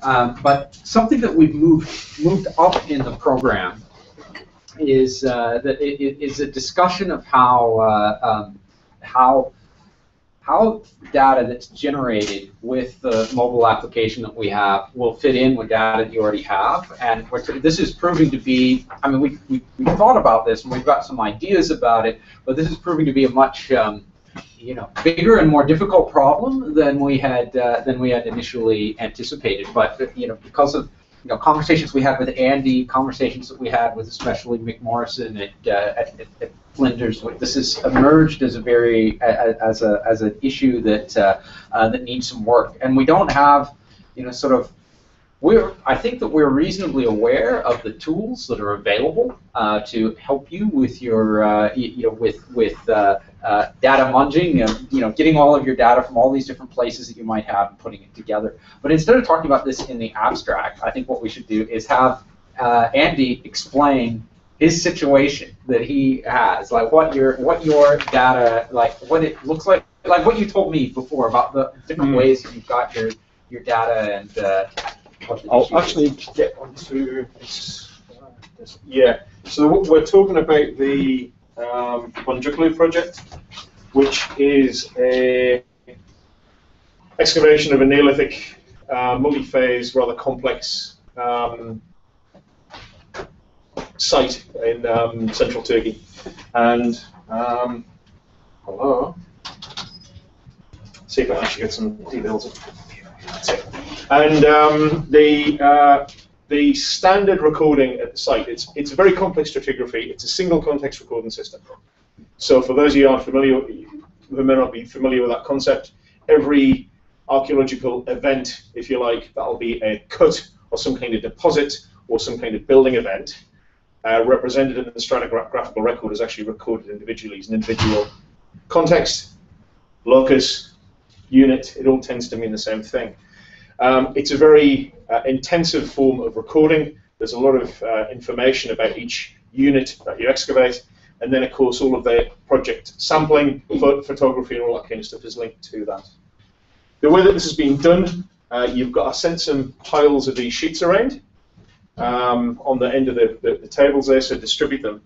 But something that we've moved up in the program is that it is a discussion of how data that's generated with the mobile application that we have will fit in with data that you already have. And this is proving to be, I mean, we thought about this and we've got some ideas about it, but this is proving to be a much bigger and more difficult problem than we had initially anticipated. But because of conversations we had with Andy, conversations that we had with especially Mick Morrison at Flinders, this has emerged as as an issue that needs some work, and we don't have I think that we're reasonably aware of the tools that are available to help you with your with data munging, getting all of your data from all these different places that you might have and putting it together. But instead of talking about this in the abstract, I think what we should do is have Andy explain his situation that he has, like what your data, like what it looks like what you told me before about the different ways that you've got your data and. I'll actually get onto this. Yeah, so we're talking about the Bunjuklu project, which is a excavation of a Neolithic, multi-phase, rather complex site in central Turkey. And hello, see if I can actually get some details. That's it. And the standard recording at the site, it's a very complex stratigraphy. It's a single context recording system. So for those of you who may not be familiar with that concept, every archaeological event, if you like, that'll be a cut or some kind of deposit or some kind of building event represented in the stratigraphical record is actually recorded individually as an individual context, locus, unit. It all tends to mean the same thing. It's a very intensive form of recording. There's a lot of information about each unit that you excavate, and then of course all of the project sampling, photography, and all that kind of stuff is linked to that. The way that this has been done, you've got sent some piles of these sheets around on the end of the tables there, so distribute them.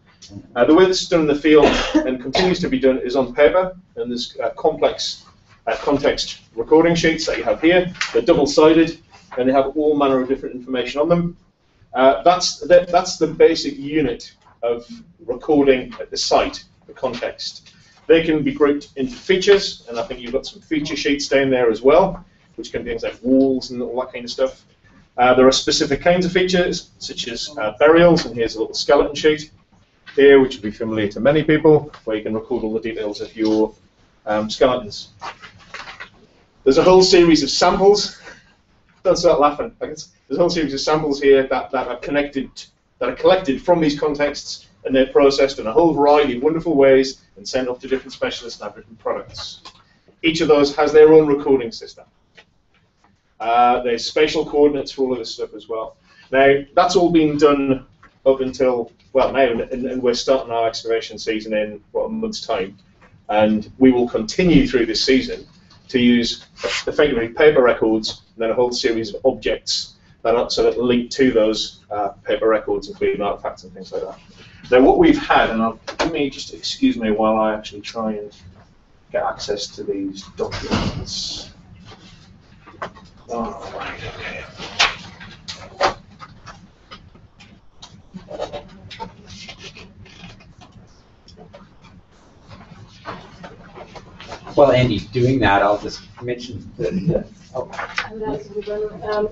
The way this is done in the field and continues to be done is on paper, and there's complex context recording sheets that you have here. They're double-sided, and they have all manner of different information on them. That's the basic unit of recording at the site, the context. They can be grouped into features, and I think you've got some feature sheets down there as well, which can be things like walls and all that kind of stuff. There are specific kinds of features, such as burials, and here's a little skeleton sheet here, which will be familiar to many people, where you can record all the details of your skeletons. There's a whole series of samples. Don't start laughing. There's a whole series of samples here that are collected from these contexts, and they're processed in a whole variety of wonderful ways and sent off to different specialists and have different products. Each of those has their own recording system. There's spatial coordinates for all of this stuff as well. Now, that's all been done up until, well, now, and we're starting our excavation season in, what, a month's time. And we will continue through this season to use effectively paper records and then a whole series of objects that are sort of linked to those paper records, including artifacts and things like that. Now, what we've had, and let me just excuse me while I actually try and get access to these documents. Oh, right, okay. While Andy's doing that, I'll just mention that. Oh.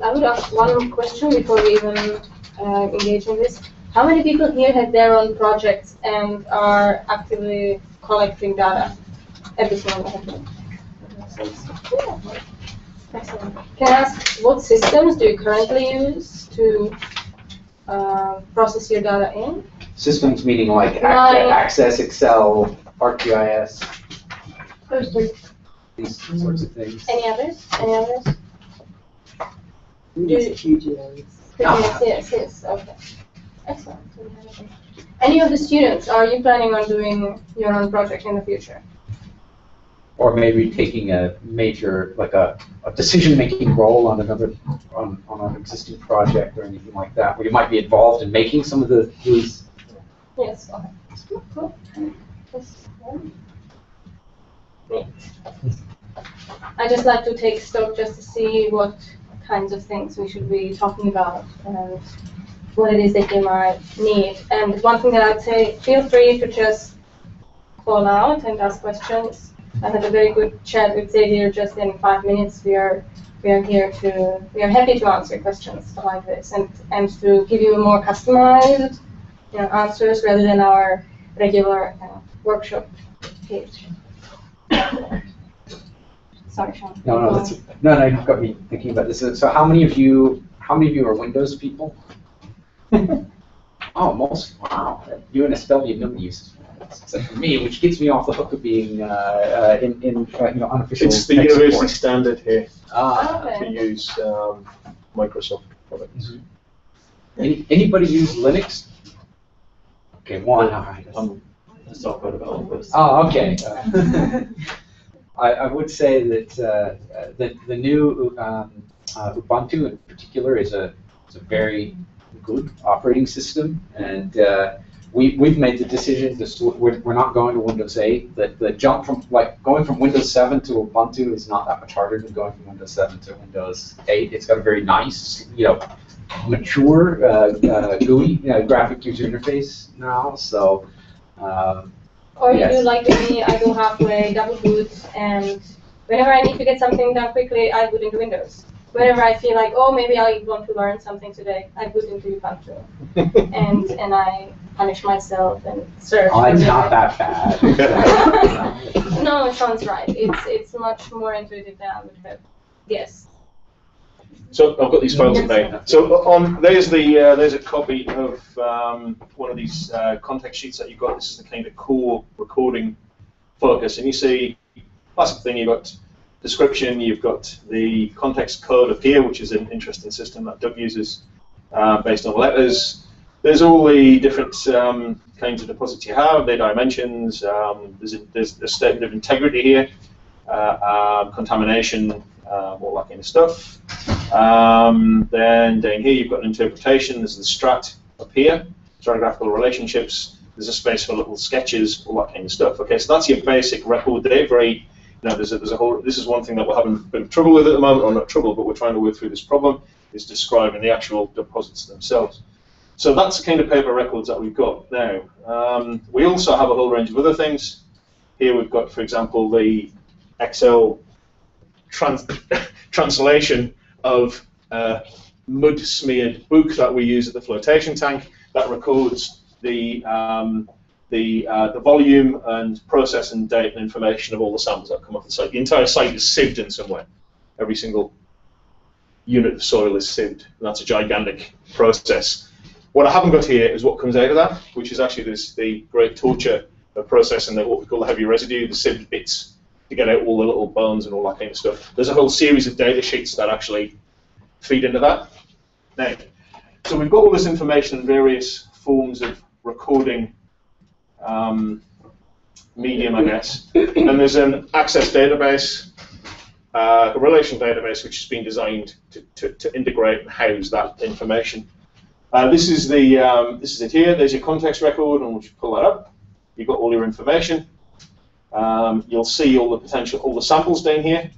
I would ask one question before we even engage in this. How many people here have their own projects and are actively collecting data at this moment? Excellent. Can I ask what systems do you currently use to process your data in? Systems meaning like Access, Excel, ArcGIS. These sorts of things. Any others? Any others? QGIS. Yes. Okay. Excellent. Any of the students, are you planning on doing your own project in the future? or maybe taking a major, like a decision-making role on on an existing project or anything like that, where you might be involved in making some of these. Yes. Okay. Cool. Neat. I just like to take stock just to see what kinds of things we should be talking about and what it is that you might need. And one thing that I'd say, feel free to just call out and ask questions. I had a very good chat with Xavier just in 5 minutes. We are happy to answer questions like this and to give you more customized answers rather than our regular workshop page. Sorry, Sean. No, you've got me thinking about this. So how many of you are Windows people? Oh, most. Wow. You and SW nobody uses Windows except for me, which gets me off the hook of being unofficial. It's the university standard here Okay. to use Microsoft products. Anybody use Linux? Okay, one. All right. I'm a software developer. Oh, okay. I would say that the new Ubuntu in particular is a very good operating system, and we've made the decision we're not going to Windows 8. The jump from going from Windows 7 to Ubuntu is not that much harder than going from Windows 7 to Windows 8. It's got a very nice, mature GUI, graphic user interface now. So. Or you Yes. do like me, I go halfway, double boot, and whenever I need to get something done quickly, I boot into Windows. Whenever I feel like, oh, maybe I want to learn something today, I boot into Ubuntu. and I punish myself and search. Oh, it's not that bad. No, Sean's right. It's much more intuitive than I would have guessed. So I've got these files in there. So there's a copy of one of these context sheets that you've got. This is the kind of core recording focus, and you see classic thing. You've got description. You've got the context code up here, which is an interesting system that Doug uses based on letters. There's all the different kinds of deposits you have, their dimensions. There's a statement of integrity here, contamination. All that kind of stuff. Then down here you've got an interpretation. There's the strat up here, stratigraphical relationships. There's a space for little sketches, all that kind of stuff. Okay, so that's your basic record there. Very, there's a whole. This is one thing that we're having a bit of trouble with at the moment, or not trouble, but we're trying to work through this problem. Is describing the actual deposits themselves. So that's the kind of paper records that we've got now. We also have a whole range of other things. Here we've got, for example, the Excel translation of mud-smeared book that we use at the flotation tank that records the volume and process and date and information of all the samples that come off the site. The entire site is sieved in some way. Every single unit of soil is sieved, and that's a gigantic process. What I haven't got here is what comes out of that, which is actually the great torture of processing what we call the heavy residue, the sieved bits, to get out all the little bones and all that kind of stuff. There's a whole series of data sheets that actually feed into that. Now, so we've got all this information in various forms of recording medium, I guess. And there's an access database, a relation database, which has been designed to integrate and house that information. This is it here. There's your context record, and we'll just pull that up. You've got all your information. You'll see all the samples down here.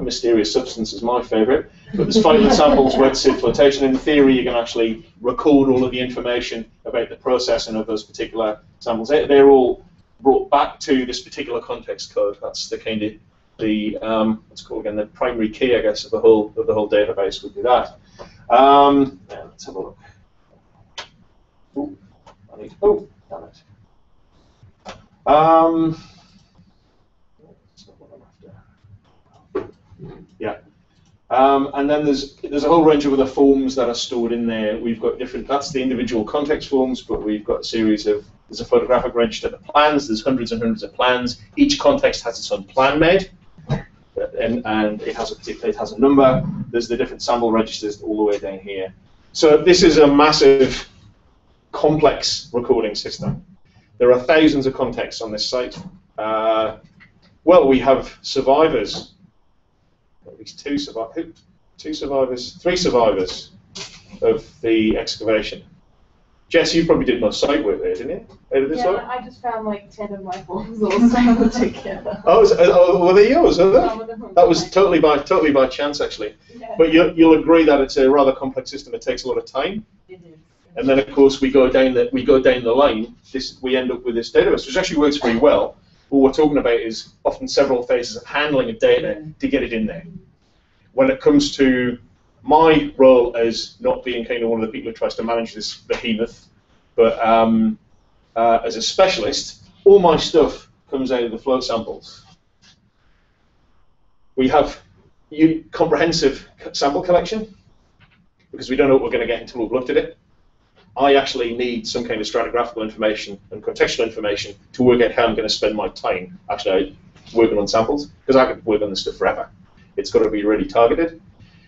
Mysterious substance is my favorite. But there's 500 samples, wet sieve flotation. In theory, you can actually record all of the information about the processing of those particular samples. They're all brought back to this particular context code. That's the kind of what's called again the primary key, I guess, of the whole database would be that. Let's have a look. Ooh, damn it. Yeah, and then there's a whole range of other forms that are stored in there. We've got different. That's the individual context forms, but we've got a series of. There's a photographic register of plans. There's hundreds and hundreds of plans. Each context has its own plan made, and it has a number. There's the different sample registers all the way down here. So this is a massive, complex recording system. There are thousands of contexts on this site. Well, we have survivors. At least three survivors of the excavation. Jess, you probably did most site work there, didn't you? Yeah, I just found like 10 of my phones all stapled together. Were they yours? Are they? That was totally by chance, actually. Yeah. But you'll agree that it's a rather complex system. It takes a lot of time. It is. And then, of course, we go down the line. We end up with this database, which actually works very well. What we're talking about is often several phases of handling of data to get it in there. When it comes to my role as not being kind of one of the people who tries to manage this behemoth, but as a specialist, all my stuff comes out of the flow samples. We have comprehensive sample collection because we don't know what we're going to get until we've looked at it. I actually need some kind of stratigraphical information and contextual information to work out how I'm going to spend my time actually working on samples, because I could work on this stuff forever. It's got to be really targeted.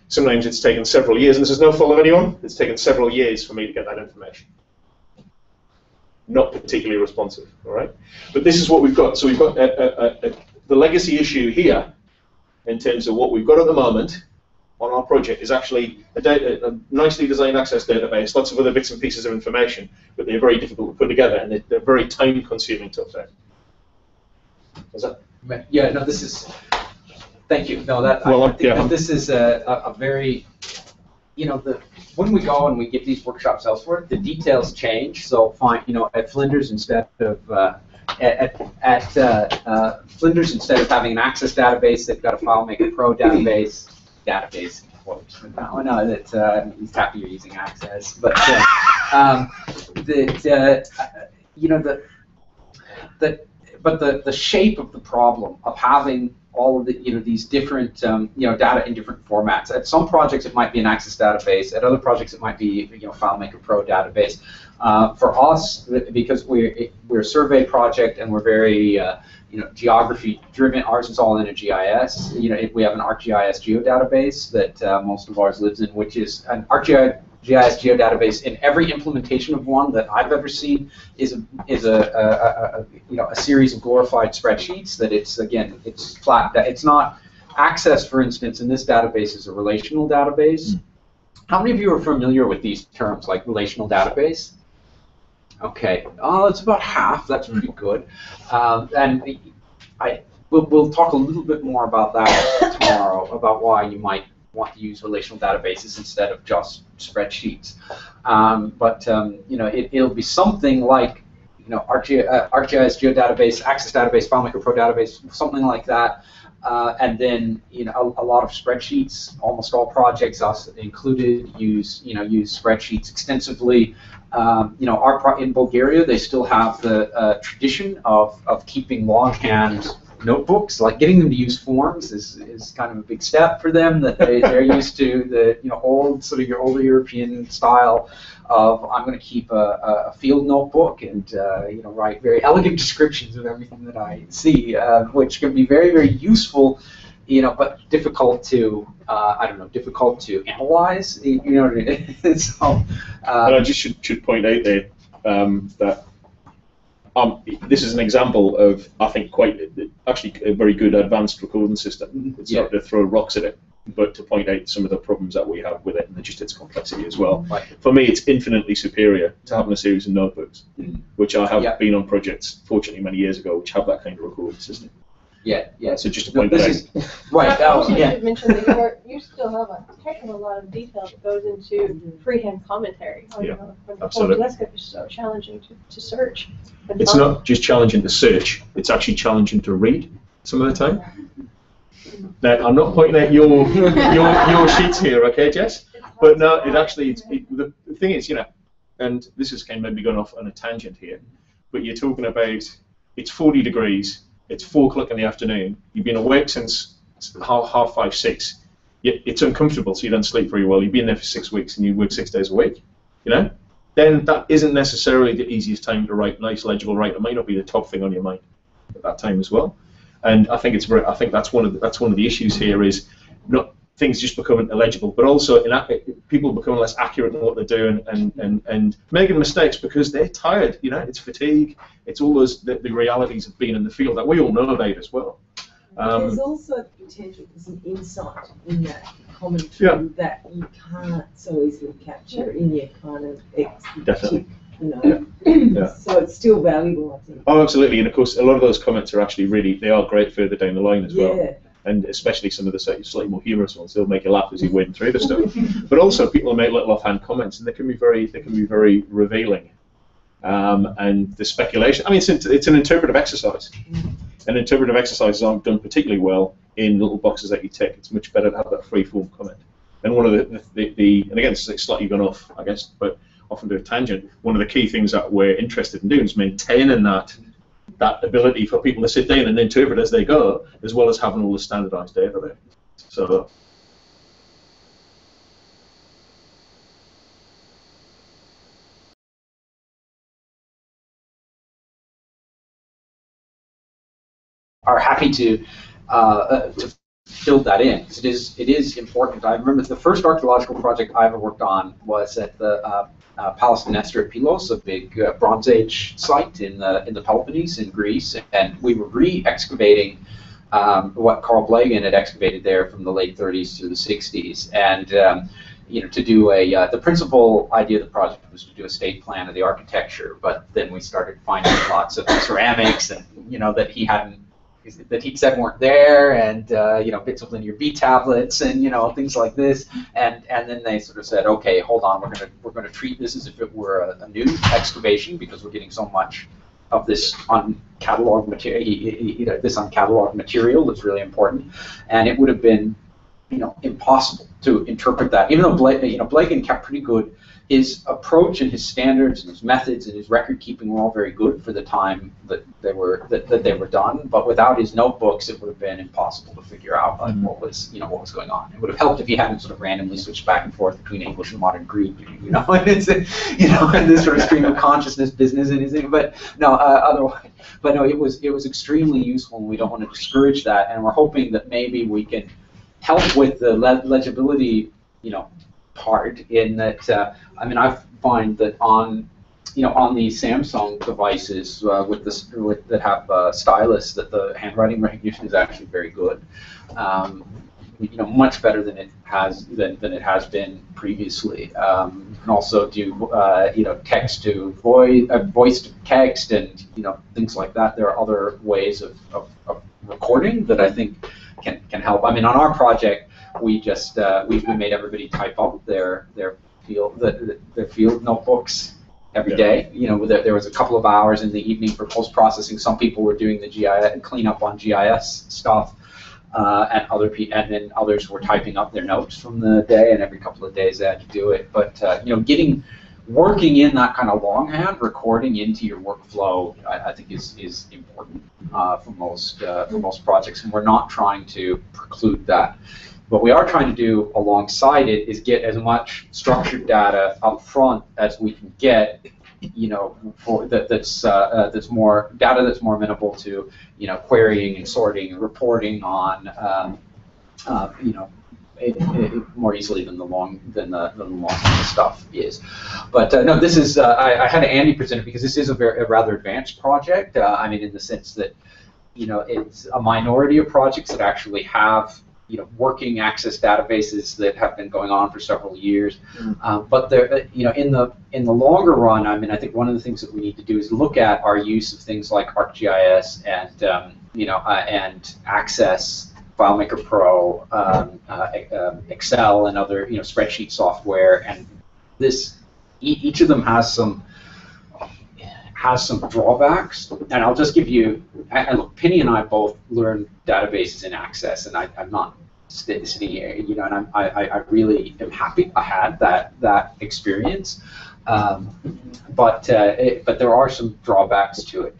Sometimes it's taken several years, and this is no fault of anyone, it's taken several years for me to get that information. Not particularly responsive, all right? But this is what we've got. So we've got the legacy issue here in terms of what we've got at the moment on our project is actually a nicely designed access database, lots of other bits and pieces of information, but they're very difficult to put together, and they're very time-consuming to update. Is that? Yeah, no, this is, thank you. No, that, well, I think that this is a very, when we go and we give these workshops elsewhere, the details change. So at Flinders, instead of Flinders, instead of having an access database, they've got a FileMaker Pro database. Oh no, that he's happy you're using access, but the shape of the problem of having all of the these different data in different formats. At some projects it might be an access database. At other projects it might be FileMaker Pro database. For us, because we're a survey project and we're very geography driven, ours is all in a GIS. We have an ArcGIS geodatabase that most of ours lives in, which is an ArcGIS geodatabase. In every implementation of one that I've ever seen is a series of glorified spreadsheets. That it's flat. It's not access, for instance, in this database is a relational database. How many of you are familiar with these terms like relational database? Okay, it's about half. That's pretty good. And we'll talk a little bit more about that tomorrow, about why you might want to use relational databases instead of just spreadsheets. It'll be something like ArcGIS geodatabase, access database, FileMaker Pro database, something like that. And then a lot of spreadsheets. Almost all projects, us included, use spreadsheets extensively. In Bulgaria, they still have the tradition of keeping longhand notebooks. Like getting them to use forms is kind of a big step for them. That they're used to the old your older European style of I'm going to keep a field notebook and write very elegant descriptions of everything that I see, which can be very, very useful, but difficult to difficult to analyze. So, and I just should point out there that this is an example of, I think, actually a very good advanced recording system. It's not to throw rocks at it, but to point out some of the problems that we have with it and just its complexity as well. Right. For me, it's infinitely superior to having a series of notebooks, which I have been on projects, fortunately, many years ago, which have that kind of recording system. Yeah. So just to point that out. Right. I also should mention that you still have a heck of a lot of detail that goes into freehand commentary. When the whole desktop is so challenging to search. It's not just challenging to search; it's actually challenging to read some of the time. Now, I'm not pointing at your sheets here, okay, Jess? But no, the thing is, and this is kind of maybe going off on a tangent here, but you're talking about it's 40 degrees. It's 4 o'clock in the afternoon. You've been awake since half 5, 6. It's uncomfortable, so you don't sleep very well. You've been there for 6 weeks, and you work 6 days a week. Then that isn't necessarily the easiest time to write nice, legible write. It might not be the top thing on your mind at that time as well. And I think that's one of the issues here is things just become illegible, but also people become less accurate in what they're doing and making mistakes because they're tired. You know, it's fatigue. It's all those the realities of being in the field that we all know about as well. There's also the potential for some insight in that commentary that you can't so easily capture in your kind of Definitely. You know. So it's still valuable, I think. Oh, absolutely, and of course, a lot of those comments are actually they are great further down the line as well. And especially some of the slightly more humorous ones, they'll make you laugh as you wade through the stuff. But also, people make little offhand comments, and they can be very revealing. And the speculation. I mean, it's an interpretive exercise. And interpretive exercises aren't done particularly well in little boxes that you tick. It's much better to have that free-form comment. And one of the and again, it's slightly gone off, I guess, but often to a tangent. One of the key things that we're interested in doing is maintaining that ability for people to sit down and interpret as they go, as well as having all the standardized data there. So. Are happy to build that in, because it is important. I remember the first archaeological project I ever worked on was at the Palace of Nestor at Pylos, a big Bronze Age site in the Peloponnese in Greece, and we were re-excavating what Carl Blagan had excavated there from the late 30s through the 60s, and you know, to do the principal idea of the project was to do a state plan of the architecture, but then we started finding lots of ceramics and that he said weren't there, and bits of linear B tablets and things like this, and then they sort of said, okay, hold on, we're gonna treat this as if it were a new excavation because we're getting so much of this uncatalogued material, this uncatalogued material that's really important, and it would have been impossible to interpret that, even though Blagan kept pretty good. His approach and his standards and his methods and his record keeping were all very good for the time that they were done. But without his notebooks, it would have been impossible to figure out what was going on. It would have helped if he hadn't sort of randomly switched back and forth between English and modern Greek, and it's and this sort of stream of consciousness business and anything. But no, otherwise, but no, it was extremely useful, and we don't want to discourage that. And we're hoping that maybe we can help with the legibility, part in that. I mean, I find that on these Samsung devices that have stylus, that the handwriting recognition is actually very good. Much better than it has been previously. You can also do text to voice to text, and things like that. There are other ways of recording that I think can help. I mean, on our project, we just we made everybody type up their field notebooks every day. There was a couple of hours in the evening for post-processing. Some people were doing the GIS cleanup on GIS stuff, and then others were typing up their notes from the day. And every couple of days they had to do it. But working in that kind of longhand recording into your workflow, I think is important for most projects, and we're not trying to preclude that. What we are trying to do alongside it is get as much structured data up front as we can get, for that's more data that's more amenable to querying and sorting and reporting on more easily than the long stuff is. But no, this is I had Andy present it because this is a rather advanced project. I mean, in the sense that it's a minority of projects that actually have working access databases that have been going on for several years. But there, in the longer run, I mean, I think one of the things that we need to do is look at our use of things like ArcGIS and and Access, FileMaker Pro, Excel, and other spreadsheet software. And each of them has some drawbacks, and I'll just give you. Look, Penny and I both learned databases in Access, and I'm not sitting here, and I really am happy I had that experience. But there are some drawbacks to it.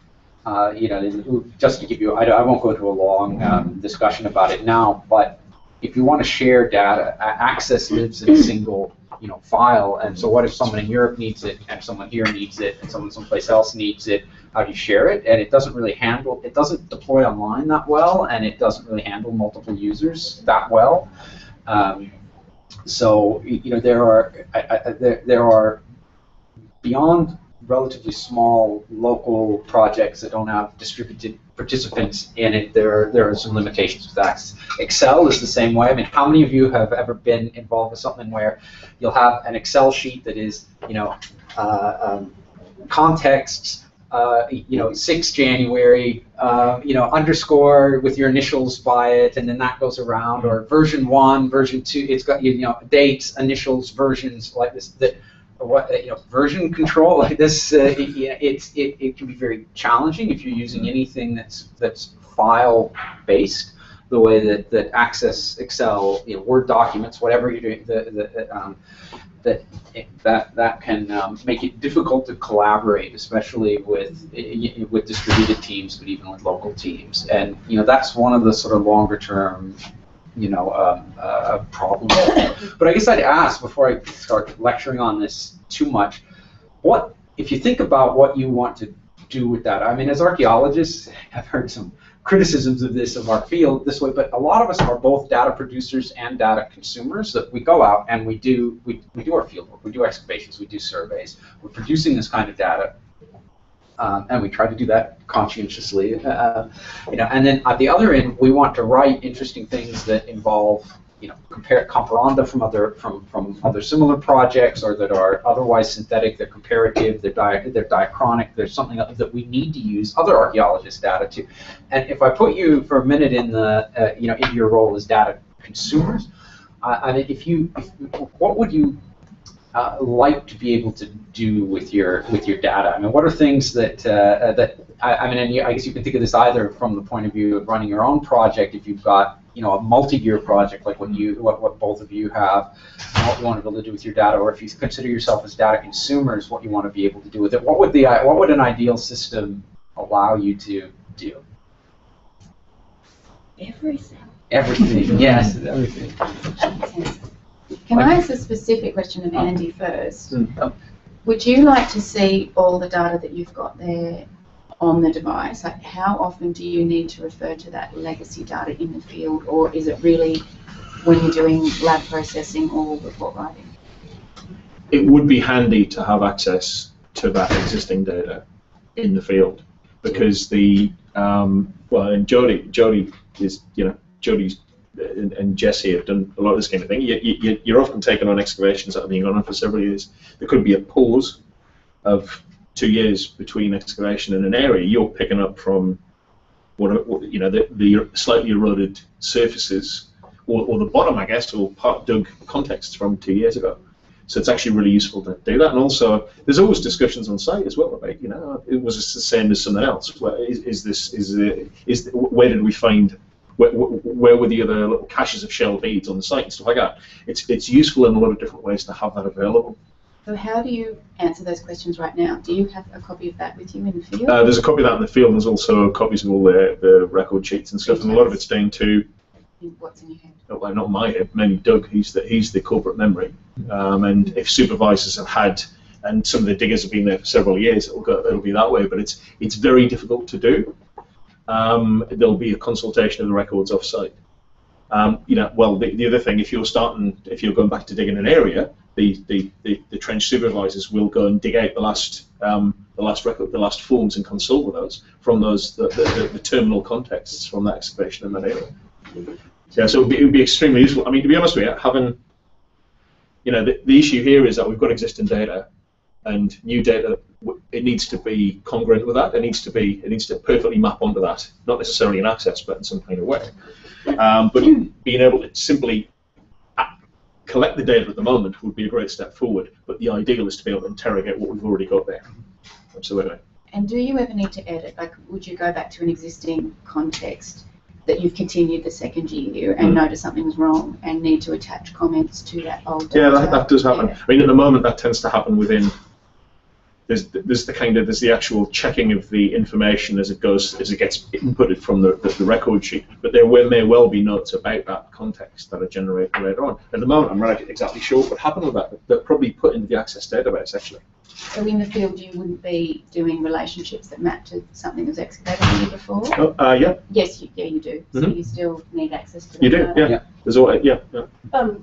Just to give you, I won't go into a long discussion about it now, but if you want to share data, Access lives in a single file, and so what if someone in Europe needs it, and someone here needs it, and someone someplace else needs it? How do you share it? And it doesn't deploy online that well, and it doesn't really handle multiple users that well. So there are beyond relatively small local projects that don't have distributed participants in it. There are some limitations with access. Excel is the same way. I mean, how many of you have ever been involved with something where you'll have an Excel sheet that is, contexts, 6 January, underscore with your initials by it, and then that goes around, or version 1, version 2, it's got, dates, initials, versions like this, version control like this, it can be very challenging if you're using anything that's file-based, the way that Access, Excel, Word documents, whatever you're doing, that can make it difficult to collaborate, especially with distributed teams, but even with local teams. And that's one of the sort of longer term problems. But I guess I'd ask, before I start lecturing on this too much, what if you think about what you want to do with that? I mean, as archaeologists, I've heard some criticisms of our field this way, but a lot of us are both data producers and data consumers. That we go out and we do our field work, we do excavations, we do surveys, we're producing this kind of data, and we try to do that conscientiously, and then at the other end we want to write interesting things that involve comparanda from other similar projects, or that are otherwise synthetic, they're comparative, they're diachronic, there's something that we need to use other archaeologists' data to. And if I put you for a minute in in your role as data consumers, I mean, what would you like to be able to do with your data? I mean, what are things that I guess you can think of this either from the point of view of running your own project, if you've got a multi-year project like what both of you have, and what you want to be able to do with your data, or if you consider yourself as data consumers, what you want to be able to do with it. What would an ideal system allow you to do? Everything. Everything. Yes, everything. Can I ask a specific question of Andy first? Would you like to see all the data that you've got there on the device? Like, how often do you need to refer to that legacy data in the field, or is it really when you're doing lab processing or report writing? It would be handy to have access to that existing data in the field, because and Jody is, Jody's and Jesse have done a lot of this kind of thing. You're often taking on excavations that have been going on for several years. There could be a pause of 2 years between excavation in an area. You're picking up from the slightly eroded surfaces, or the bottom, I guess, or part dug contexts from 2 years ago. So it's actually really useful to do that. And also, there's always discussions on site as well about, it was the same as something else. Where where did we find? Where were the other little caches of shell beads on the site and stuff like that? It's useful in a lot of different ways to have that available. So how do you answer those questions right now? Do you have a copy of that with you in the field? There's a copy of that in the field, and there's also copies of all the record sheets and stuff, and a lot of it's down to... What's in your head? Well, not my head, mainly Doug. He's the corporate memory. And if supervisors have had, and some of the diggers have been there for several years, it'll be that way, but it's very difficult to do. There'll be a consultation of the records off-site. Well, the other thing, if you're going back to dig in an area, the trench supervisors will go and dig out the last forms and consult with those from the terminal contexts from that excavation in that area. Yeah, so it would be extremely useful. I mean, to be honest with you, having, the issue here is that we've got existing data, and new data, it needs to be congruent with that. It needs to perfectly map onto that, not necessarily in Access, but in some kind of way. But being able to simply collect the data at the moment would be a great step forward. But the ideal is to be able to interrogate what we've already got there. Absolutely. And do you ever need to edit? Like, would you go back to an existing context that you've continued the second year and notice something's wrong and need to attach comments to that old data? Yeah, that does happen. I mean, at the moment, that tends to happen within. There's the actual checking of the information as it gets inputted from the record sheet, but there may well be notes about that context that are generated later on. At the moment, I'm not exactly sure what happened with that. They're probably put into the Access database actually. So in the field, you wouldn't be doing relationships that map to something that was excavated the year before? Yeah. Yes, you do. So you still need access to that. You do, yeah. There's all, yeah.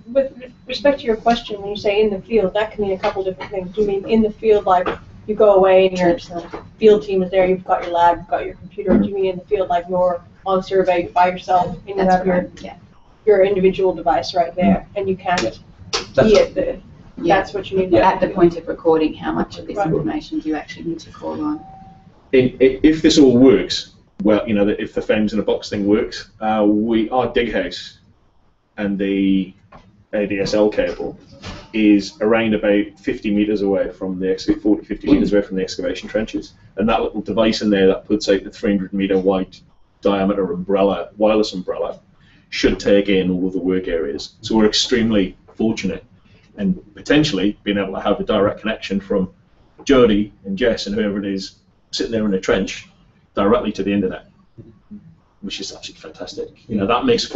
With respect to your question, when you say in the field, that can mean a couple different things. Do you mean in the field, like you go away and your field team is there, you've got your lab, you've got your computer? Do you mean in the field, like you're on survey by yourself and you have your individual device right there, and you can't be at the... That's what you mean. At the point of recording, how much of this information do you actually need to call on? If this all works, well, you know, if the FAIMS in a box thing works, our dig house and the ADSL cable is around about 50 meters away from the 40, 50 meters away from the excavation trenches, and that little device in there that puts out the 300-meter wide diameter umbrella, wireless umbrella, should take in all of the work areas. So we're extremely fortunate, and potentially being able to have a direct connection from Jody and Jess and whoever it is sitting there in a trench directly to the internet, which is absolutely fantastic. You know, that makes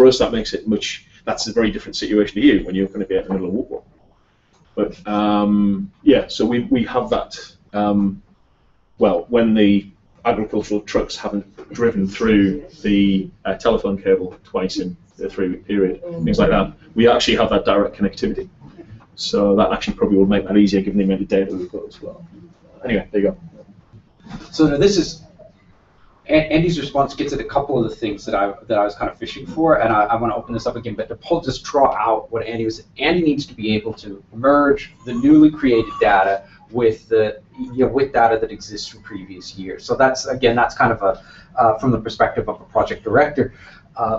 it much. That's a very different situation to you when you're going to be out in the middle of war. But yeah, so we have that. Well, when the agricultural trucks haven't driven through the telephone cable twice in the 3-week period, things like that, we actually have that direct connectivity. So that actually probably will make that easier given the amount of data we've got as well. Anyway, there you go. So now this is, Andy's response gets at a couple of the things that I was kind of fishing for, and I want to open this up again, but to just draw out what Andy was. Andy needs to be able to merge the newly created data with the with data that exists from previous years. So that's kind of a from the perspective of a project director.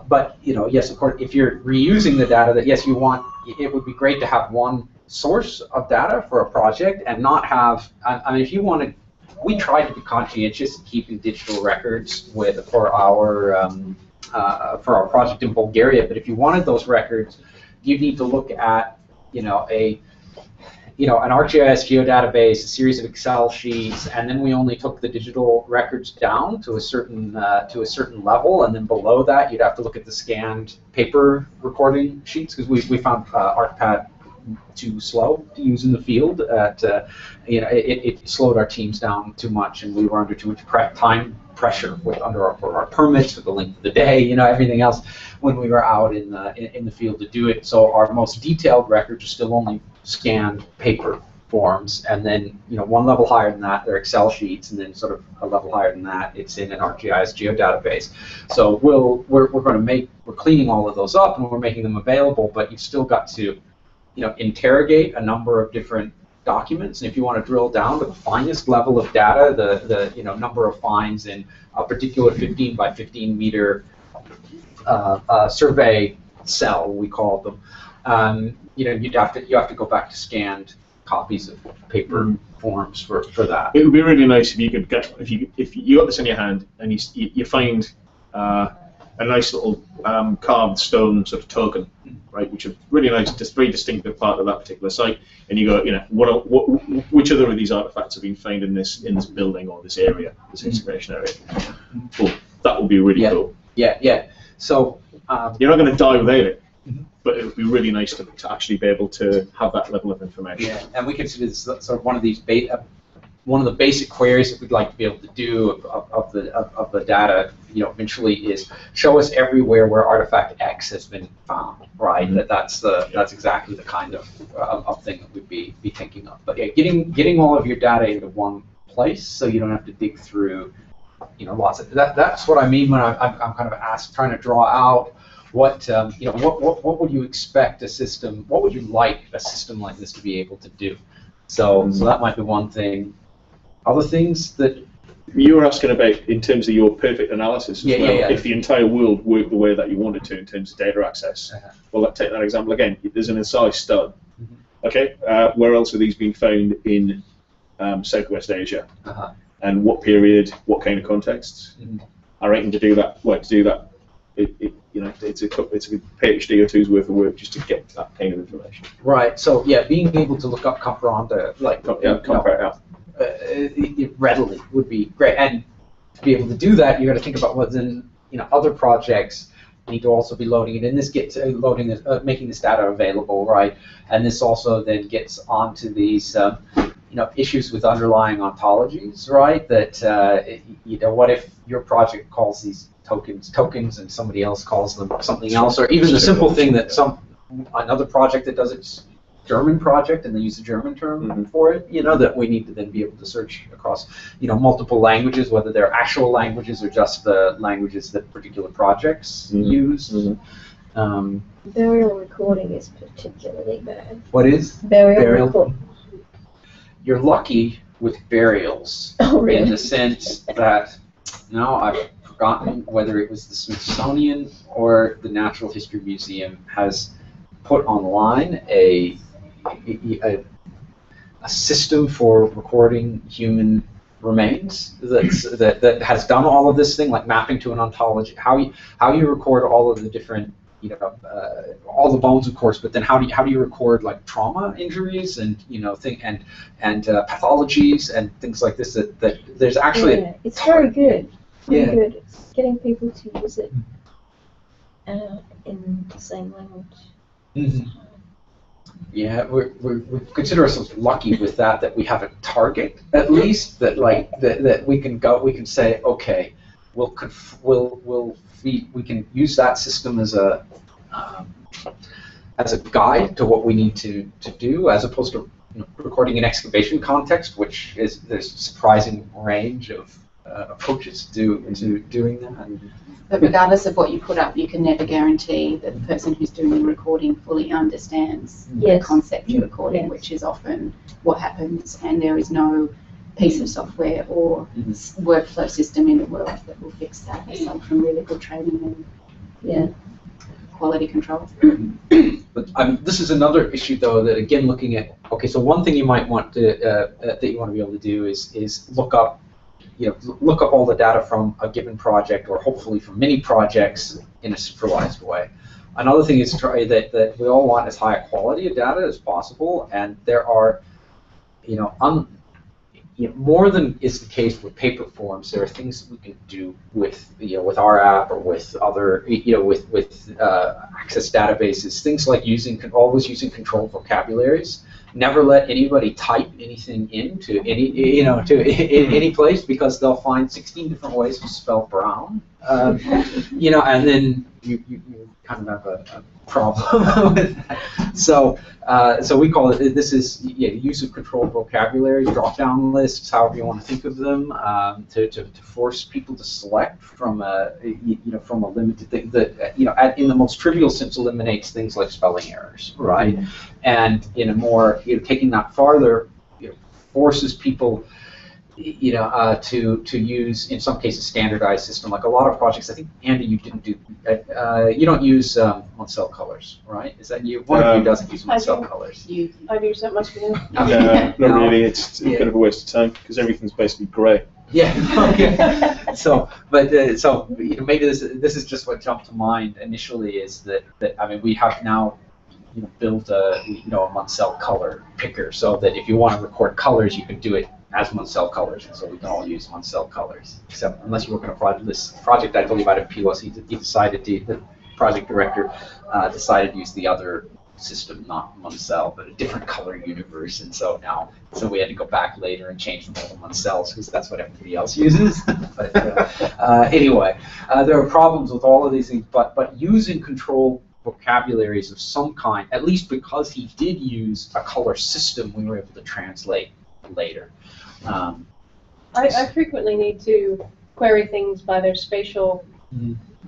But yes, of course, if you're reusing the data, that yes, you want, it would be great to have one source of data for a project and not have. I mean, if you wanted. We tried to be conscientious in keeping digital records for our project in Bulgaria. But if you wanted those records, you need to look at an ArcGIS geodatabase, a series of Excel sheets, and then we only took the digital records down to a certain level, and then below that you'd have to look at the scanned paper recording sheets because we found ArcPad too slow to use in the field. It slowed our teams down too much, and we were under too much time pressure for our permits, with the length of the day, everything else when we were out in the field to do it. So our most detailed records are still only scanned paper forms, and then one level higher than that, they're Excel sheets, and then sort of a level higher than that, it's in an ArcGIS geodatabase. So we're cleaning all of those up, and we're making them available, but you've still got to interrogate a number of different documents, and if you want to drill down to the finest level of data, the number of finds in a particular 15 by 15 meter survey cell, we call them, you have to go back to scanned copies of paper forms for that. It would be really nice if you could get if you got this in your hand and you find a nice little carved stone sort of token, right, which is really nice, just very distinctive part of that particular site, and you go, which other of these artifacts have been found in this building or this area, this excavation area? Cool. That would be really cool. Yeah. So you're not going to die without it, but it would be really nice to actually be able to have that level of information. Yeah, and we consider this sort of one of the basic queries that we'd like to be able to do of the data, eventually is show us everywhere where artifact X has been found, right? That's exactly the kind of thing that we'd be thinking of. But yeah, getting all of your data into one place so you don't have to dig through, lots of that's what I mean when I'm kind of trying to draw out what would you expect a system, what would you like a system like this to be able to do? So that might be one thing. Other things that you were asking about in terms of your perfect analysis as well. Yeah. If the entire world worked the way that you wanted to in terms of data access, well, let's take that example again. There's an incised stone. Okay, where else are these being found in Southwest Asia? And what period? What kind of contexts? I reckon to do that. It's a PhD or two's worth of work just to get that kind of information. Right. So yeah, being able to look up Comparanda, readily would be great, and to be able to do that, you got to think about what's in other projects need to also be loading it, and this gets making this data available, right? And this also then gets onto these issues with underlying ontologies, right? That what if your project calls these tokens and somebody else calls them something else, or even the simple thing that another project that does its German project and they use a German term for it, that we need to then be able to search across, multiple languages, whether they're actual languages or just the languages that particular projects use. Burial recording is particularly bad. What is? Burial recording. You're lucky with burials in the sense that now I've forgotten whether it was the Smithsonian or the Natural History Museum has put online a system for recording human remains that has done all of this thing, like mapping to an ontology, how you record all of the different, all the bones, of course, but then how do you record like trauma injuries and pathologies and things like this that there's actually it's very good. Very good. It's getting people to use it in the same language. Yeah, we consider ourselves lucky with that we have a target at least that that we can say, okay, we can use that system as a guide to what we need to do, as opposed to recording an excavation context, which is there's a surprising range of approaches to doing that. But regardless of what you put up, you can never guarantee that the person who's doing the recording fully understands the concept you're recording, which is often what happens, and there is no piece of software or workflow system in the world that will fix that, aside from really good training and quality control. But this is another issue, though, that again, looking at, okay, so one thing you might want to that you want to be able to do is look up all the data from a given project, or hopefully from many projects, in a supervised way. Another thing is try that we all want as high a quality of data as possible, and there are, more than is the case with paper forms, there are things that we can do with with our app or with other with access databases. Things like always using controlled vocabularies. Never let anybody type anything into any place, because they'll find 16 different ways to spell brown. And then you kind of have a problem with that. So we call it, this is use of controlled vocabulary, drop-down lists, however you want to think of them, to force people to select from a limited thing that in the most trivial sense eliminates things like spelling errors, right? And in a more taking that farther, forces people to use, in some cases, standardized system. Like a lot of projects, I think, Andy, you didn't do, you don't use one-cell colors, right? Is that you? One of you doesn't use one-cell colors. I do, so that must be it. No, not really. It's a bit of a waste of time, because everything's basically grey. Yeah. Okay. So maybe this is just what jumped to mind initially, is that I mean, we have now built a one-cell color picker, so that if you want to record colors, you can do it as one-cell colors, and so we can all use one-cell colors. Except unless you work on a project, this project I told you about at PLOS, the project director decided to use the other system, not one-cell, but a different color universe, and so we had to go back later and change them all to one-cells, because that's what everybody else uses. But anyway, there are problems with all of these things, but using control vocabularies of some kind, at least because he did use a color system, we were able to translate later. I frequently need to query things by their spatial,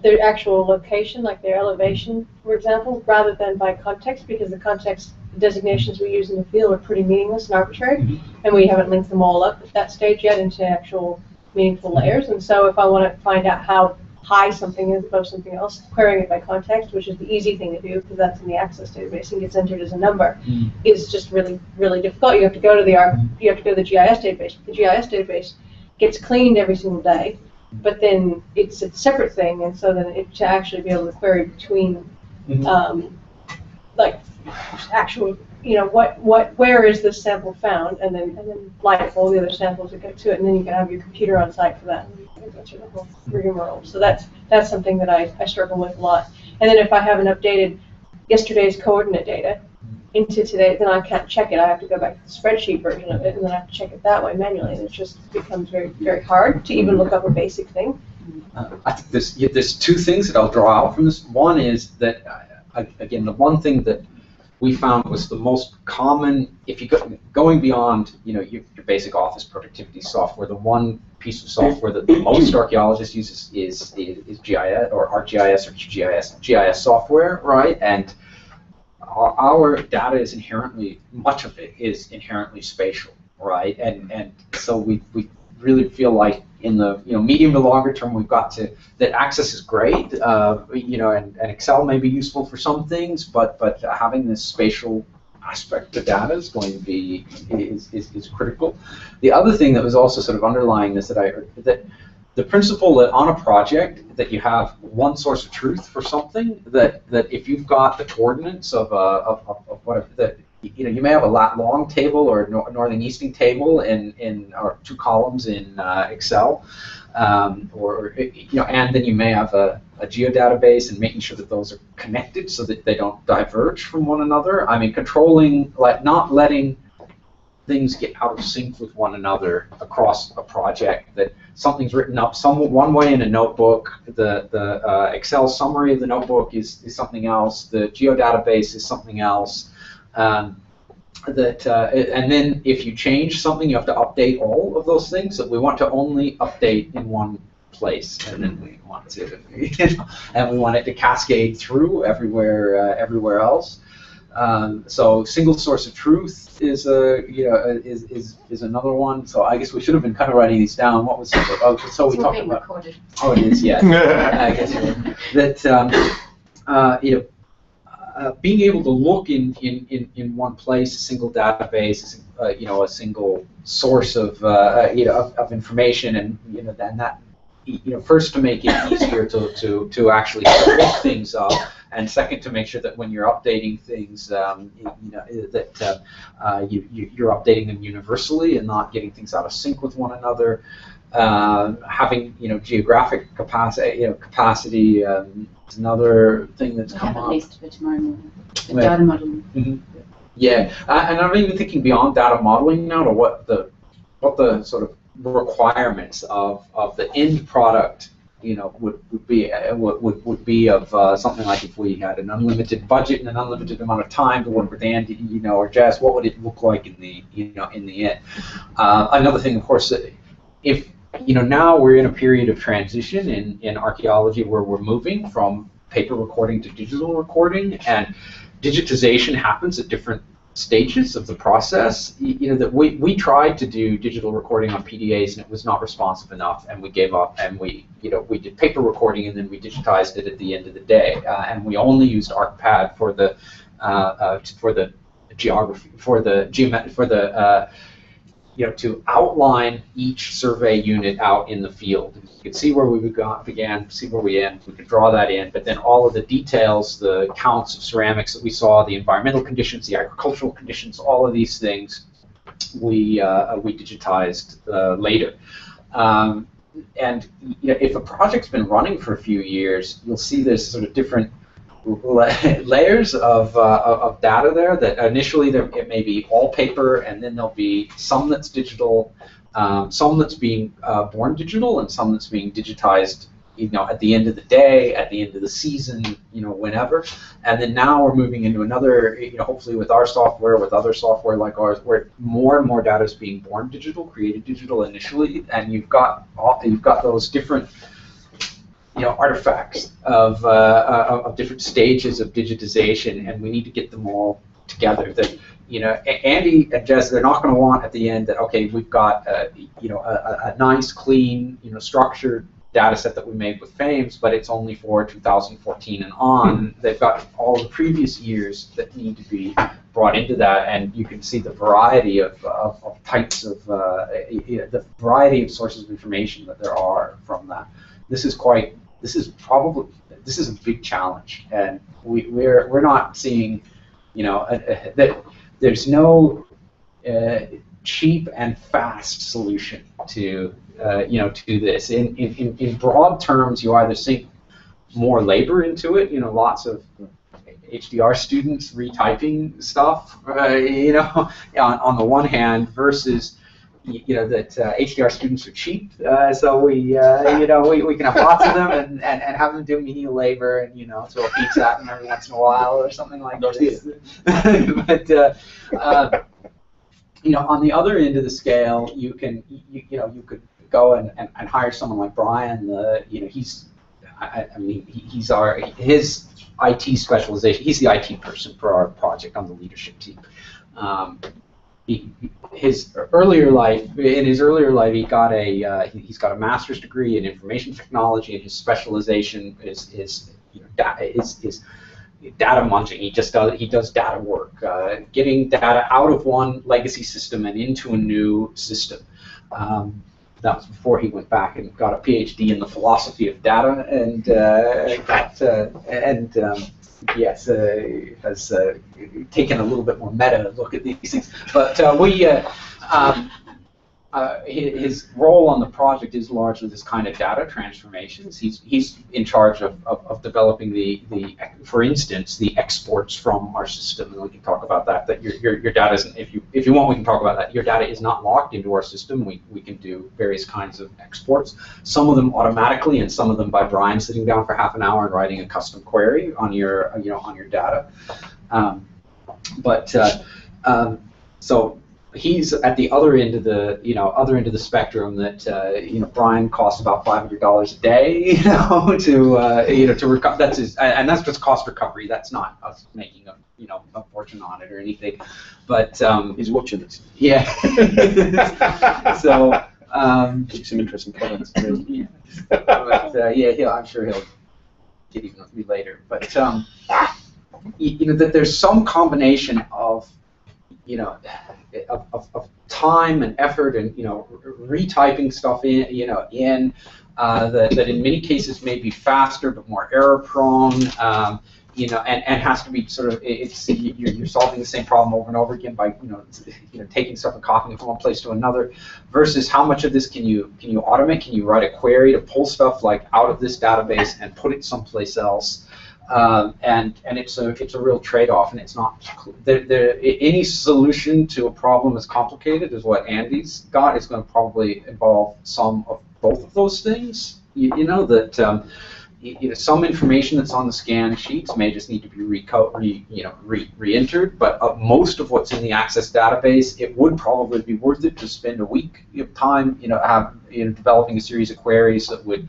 their actual location, like their elevation, for example, rather than by context, because the context designations we use in the field are pretty meaningless and arbitrary, and we haven't linked them all up at that stage yet into actual meaningful layers. And so if I want to find out how high something is above something else, querying it by context, which is the easy thing to do because that's in the access database and gets entered as a number, is just really, really difficult. You have to go to the GIS database. The GIS database gets cleaned every single day, but then it's a separate thing, and so then it to actually be able to query between like actual, where is this sample found, and then light up all the other samples that go to it, and then you can have your computer on site for that. That's the whole rigmarole. So that's something that I struggle with a lot. And then if I haven't updated yesterday's coordinate data, into today, then I can't check it. I have to go back to the spreadsheet version of it, and then I have to check it that way manually, and it just becomes very, very hard to even look up a basic thing. I think there's two things that I'll draw out from this. One is that, again, the one thing that we found was the most common, if you go going beyond, your basic office productivity software, the one piece of software that most archaeologists use is GIS or ArcGIS or QGIS, GIS software, right? And our data is inherently, much of it is inherently spatial, right? And so we really feel like in the medium to longer term, we've got to, that Access is great, and Excel may be useful for some things, but having this spatial aspect to data is going to be is critical. The other thing that was also sort of underlying this that I heard, that the principle that on a project that you have one source of truth for something, that if you've got the coordinates of whatever, that you may have a lat long table or a northern easting table in or two columns in Excel, and then you may have a geodatabase and making sure that those are connected so that they don't diverge from one another. I mean, controlling, like not letting things get out of sync with one another across a project, that something's written up one way in a notebook, the Excel summary of the notebook is something else, the geodatabase is something else, and then if you change something, you have to update all of those things. So we want to only update in one place, and then we want to, and we want it to cascade through everywhere else. So single source of truth is is another one. So I guess we should have been kind of writing these down. What was so we talked about? Recorded. Oh, it is, yeah. I guess that being able to look in one place, a single database, a single source of information, and then that. First to make it easier to actually look things up, and second to make sure that when you're updating things, you're updating them universally and not getting things out of sync with one another. Having geographic capacity is another thing that's come up. At least for tomorrow morning. The data modeling. Mm-hmm. Yeah, and I'm even thinking beyond data modeling now to what the sort of requirements of the end product would be of something like if we had an unlimited budget and an unlimited amount of time to work with Andy or Jess, what would it look like in the in the end? Another thing, of course, if now we're in a period of transition in archaeology where we're moving from paper recording to digital recording, and digitization happens at different stages of the process. That we tried to do digital recording on PDAs and it was not responsive enough, and we gave up, and we did paper recording and then we digitized it at the end of the day, and we only used ArcPad for the geography, to outline each survey unit out in the field. You could see where we began, see where we end, we could draw that in, but then all of the details, the counts of ceramics that we saw, the environmental conditions, the agricultural conditions, all of these things, we digitized later. And if a project's been running for a few years, you'll see there's sort of different layers of data there. That initially it may be all paper, and then there'll be some that's digital, some that's being born digital, and some that's being digitized at the end of the day, at the end of the season, whenever. And then now we're moving into another, hopefully with our software, with other software like ours, where more and more data is being born digital, created digital initially, and you've got those different artifacts of different stages of digitization, and we need to get them all together. That Andy and Jess, they're not going to want at the end that, okay, we've got a nice, clean, structured data set that we made with FAIMS, but it's only for 2014 and on. They've got all the previous years that need to be brought into that, and you can see the variety of types of the variety of sources of information that there are from that. This is a big challenge, and we're not seeing, that there's no cheap and fast solution to to this. In broad terms, you either sink more labor into it, lots of HDR students retyping stuff, you know, on the one hand, versus you know that HDR students are cheap, so we you know we can have lots of them and have them do menial labor and you know throw a pizza at them every once in a while or something like this. But you know, on the other end of the scale, you can you know you could go and hire someone like Brian. You know, I mean he's his IT specialization. He's the IT person for our project on the leadership team. In his earlier life, he's got a master's degree in information technology, and his specialization is you know, data munching. He does data work, getting data out of one legacy system and into a new system. That was before he went back and got a PhD in the philosophy of data, and yes, has taken a little bit more meta look at these things. But his role on the project is largely this kind of data transformations. He's in charge of developing for instance, the exports from our system, and we can talk about that. That your data isn't, if you want, we can talk about that. Your data is not locked into our system. We can do various kinds of exports. Some of them automatically, and some of them by Brian sitting down for half an hour and writing a custom query on your on your data. So he's at the other end of the spectrum. That Brian costs about $500 a day, to recover. That's that's just cost recovery. That's not us making a fortune on it or anything. But he's watching this. Yeah. So some interesting comments. Yeah. But I'm sure he'll get even with me later. But that there's some combination of of time and effort and retyping stuff in that in many cases may be faster but more error prone, and has to be sort of you're solving the same problem over and over again by taking stuff and copying it from one place to another, versus how much of this can you automate? Can you write a query to pull stuff like out of this database and put it someplace else? And it's a real trade-off, and it's not any solution to a problem as complicated as what Andy's got is going to probably involve some of both of those things. Some information that's on the scan sheets may just need to be re-entered, but most of what's in the Access database, it would probably be worth it to spend a week of time developing a series of queries that would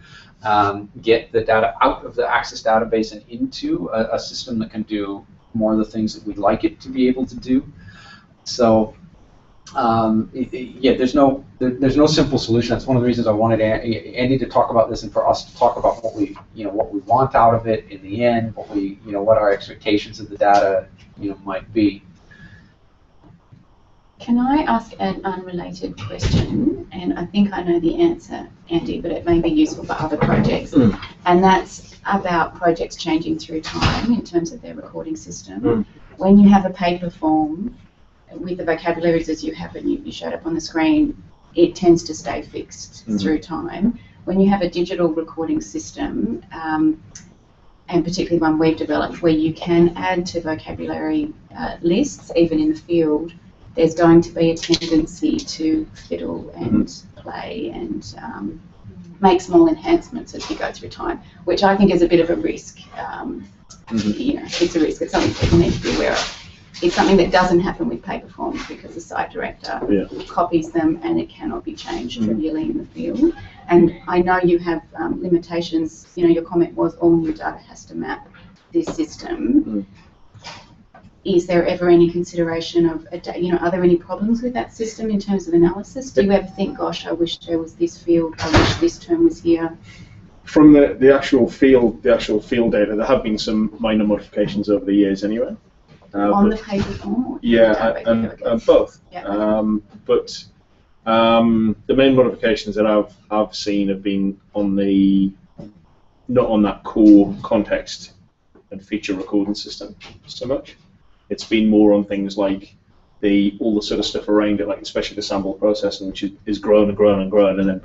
get the data out of the Access database and into a system that can do more of the things that we'd like it to be able to do. So, there's no simple solution. That's one of the reasons I wanted Andy to talk about this, and for us to talk about what we want out of it in the end, what our expectations of the data might be. Can I ask an unrelated question? And I think I know the answer, Andy, but it may be useful for other projects. And that's about projects changing through time in terms of their recording system. When you have a paper form with the vocabularies as you have and you showed up on the screen, it tends to stay fixed through time. When you have a digital recording system, and particularly one we've developed where you can add to vocabulary lists, even in the field, there's going to be a tendency to fiddle and play and make small enhancements as you go through time, which I think is a bit of a risk. It's a risk. It's something people need to be aware of. It's something that doesn't happen with paper forms because the site director copies them and it cannot be changed trivially in the field. And I know you have limitations. Your comment was all new data has to map this system. Is there ever any consideration of, are there any problems with that system in terms of analysis? Do you ever think, gosh, I wish there was this field, I wish this term was here? From the actual field data, there have been some minor modifications over the years anyway. On the paper form? And both. Yeah. But the main modifications that I've seen have been not on that core context and feature recording system so much. It's been more on things like all the sort of stuff around it, like especially the sample processing, which is grown and grown and grown, and then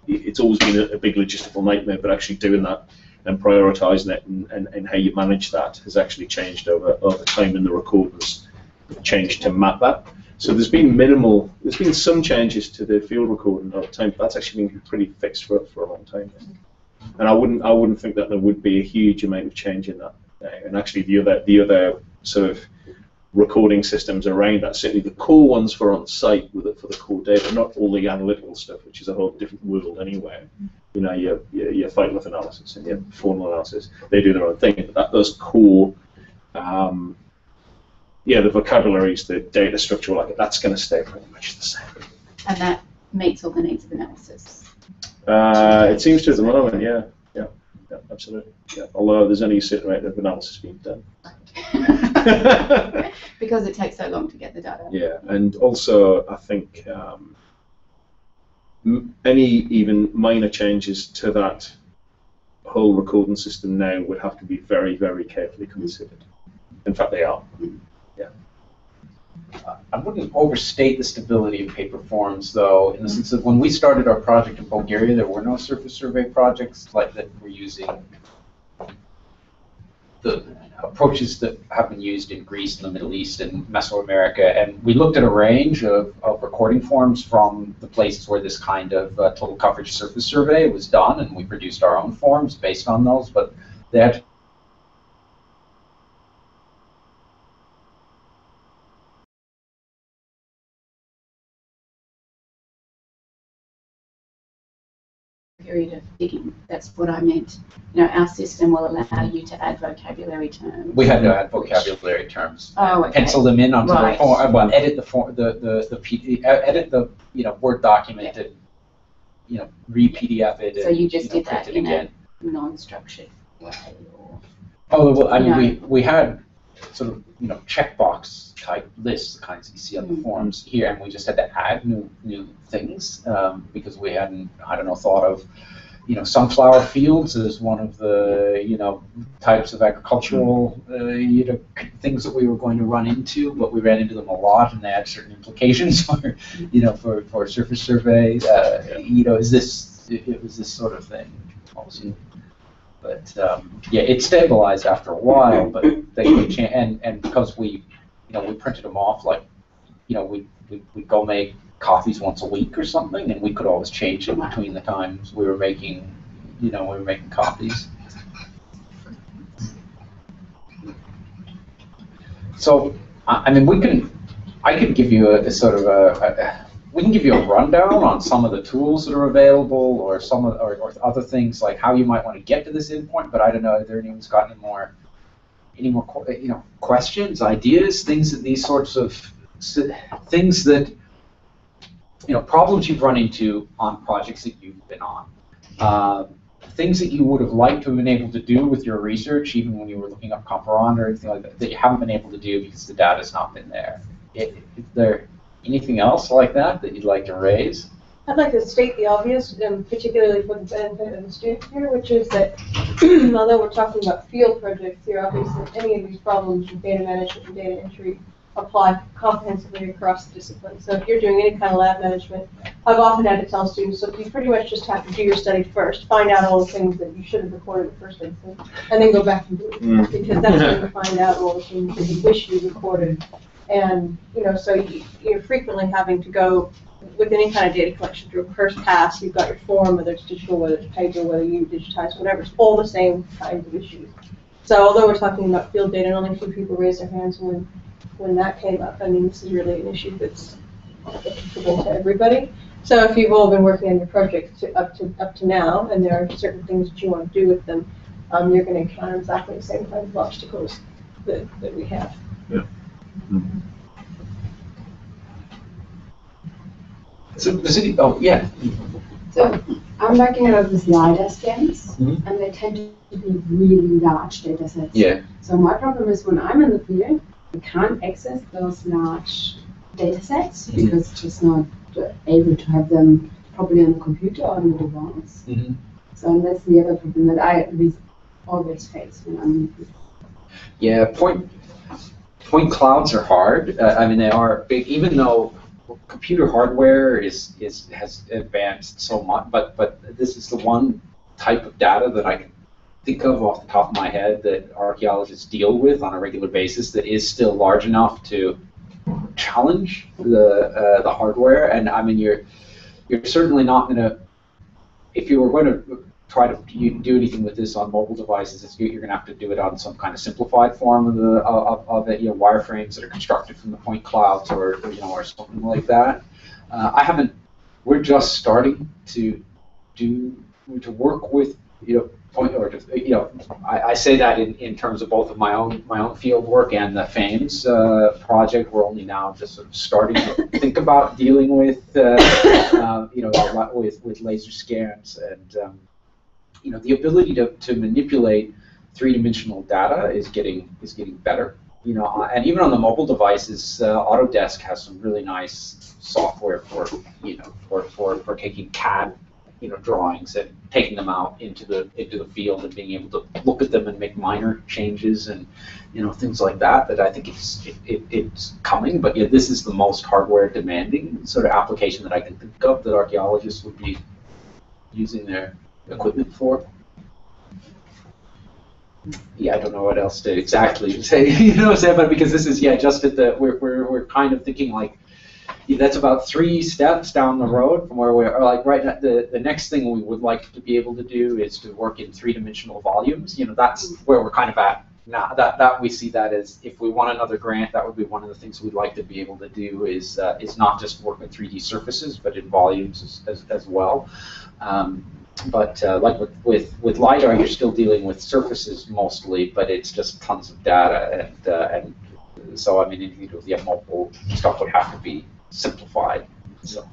it's always been a big logistical nightmare. But actually doing that and prioritising it and how you manage that has actually changed over time, and the recordings have changed to map that. So there's been some changes to the field recording over time, but that's actually been pretty fixed for a long time. And I wouldn't think that there would be a huge amount of change in that. And actually the other sort of recording systems around that, certainly the core ones for on site for the core data, not all the analytical stuff, which is a whole different world anyway. You know, your fight with analysis and your formal analysis, they do their own thing. But those core, the vocabularies, the data structure, like that's going to stay pretty much the same. And that meets all the needs of analysis. It seems to at the moment, yeah, absolutely. Yeah. Although there's only a certain amount of analysis being done. Because it takes so long to get the data. Yeah, and also I think any even minor changes to that whole recording system now would have to be very, very carefully considered. In fact, they are. Yeah. I wouldn't overstate the stability of paper forms, though, in the sense that when we started our project in Bulgaria, there were no surface survey projects like that were using the approaches that have been used in Greece and the Middle East and Mesoamerica, and we looked at a range of recording forms from the places where this kind of total coverage surface survey was done, and we produced our own forms based on those, but they had period of digging. That's what I meant. You know, our system will allow you to add vocabulary terms. We had to add vocabulary terms. Oh, okay. Pencil them in onto Right. the form. Well, edit the form, edit the Word document, Yeah. and re-PDF it. So and, you just did print that it in again. a non-structured way, or Oh well, I mean, Yeah. we had sort of checkbox type lists, the kinds that you see on the forms here, and we just had to add new things because we hadn't, I don't know, thought of sunflower fields as one of the types of agricultural things that we were going to run into, but we ran into them a lot, and they had certain implications for surface survey. It was this sort of thing also. But it stabilized after a while. But they could change, and because we printed them off, like we'd go make copies once a week or something, and we could always change it between the times we were making copies. So I mean, I could give you a sort of we can give you a rundown on some of the tools that are available, or or other things like how you might want to get to this endpoint. But I don't know if anyone's got any more questions, ideas, things that these sorts of things that problems you've run into on projects that you've been on, things that you would have liked to have been able to do with your research, even when you were looking up Comparand or anything like that you haven't been able to do because the data's not been there. Is there anything else like that you'd like to raise? I'd like to state the obvious, particularly for the benefit of the student here, which is that although we're talking about field projects here, obviously any of these problems in data management and data entry apply comprehensively across the discipline. So if you're doing any kind of lab management, I've often had to tell students, so you pretty much just have to do your study first, find out all the things that you should have recorded in the first instance, and then go back and do it. Because that's when you find out all the things that you wish you recorded. And, so you're frequently having to go with any kind of data collection through a first pass. You've got your form, whether it's digital, whether it's paper, whether you digitize, whatever. It's all the same kinds of issues. So although we're talking about field data, and only a few people raised their hands when that came up, I mean, this is really an issue that's applicable to everybody. So if you've all been working on your project up to now, and there are certain things that you want to do with them, you're going to encounter exactly the same kind of obstacles that we have. Yeah. So yeah. So I'm working out of these LiDAR scans, and they tend to be really large data sets. Yeah. So my problem is when I'm in the field, I can't access those large data sets because it's just not able to have them properly on the computer or on the device. So that's the other problem that I at least always face when I'm in the field. Yeah, point clouds are hard. I mean, they are big, even though computer hardware has advanced so much. But this is the one type of data that I can think of off the top of my head that archaeologists deal with on a regular basis that is still large enough to challenge the hardware. And I mean, you're certainly not going to, if you were going to try to do anything with this on mobile devices, you're going to have to do it on some kind of simplified form of it, wireframes that are constructed from the point clouds or something like that. We're just starting to work with I say that in terms of both of my own field work and the FAIMS project. We're only now just sort of starting to think about dealing with with laser scans, and the ability to manipulate three-dimensional data is getting better. And even on the mobile devices, Autodesk has some really nice software for taking CAD drawings and taking them out into the field and being able to look at them and make minor changes and things like that. That I think it's coming, but this is the most hardware demanding sort of application that I can think of that archaeologists would be using their equipment for. Yeah, I don't know what else to exactly say, but because this is just at the we're kind of thinking like. That's about 3 steps down the road from where we are. Like right now, the next thing we would like to be able to do is to work in 3-dimensional volumes. That's where we're kind of at now. That we see that as if we want another grant, that would be one of the things we'd like to be able to do is not just work with 3D surfaces, but in volumes as well. Like with LiDAR, you're still dealing with surfaces mostly, but it's just tons of data, and so I mean, anything to do with mobile stuff would have to be simplified. So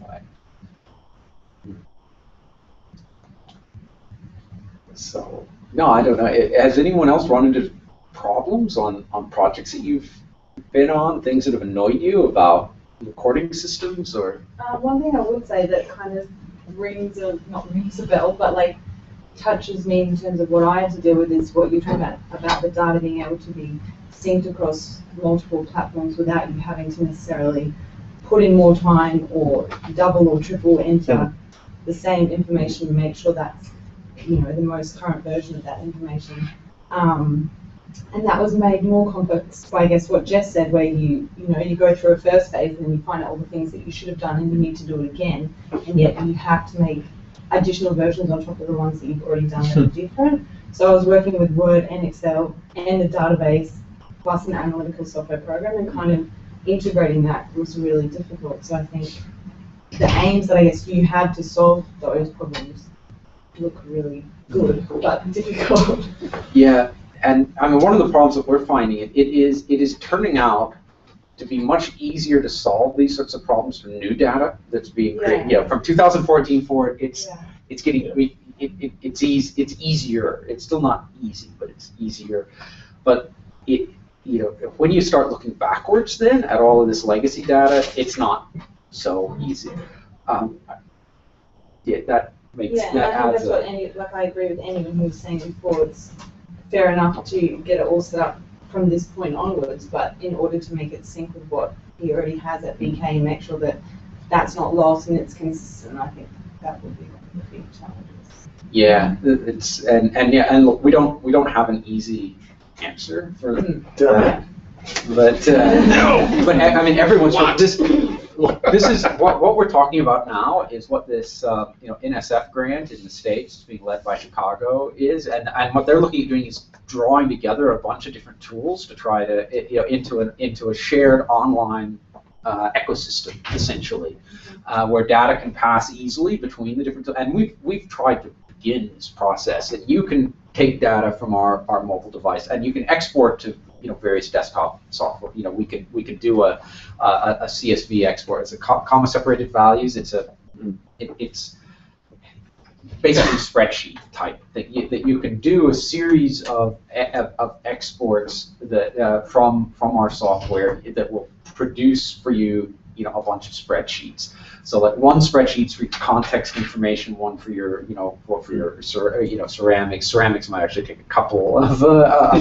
no, I don't know. Has anyone else run into problems on projects that you've been on? Things that have annoyed you about recording systems, or? One thing I would say that kind of not rings a bell, but like touches me in terms of what I have to deal with is what you're talking about the data being able to be synced across multiple platforms without you having to necessarily put in more time or double or triple enter the same information to make sure that's the most current version of that information. And that was made more complex by, I guess, what Jess said, where you go through a first phase and then you find out all the things that you should have done and you need to do it again, and yet you have to make additional versions on top of the ones that you've already done that are different. So I was working with Word and Excel and a database plus an analytical software program, and kind of integrating that was really difficult. So I think the aims that I guess you have to solve those problems look really good, but difficult. Yeah, and I mean, one of the problems that we're finding, it is turning out to be much easier to solve these sorts of problems from new data that's being created. From 2014 forward, it's getting it's easier. It's still not easy, but it's easier. But when you start looking backwards then at all of this legacy data, it's not so easy. That makes that adds that's what I agree with anyone who was saying before. It's fair enough to get it all set up from this point onwards, but in order to make it sync with what he already has at BK and make sure that that's not lost and it's consistent, I think that would be one of the big challenges. Yeah, and look, we don't have an easy answer for that. But but I mean, everyone's this is what we're talking about now is what this NSF grant in the States, being led by Chicago, is, and what they're looking at doing is drawing together a bunch of different tools to try to into a shared online ecosystem, essentially, where data can pass easily between the different. And we've tried to begin this process, and you can take data from our mobile device and you can export to various desktop software. We could do a CSV export. It's a comma separated values. It's basically spreadsheet type thing that you can do a series of exports that from our software that will produce for you a bunch of spreadsheets. So like one spreadsheet's for context information, one for your ceramics. Ceramics might actually take a couple of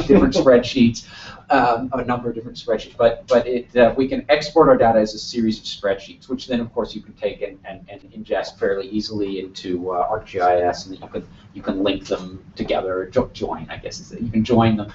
different spreadsheets. a number of different spreadsheets, but we can export our data as a series of spreadsheets, which then of course you can take and ingest fairly easily into ArcGIS, and then you can link them together. Join, I guess, is that you can join them.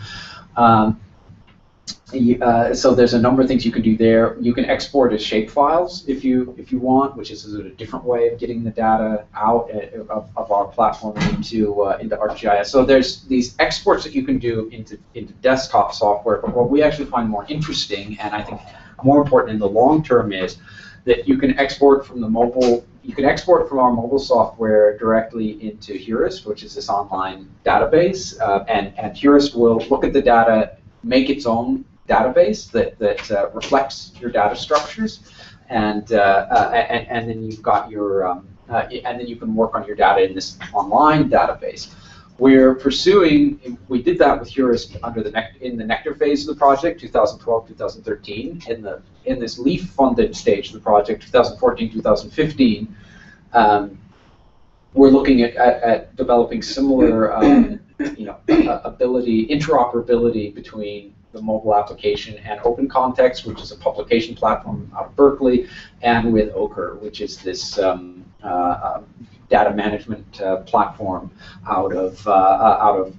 So there's a number of things you can do there. You can export as shapefiles if you want, which is a different way of getting the data out of our platform into ArcGIS. So there's these exports that you can do into desktop software, but what we actually find more interesting, and I think more important in the long term, is that you can export from the mobile. You can export from our mobile software directly into Hurist, which is this online database, and Hurist will look at the data, make its own database that reflects your data structures, and then you've got your and then you can work on your data in this online database. We're pursuing. We did that with Hurist in the Nectar phase of the project, 2012, 2013. In this LEAF-funded stage of the project, 2014, 2015. We're looking at developing similar, interoperability between the mobile application and Open Context, which is a publication platform out of Berkeley, and with Ochre, which is this data management platform out of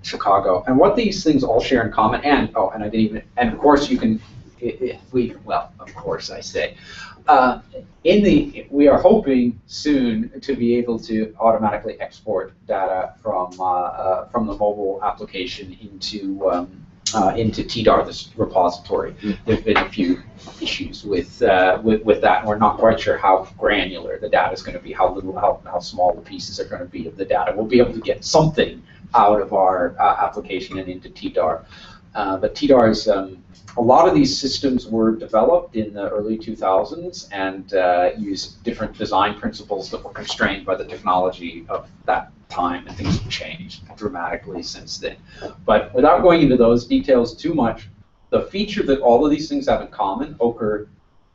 Chicago. And what these things all share in common, and of course you can, of course I say, we are hoping soon to be able to automatically export data from the mobile application into TDAR, this repository. There's been a few issues with that, and we're not quite sure how granular the data is going to be, how small the pieces are going to be of the data. We'll be able to get something out of our application and into TDAR. But TDAR is, a lot of these systems were developed in the early 2000s and used different design principles that were constrained by the technology of that time, and things have changed dramatically since then. But without going into those details too much, the feature that all of these things have in common, Ochre,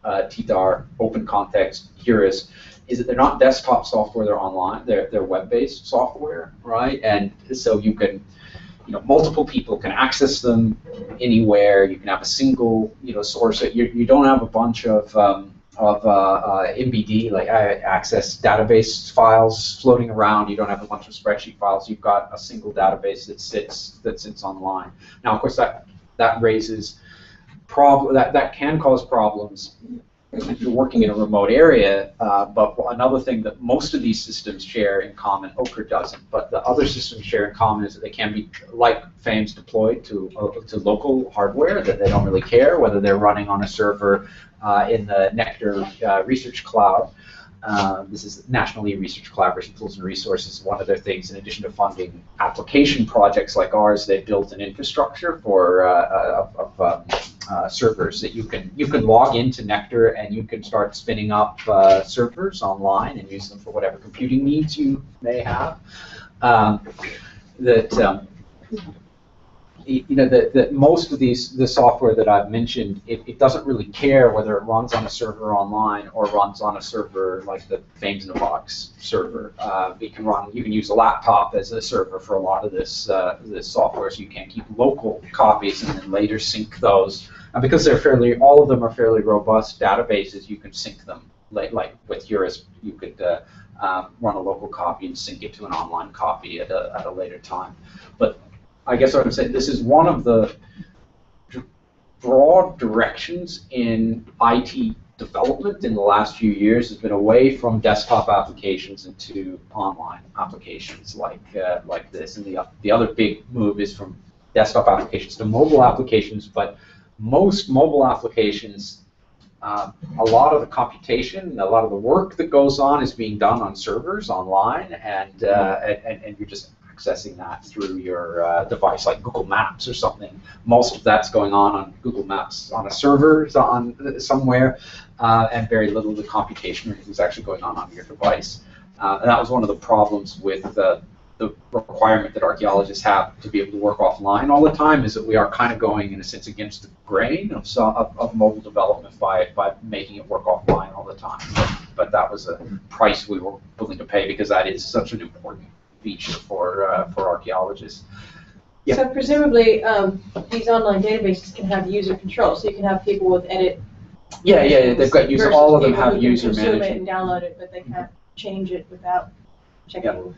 TDAR, Open Context, Hurist, is that they're not desktop software, they're online, they're web-based software, right? And so you can, multiple people can access them anywhere. You can have a single, source. You don't have a bunch of MBD, like access database files floating around. You don't have a bunch of spreadsheet files. You've got a single database that sits online. Now, of course, that raises that can cause problems if you're working in a remote area, but another thing that most of these systems share in common, Ochre doesn't, but the other systems share in common is that they can be, like FAIMS, deployed to local hardware, that they don't really care whether they're running on a server in the Nectar Research Cloud. This is National E-Research Collaboration Tools and Resources. One of their things, in addition to funding application projects like ours, they built an infrastructure for servers that you can log into Nectar and you can start spinning up servers online and use them for whatever computing needs you may have. That most of the software that I've mentioned, it doesn't really care whether it runs on a server online or runs on a server like the FAIMS in a Box server. You can use a laptop as a server for a lot of this software, so you can keep local copies and then later sync those. And because all of them are fairly robust databases, you can sync them. Like with Hurist, you could run a local copy and sync it to an online copy at a later time. But I guess I would say this is one of the broad directions in IT development in the last few years has been away from desktop applications into online applications like this. And the other big move is from desktop applications to mobile applications, but most mobile applications, a lot of the computation, a lot of the work that goes on is being done on servers online, and you're just accessing that through your device, like Google Maps or something. Most of that's going on Google Maps on a server somewhere, and very little of the computation is actually going on your device. And that was one of the problems with the requirement that archaeologists have to be able to work offline all the time, is that we are kind of going, in a sense, against the grain of mobile development by making it work offline all the time. But that was a price we were willing to pay, because that is such an important feature for archaeologists. Yeah. So presumably, these online databases can have user control, so you can have people with edit. Yeah, they've got user, versus all of them people have who can user consume it management. and download it, but they can't change it without checking.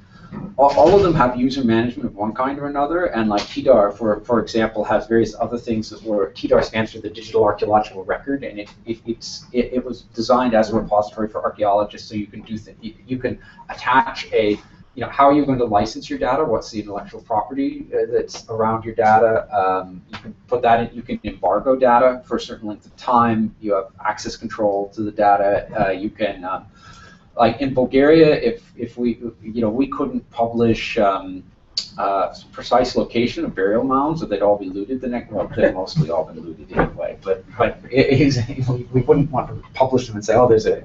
All of them have user management of one kind or another, and like TDAR, for example, has various other things that were, TDAR stands for the Digital Archaeological Record, and it was designed as a repository for archaeologists, so you can do you can attach a, how are you going to license your data? What's the intellectual property that's around your data? You can put that in, you can embargo data for a certain length of time, you have access control to the data, you can, like in Bulgaria, if we couldn't publish precise location of burial mounds, or they'd all be looted the next. Well, they've mostly all been looted anyway. But we wouldn't want to publish them and say, oh, there's a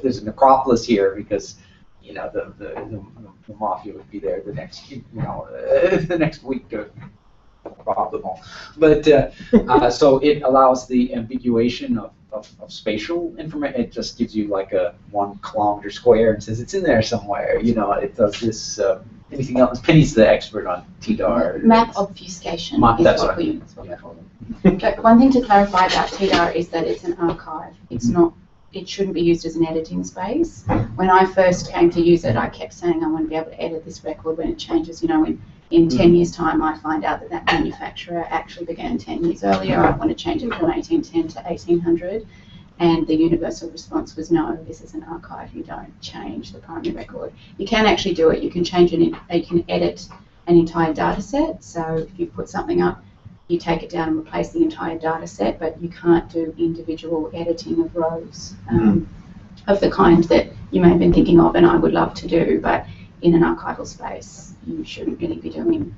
there's a necropolis here because the mafia would be there the next the next week to rob them all. But so it allows the ambiguation of spatial information. It just gives you like a 1 kilometer square and says it's in there somewhere. It does this. Anything else? Penny's the expert on TDAR. Map obfuscation is that's what right. we call them. But one thing to clarify about TDAR is that it's an archive. It's not. It shouldn't be used as an editing space. When I first came to use it, I kept saying I want to be able to edit this record when it changes. In 10 years' time, I find out that manufacturer actually began 10 years earlier. I want to change it from 1810 to 1800. And the universal response was no, this is an archive. You don't change the primary record. You can actually do it. You can you can edit an entire data set. So if you put something up, you take it down and replace the entire data set, but you can't do individual editing of rows of the kind that you may have been thinking of and I would love to do, but in an archival space, you shouldn't really be doing.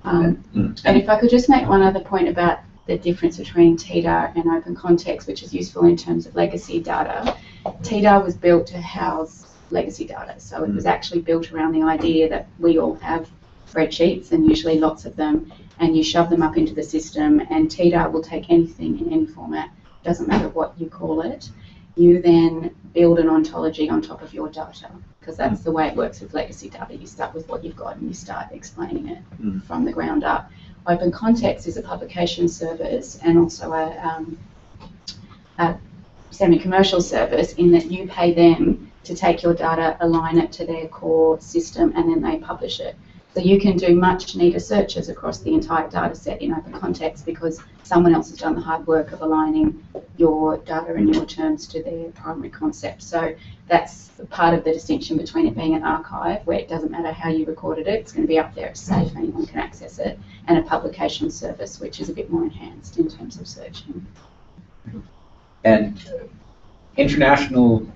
And if I could just make one other point about the difference between TDAR and open context, which is useful in terms of legacy data. TDAR was built to house legacy data, so it was actually built around the idea that we all have spreadsheets, and usually lots of them, and you shove them up into the system, and TDAR will take anything in any format, doesn't matter what you call it. You then build an ontology on top of your data, because that's the way it works with legacy data. You start with what you've got and you start explaining it from the ground up. Open Context is a publication service and also a semi-commercial service in that you pay them to take your data, align it to their core system, and then they publish it. So you can do much neater searches across the entire data set in Open Context because someone else has done the hard work of aligning your data and your terms to their primary concept. So that's part of the distinction between it being an archive, where it doesn't matter how you recorded it, it's going to be up there, it's safe, anyone can access it, and a publication service, which is a bit more enhanced in terms of searching. And international,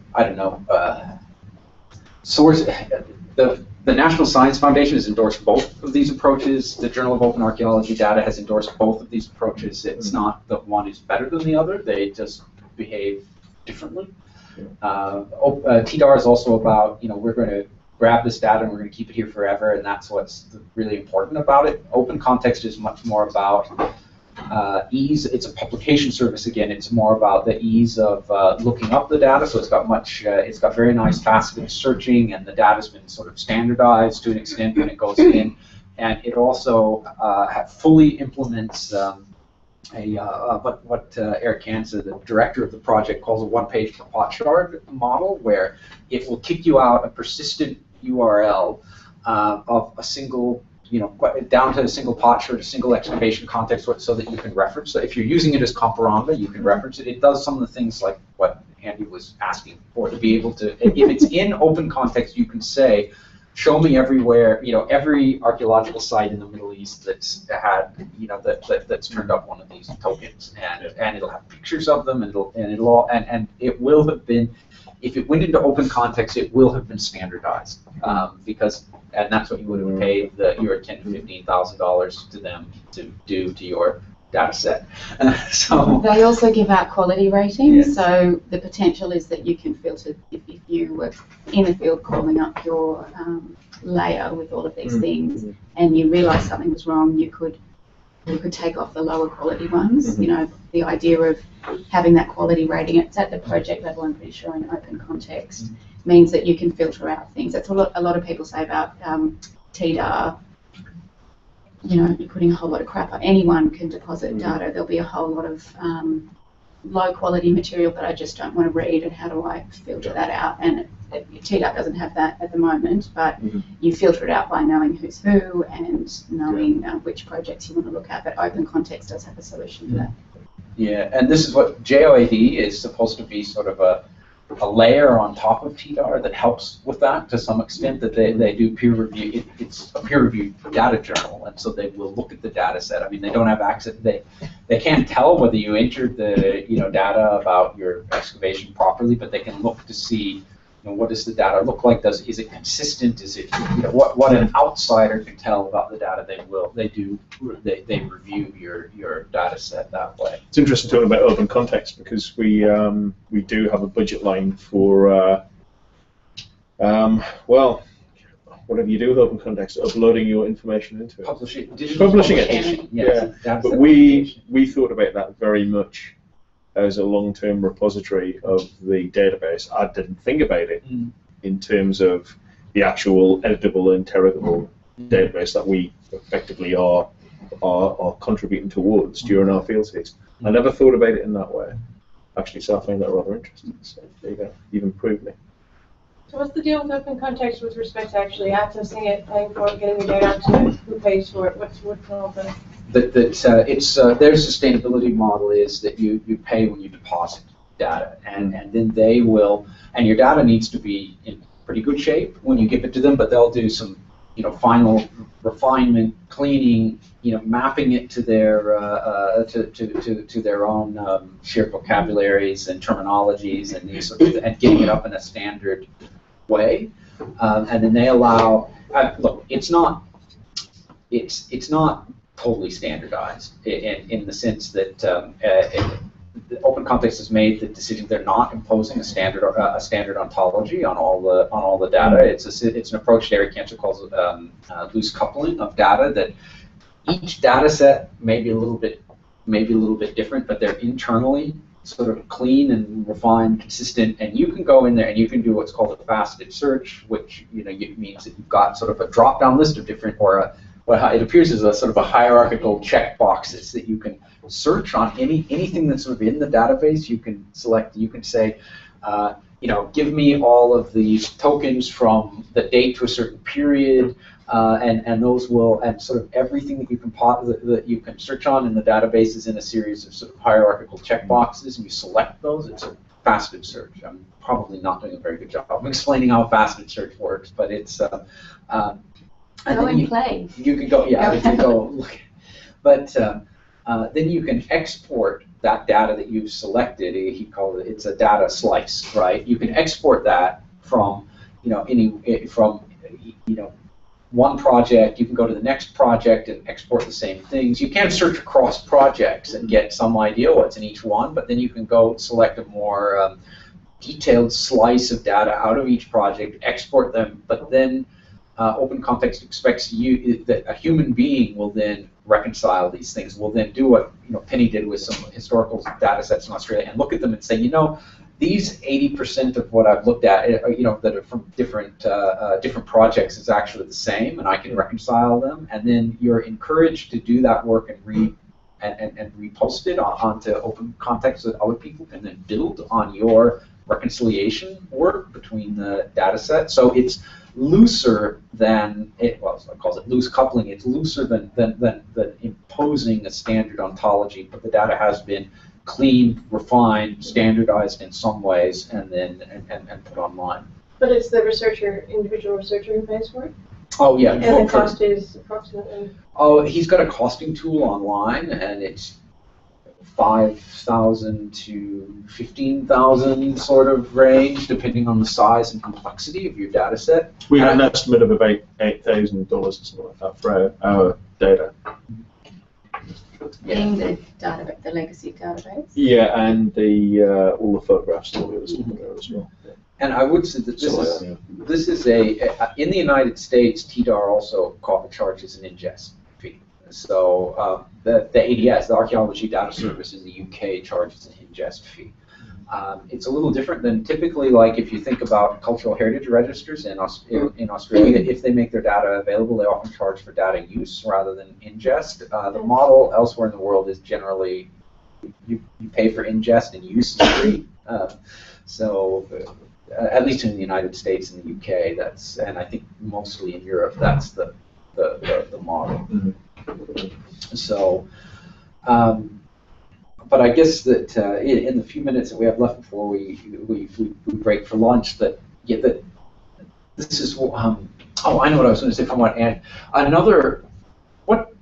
source, the National Science Foundation has endorsed both of these approaches. The Journal of Open Archaeology Data has endorsed both of these approaches. It's not that one is better than the other, they just behave differently. TDAR is also about, we're going to grab this data and we're going to keep it here forever, and that's what's really important about it. Open Context is much more about ease. It's a publication service again. It's more about the ease of looking up the data. So it's got very nice faceted searching, and the data's been sort of standardized to an extent when it goes in. And it also fully implements what Eric Hansen, the director of the project, calls a one-page potshard model, where it will kick you out a persistent URL of a single, down to a single potshard, a single excavation context, so that you can reference. So if you're using it as comparanda, you can reference it. It does some of the things like what Andy was asking for, to be able to, if it's in Open Context, you can say, show me everywhere, every archaeological site in the Middle East that's had, that's turned up one of these tokens, and it'll have pictures of them, and it will have been, if it went into Open Context, it will have been standardized, and that's what you would have paid your $10,000 to $15,000 to them to do to your data set. So they also give out quality ratings, so the potential is that you can filter, if you were in the field calling up your layer with all of these things and you realise something was wrong, you could take off the lower quality ones. The idea of having that quality rating, it's at the project level, I'm pretty sure, in Open Context, means that you can filter out things. That's what a lot of people say about TDAR. you know, you're putting a whole lot of crap up. Anyone can deposit data. There'll be a whole lot of low quality material that I just don't want to read, and how do I filter that out? And TDAP doesn't have that at the moment, but you filter it out by knowing who's who and knowing which projects you want to look at. But Open Context does have a solution for that. Yeah, and this is what JOAD is supposed to be, sort of a layer on top of TDAR that helps with that to some extent, that they do peer review. It's a peer reviewed data journal, and so they will look at the data set. I mean, they don't have access, they can't tell whether you entered the data about your excavation properly, but they can look to see, what does the data look like? Is it consistent? Is it, what an outsider can tell about the data? They review your data set that way. It's interesting talking about Open Context, because we do have a budget line for well, whatever you do with Open Context, uploading your information into it. Publishing it. Yes. Yeah. But we thought about that very much as a long-term repository of the database. I didn't think about it in terms of the actual editable and interrogable database that we effectively are contributing towards during our field series. I never thought about it in that way, actually, so I find that rather interesting. So there you go, you've improved me. So what's the deal with Open Context with respect to actually accessing it, paying for it, getting the data out to it? Who pays for it? What's all the... Their sustainability model is that you pay when you deposit data, and then they will, and your data needs to be in pretty good shape when you give it to them, but they'll do some final refinement, cleaning, mapping it to their to their own shared vocabularies and terminologies and these sorts of, and getting it up in a standard way, and then they allow. Look, it's not totally standardized in the sense that the Open Context has made the decision they're not imposing a standard ontology on all the data. It's an approach Derek Cantor calls loose coupling of data, that each data set may be a little bit different, but they're internally sort of clean and refined, consistent, and you can go in there and you can do what's called a faceted search, which means that you've got sort of a drop-down list of different, or what it appears as a sort of a hierarchical check boxes that you can search on anything that's sort of in the database. You can select. You can say, give me all of these tokens from the date to a certain period, and those will, and sort of everything that you can search on in the database is in a series of sort of hierarchical check boxes, and you select those. It's a faceted search. I'm probably not doing a very good job of explaining how faceted search works, but it's. And go then and play. You can go, yeah, you can go look. But then you can export that data that you've selected. He called it, it's a data slice, right? You can export that from, one project. You can go to the next project and export the same things. You can search across projects and get some idea what's in each one, but then you can go select a more detailed slice of data out of each project, export them, but then Open Context expects that a human being will then reconcile these things. Will then do what Penny did with some historical data sets in Australia and look at them and say, these 80% of what I've looked at, that are from different projects is actually the same, and I can reconcile them. And then you're encouraged to do that work and repost it onto Open Context so that other people can then build on your reconciliation work between the data set. So it's looser than it was. I call it loose coupling. It's looser than imposing a standard ontology, but the data has been cleaned, refined, standardized in some ways, and then and put online. But it's the individual researcher who pays for it? Oh yeah. And the cost is approximately? Oh, he's got a costing tool online, and it's 5,000 to 15,000 sort of range, depending on the size and complexity of your data set. We have an estimate of about $8,000 or something like that for our data. Being the legacy database. Yeah, and all the photographs and all the other stuff there as well. And I would say that this is in the United States, TDAR also charges an ingest fee. So the ADS, the Archaeology Data Service in the UK, charges an ingest fee. It's a little different than typically, like if you think about cultural heritage registers in Australia, if they make their data available, they often charge for data use rather than ingest. The model elsewhere in the world is generally you pay for ingest and use is free. At least in the United States and the UK, and I think mostly in Europe, that's the model. So. But I guess that in the few minutes that we have left before we break for lunch, that this is I know what I was going to say from what and what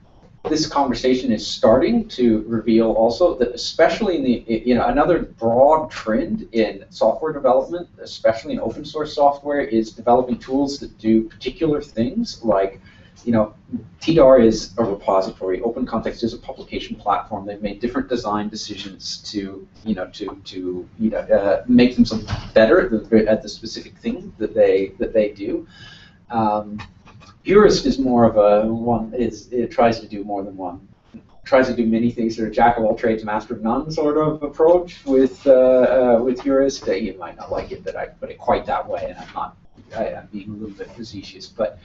this conversation is starting to reveal also, that especially in the another broad trend in software development, especially in open source software, is developing tools that do particular things like. TDAR is a repository. Open Context is a publication platform. They've made different design decisions to make themselves better at the specific thing that they do. Purist is more of a one. It tries to do more than one. It tries to do many things. Sort of jack of all trades, master of none sort of approach with Purist. You might not like it that I put it quite that way, and I'm being a little bit facetious, but.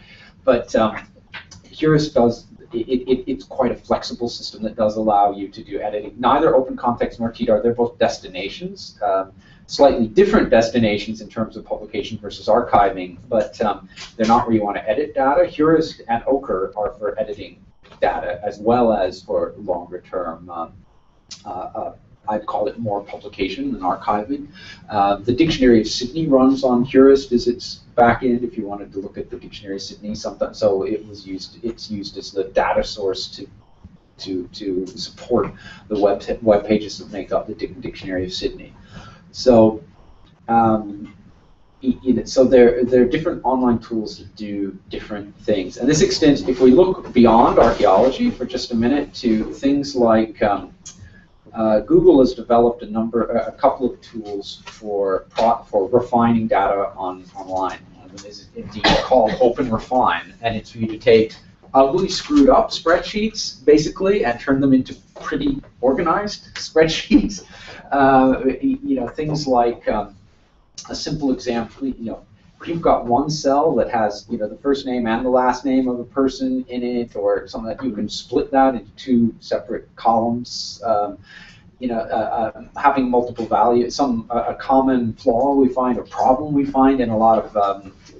Purist does, it's quite a flexible system that does allow you to do editing. Neither Open Context nor TDAR, they're both destinations, slightly different destinations in terms of publication versus archiving, but they're not where you want to edit data. Purist and Ochre are for editing data as well as for longer term, I'd call it more publication than archiving. The Dictionary of Sydney runs on Purist as its backend. If you wanted to look at the Dictionary of Sydney, sometimes so it's used as the data source to support the web pages that make up the Dictionary of Sydney. So so there are different online tools that do different things, and this extends. If we look beyond archaeology for just a minute to things like. Google has developed a couple of tools for refining data online. One of them is indeed called Open Refine, and it's for you to take ugly, screwed up spreadsheets, basically, and turn them into pretty organized spreadsheets. Things like a simple example. You've got one cell that has the first name and the last name of a person in it, or something that you can split that into two separate columns. Having multiple values, a common flaw we find, or problem we find in a lot of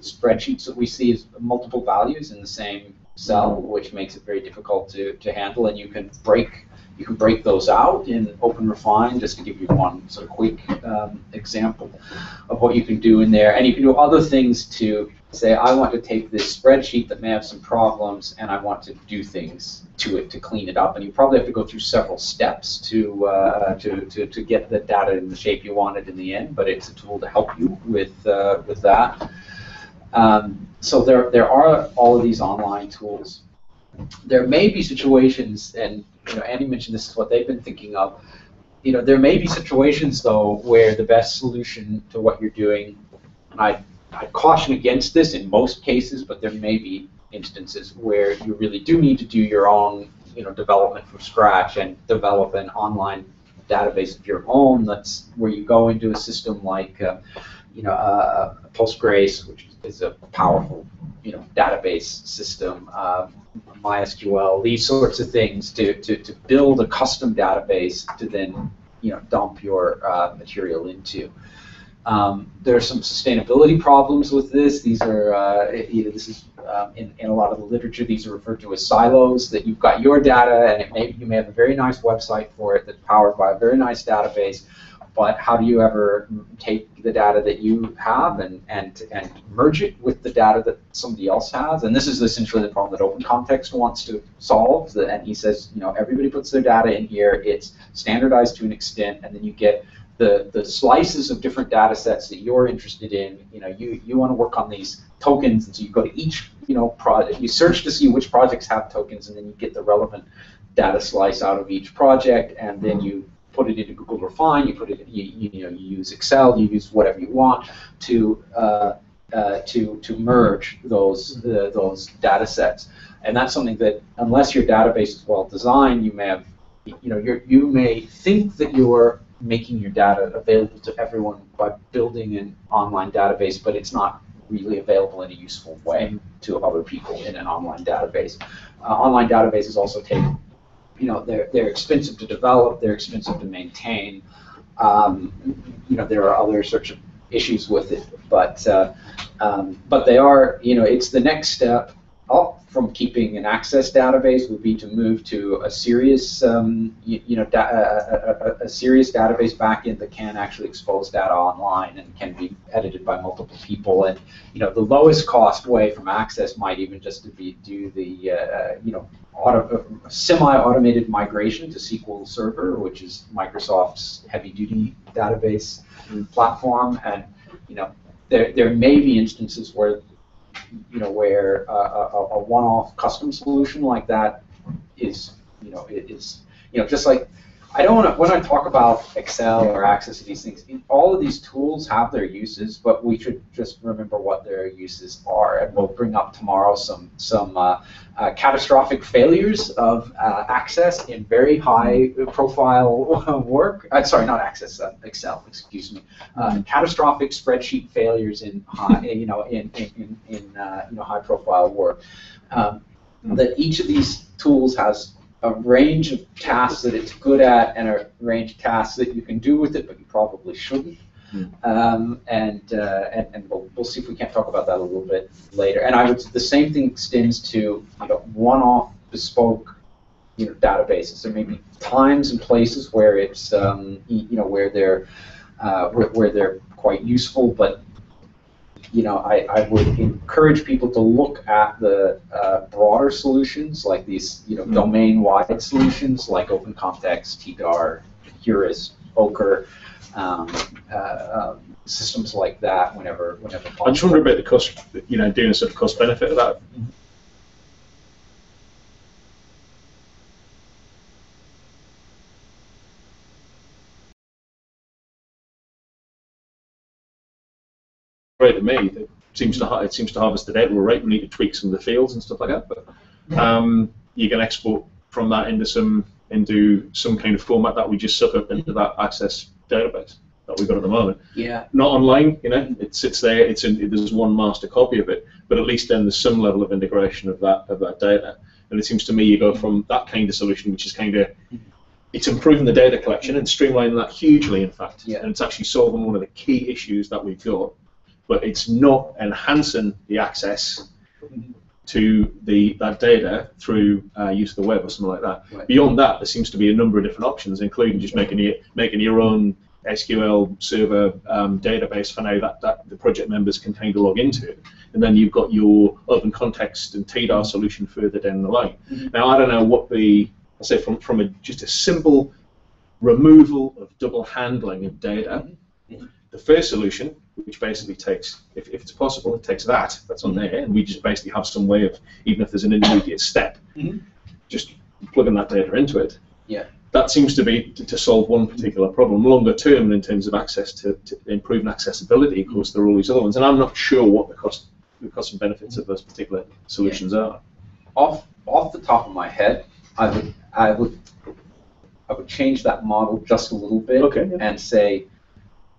spreadsheets that we see is multiple values in the same cell, which makes it very difficult to handle. And you can break those out in Open Refine, just to give you one sort of quick example of what you can do in there. And you can do other things to say, I want to take this spreadsheet that may have some problems, and I want to do things to it to clean it up. And you probably have to go through several steps to get the data in the shape you want it in the end. But it's a tool to help you with that. So there are all of these online tools. There may be situations, and Andy mentioned this is what they've been thinking of. There may be situations though where the best solution to what you're doing, and I caution against this in most cases, but there may be instances where you really do need to do your own development from scratch and develop an online database of your own. That's where you go into a system like Postgres, which is a powerful database system, MySQL, these sorts of things to build a custom database to then dump your material into. There are some sustainability problems with this. These are this is in a lot of the literature. These are referred to as silos. That you've got your data, and you may have a very nice website for it that's powered by a very nice database. But how do you ever take the data that you have and merge it with the data that somebody else has? And this is essentially the problem that Open Context wants to solve. And he says, everybody puts their data in here. It's standardized to an extent, and then you get the slices of different data sets that you're interested in. You want to work on these tokens, and so you go to each project. You search to see which projects have tokens, and then you get the relevant data slice out of each project, and then you put it into Google Refine. You put it. You use Excel. You use whatever you want to merge those data sets. And that's something that, unless your database is well designed, you may have. You may think that you're making your data available to everyone by building an online database, but it's not really available in a useful way to other people in an online database. Online databases also take, they're expensive to develop, they're expensive to maintain. There are other sorts of issues with it, but they are, it's the next step up from keeping an access database would be to move to a serious, a serious database backend that can actually expose data online and can be edited by multiple people. And the lowest cost way from access might even just to be do the semi-automated migration to SQL Server, which is Microsoft's heavy-duty database platform. And there may be instances where where a one-off custom solution like that is, just like, I don't want to, when I talk about Excel or access to these things, all of these tools have their uses, but we should just remember what their uses are. And we'll bring up tomorrow some catastrophic failures of access in very high-profile work. Sorry, not access, Excel. Excuse me. Catastrophic spreadsheet failures in high, high-profile work. That each of these tools has a range of tasks that it's good at and a range of tasks that you can do with it, but you probably shouldn't. And we'll see if we can't talk about that a little bit later. And the same thing extends to one-off bespoke databases. There may be times and places where it's where they're quite useful, but I would encourage people to look at the broader solutions, like these, domain-wide solutions, like Open Context, TDAR, Heuris, Ochre, systems like that. Whenever possible. I just wonder about the cost, doing a sort of cost-benefit of that. Right to me, it seems to harvest the data. We're right. We need to tweak some of the fields and stuff like that. But you can export from that into some kind of format that we just suck up into that Access database that we've got at the moment. Yeah. Not online. It sits there. There's one master copy of it, but at least then there's some level of integration of that data. And it seems to me you go from that kind of solution, which is it's improving the data collection and streamlining that hugely, in fact. Yeah. And it's actually solving one of the key issues that we've got. But it's not enhancing the access to that data through use of the web or something like that. Right. Beyond that, there seems to be a number of different options, including just making your own SQL server database for now that the project members can kind of log into, and then you've got your Open Context and TDAR solution further down the line. Now, I don't know what from just a simple removal of double handling of data. The first solution, which basically takes, if it's possible, it takes that's on there, and we just basically have some way of, even if there's an intermediate step, just plugging that data into it. Yeah. That seems to be to solve one particular problem. Longer term, in terms of access to improving accessibility, of course, there are all these other ones, and I'm not sure what the cost and benefits of those particular solutions are. Off the top of my head, I would change that model just a little bit and say,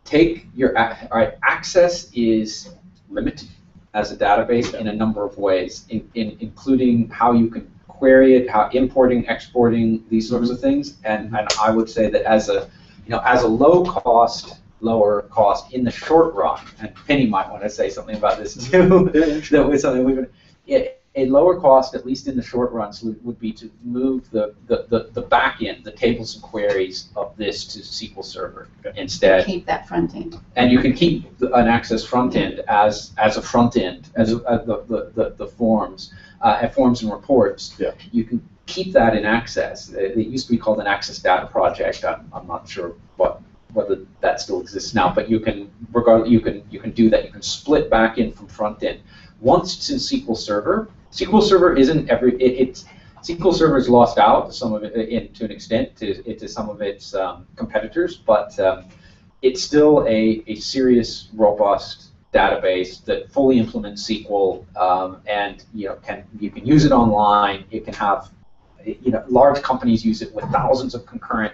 take your access is limited as a database in a number of ways, including how you can query it, how importing, exporting, these sorts of things. And I would say that as a lower cost in the short run, and Penny might want to say something about this too. That was something a lower cost, at least in the short run, would be to move the back end, the tables and queries of this to SQL Server instead. Keep that front end. And you can keep an Access front end as a front end, as the forms and forms and reports. Yeah. You can keep that in Access. It used to be called an Access Data Project. I'm not sure whether that still exists now, but you can you can do that. You can split back in from front end. Once it's in SQL Server isn't SQL Server is lost out to some of it to an extent to some of its competitors, but it's still a serious, robust database that fully implements SQL, and you can use it online. It can have large companies use it with thousands of concurrent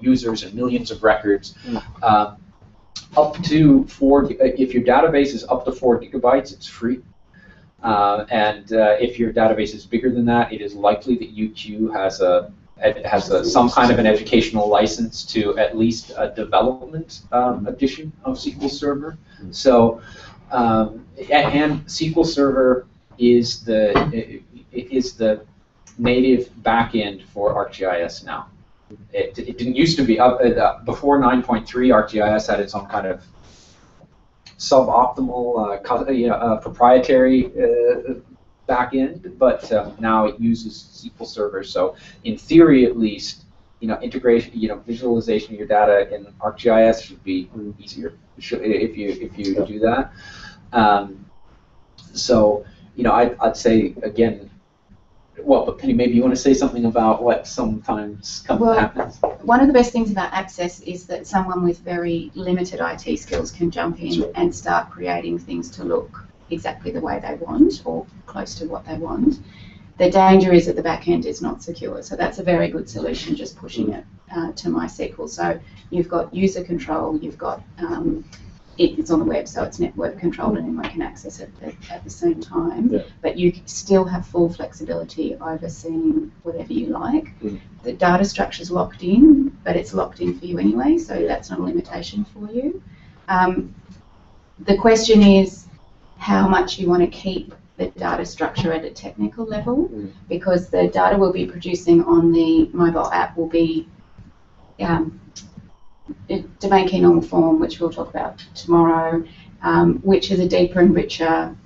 users and millions of records. Up to 4, if your database is up to 4 gigabytes, it's free. And if your database is bigger than that, it is likely that UQ has some kind of an educational license to at least a development edition of SQL Server. So, and SQL Server is the native backend for ArcGIS now. It didn't used to be before 9.3. ArcGIS had its own kind of suboptimal proprietary backend, but now it uses SQL Server. So in theory, at least, integration, visualization of your data in ArcGIS should be easier if you do that. So I'd say again. Well, but Penny, maybe you want to say something about what sometimes happens. One of the best things about Access is that someone with very limited IT skills can jump in and start creating things to look exactly the way they want or close to what they want. The danger is that the back end is not secure, so that's a very good solution, just pushing it to MySQL. So you've got user control, you've got it's on the web, so it's network controlled and anyone can access it at the same time. Yeah. But you still have full flexibility overseeing whatever you like. The data structure is locked in, but it's locked in for you anyway, so that's not a limitation for you. The question is how much you want to keep the data structure at a technical level, because the data we'll be producing on the mobile app will be domain key normal form, which we'll talk about tomorrow, which is a deeper and richer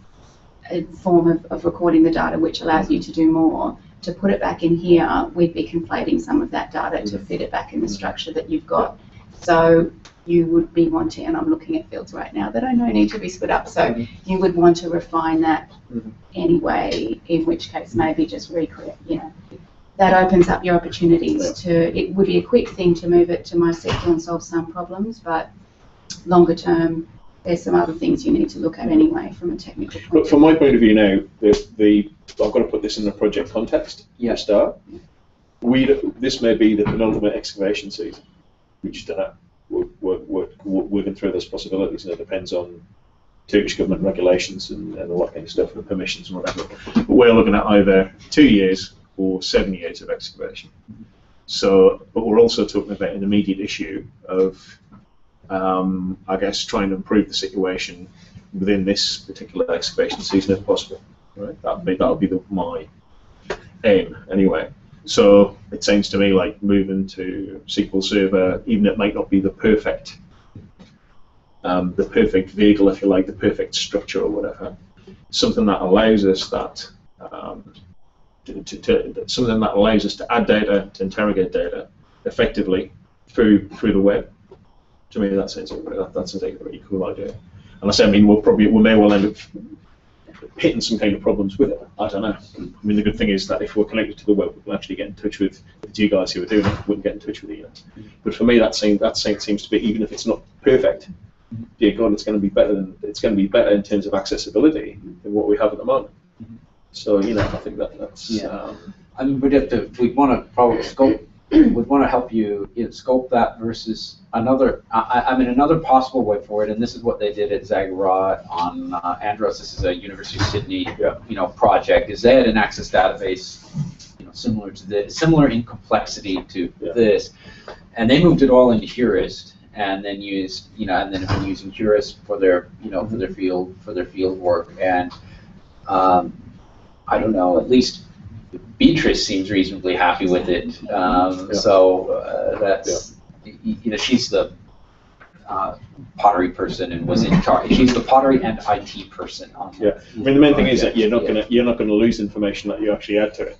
form of recording the data, which allows you to do more. To put it back in here, we'd be conflating some of that data to fit it back in the structure that you've got. So you would be wanting, and I'm looking at fields right now that I know need to be split up, so you would want to refine that anyway, in which case maybe just recreate, that opens up your opportunities to, it would be a quick thing to move it to MySQL and solve some problems, but longer term, there's some other things you need to look at anyway from a technical point of view. But from my point of view now, I've got to put this in a project context to start. This may be the penultimate excavation season. We just don't know. We're working through those possibilities, and it depends on Turkish government regulations and all that kind of stuff, and permissions and whatever. But we're looking at either 2 years or 7 years of excavation. So, but we're also talking about an immediate issue of, I guess, trying to improve the situation within this particular excavation season if possible. Right? That'll be my aim anyway. So it seems to me like moving to SQL Server, even it might not be the perfect vehicle, if you like, the perfect structure or whatever, something that allows us that. Something that allows us to add data, to interrogate data effectively through the web. To me, that sounds like a really cool idea. And I say, we may well end up hitting some kind of problems with it. I don't know. I mean, the good thing is that if we're connected to the web, we can actually get in touch with you guys who are doing it. We can get in touch with you. But for me, that seems to be, even if it's not perfect, dear God, it's going to be better in terms of accessibility than what we have at the moment. So I think that's. I mean, we'd want to probably scope. We'd want to help you scope that versus another. I mean, another possible way forward, and this is what they did at Zagora on Andros. This is a University of Sydney, project. Is they had an Access database, similar to this, similar in complexity to this, and they moved it all into Hurist, and then used, and then have been using Hurist for their, for their field work, and. I don't know, at least Beatrice seems reasonably happy with it. So that's, she's the pottery person and was in charge. She's the pottery and IT person on I mean, the main thing is that you're not going to lose information that you actually add to it.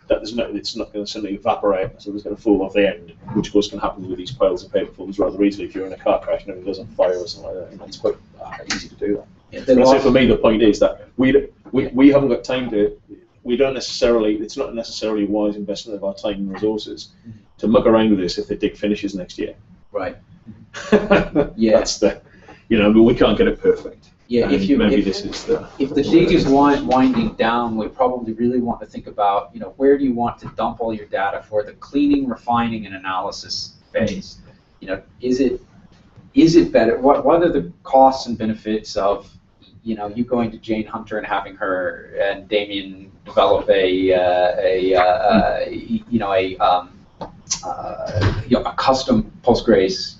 It's not going to suddenly evaporate, so it's going to fall off the end, which of course can happen with these piles of paper forms rather easily if you're in a car crash and it goes on fire or something like that. It's quite easy to do that. So for me, the point is that we haven't got time to. We don't necessarily. It's not necessarily a wise investment of our time and resources to muck around with this if the dig finishes next year. Right. That's the. But we can't get it perfect. Yeah, if the dig is winding down, we probably really want to think about, where do you want to dump all your data for the cleaning, refining, and analysis phase? Is it better? What are the costs and benefits of, you going to Jane Hunter and having her and Damien develop a custom Postgres,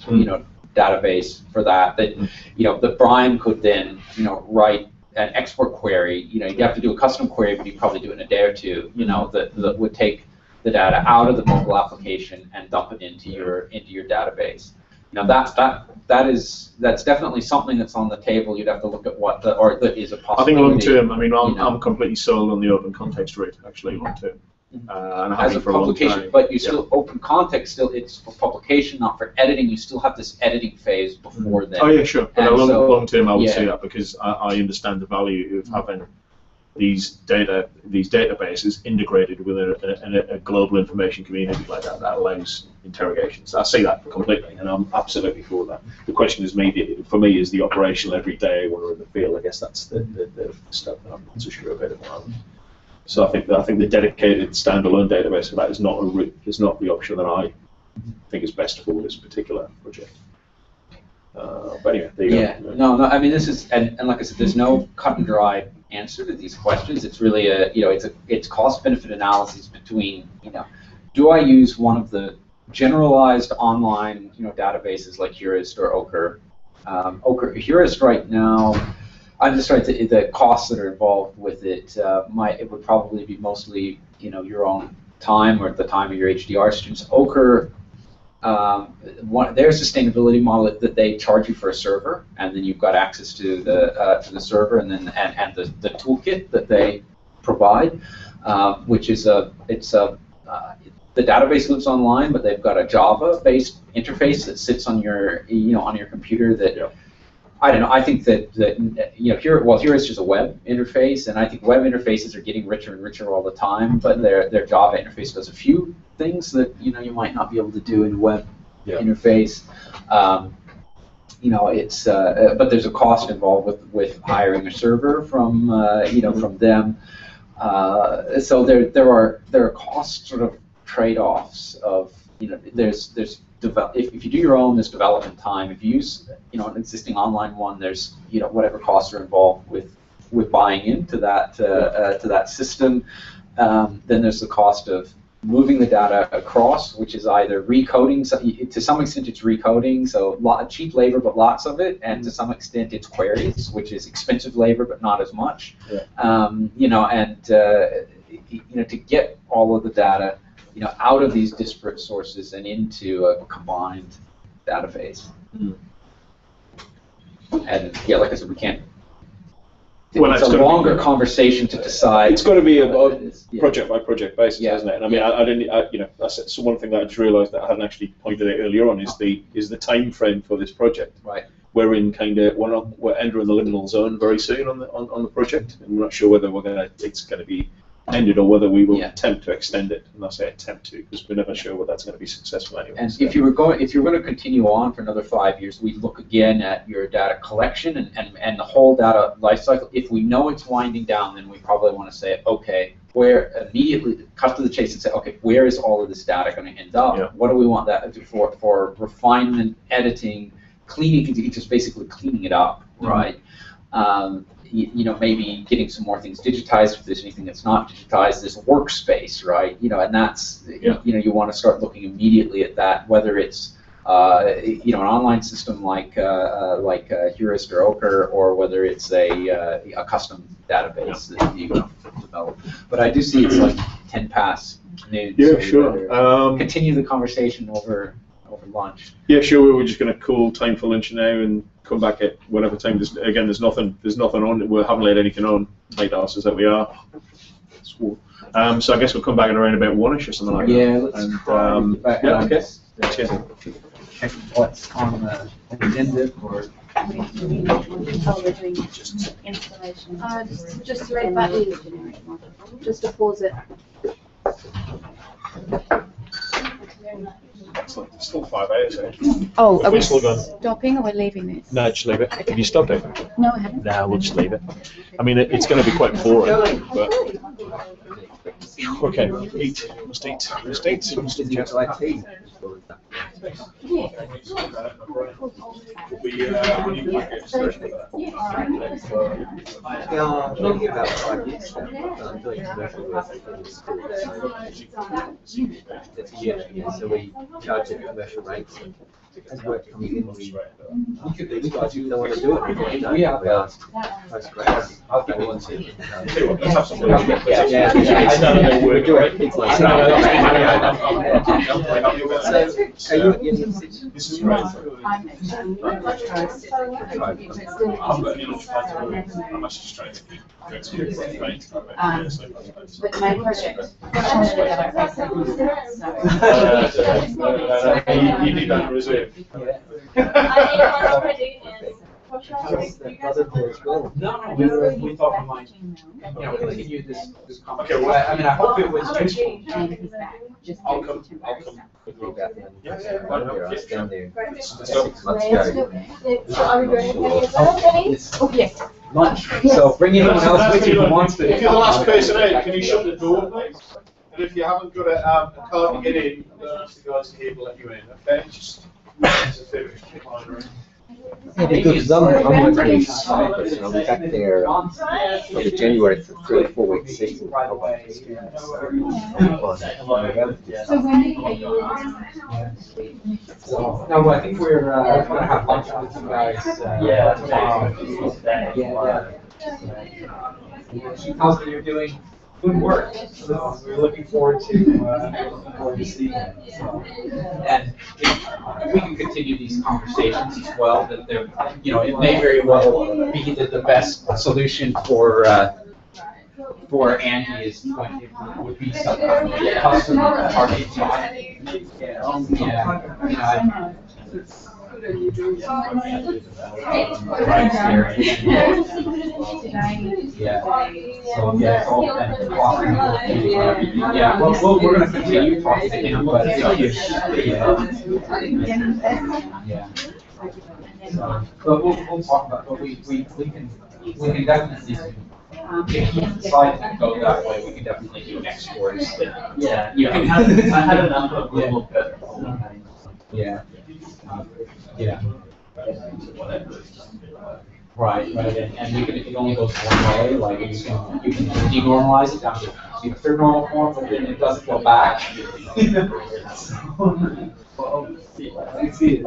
database for that that Brian could then write an export query. You have to do a custom query, but you probably do it in a day or two. That would take the data out of the mobile application and dump it into your database. That's definitely something that's on the table. You'd have to look at that is a possibility. I think long term. I mean, I'm completely sold on the open context route actually long term. And as a publication, but you still open context. Still, it's for publication, not for editing. You still have this editing phase before then. Oh yeah, sure. But long term, I would say yeah. that because I understand the value of having these databases integrated with a global information community like that allows interrogations. I see that completely, and I'm absolutely for that. The question is for me is the operational every day when we're in the field. I guess that's the stuff that I'm not so sure about at the moment. So I think the dedicated standalone database for that is not the option that I think is best for this particular project. But anyway, there you go. No. I mean, this is and like I said, there's no cut and dry answer to these questions. It's really it's cost benefit analysis between do I use one of the generalized online databases like Hurist or Ochre. Hurist right now. I'm just trying to the costs that are involved with it. It would probably be mostly your own time or the time of your HDR students. Ochre, their sustainability model that they charge you for a server, and then you've got access to the server, and then and the toolkit that they provide, which is the database lives online, but they've got a Java-based interface that sits on your on your computer that. Yeah. I don't know. I think that here is just a web interface, and I think web interfaces are getting richer and richer all the time. But their Java interface does a few things that you might not be able to do in a web interface. It's but there's a cost involved with hiring a server from from them. So there are cost sort of trade-offs of there's if you do your own, there's development time. If you use an existing online one, there's whatever costs are involved with buying into that system. Then there's the cost of moving the data across, which is either recoding. So to some extent, it's recoding, so cheap labor, but lots of it, and to some extent, it's queries, which is expensive labor, but not as much. Yeah. To get all of the data. Out of these disparate sources and into a combined database. And like I said, we can't. It's a longer conversation to decide. It's got to be a project by project basis, hasn't it? And I mean, that's one thing that I just realised that I hadn't actually pointed out earlier on is the time frame for this project. Right. We're entering the liminal zone very soon on the project, and we're not sure whether it's going to be ended or whether we will attempt to extend it. And I say attempt to because we're never sure whether that's going to be successful anyway. And if you're going to continue on for another 5 years, we look again at your data collection and the whole data lifecycle. If we know it's winding down, then we probably want to say, okay, where immediately cut to the chase and say, okay, where is all of this data going to end up? Yeah. What do we want that for refinement, editing, cleaning? Just basically cleaning it up, right? Maybe getting some more things digitized if there's anything that's not digitized. This workspace, right? And that's you want to start looking immediately at that, whether it's an online system like Hurist or Ochre, or whether it's a custom database that you develop. But I do see it's like 10 past noon. Yeah, so sure. Continue the conversation over lunch. Yeah, sure. We're just going to call time for lunch now and come back at whatever time. There's nothing on. We haven't laid anything on. Late asses that we are. So I guess we'll come back at around about 1ish or something like that. Yeah, let's try. Yeah, okay. Check what's on the agenda for. Just the red button. Just to pause it. Excellent. It's still 5 hours, eh? Oh, are we We're still going. stopping or we're leaving this? No, just leave it. Have you stopped it? No, I haven't. No, we'll just leave it. I mean, it's going to be quite boring, but. Okay, eat. Must eat. Must eat. Must ingest. Yeah, maybe about 5 years ago. I'm doing commercial work in the school. It's a year, so we charge at commercial rates. As work comes in, we guys don't want to do it. We have That's great. I'll give you one too. Let's have some. Yeah. We do it. It's like, so, are you at university? This is great. I'm I'm actually just trying to go to right. But my project. You need that in reserve. No, we thought we might, continue this Okay, conversation. well, I mean, I hope it was useful. And he's back. Just I'll come with you. Down there. Let's go. 6 months ago. So are we going to any of that, Penny? Oh, yes. Lunch. So bring anyone else with you who wants to. If you're the last person out, can you shut the door, please? And if you haven't got a card to get in, ask the guys here to let you in, okay? Just as a favour. Yeah, because I'm working in Cyprus and I'll be back there for January for 3 or 4 weeks season. So when are you? No, I think we're going to have lunch with you guys tomorrow. She tells me you're doing good work, so we're looking forward to seeing it. So, and if we can continue these conversations as well, that they're, it may very well be that the best solution for Andy is would be some kind of custom target time. We're going to continue talking to him, but but we'll talk about, but we can definitely, if you decide to go that way, we can definitely do next course. Yeah, you can have, I had an output little bit. Yeah. Right, and you can, if it only goes one way, like you can denormalize it down to the normal form, but then it doesn't go back. I see it.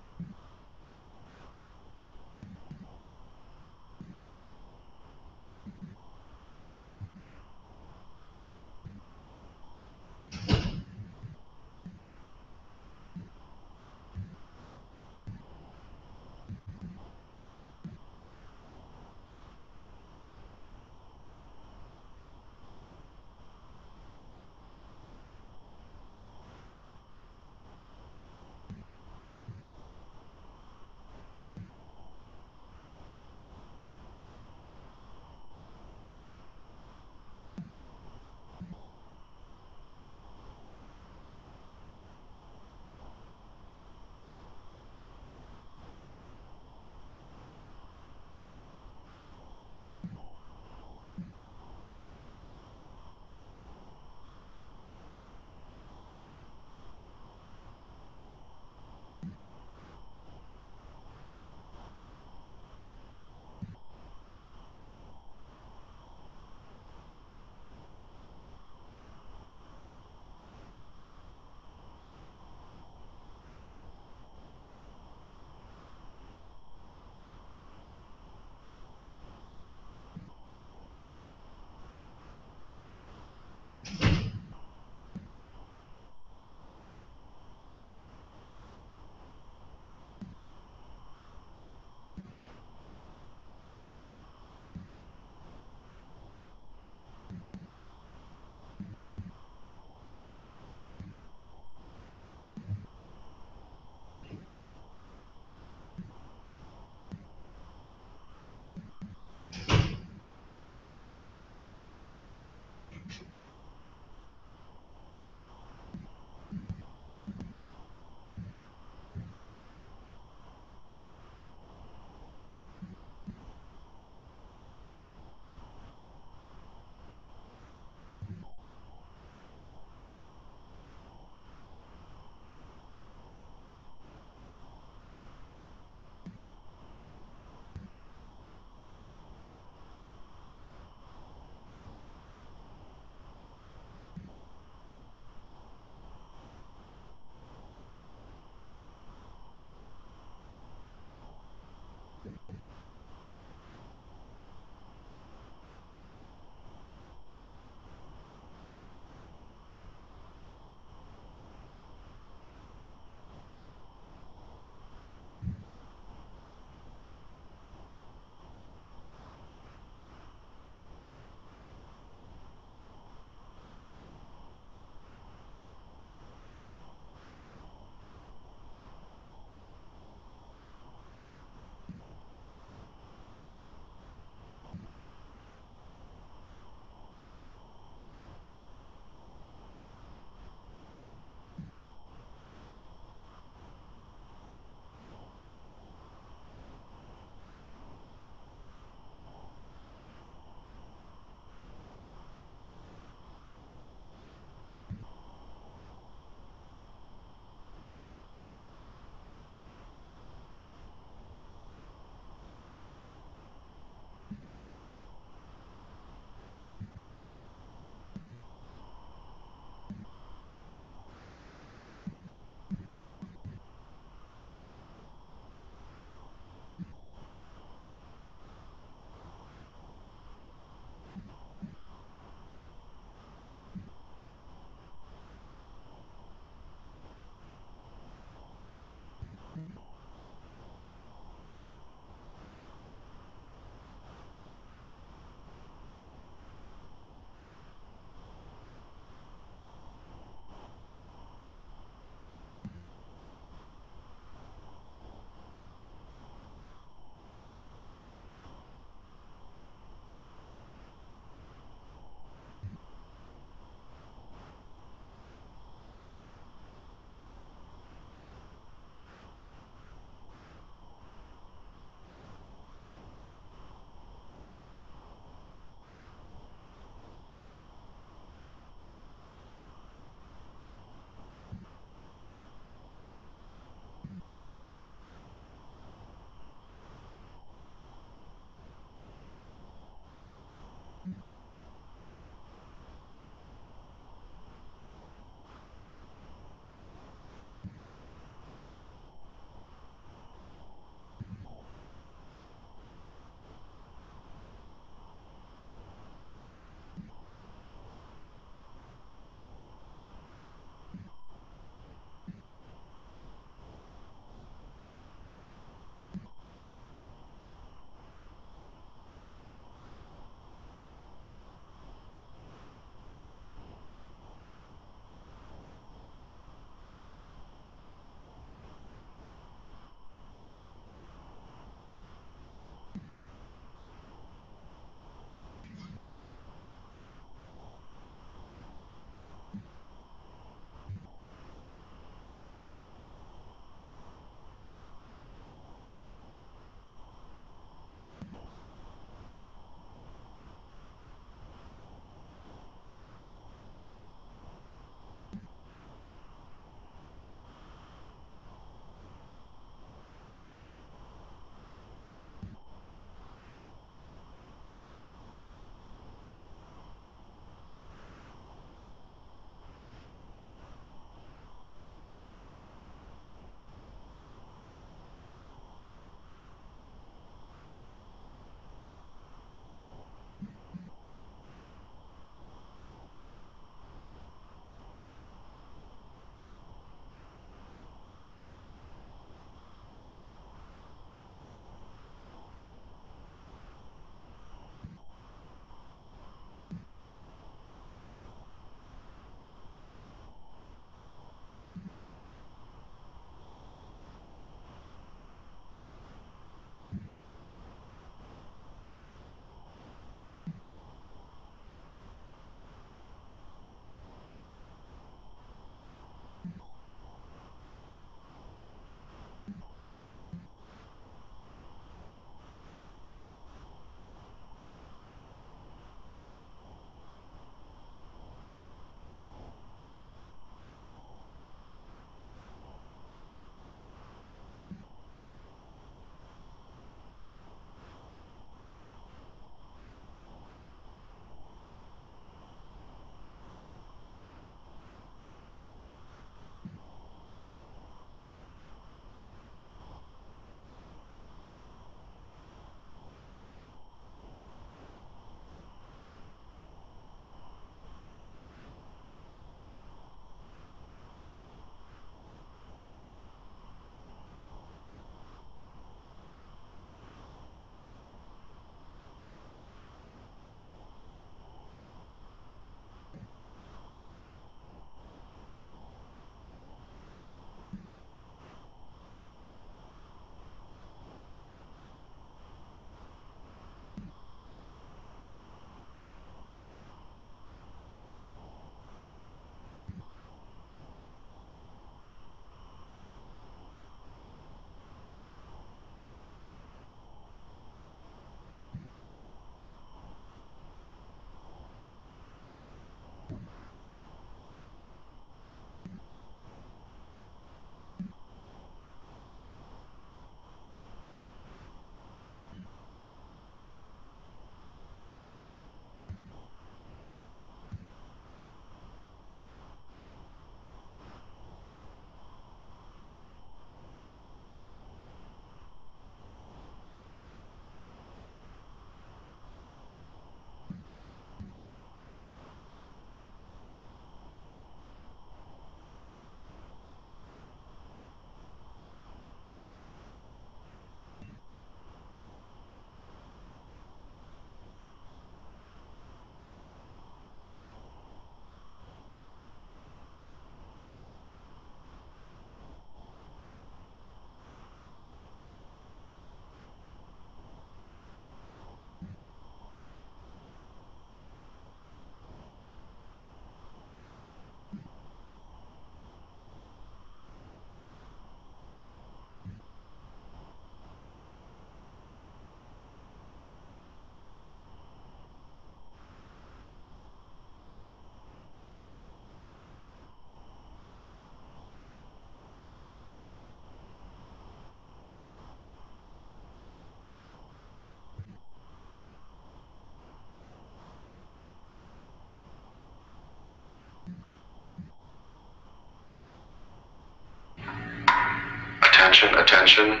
Attention, attention.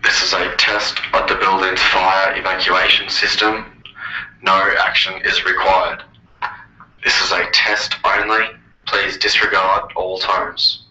This is a test of the building's fire evacuation system. No action is required. This is a test only. Please disregard all tones.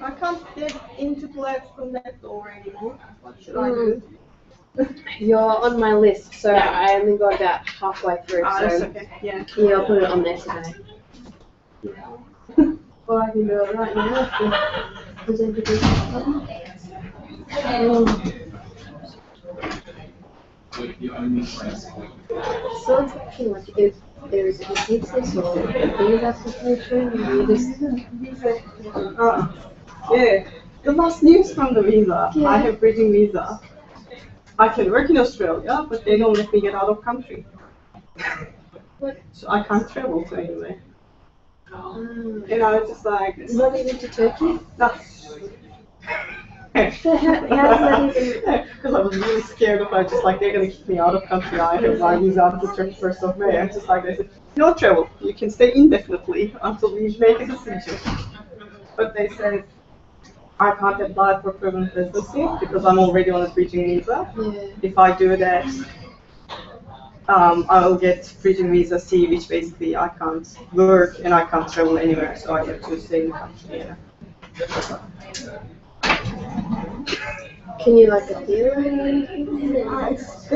I can't get into Platform Door anymore. What should I do? You're on my list, so I only got about halfway through. Ah, So that's okay. Yeah. yeah, I'll put it on there today. Well, I can do it right now. Present it. So I'm thinking, like, if there is a consensus or a field application, you just Yeah. The last news from the visa. Yeah. I have bridging visa. I can work in Australia, but they don't let me get out of country. So I can't travel to anywhere. You know, it's just like. Not even to Turkey? No. So how does that even? Because I was really scared of like just like they're gonna kick me out of country. I have my visa until 31st of May. I'm just like they said, no travel. You can stay indefinitely until we make a decision. But they said I can't apply for permanent residency because I'm already on a bridging visa. Yeah. If I do that, I will get bridging visa C, which basically I can't work and I can't travel anywhere, so I have to stay in the country. Yeah. Can you like appeal or anything? It's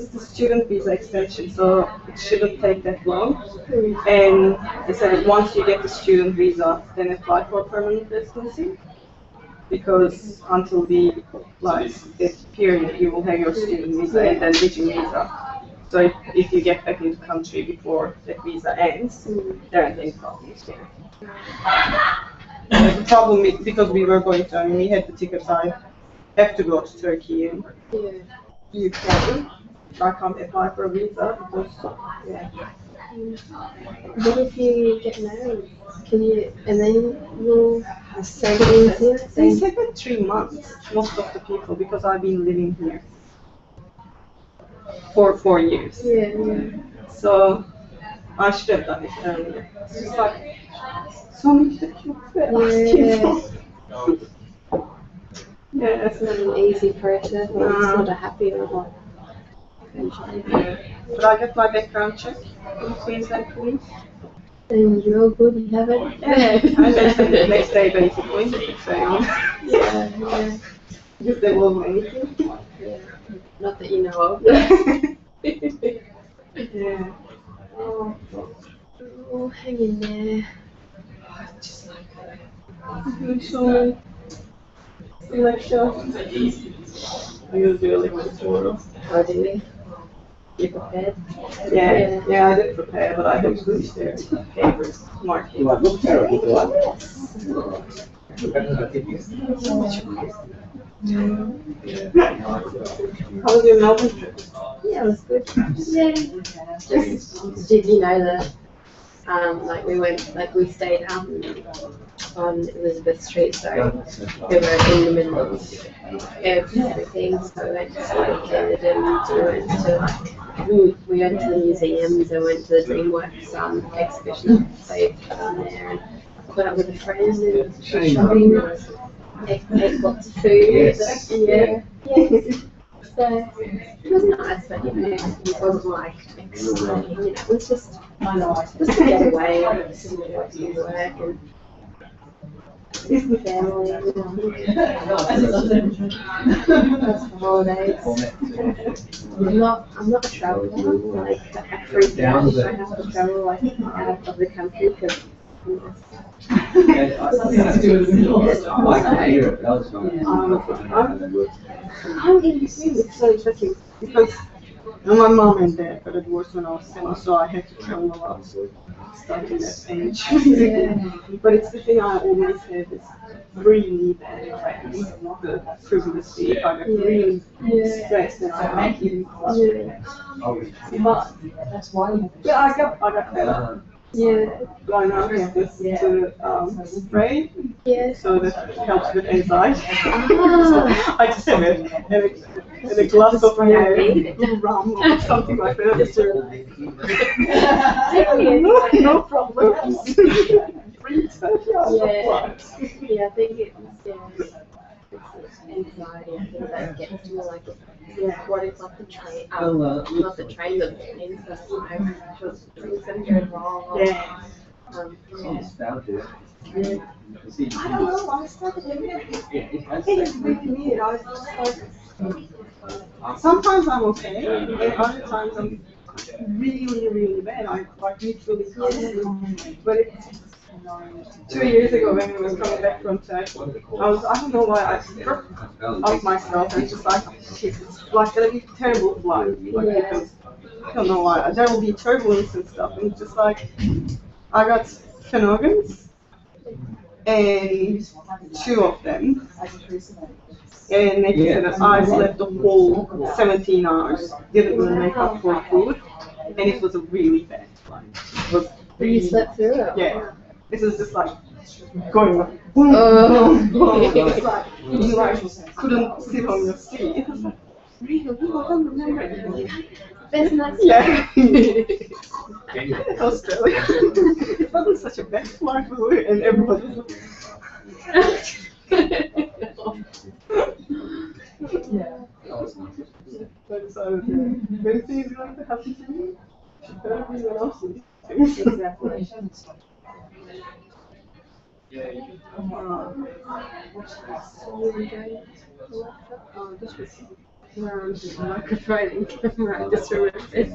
the student visa extension, so it shouldn't take that long. And they said once you get the student visa, then apply for permanent residency. Because until the that period, you will have your student visa and then bridging visa. So if you get back into the country before that visa ends, there aren't any problems there. The problem is because we were going to, I mean, we had the tickets. I have to go to Turkey and UK, I can't apply for a visa because, yeah. What if you get married? Can you, and then you'll stay in here? They said that 3 months, most of the people, because I've been living here for 4 years. Yeah, yeah. So I should have done it earlier. It's just like so many people yeah, It's not an easy process, or it's not a happy one. yeah. But I get my background check in Queensland Police. And you're all good, you have it? Yeah, I just sent it next day basically. So Yeah, yeah. if there wasn't anything. Yeah. Not that you know of. Yeah. Oh, hang in there. Usually, election. I usually went tomorrow. Oh, do you? You prepared? Yeah, I did prepare, but I have to reach their papers. Mark. You want to look there or you want? How was your Melbourne trip? Yeah, it was good. Yeah. Just, did you know that, like we went, like we stayed on Elizabeth Street, so we were in the middle of everything, so we went to Slade and we went to like, we went to the museums and went to the DreamWorks exhibition that they put on there and caught up with a friend and shopping, ate lots of food. Yeah. So it was nice, but you know, it wasn't like exciting. You know, it was just to get away and to do work and see some family. You know. That's the holidays. I'm not a traveler. Like I freak out if I have to travel like out of the country because. I'm getting it's so interesting because my mom and dad got divorced when I was 7, so I had to travel a lot starting that age. But it's the thing I always have is really bad friends. The privacy, I get really stressed and I can't even But yeah, I got better. Yeah, going on campus to spray. Yeah. So that helps with anxiety. So I just have it and a glass of rum or something like that. No problem. Yeah, I think it's anxiety. I think that gets to like, what if like the train, not the train, but the planes that, you know, things that go wrong. Or, I don't know, I started doing it. It's really weird. I was just like, sometimes I'm okay, and other times I'm really, really bad. I like literally can't. But it's 2 years ago when we were coming back from Tech, I don't know why I asked myself and just like, it's like gonna be terrible flight. Because I don't know why. There will be turbulence and stuff, and it's just like, I got phenomens, and 2 of them, and next to that I slept the whole 17 hours, didn't even make up for food, and it was a really bad flight. It was really, you slept through it? Yeah. This is just like going like boom, boom, boom. It's like you like couldn't sit on your seat. Really? I don't remember. That's nice. Yeah. Australia. It wasn't such a bad flight, and everybody was like, yeah. So, many things like that happen to me. Everyone else is. Exactly. This was the microphone camera, I just remembered.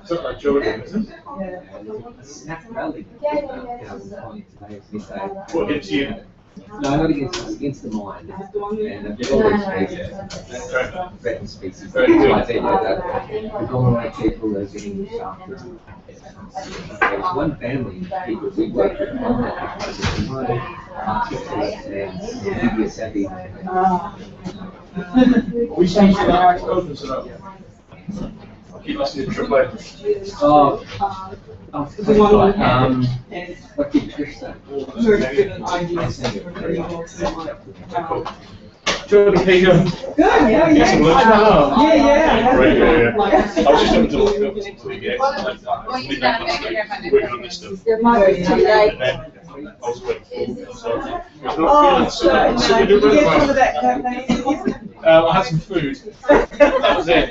So like Jordan, isn't it? What hits you? No, not against us, against the mind. And they've always been threatened species. I think that the golden eye people are getting looked after. There was one family people we worked with on that. Articulate and media savvy. We changed the act open so that. Keep listening to triple A. Oh, what did Trish say? Jordan, how you doing? Good, yeah, Get some lunch? yeah. Great, yeah. I was just having to look up to get working on this stuff. There might be too late. And then I was waiting for so I was Oh, not feeling so, so did you get some of that campaign? I had some food. That was it.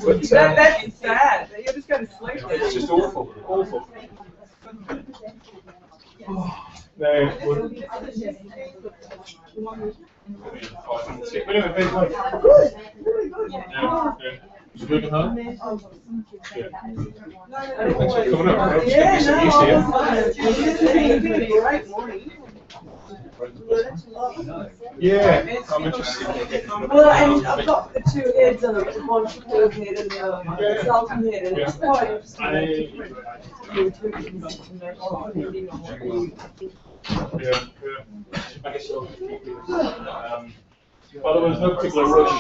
But, That's sad, you're just going to sleep. it's just awful, awful. No, we're- But anyway, very good. Good, really good. Yeah. Is it working hard? Good. Thanks for Yeah, coming up. It's good to be so used to you. it's a great morning. Yeah, I'm interested. Well, and I've got the two heads and a entrepreneur head and a consultant head, and it's quite interesting. Yeah. I guess so. By the way, there's no particular rush.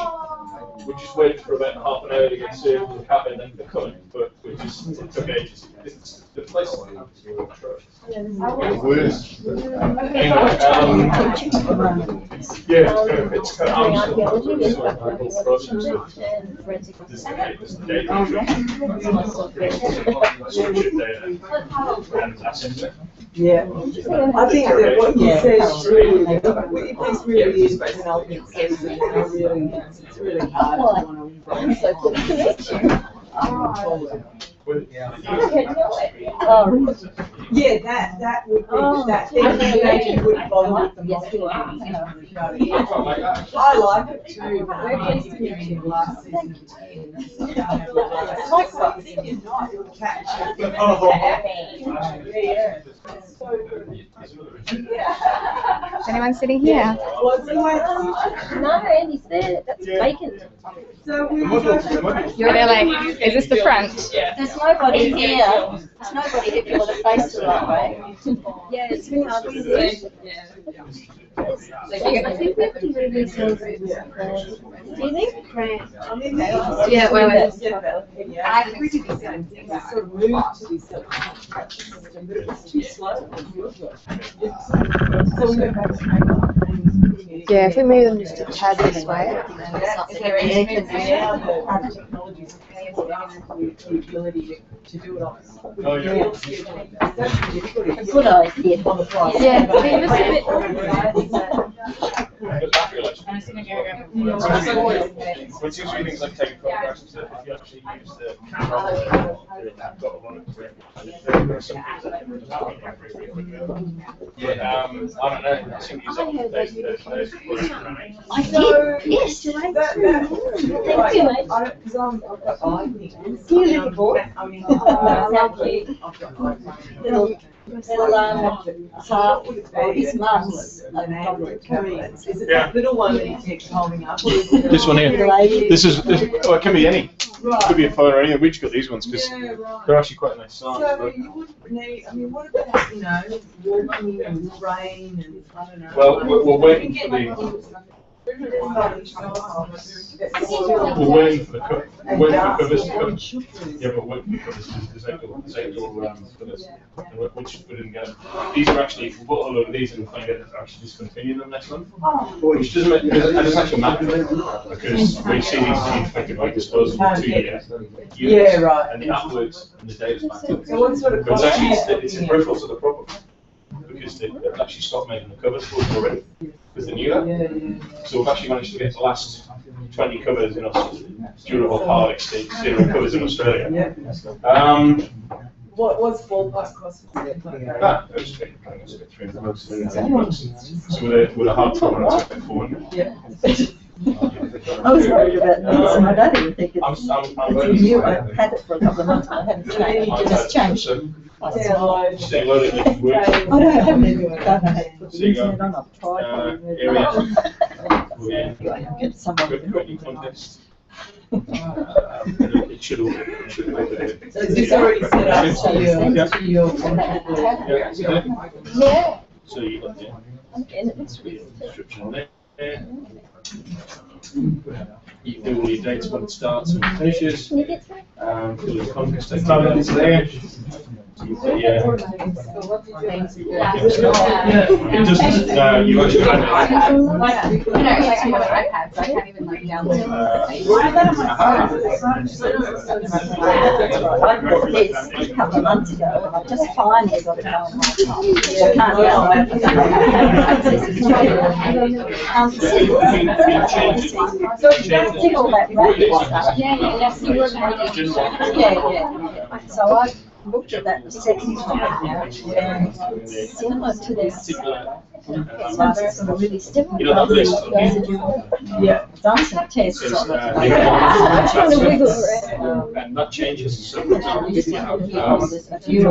We just waited for about half an hour to get served in the cafe, and then they're coming. But it took ages. It's the place. Worse. Anyway, it's kind of Yeah, I think that what you said is really, if this really is development season, it's really hard to want to embrace it. Yeah, that would be, that thing wouldn't bother with the muscle. I like it too, but we're used to using last season. Is anyone sitting here? No, Andy's there. That's vacant. You're there like, is this the front? There's nobody here. There's nobody here people that face the right way. Yeah, it's really hard to see. I think we have to really sell it. Do you think? Yeah, well, I think we did the same thing, we sort of moved to this self-construction system, but it was too slow. So we went back to paper. Yeah, if we move them just a tad this way. Is there anything now that technologies have the ability to do it on? Oh, yeah. Good idea. On the price. Yeah, leave us a bit. What's usually things like taking photographs and stuff, if you actually use the camera, I've got one there are some things that can pretty quickly. Yeah, I don't know, I think use it I think, yes, you're right. Thank you. Because I've got eye. See you, little boy. His mum's Is it that little one that he keeps holding up? This one here. This it can be any. It could be a photo or anything. We just got these ones because they're actually quite nice size. So you wouldn't need, I mean, what about, walking and rain and, I don't know. Well, we're waiting for the. We're waiting for the covers to come. Yeah, but we're waiting for the covers. There's outdoor covers, which we didn't get. These are actually, we bought a load of these and we're trying to get actually discontinue them next month. Which doesn't make, it doesn't actually matter because we see these being affected by disposal for 2 years. Yeah, right. And that works and the data's backed up. So what sort of But it's a peripheral to the problem because they've actually stopped making the covers for us already because they knew that. So we've actually managed to get the last 20 covers in Australia, durable hard extinct zero covers in Australia. What was ballpark cost? It was $300. So with a hard cover, it's like 400. Yeah. I was worried about this, and I don't even think it's I'm new. I've had it for a couple of months, I haven't changed. It just changed. So you load it with Word. I don't have any data. So you go area. Get someone. Got your context. It should all. So it's already set up so you're Yeah. So you got the And it looks really description there. You do all your dates when it starts and finishes. Fill your context there. So you've got your. It doesn't. You actually have iPads, I can't even like download. It's a couple of months ago, and I just finally got it on my phone. So you don't see all that rapid stuff. Yeah. So I looked at that the second time, and similar to this. Last sort of really similar. You know that list? Yeah, done some tests on it. trying to wiggle around. And that changes. So for example, if you have interpretation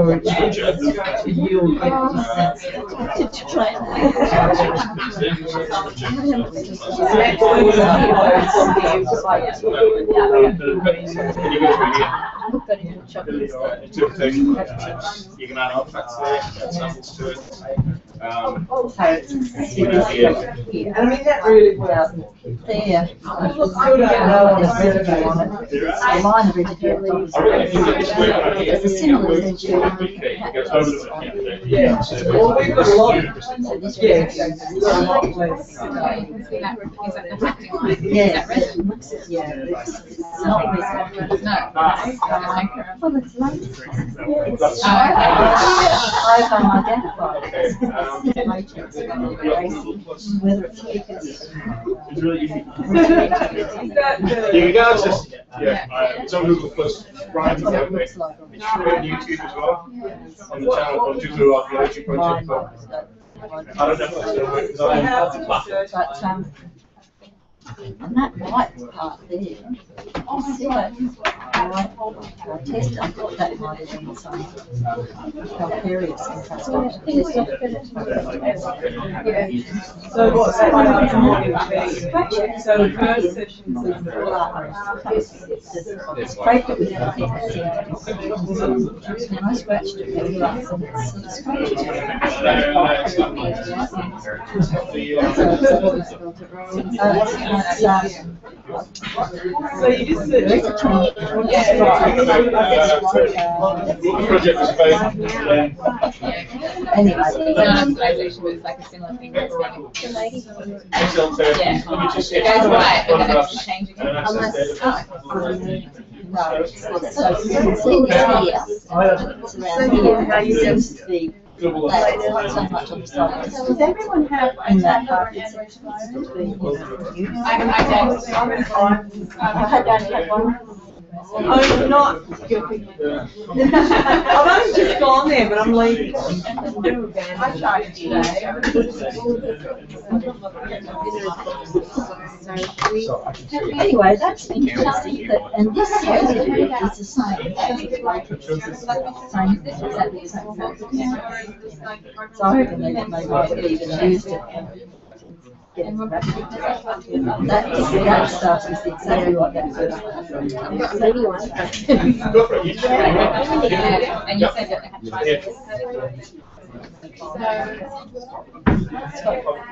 relationships, you can add artifacts there, add samples to it. And I mean, that really well there. I don't know what is residue on it. It's a line of residue. There's a similar residue. Yeah. Well, we've got a lot. So this residue is a lot less. Yeah. Yeah. It's not residue. No. Well, it's later. I've identified it. Whether it's because It's really easy. You can access it. Yeah, it's on Google Plus. Brian's on it. It's on YouTube as well. On the channel called Juggler Archaeology Project. I don't know if it's still working because I have the platform. and that white part there, see that white test, I thought that might have been some calcareous infrastructure. So what's that so the first session It's scraped it with everything that's in it. When I scratched it, it was scratched so you just said Project was failed. anyway. Organisation was like a similar thing. Excel Yeah. let me just It goes away, but then it's changing. Unless, no, so you can see this here, it's around here, it seems to be, that's not so much on the side. Does everyone have in that part, it's I don't. I don't have one. I'm not guilty. I've only just gone there, but I'm like, I tried to do that. Anyway, that's interesting, but, and this residue is the same. Same, exactly the same. So I reckon they might have even used it. That stuff is exactly what that's And you said that they had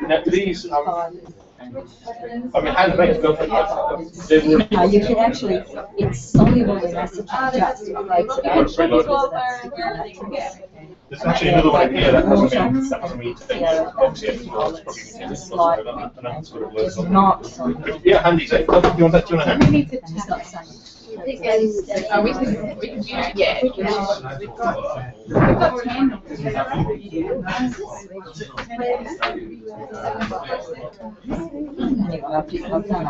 Now, these, I mean, how to make it go for that? you can actually, it's soluble in acid just breaks it out. There's actually another one here that hasn't been taken. Obviously, it's probably It's not soluble. yeah, handy. So, do you want that? Do you want to have? It's not the same. we can do it, yeah. Anyway, I've done a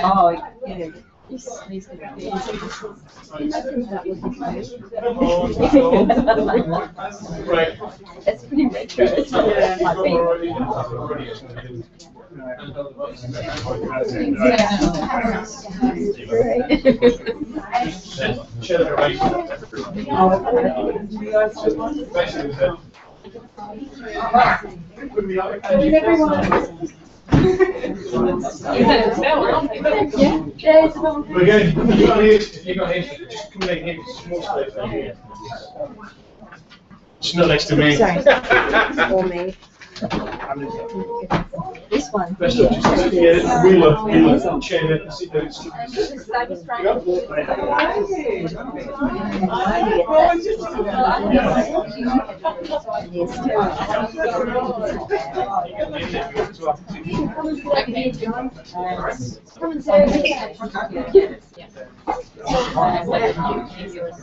oh, yeah. Right. It's pretty retro. It's not Share the information. Again, if you got here, just come in here, small space down here. It's not next to me. For me. This one. Yeah, wheeler, chair, sit down.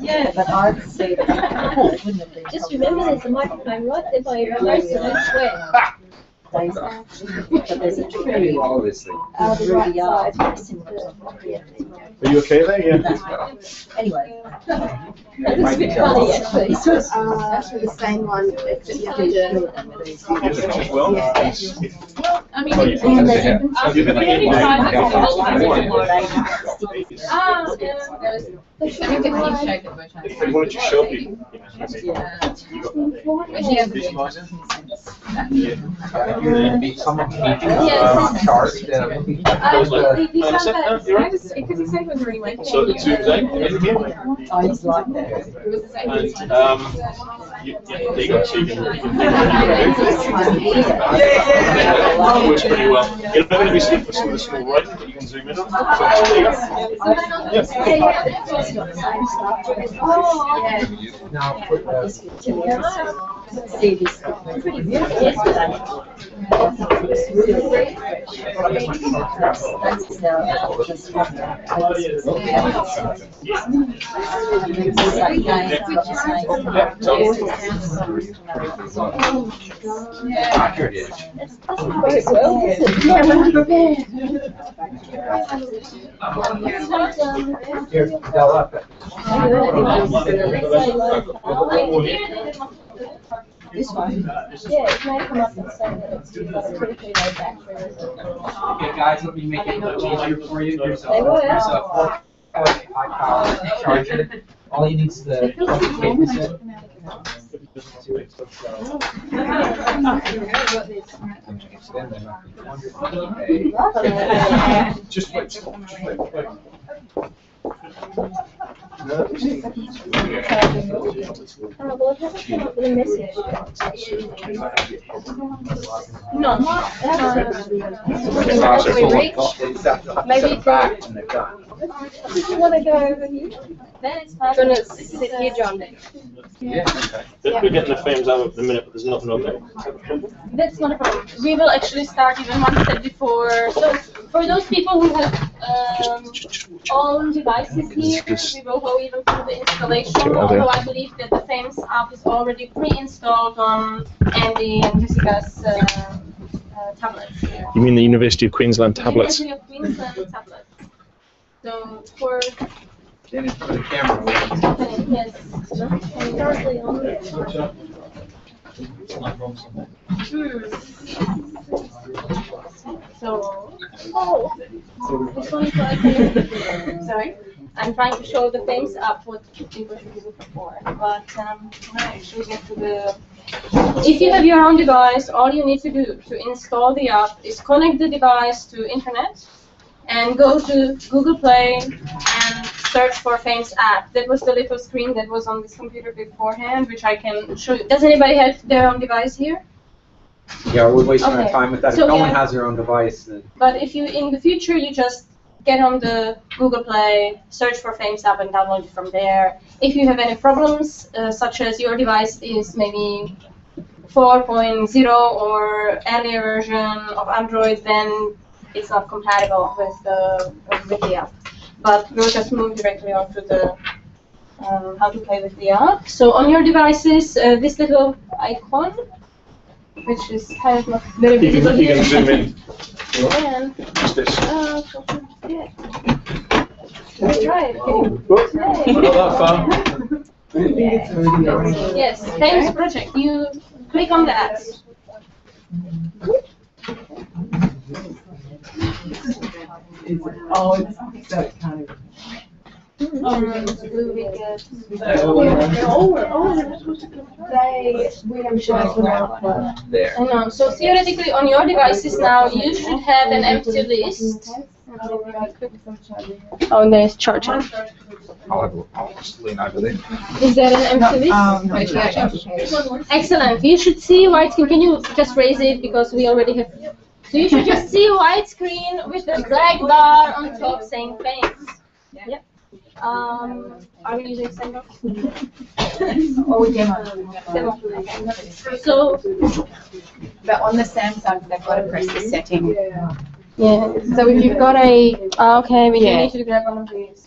Yeah, but I'd say that. Just remember there's a microphone right there by your nose, so don't swear. But there's a tree. Obviously. The right side. Are you okay there? Yeah. Anyway. It was a bit funny actually. Actually, the same one. It's just you have to do it. As well. I mean, Oh, you can I think it's the shape that we're trying to Why don't you show people? Someone teaching Yes. charts. Because he said when we went. So it's Tuesday, I just like that. It was the same and as there you go. So you can works pretty well. You're not going to be seeing for some of the small writing, but you can zoom in. So there you go. Now put See this pretty good yesterday. Here it is. Here, they'll up it. This one? Yeah, it may come up and say that it's critically low battery. Okay, guys, let me make it a little easier for you. There's a, They were. there's a high power charger. All you need is the cable set. Just wait. Just wait. Oh, well, it hasn't come up with a message. No, maybe you want to go over here? Then it's fine. Gonna sit here, John. We're getting the FAIMS out in a minute, but there's nothing on there. That's not a problem. We will actually start even one step before. So for those people who have own devices here, we will go even through the installation. Although I believe that the FAIMS app is already pre-installed on Andy and Jessica's tablets. You mean the University of Queensland tablets? University of Queensland tablets. So for Then it's for the camera. yes, currently on it. So, this one is like, sorry, I'm trying to show the FAIMS app what people should be looking for. But when I actually get to the, if you have your own device, all you need to do to install the app is connect the device to internet and go to Google Play and search for FAIMS app. That was the little screen that was on this computer beforehand, which I can show you. Does anybody have their own device here? Yeah, we're wasting our Okay. time with that. So, If no one yeah. has their own device, then. But if you, in the future, you just get on the Google Play, search for FAIMS app and download it from there. If you have any problems, such as your device is maybe 4.0 or earlier version of Android, then it's not compatible with the app. But we'll just move directly on to the how to play with the app. So on your devices, this little icon, which is kind of not very visible You here. can zoom in. And, Just this. yeah. That's right. Not that far. Yes, FAIMS project. You click on that. Will we get? There. I know. So theoretically, on your devices now, you should have an empty list. Oh, there's charging. I'll just lean over there. Is there an empty list? Excellent. You should see white screen. Can you just raise it because we already have. So you should just see white screen with the black bar on top saying FAIMS. Yep. Are we using Sandbox? Oh, demo. So, But on the Samsung, they've got to press the setting. yeah. So if you've got a Okay, we Yeah. need to grab one of these.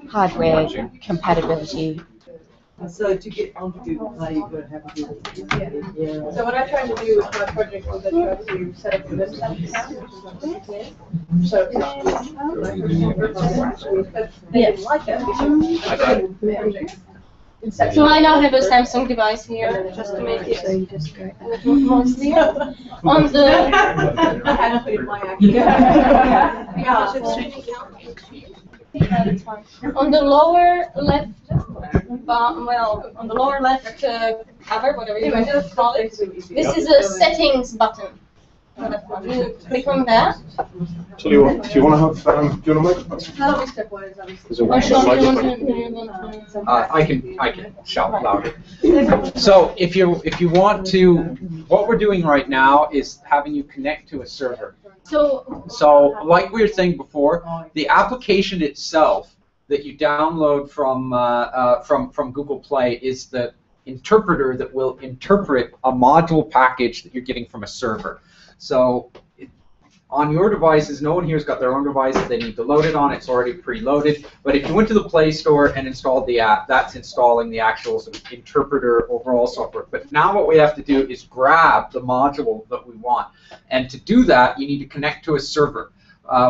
hardware compatibility, So to get onto Google Play, you've got to have a Google Play. So what I tried to do with my project was I tried to set up the website account, which is what so they didn't like that because So I now have a Samsung device here, just to make it a little more clear. On the I had to put in my account. on the lower left, on the lower left cover, whatever you want to call it, this is a settings button. You click on that. Tell you what, do you want to have, do you want a microphone? How do we stepwise, obviously? There's a Or shall we want microphone. to? I can shout louder. So if you want to, what we're doing right now is having you connect to a server. So like we were saying before, the application itself that you download from Google Play is the interpreter that will interpret a module package that you're getting from a server. So on your devices, no one here's got their own devices they need to load it on. It's already preloaded. But if you went to the Play Store and installed the app, that's installing the actual sort of interpreter overall software. But now what we have to do is grab the module that we want. And to do that, you need to connect to a server,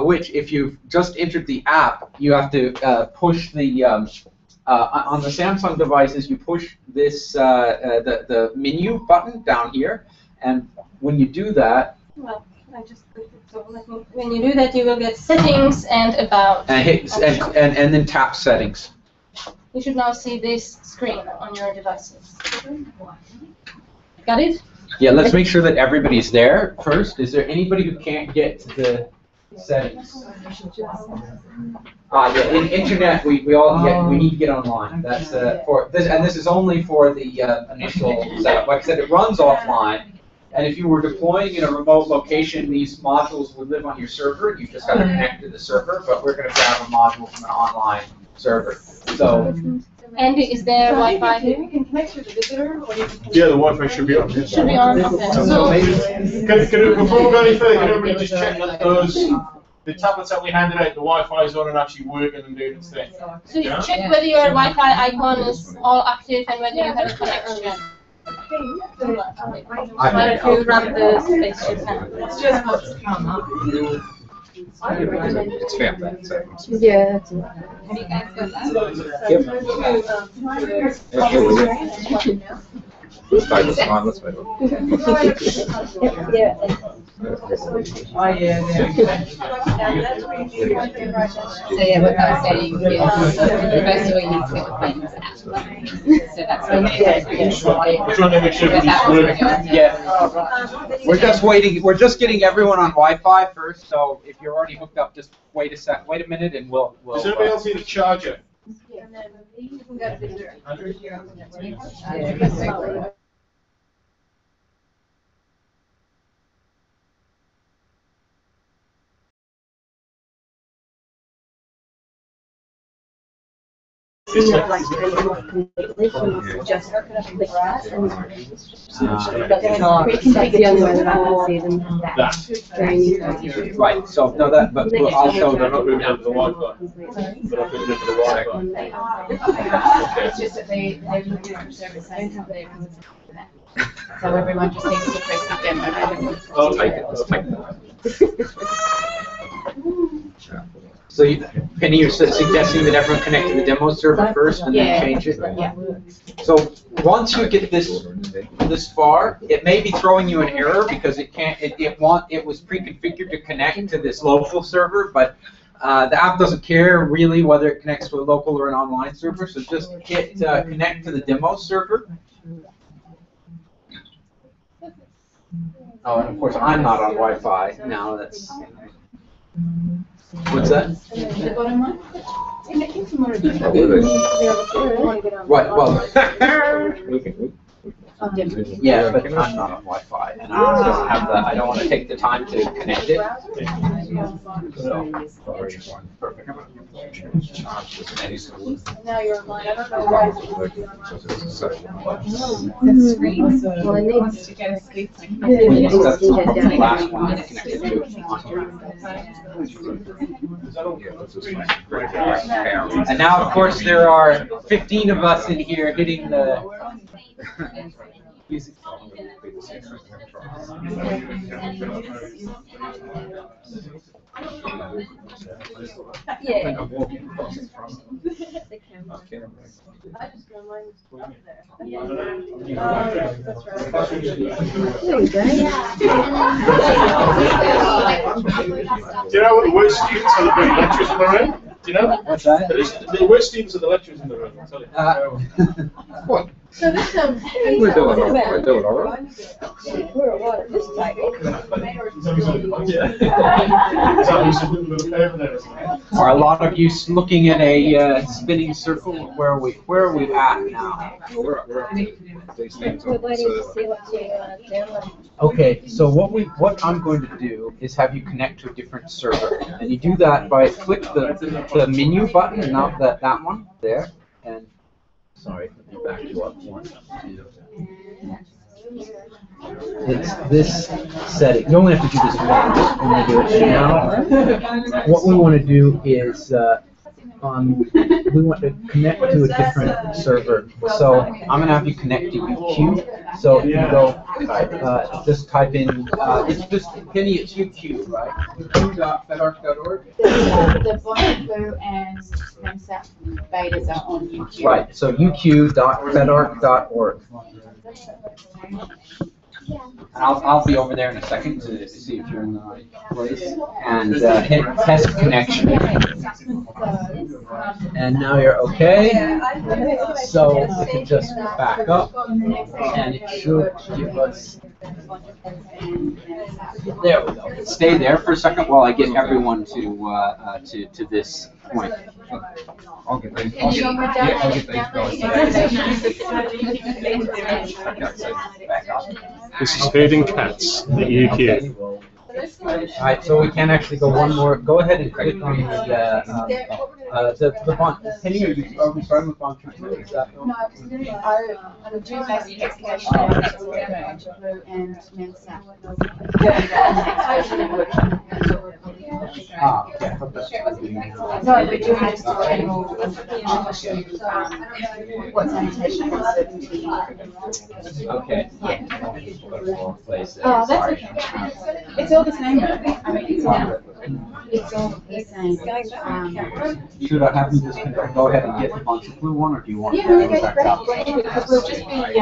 which if you've just entered the app, you have to push the, on the Samsung devices, you push this, the menu button down here. And when you do that, Well, I just clicked it. So when you do that, you will get settings and about. and hit and then tap settings. You should now see this screen on your devices. Got it? Yeah, let's make sure that everybody's there first. Is there anybody who can't get to the settings? Yeah, internet. We all we need to get online. That's for this, and this is only for the initial setup. Like I said, it runs offline. And if you were deploying in a remote location, these modules would live on your server. You just got to connect to the server, but we're going to grab a module from an online server. So, Andy, is there Wi-Fi here? You can connect to the visitor, or you can. Yeah, the Wi-Fi should be on. Yeah. Should be on. Okay. so maybe. Before we go any further, can everybody just check that the tablets that we handed out, the Wi-Fi is on and actually working and doing its thing? So you check whether your Wi-Fi icon is all active and whether you have a connection. Why don't you run the spaceship? It's just what's come up. It's family. So. yeah, that's it. Have you guys got that? Let's try this one. Let's wait. Oh, yeah. So yeah, what I was saying is, first of all, you need to get the FAIMS app. So that's what We're trying to make sure everybody's working. Yeah. We're just waiting. We're just getting everyone on Wi-Fi first. So if you're already hooked up, just wait a minute, and we'll. Does anybody else need a charger? See it like completely, just click that and that's the only way that I can see them. That. Right. So no, that. But we'll also. They're not going to the Wi-Fi. They're not going to the Wi-Fi. It's just that they're looking at service and have their so everyone just needs to press the demo. I'll take it. I'll take it. So, Penny, you're suggesting that everyone connect to the demo server first and then change it? Yeah. So once you get this far, it may be throwing you an error because it can't. It was pre-configured to connect to this local server, but The app doesn't care really whether it connects to a local or an online server, so just hit connect to the demo server. Oh, and of course I'm not on Wi-Fi now. That's what's that? The bottom one? Right. Well. Yeah, but I'm not on Wi-Fi, and I don't have the. I don't want to take the time to connect it. So, perfect. Now you're online. I don't know why. The screen. Well, it needs to get a speed. That's the last one that's connected to it. And now, of course, there are 15 of us in here hitting the. Yeah. Do you know what the worst students are the great lecturers in the room? Do you know? What's that? The worst students are the lecturers in the room, I'll tell you. What? So this sounds. We're doing all right. We're what? This type. Are a lot of you looking at a spinning circle? Where are we at now? Okay, so what I'm going to do is have you connect to a different server, and you do that by click the menu button, not that one there, and sorry, let me back you up one. It's this setting. You only have to do this once when you do it now. What we want to do is we want to connect to a different server. So I'm going to have you connect to UQ. So if you go, just type in, it's just, Penny, it's UQ, right? UQ.fedarc.org. The Bonobo and FAIMS betas are on UQ. Right, so uq.fedarc.org. I'll be over there in a second to see if you're in the right place. And hit test connection. And now you're okay. So we can just back up, and it should give us. There we go. Stay there for a second while I get everyone to this point. I'll get these. This is herding cats, the UQ. Okay. Alright, so we can actually go one more. Go ahead and click on the bond. Penny, are we starting with bond 2? Is that No, I would do basic explanation and MemSap. okay. No, we're doing just what sanitation uncertainty. Okay. Yeah. Place there. Oh, that's Sorry. okay. It's all the same though. I mean, it's all the same. Should I have you just go ahead and get the bunch of blue one, or do you want Yeah, to really go good. back up? Because we'll just be, they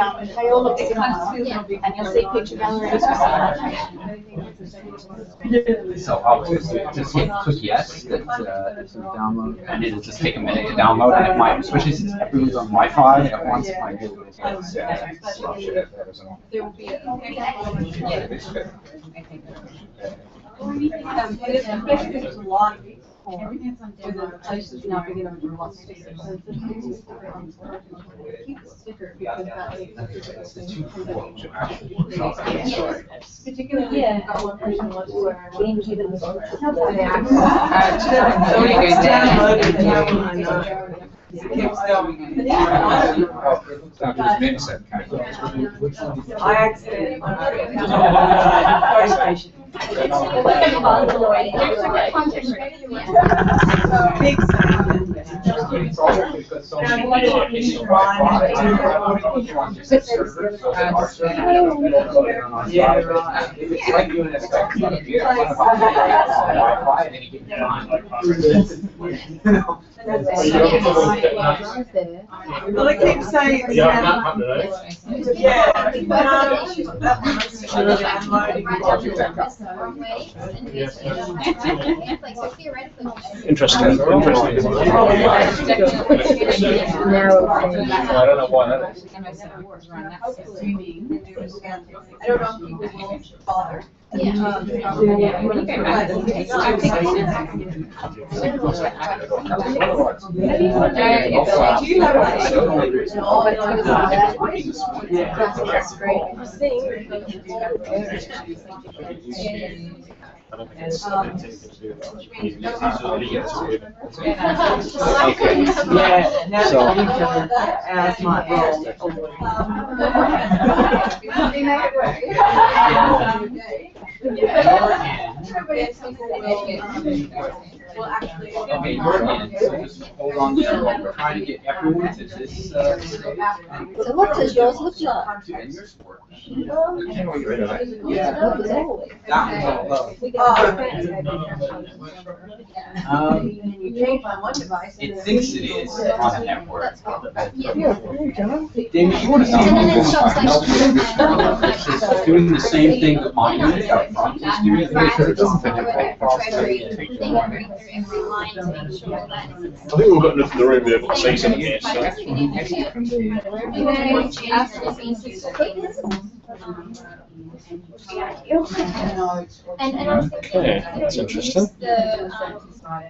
all look similar, and you'll see picture galleries. So I'll just hit click yes, that it's going to download, and it'll just take a minute to download, and it might, especially since everyone's on Wi-Fi at once, it might be a little bit There will be a. There's a lot of people. Everything's on demo. Places now big enough for lots of stickers. Particularly, yeah. Got one person wants to wear. It keeps going. I accidentally. Big Yeah, right. It's like doing a Wi-Fi at any given time. Well, I keep saying, yeah, Interesting. I don't know why that is. I don't know if people won't bother. Okay, your end, so just hold on to that. We're trying to get everyone to this. So what does yours look like? And yours work. Yeah. That one's all low. You change on one device. It thinks it is on the network. Yeah. David, you want to see And then it shows like. it's doing the same thing that mine is up front. It's doing I think we've got enough in the room to be able to say something here. So. And I was thinking, Okay, that's interesting. the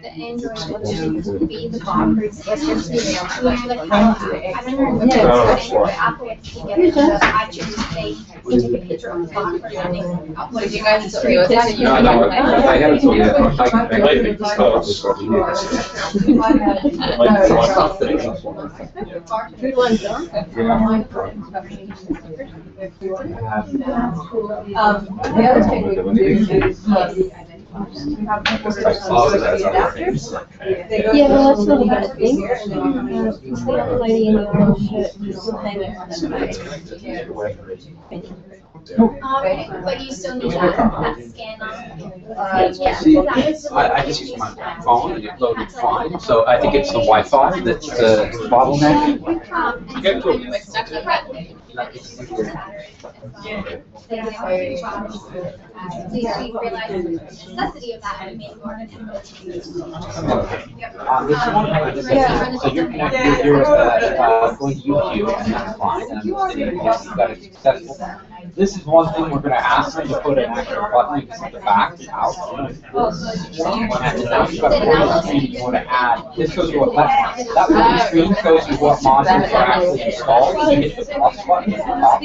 Android to be the barcode system. Like how, I don't know what Apple to get the iTunes thing, we took a picture of the barcode and then What did you guys do? Was that No, I had it. Good one, John. The other thing we can do is Yeah, well, that's not a bad thing. It's the other lady in the orange shirt who's hanging on the okay, but you still need that scanner. See, I just use my phone and it loaded fine, so I think it's the Wi-Fi that's the bottleneck. We realized the necessity of that and made more of This one, so you're connected, you're going to YouTube and that's fine, and I'm just saying, yes, you got it successful. This is one thing we're going to ask them to put an extra button at the back out. And now you've got 40 you want to add. This shows you what that little screen shows you what modules are actually installed. You hit the plus button at the top.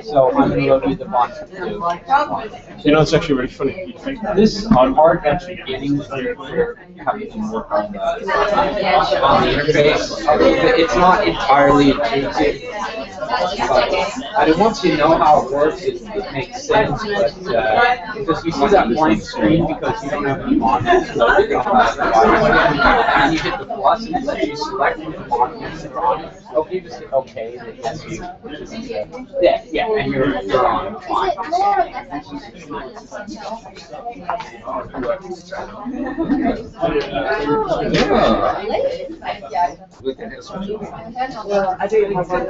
So I'm going to go do the bunch too. You know, it's actually really funny. This part at the beginning where you have to work on the interface. It's not entirely intuitive. And once you know how it works, it makes sense. But because you see that blank screen because you don't have any modules, so you're going to and you hit the plus and it lets you select the modules that are on it. So if you just hit OK, then yes, yeah, and you're on. Fine. well, I do have one.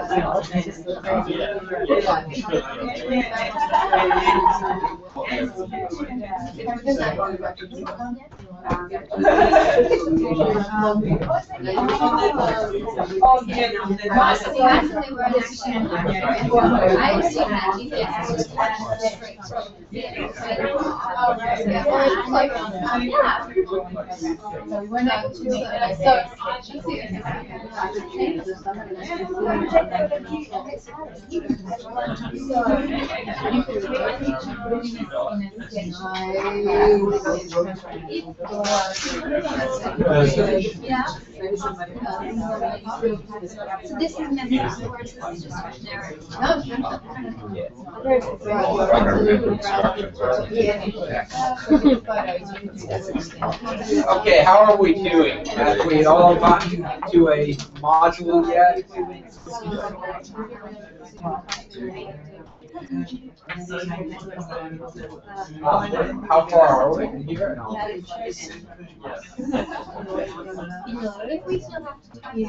So this is message source, this is just generic. Okay, how are we doing? Have we all gotten to a module yet? How far are we here? No. No, if we still have to type in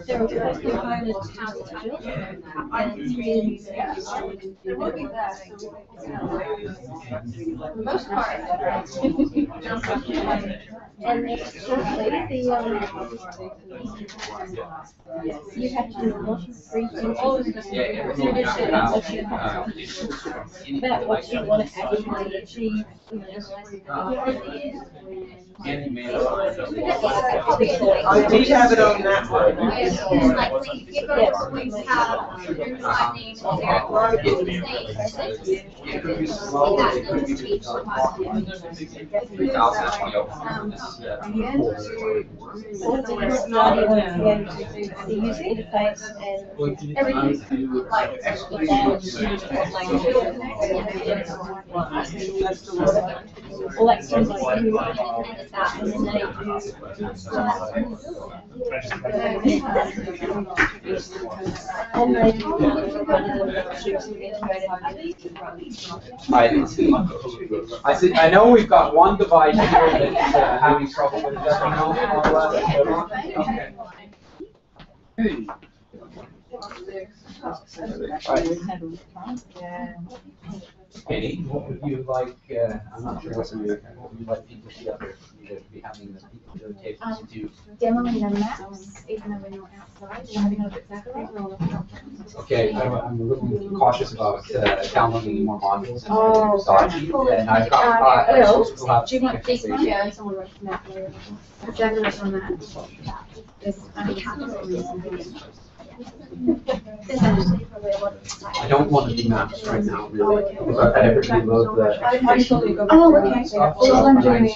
there are first components how to build, and it's really there will be that. For the most part. And especially you have to do a lot of research about what you want to actually achieve. I do have it on that one. The user interface and everything like all that sort of I know we've got one device here that's having trouble with it. Penny, what would you like, I'm not sure what would you like people to see up there? To be having the people doing cases to demoing the maps, even though we're not outside, we're having a look at that. Okay, I'm a little cautious about downloading any more modules. And I've got, do you want this one? Yeah, someone wrote from that. Exactly on that. There's, I don't want to do maps right now, really, because I've had everybody load the. Oh, okay. All I'm doing is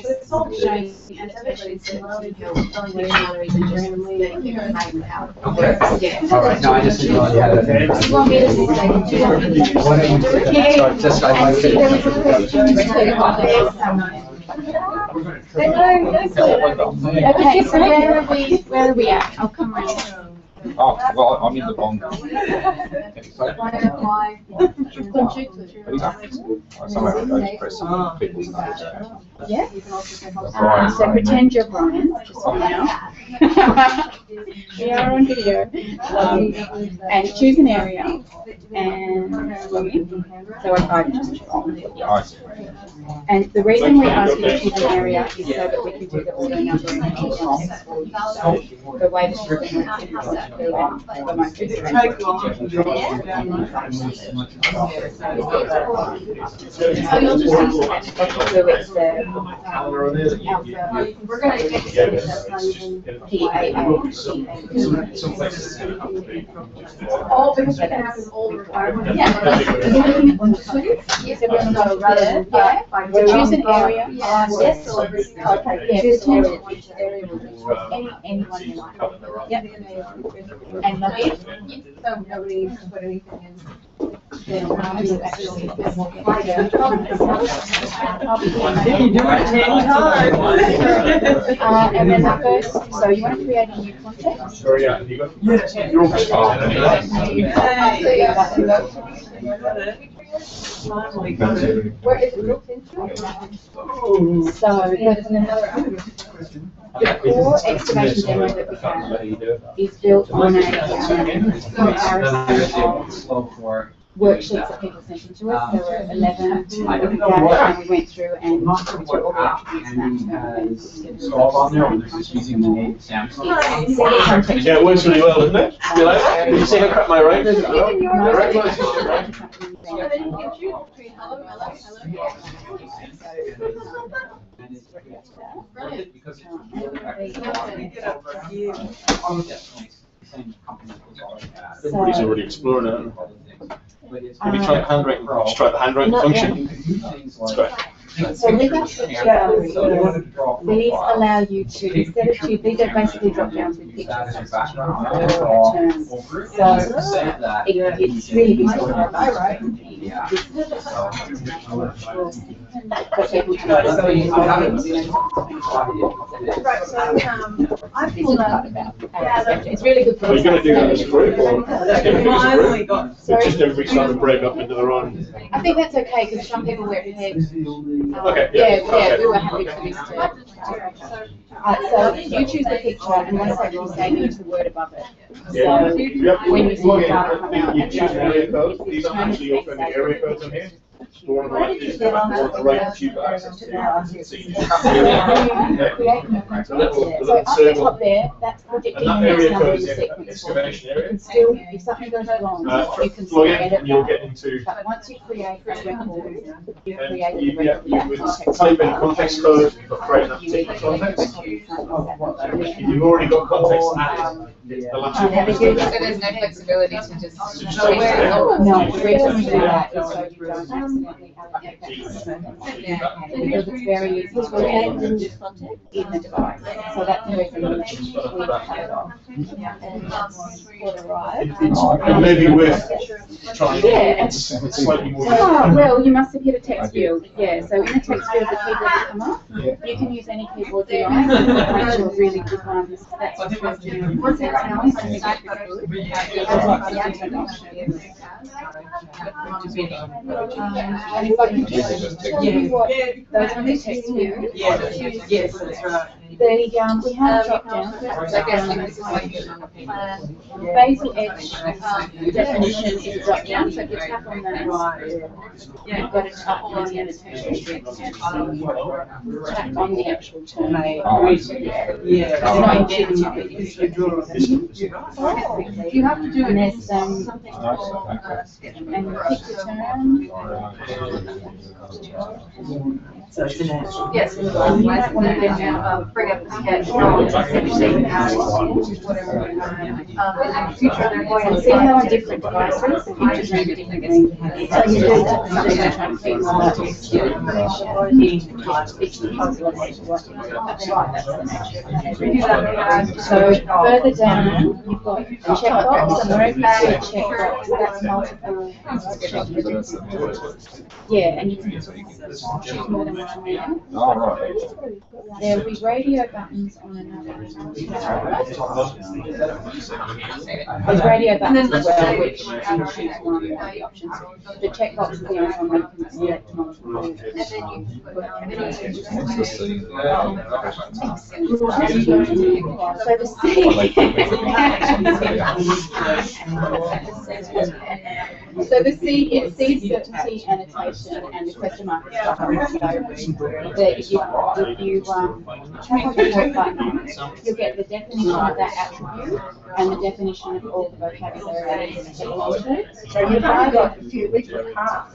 showing annotations and telling you calories and journaling that you can make without. Okay. Yeah. All right. No, I just didn't know you had Do you want me to say, do you want me to Why don't you do it? Sorry, just I like Okay, so where are we at? I'll come around. Oh, well, I'm in the bond. Yeah. So pretend you're Brian, just for now. We are on video. And choose an area and log in. So I just and the reason we ask you to choose an area is so that we can do the order numbering and the way the system works. We're going to get all because they can have an old requirement. Yeah. So choose an area. Yes. Okay. Choose an area. Anyone you like. Yep. And log in. So nobody needs to put anything in. And then the first, so you want to create a new contact? Sorry, yeah, you got? Yes. You're all Where is it built into? So the core excavation demo that we have is built on a worksheets that people sent in to us. There were 11 that we gathered and we went through and looked through all the attributes and yeah, it works really well, doesn't it? You like that? Did you see how crap my right is? Everybody's already exploring it. Have you tried handwriting? Just try the handwriting function. It's great. So with our picture gallery, these allow you to, instead of two, these are basically drop downs with pictures. So it's really useful. I've pulled up about it's really good for Are you going to do that as a group, or Finally got. just everybody start to break up into their own? I think that's okay because some people were ahead. Okay, We were happy for this to. So you choose the picture, and once that you say use the word above it. So when you see the data come out, you choose an area code. These are actually your friendly area codes in here. The one on the left is the one on the right that you've got access to. So up the top there, that's predicting the next number in the sequence. Excavation area. And still, if something goes wrong, you can Log create in, it. and you'll get into. But once you create a record, you And create a you record. would type in context code for creating that particular context. If you've already got context added, the last So there's no flexibility to just. No, the reason we do that is so you don't accidentally allocate that to certain because it's very easy to create in the device. So that's the reason we cut it off. And that's for the ride. And maybe with trying Yeah. it's slightly more. Oh, well, you must have hit a text field. Yeah, so in the text field, the keyboard will come up. You can use any keyboard you like. Find your really good ones. That's the first thing. What's that now? I think that's good. And if I can just tell you what those are the text fields. Yes, that's right. We have drop down. Basal edge definition is a drop down. So if you tap on that, you've got to tap on the annotation and tap on the actual term. It's not intuitive, but you have to do it. And there's something and pick the term. So it's an action. Yes. You might want to get Bring up the sketch. and see how on different devices the pictures may be different. So you do that and then try to fix what is So further down, you've got a checkbox, and wherever you see a checkbox, that's multiple. Yeah, and you can choose more than one there. All right. There will be radio buttons on another. There's radio buttons as well, which you can choose one of the options. The checkbox is the only one where you can select multiple. What's the scene? So the C. So the C is certainty, annotation, and the question mark is if you tap on the help button, you'll get the definition of that attribute and the definition of all the vocabulary that belongs to it. So you've only got a few weeks and a half.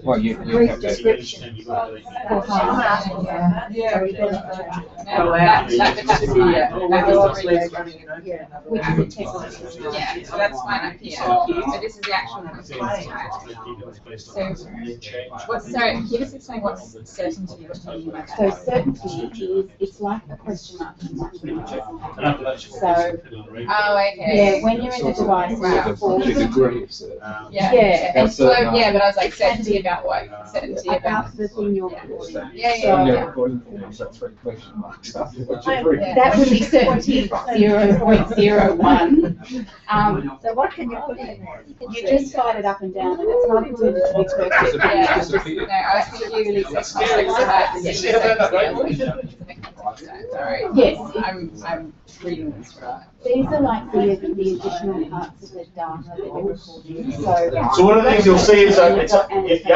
Well, you Brief have that. description. For half. Yeah. Oh, wow. Which is a text. Yeah, so that's fine up here. So this is the actual context. So what's, sorry, can you just explain what certainty you're talking about? So certainty is, it's like a question mark in mathematics. So, Oh, okay. yeah, when you're in the device, Wow. it's for Degrees. Yeah. Yeah, And so, yeah, but I was like, certainty about what? Certainty about. about the thing you're recording. Yeah, On yeah, your yeah. recording form, is that 3 question marks? That would be certainty 0.01. So what can you put in there? You just slide it up and down, and it's not intended to be perfect. Yeah, no, I was thinking really complex about Sorry. Yes. I'm reading this right. These are like the additional parts of the data that you're recording. So one of the things you'll see is that if you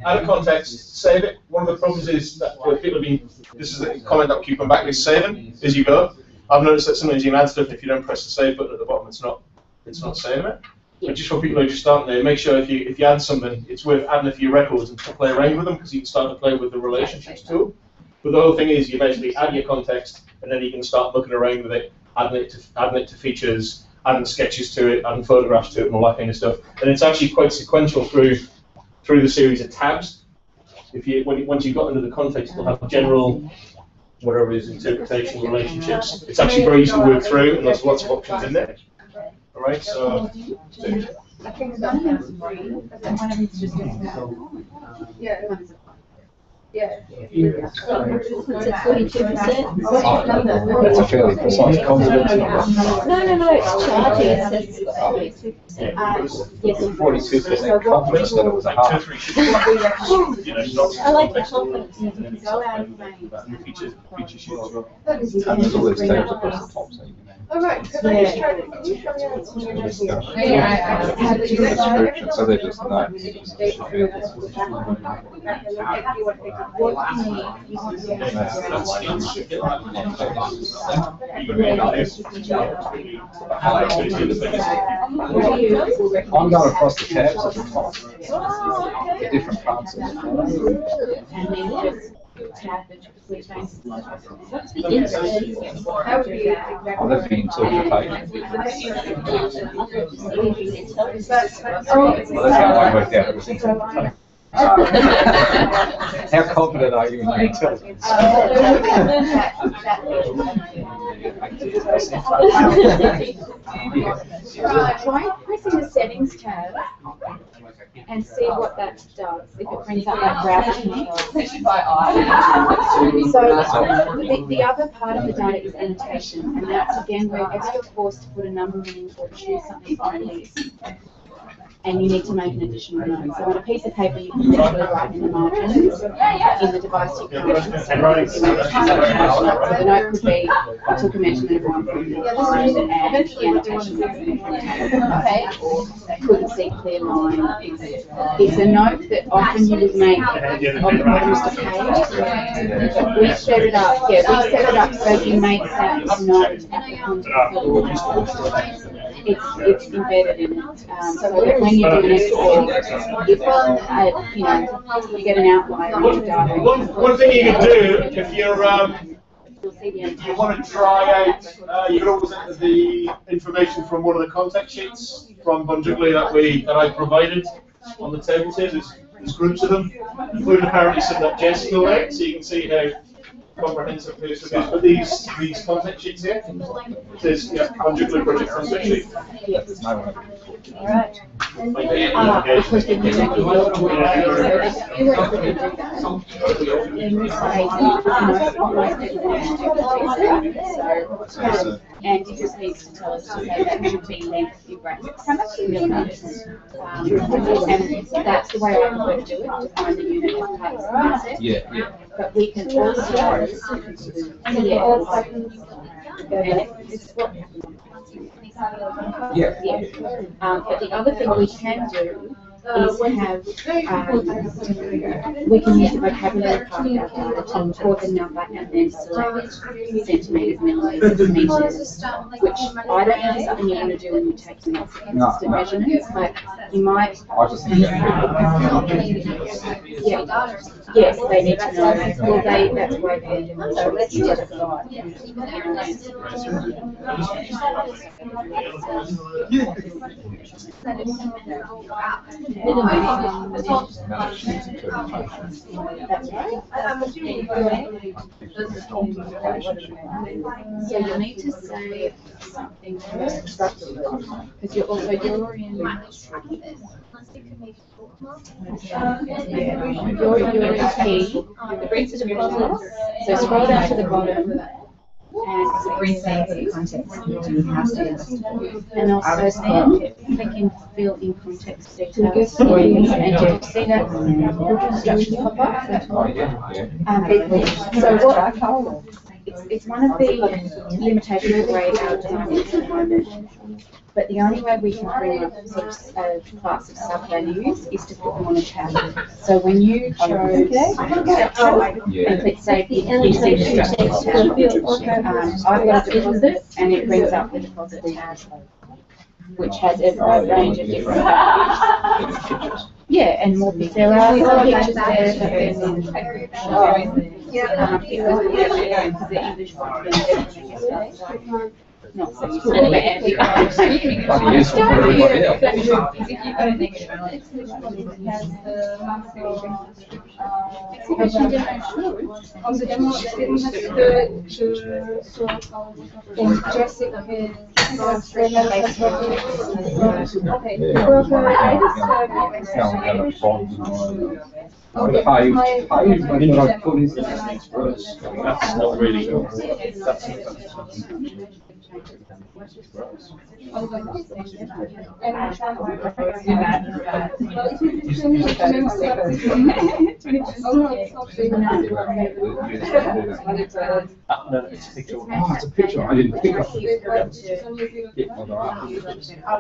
add a context, save it. One of the problems is that people have been, this is a comment that will keep coming back, is saving as you go. I've noticed that sometimes you can add stuff, and if you don't press the save button at the bottom, it's not saving it. But just for people who are just starting there, make sure if you add something, it's worth adding a few records and to play around with them, because you can start to play with the relationships tool. But the whole thing is you basically add your context, and then you can start looking around with it, adding it to features, adding sketches to it, adding photographs to it, and all that kind of stuff. And it's actually quite sequential through the series of tabs. Once you've got into the context, you'll have general, whatever it is, interpretation, relationships. It's actually very easy to work through, and there's lots of options in there. All right, so I think some of them's free, but then one of them's just a Yeah. one is a Yeah. It's at 42%. That's a fairly precise confidence number. No, it's charging. It says it's got 42%. Yes. 42% confidence that it was a half. I like the confidence. You can go out of range. And there's all these tabs across the top, so you can All right. Could I just try to? Can you show me how it's description, so they're just notes. I'm going across the tabs at the top. The different parts of it. And then just tab the which makes What's the interface? Oh, that'd be interpretation. Well, that's how I worked out it was interpretation. How confident are you in your intelligence? Try pressing the settings tab and see what that does. If it brings up that browser So the other part of the data is annotation, and that's again where if you're forced to put a number in or choose something from these, and you need to make an additional note. So on a piece of paper, you can literally write in the margins. In the device, you can't. So the note could be, I took a measurement of 1 and the annotation okay, couldn't see clear line. It's a note that often you would make on the bottom of the page. But we set it up, we set it up so you make that note it's embedded in it. So that when you do an export, if you get an outlier in your data. One thing you can do if you want to try out, you can always enter the information from one of the contact sheets from Bunjugli that I provided on the tables here. There's groups of them, including apparently some that Jess filled out, so you can see how comprehensive this is. But these contact sheets here, there's Bunjugli project contact sheet. All right. And you just need to tell us to say that should be length in brackets. How much do you really need? And that's the way I prefer to do it, to find the unit of parts of the concept. Yeah. But we can also but the other thing we can do is have, we can use the vocabulary part of our data to import the number and then select centimetres, milliliters, meters, which I don't know is something you want to do when you take some consistent measurements, but you might. Yes, they need to know. Well, that's why they're so let's do it. That's right. So you need to say something first, because you're also in. You're in P. The brings to the bottom. So scroll down to the bottom. And it brings down to the context. And also click in fill in context details. And you see that instruction pop up. So what? It's one of the limitations of the way our design is at the moment. But the only way we can bring up sort of class of sub-values is to put them on a tab. So when you chose and click Save, you see the structure tab. I've got a deposit, and it brings up the deposit tab, which has a range of different values. Yeah, and more pictures. There are some pictures there, but there's the English one. not so useful. Anyway, But useful for everybody else. if you've got a negative balance, Exhibition demo should. On the demo, it didn't have to ingest it with okay. That's not really. No, it's a picture. Oh, it's a picture. I didn't pick up.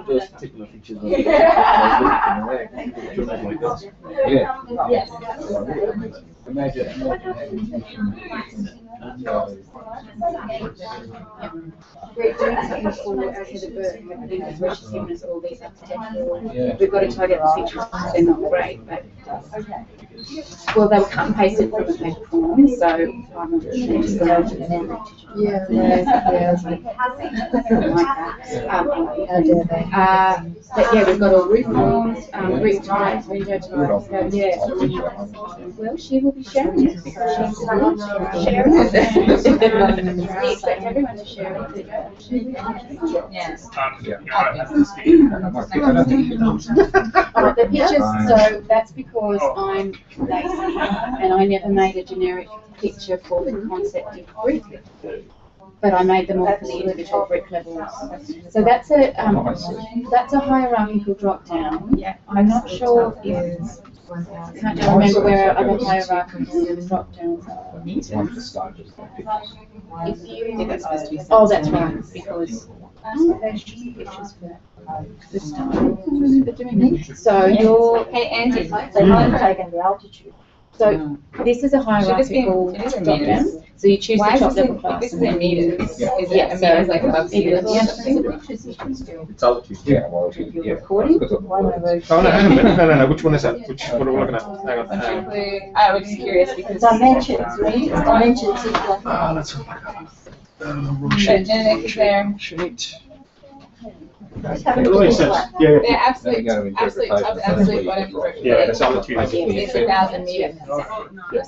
Those particular features. Yeah. Imagine. We're doing something for our head of birth, I think that's where she's given us all these architectural. Yeah. We've got to tidy up the pictures because they're not great, but. Well, they were cut and pasted from a paper form, so I'm not sure. Yeah. Something like that. But yeah, we've got all roof forms, roof types, window types, so yeah. Well, she will be sharing it because she's sharing it. We expect everyone to share it. Yes. The pictures, so that's because I'm lazy and I never made a generic picture for the concept of brick. But I made them all for the individual brick levels. So that's a hierarchical drop down. Yeah. I'm not sure if I can't remember where other hierarchical drop downs are. If you, oh, that's right, because there's pictures for this time. I don't remember doing it. So you're, Hey, Andy. They might have taken the altitude. so this is a hierarchical It is in drop down. meters. So you choose Why the is top this level in, class. this is in meters? Is it Yeah, a meters like above sea Yeah, level? the pictures you can do. It's altitude. Yeah, well, yeah. Recording? Because of the Oh, no, hang on a minute. No. Which one is that? What are we looking at? Hang on. Which include, I was just curious because. Dimensions, right? Dimensions is like. Ah, let's go back up. Genetic is there. Sheet. Just have a It look makes at sense. it. Yeah. Yeah, absolutely, absolute whatever. Yeah, that's altitude. It's 1,000 meters.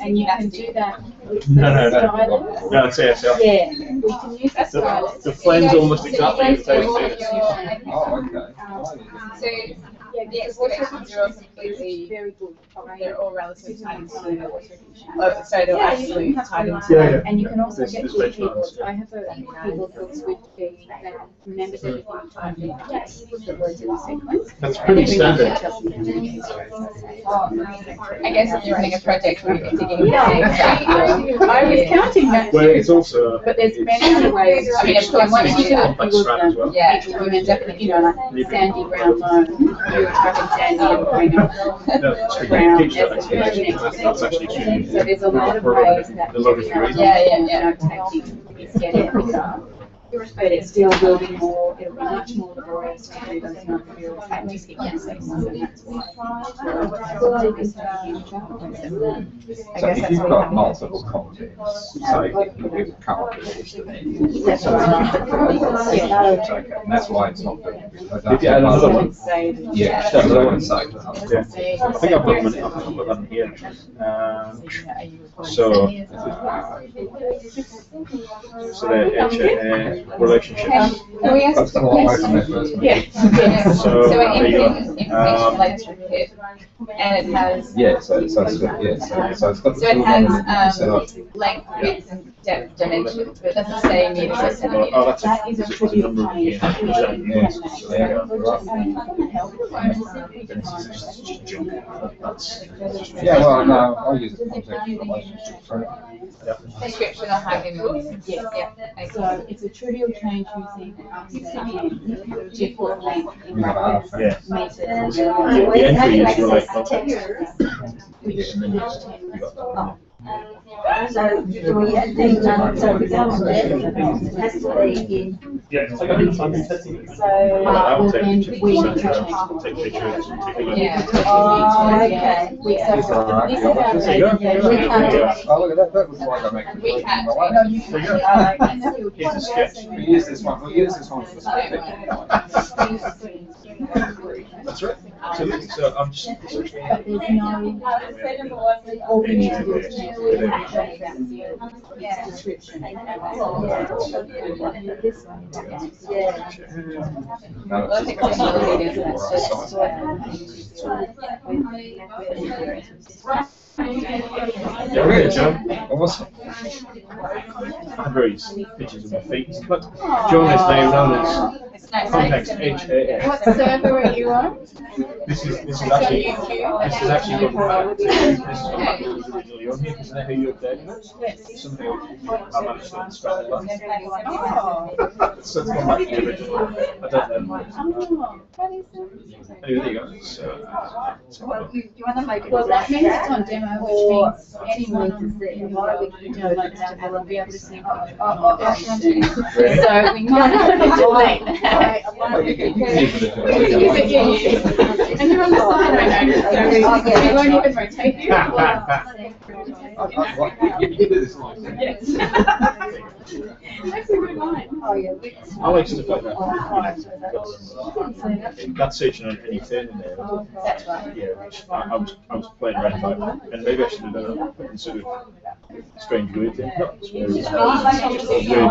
And you can do that with No. stylus. No, it's ASL. Yeah, we can use the stylus. The flame's almost exactly the same. Oh, okay. So, the excavations are all completely, Very good. they're all relatively tied into, oh, sorry, they're absolutely tied into. Yeah. And you can also This- get this two makes keyboards. sense. I have a keyboard called SwiftB that remembers everything you type in, the words in the sequence. That's pretty standard. I guess if you're running a project where you're digging. I was counting that. Well, it's also. But there's many other ways. I mean, of course, once you do that, complex strand as well. yeah. People who end up with, you know, like sandy brown loam, you're typing sandy and going up No, it's a brown good picture. as a version That's actually true. So there's a lot of ways that The love of reason. Yeah. note-taking is getting quicker. But it still will be more, it'll be much more laborious to do those non-trivial factors, it can take more than that. So if you've got multiple contents, so you come up with a list of things. That's So right. it's okay, and that's why it's not good. If you add another one. Yeah, so I would say. Yeah. I think I've got one in here. So the relationships. Can we ask That's a the one question? I first. Yeah. So, So there you go. information relates to the pit, and it has, Yeah, so it's got, yeah, so it's got the so it tool has, set up. length, width, and depth dimensions, but it doesn't say meters or centimeters. Oh, that's That is a trivial change. Yes, yeah. Yeah, well, no, I'll use the context relationship, sorry. Description of how many meters. Yes. Okay. So it's a trivial change using RCM to put length in Yeah. meters. The entry is relate Which Yeah. So do we think so the government has to be in Yeah. So, well, then we can change Take pictures. Yeah. Oh, okay. We, so this is our There you go. We can't do it. Oh, look at that, that looks like I make a We can't. mistake. No, you can. Here's a sketch. We use this one, we'll use this one for the spectator. That's right. Absolutely. So I'm just. But there's no, all we need to do is change the description. This one. Well, I think we're just really good at Yeah, we're good, John. Awesome. I'm very pictures of my feet. But John is now known as Context HAF. What server are you on? This is actually going back to this is what was originally on here. Isn't that how you updated it? Something I managed to scrap that. Oh. So it's gone back to the original. I don't know. Anyway, there you go. So, Well, that means it's on demo, which means anyone can see it. Will be able to see it. So we might have to delete that. And you're on the side, I know, so we won't even rotate you. Yes. That's a good line. Oh, yeah. I like stuff like that. That's searching on anything in there. That's right. Yeah, which I was playing around about, and maybe I should have done a sort of strange word thing. Not strange. So you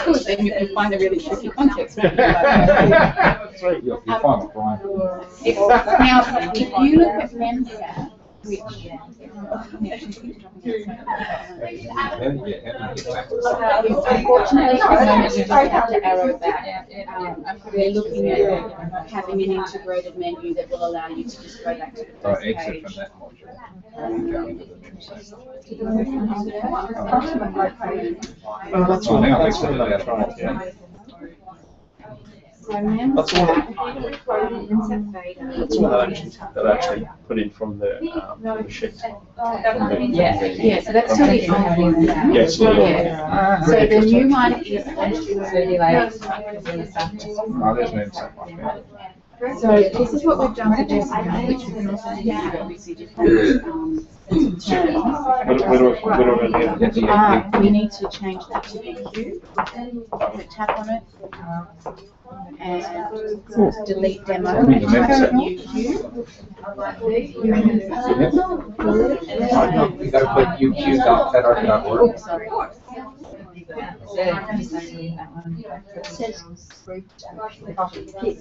could, then you can find a really tricky context. That's right. You'll find it, Brian. Now, if you look at MemSat, which unfortunately, we don't have to arrow back. We're looking at having an integrated menu that will allow you to just go back to the first Exit page. from that module. And go into the MemSat. Oh, that's Oh, one. now That's we one can that I do tried. Yeah. So MemSat, That's one that actually put in from the sheet. yeah, so that's still the old one. Yes. Yeah. So the new one is Oh, there's MemSat one there. So this is what we've done for Jessica, which we can also use for obviously different terms. We need to change that to EQ. So tap on it and delete demo. The MemSat. EQ. You gotta put uq.fedarc.org. Oh, sorry.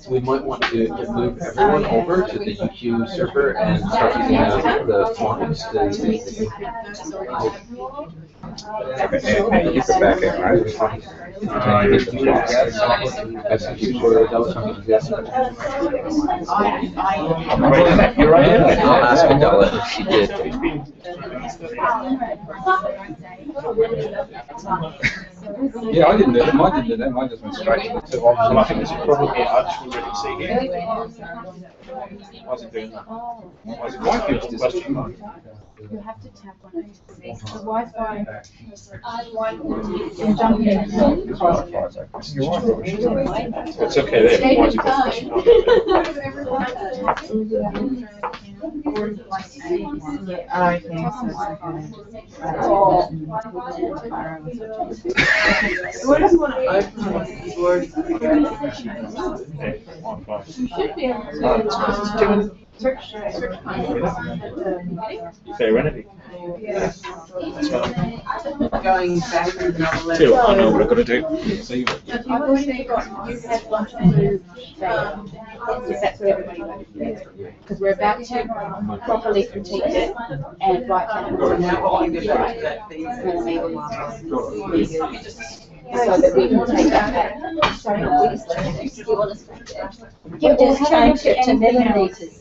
We might want to move everyone over to the UQ server and start using the forms. And you put back in, right? You're right. I'll ask Adela if she did. Yeah, I didn't do that. Mine didn't do that. Mine just went straight to the two options. I think there's a problem here. I just want to see here. Why is it doing that? Why is it Why keeps this question mark? You have to tap on it. The Wi-Fi. You can jump in. It's okay there. Why is it got question What does one open on the keyboard? You should be able to search. Serenity. Going backwards and all Tell you what, I know what I've got to do. See, I've already got, you had one to do, because that's what everybody wants. Because we're about to properly critique it and write down. So that we can take that back. Sorry, You just change it to millimeters.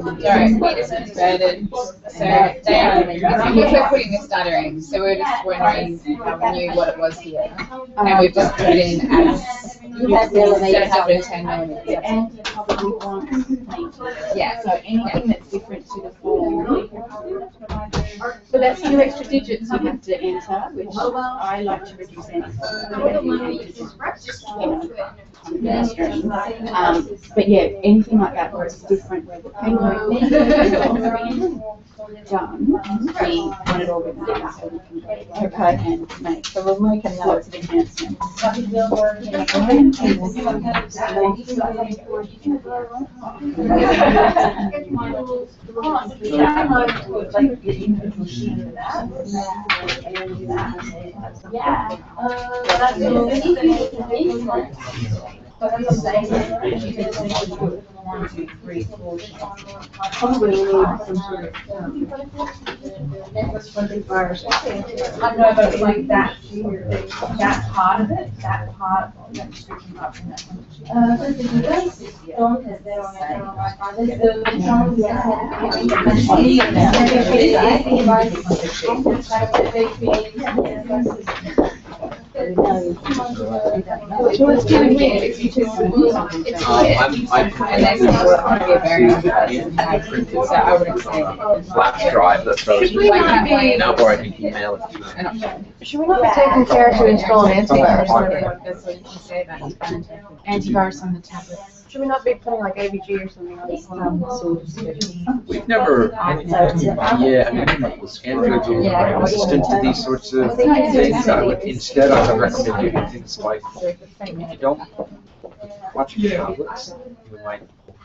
Sorry, we just converted. So Diana, we're putting this data in, so we're just wondering how we knew what it was here. And we've just put it in as You have elevated up to 10 millimeters. And you probably want painted. Yeah. So anything that's different to the form. So that's 2 extra digits you have to enter, which I like to reduce anything. But yeah, anything like that where it's different, where the paper is done, we want it all written down so we can go and make. So we'll make a note. Lots of enhancements. Probably need some sort of I know, but like that part of it, that part of that description up in that one. You guys don't have that on Flash drive that throws now, or I can email it to you. Should we not be taking care to install an antivirus? That's what you can say about antivirus on the tablets. Should we not be putting like AVG or something on this? We've never, yeah, I mean, Android is very resistant to these sorts of things. I would instead, I would recommend doing things like, if you don't watch your tablets, you might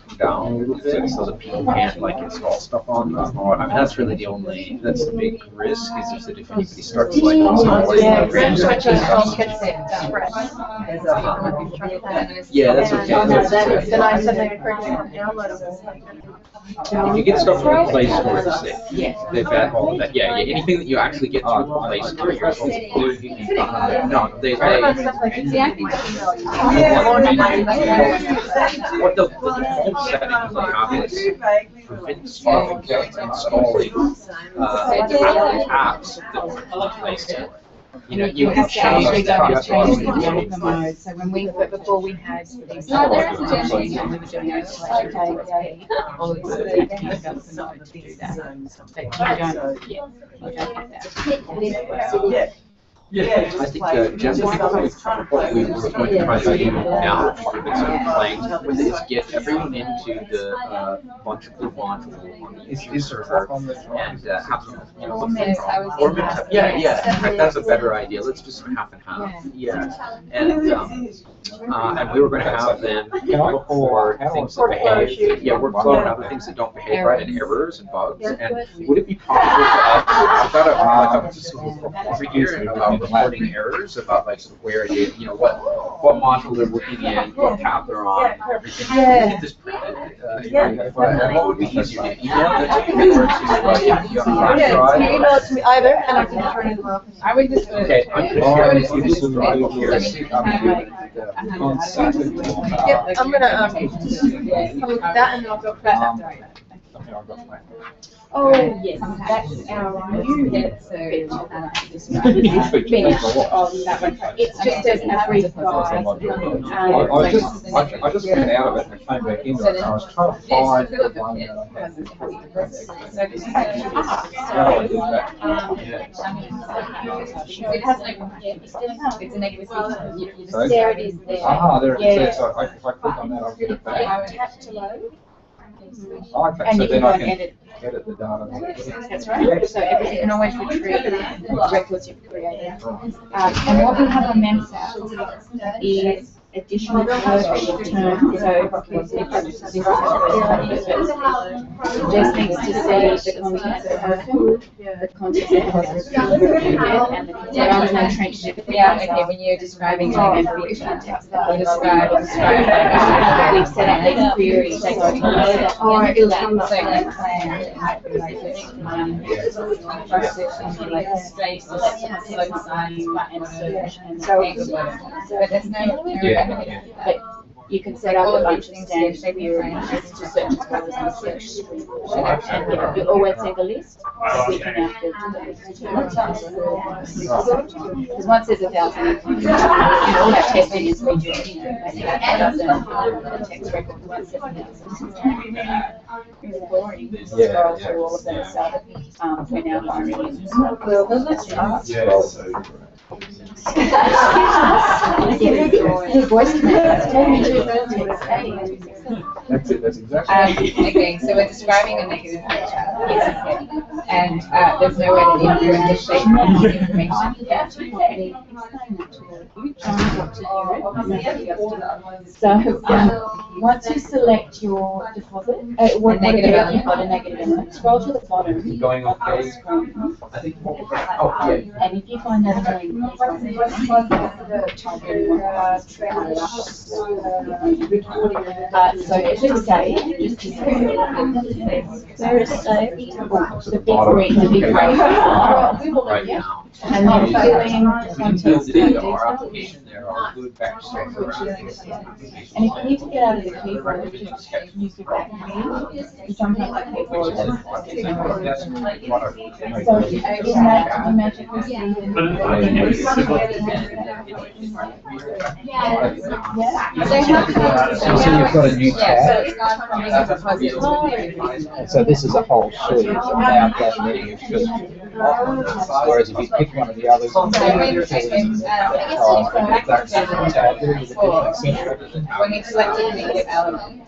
come down a little bit so that people can't like install stuff on them. Or, I mean, that's really the only, that's the big risk, is that if anybody starts like installing programs, yeah, that's okay. Then I suddenly download. If you get stuff from the Play Store, it's safe. They've had all of that. Yeah, anything that you actually get through the Play Store, you're supposed to do. No, they. What the home settings they have is prevents you from installing apps that are from the Play Store. You know, you can change the mode. So when before we had these and we were doing it, all of this develop the mode to do that. But you don't that. Yeah, I think generally what we were going to try to do now, playing with it, is get everyone into the bunch of group modules on the server and have them, you know, yeah. In fact, that's a better idea. Let's just half and half. Yeah, and we were going to have them look for things that behave. Yeah, workflow and other things that don't behave right, and errors and bugs. And would it be possible for us? I've got a system over here about reporting errors, about like where it is, you know, what module they're looking in, what tab they're on, everything. Get this printed. And what would be easier, to email that to you or to you have a flash drive? Email it to me either, and I can turn it off. I would just okay. I'm I'm gonna that and I'll go back after I. Oh, yes, that's our new finish of that one. It's just a brief guide. I just went out of it and came back into it, and I was trying to find the one that I had. It has like, it's a negative feature. There it is there. There it is. So if I click on that, I'll get it back. Okay, And so you then can I can edit. edit the data. That's right. So you can always retrieve records you've created. And what we have on MemSat is additional code return. So just needs to say the contents are open, the contents are reviewed, and the content are entrenched. Yeah, okay, when you're describing like a big context, you describe. We've set up these queries, they go to Or it'll come up like a plan, it might be like like straight, so let's have slope signs and search and So, but there's no. but You can set up a bunch of standard queries to search as well as research. And you always see the list. We can now filter the list too. Because once there's 1,000, all that testing is redoing, you know, the text record was 7,000. It's boring to scroll through all of that stuff. We're now firing in. Your voice connects. That's it, that's exactly. Okay, so we're describing a negative picture, and there's no way to input the shape of the information. So once you select your deposit, what negative element. A negative element, scroll to the bottom. Going okay. I think. Oh yeah. And if you find that annoying, so it should say, just to say, Where is save? the big green, right now. And then fill in context. Our application, there are good back And if you need to get out of the keyboard, just use your back hand. You sometimes the keyboard. So you magically see So you've got a new tab. So this is a whole sheet about that meeting. It's just, whereas if you pick one of the others, When we selected the negative element,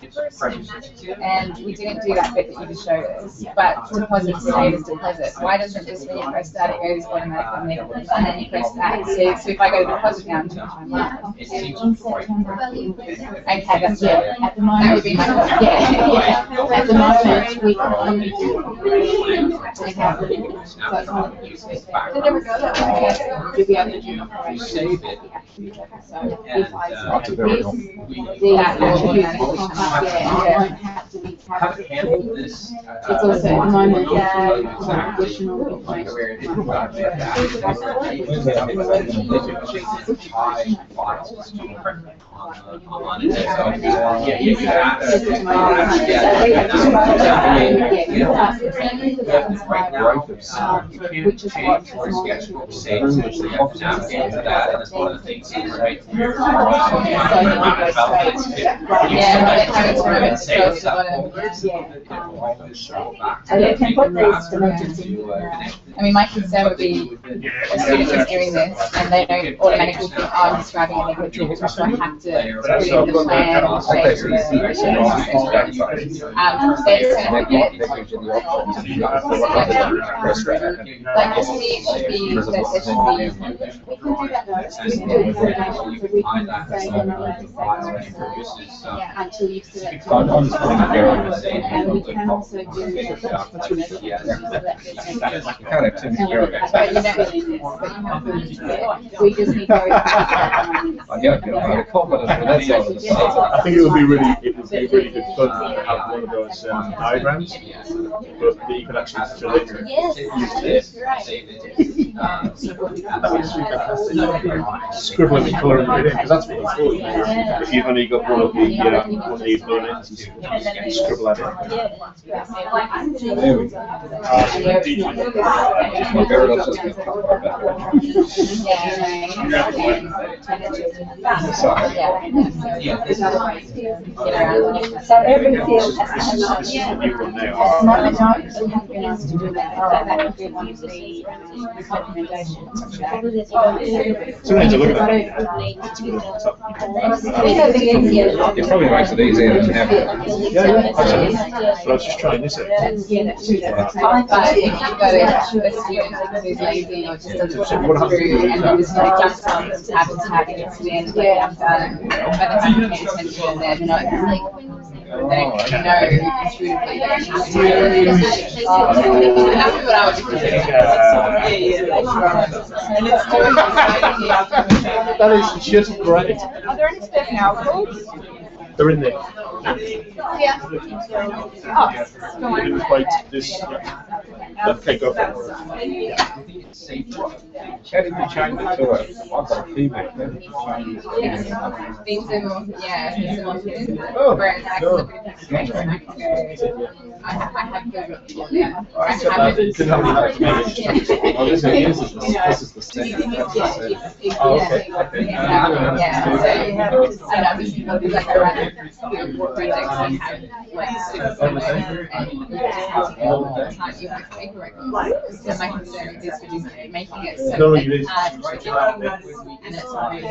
and we didn't do that bit that you just showed us, but deposit save as deposit. Why doesn't it just when you press that it goes automatically negative and then you press that? So if I go to deposit now and change my mind. Okay, that's it. At the moment, That would be my At the moment, we can only do you'll be able to do save it. So if I select this, the attributes will pop up there and it won't have to be captured. It's also at the moment additional which is what and you can put these dimensions in. I mean, my concern would be a student is doing this and they don't automatically think, oh, I'm describing a negative picture, so I have to put in the plan and shape the like this should be until you've selected and we can also do we just need to I think it would be really good fun to have one of those diagrams, but that you can actually fill in. Scribbling and colouring it in, because that's what it's for. If you've only got one of these moments, you scribble at it. There we go. So every field has to have This is the new one now. we haven't been asked to do that. That would be one of the recommendations. So we need to look at that. It probably makes it easier than having. Yeah, absolutely. But I was just trying this out. but if you've got a student who's lazy or just doesn't think through and then just like jumps on tab and tab and gets to the end of it, I'm done. But if I'm paying attention and they're not like they don't know intuitively that it's that's what I was thinking. That is just great. Are there any spare PowerPoints? They're in there. Yeah. Oh, go on. Wait, this. Okay, go for it. How did you change it to a female? Things are more, yeah, things are more hidden. Oh, Whereas I sure. can I have the, yeah, I have it. Oh, this is the standard. Oh, okay. Yeah, so and obviously like I run projects and have like students and all the time you have to make a record. So my concern is just making it so No, that you didn't. and it's really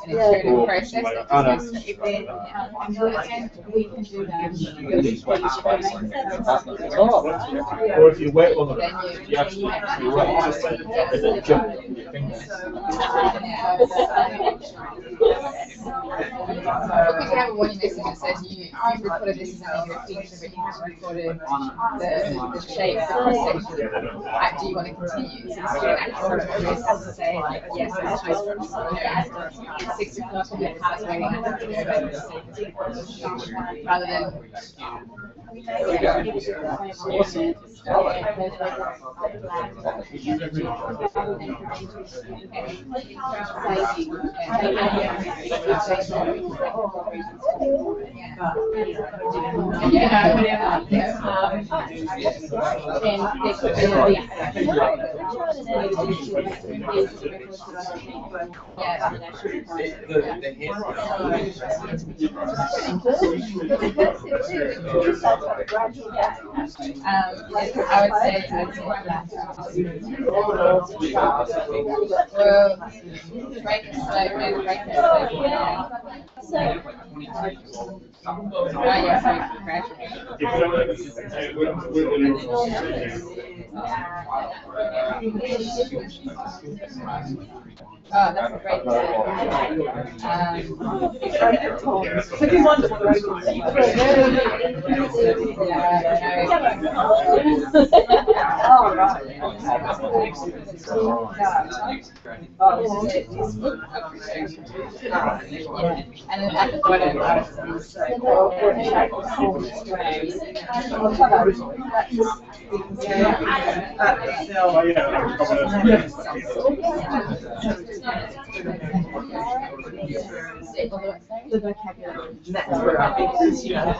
an intuitive process that goes to everything. And we can do that. Or if you wait on them, you actually wait and then jump with your fingers. Because you have a warning message that says you've recorded this as only your picture, but you've recorded the shape, the cross section. Do you want to continue? So the student actually has to say, like, yes, it's just from 6 o'clock and then pass waiting rather than I would say break it slow, break it slow. Oh, that's a great and then at the bottom, the vocabulary. That's where I think it's, you know, I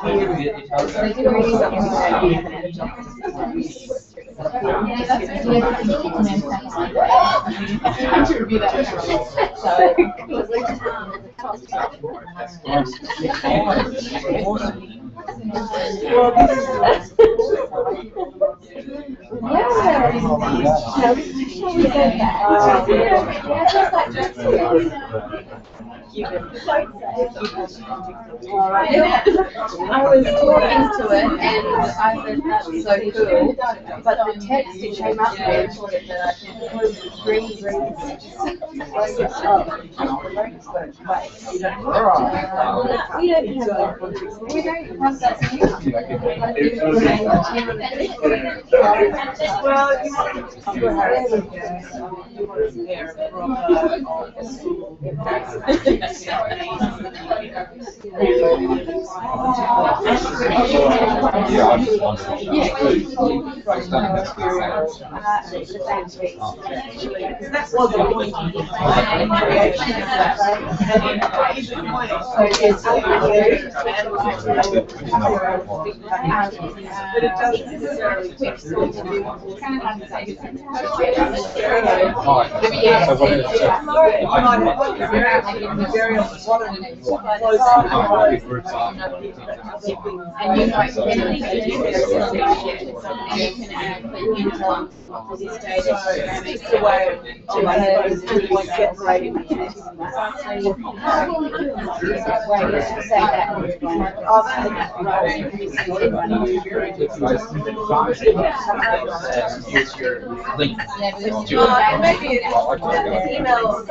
was talking to it and I said that's so cool, but the text it came up with was green. We don't have that here. Well, Yeah, I just that was the point of creation of that. But it doesn't necessarily take Here's your link. Maybe email.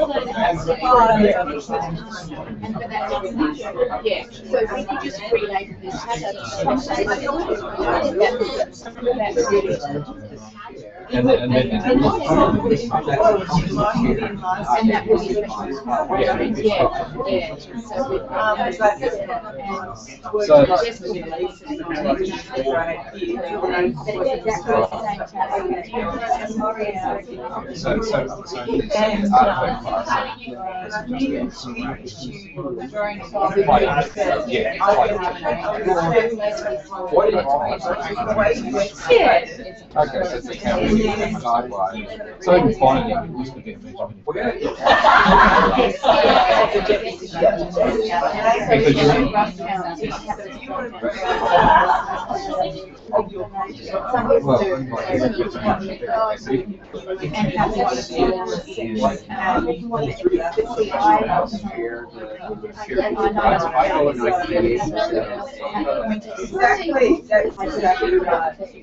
Yeah, so if we could just relabel this. And then And that would be okay, so it's a guideline. So in quantity, we used to get measurement.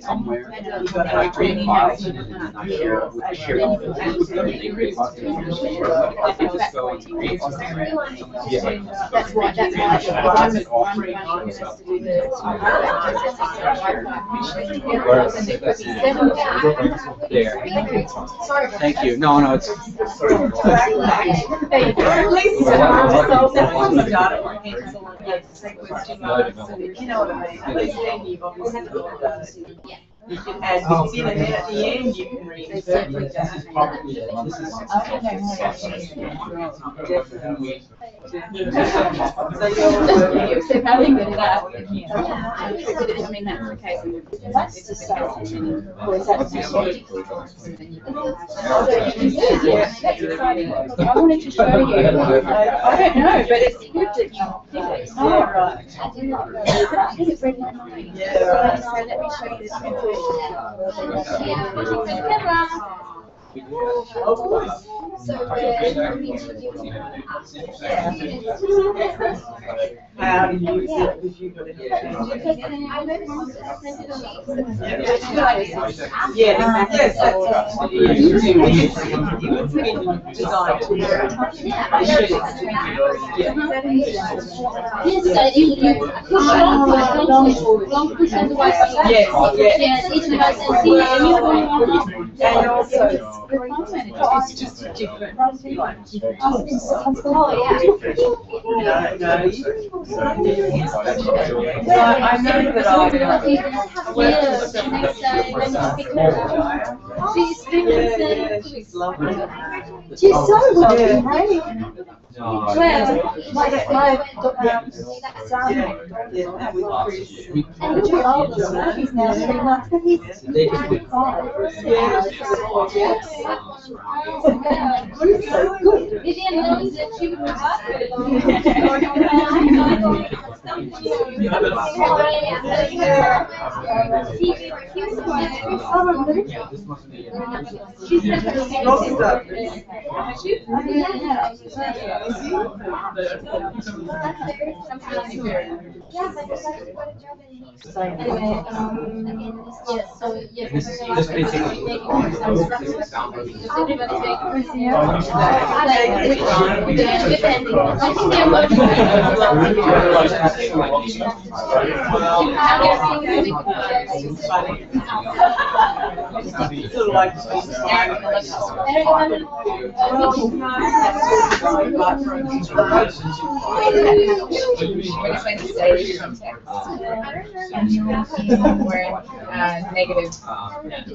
Somewhere, and I create files, and then I share with the share. They create files, and they just go and create something. Yeah. That's why There. Thank you. No, it's. You know what I mean? At least then you've obviously got those. You can add bits in, and then at the end you can reinsert that. So having that, I mean, that's the case. It's just so. Or is that that's exciting. I wanted to show you. I don't know, but it's good that you did it. Oh, right. I think it's ready. Yeah. So let me show you this one. How do you use it if you've got it? Yeah, yes, that's design. Yes, you push on long push on the right side. Yes, Yes, each of us can see and you're going on. And also, it's just different. Oh, yeah. No, I know that she's lovely. She's so lovely, hey? Well, my son, and he's old, he's now 3 months, but he's so good. Vivian knows that she would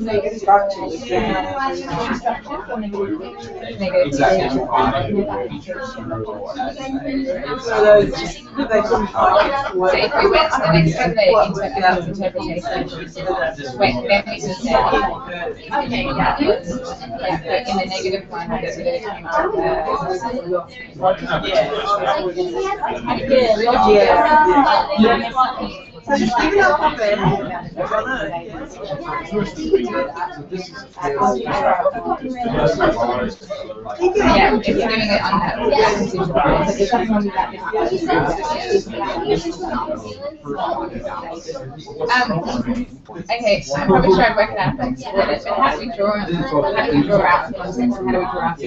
Negative structures. So those just they couldn't find it. So if we went to the next step, the interpretation, wait, that makes sense. Okay, yeah. But in the negative one, that's what it came out. So just keep it up on there. Yeah, it's doing it on that. Okay, I'm probably sure I'd work it out, but how do we draw out the context? How do we draw out the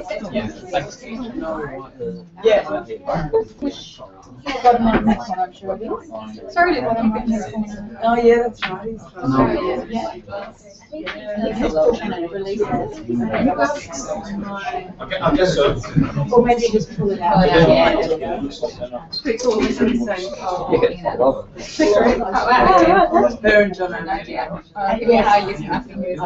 Yes, I can just email it. Sorry to keep it here. Oh, yeah, that's right. I guess so. Or maybe just pull it out. It's pretty cool. It's really saying, her and John and I. Yeah, I use my fingers.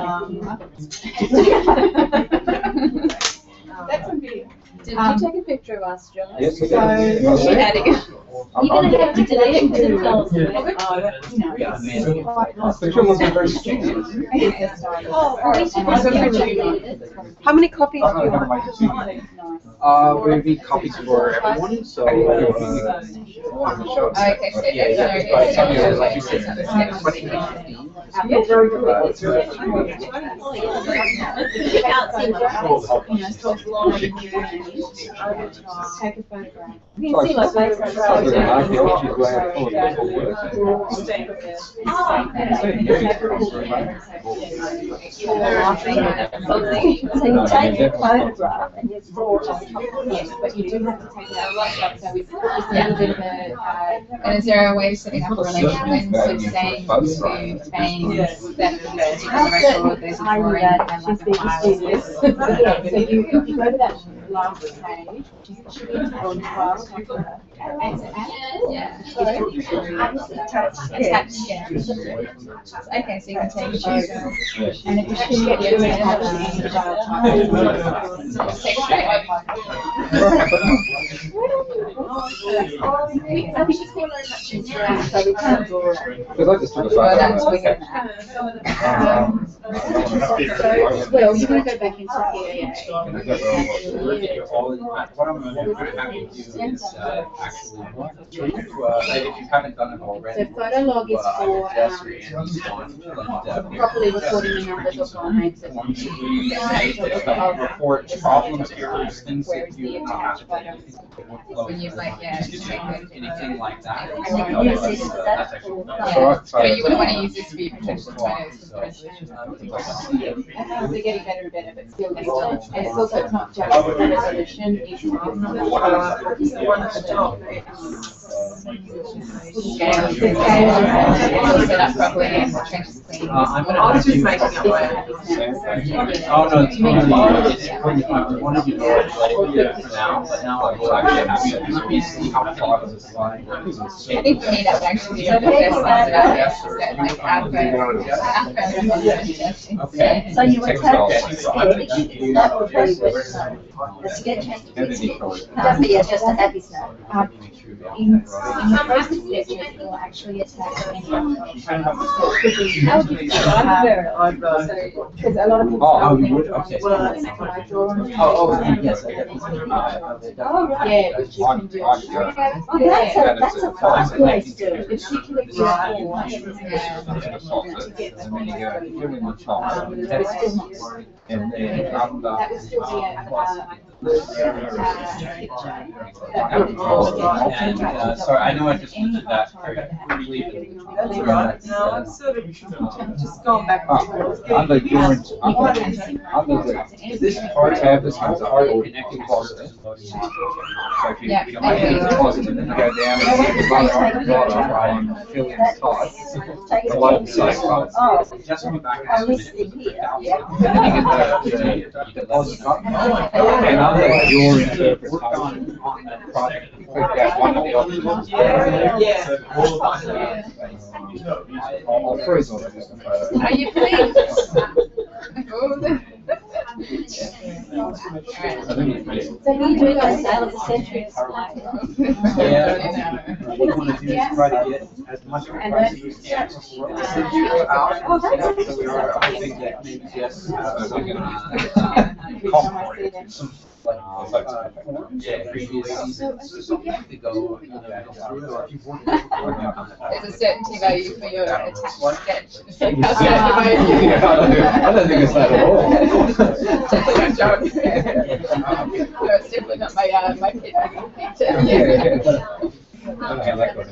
That's a video. Did you take a picture of us, John? Yes, So, you're gonna have to delete it because it's lost. Picture wasn't very studious. How many copies do you want? We'll be copies for everyone, so. Okay, so Like you said, Take a photograph. You can see my face. So you take a photograph and you draw it on top of it. Yes, but you do have to take it out. So we put just a little bit of a, and is there a way of setting up a relation when so saying to FAIMS that the record there's a drawing and like a file? so you go to that last page, which should be on file. Yeah. Attached, yeah. Okay, so you can take a photo. And if you should get your Take straight away. We'd like to sort of Well, that's wicked. well, you're going to go back into here. What I'm going to have you do is actually, if you haven't done it already. So photo log is for properly recording the numbers of our names. Report problems, errors, things that you have. When you like, yeah, Anything like that. But you wouldn't want to use this for your protection photos. They're getting better and better, but still, and it's also not just the resolution, it's The one at the top. Set up properly and the trench is clean. I was just making up my own. Oh, no, it's I wanted you to know it for now, but now I will actually have you see how far this line goes. I think we need that actually to the best ones that are like Okay. So you attach that will tell you which the sketch has to be. Just a happy snap. in the process sketches, it will actually attach any information. Because a lot of people. Oh, you would? Okay. When I draw on the Yes. yeah, which you can do. That's a fun place to. If she clicks your And then that would still be so I know I just mentioned that very briefly. That's right. No, I'm sort of just going back and forth. On the different, this part tab, this has a hard connecting positive. So if you don't like it, it's positive, then you go down and the bottom, fill in the top. A lot of size spots. Just on the back. And then you get the positive button. And other your interpret on that project. I'll freeze on it. Are you pleased? So we do our style of the century slide. What we want to do is try to get as much of the prices as possible out. So we are hoping that maybe just previous seasons to go through it, or if you've worked with it before, There's a certainty value for your attached sketch. I don't think it's that at all. Definitely not joke. No, it's definitely not my pit picture. Okay, like what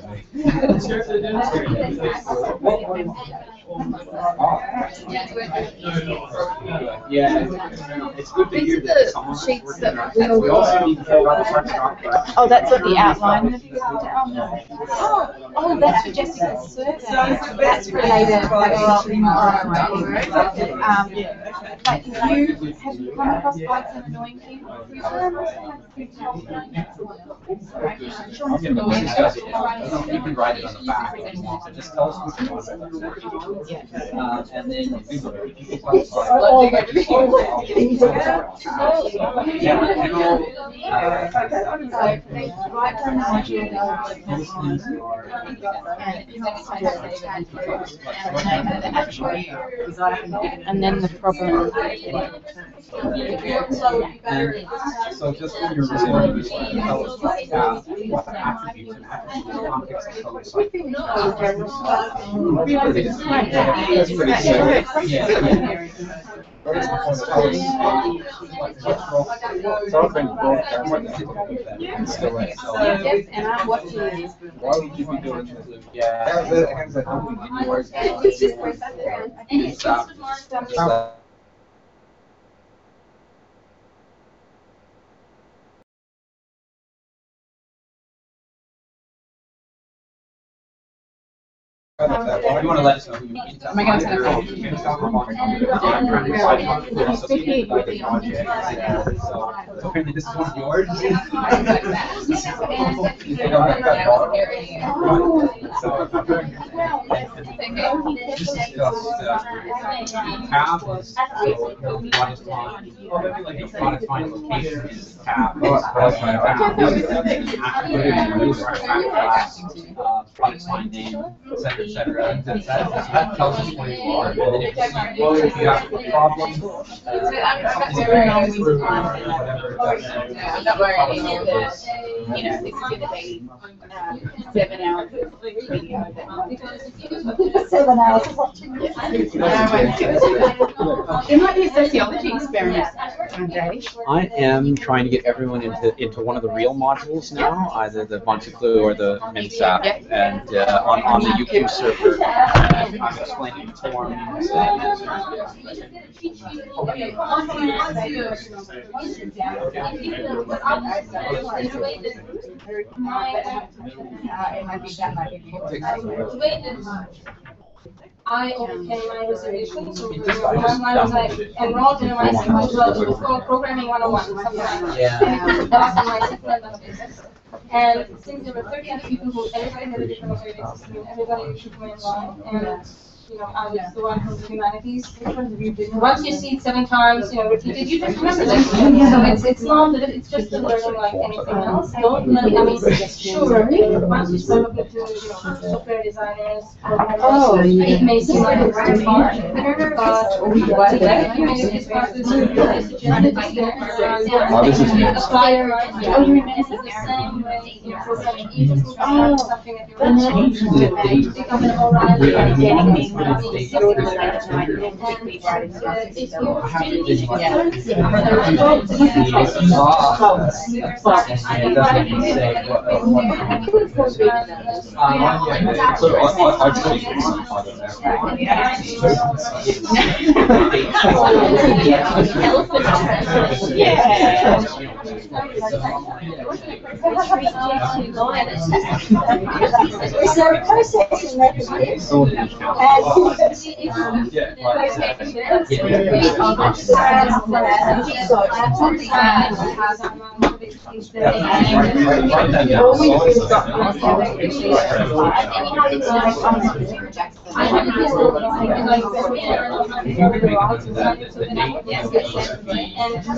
it's good to hear that someone's sheets that we also need to hear about the Oh, that's what the outline of your Oh, that's for Jessica's survey. That's related. Like if you have come across bugs and annoying people, I'll get the voice discuss it. You can write it on the back if you want, so just tell us what you want. And then and then the problem. So just when you're resolving this, tell us what the attributes and attributes context of And I'm watching this. Why would you be doing this? You want to let us know who you meet? Am I going to tell apparently this is one of yours. Tab is product find location is tab. Product find name, etc. That tells us where you are. And then if you have a problem, I'm not worried that, you know, this is going to be 7 hours of video. 7 hours of watching. There might be a sociology experiment one day. I am trying to get everyone into one of the real modules now, either the Monticlu or the MinSap, and on the UQ server. And I'm explaining forms. I overcame my reservation, so when I was like enrolled in my module, it was called Programming 101, something like that. Yeah. That was in my second business. And since there were 30 other people who everybody had a different operating system, everybody should go in line, and you know, I was the one from the humanities. Once you see it 7 times, you know, repeated, you just remember that. So it's not that it's just a learning like anything else. Don't let it, I mean, sure, once you start looking to, you know, software designers, it may seem like it's too far, but today, you may just start with apply your it's the same way, you know, programming. You just start something at your own become an O'Reilly and getting me. So just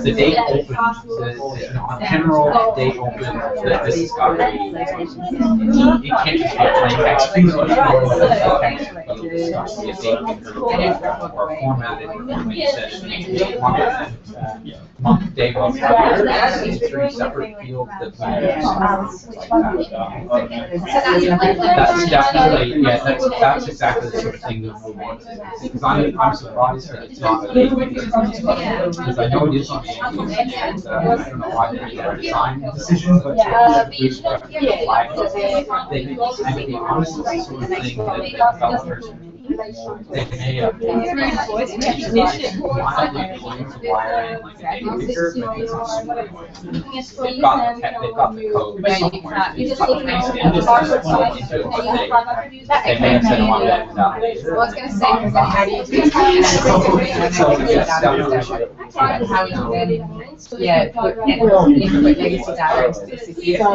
The date open, general date open, the discovery, it can't just be a plain text. Things like or formatted, month, day, month, three separate fields that we that's definitely, yeah, that's exactly the sort of thing that we want. Because I'm surprised that it's not a date, because I know it is on the end. I don't know why they made a design decision, but I mean, honestly, it's the sort of thing that developers they may have they've got the code. They may have said one that. Well, I was going to say, because then how do you do that? How would you then, yeah, put input legacy data into the system?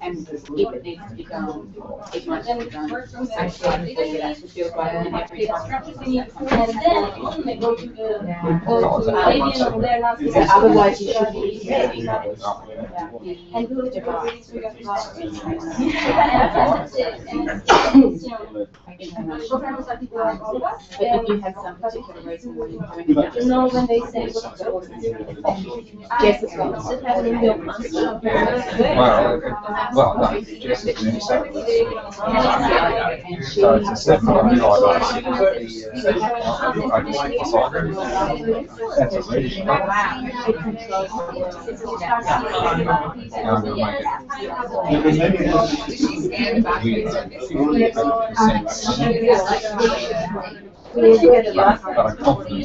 And if it needs to be done, it might be done. Actually, it actually feels like every otherwise you should be but if you have some particular reason why you're doing that, you know when they say yes, it's Well, no, just so it's a but I'm confident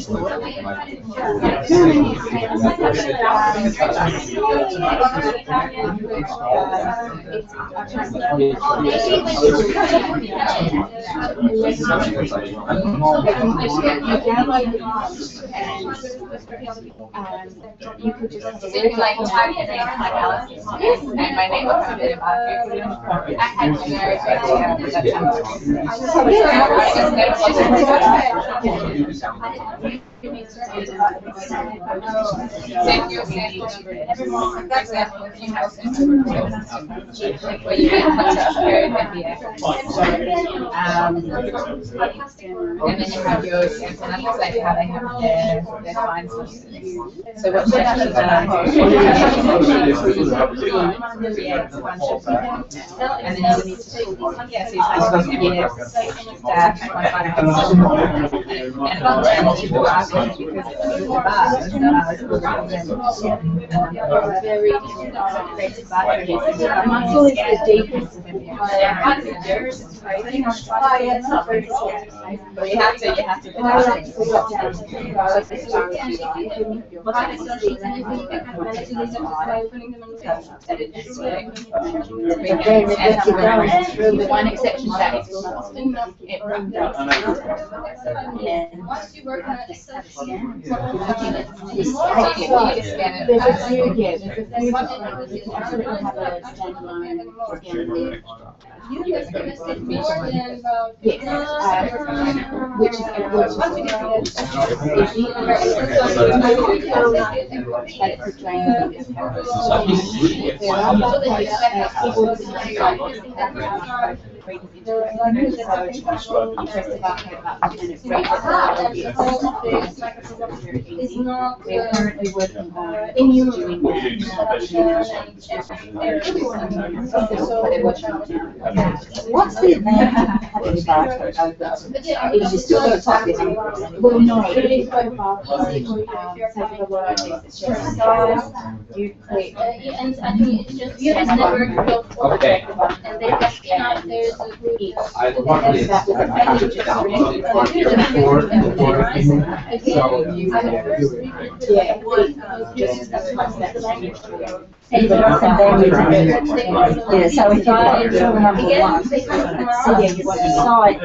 you could just like type in analysis and my name will come in about where you get contact period and then you have your examples like how they have their fine sources. So what sections are create a bunch of and then you need to so you type yes, dash and people ask because it's very creative but you have to the one exception to that is once you work on it, scan is not currently working on in your what's the is you still going to talk this? Well, no, it is and I think it's just network okay. and they have not, there's a group I luckily it's downloaded on your board, Yeah, so if you've got tool number 1, so yeah, you've got the site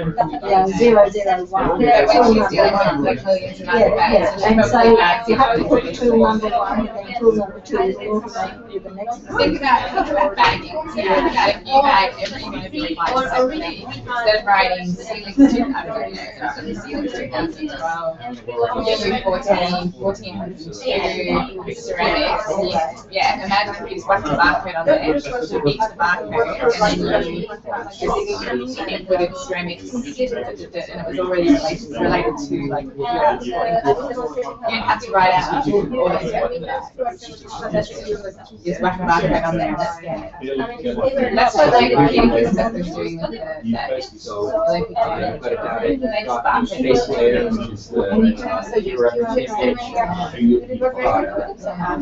001. That's tool what she's number doing, 1. like millions of Yeah, and so you have to put tool number 1 and then tool number 2 will automate with the next one. Think about bagging. Yeah, if you bag everything as a like separately, instead of writing ceiling to, I don't know, ceiling 2012, you 1402 ceramics. Yeah, imagine if you just whack the barcode on there, you beat the barcode, and then you inputted ceramics, and it was already related to like you didn't have to write out all the just whack the barcode on there and that's it. That's what like the stuff was doing with the Olympic Games. They just barcode base layer, which is the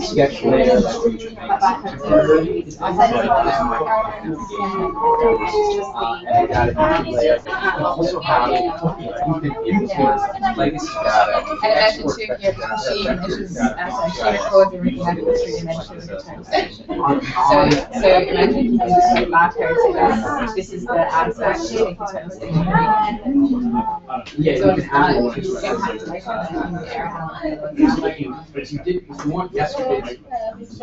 sketch layer that we should make. Also have legacy data. And imagine too, if you have she records everything out of the 3 dimensions of the time station. So imagine you can just put barcodes, this is the artifact, you take the time station. Yeah, So you it's can add not, it. you can have to make If you want yesterday, as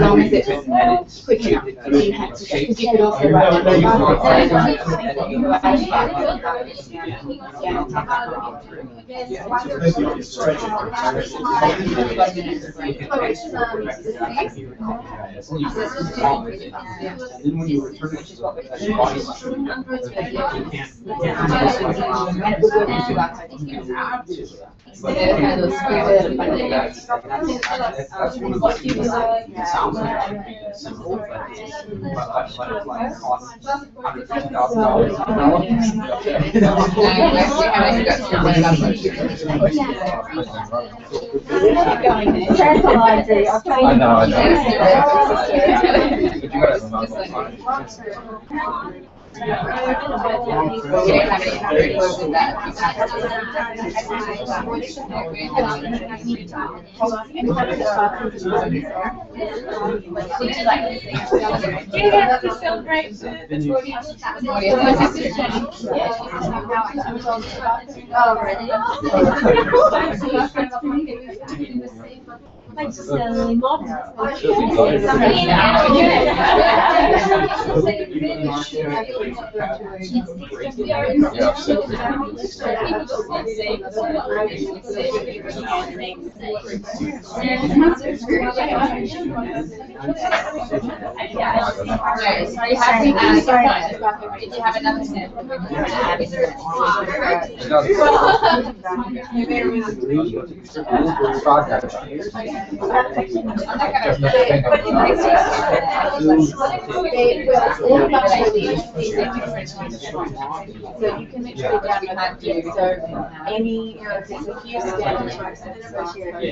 long as it's quick enough, you have to, because you could also write it then when you return it to the body stream, that's one of the things that sounds like simple, but like costs $100,000. I know. But you guys Like selling models. Did you have another sample? So you can make sure that you have to, so any, there's a few standard types of associated with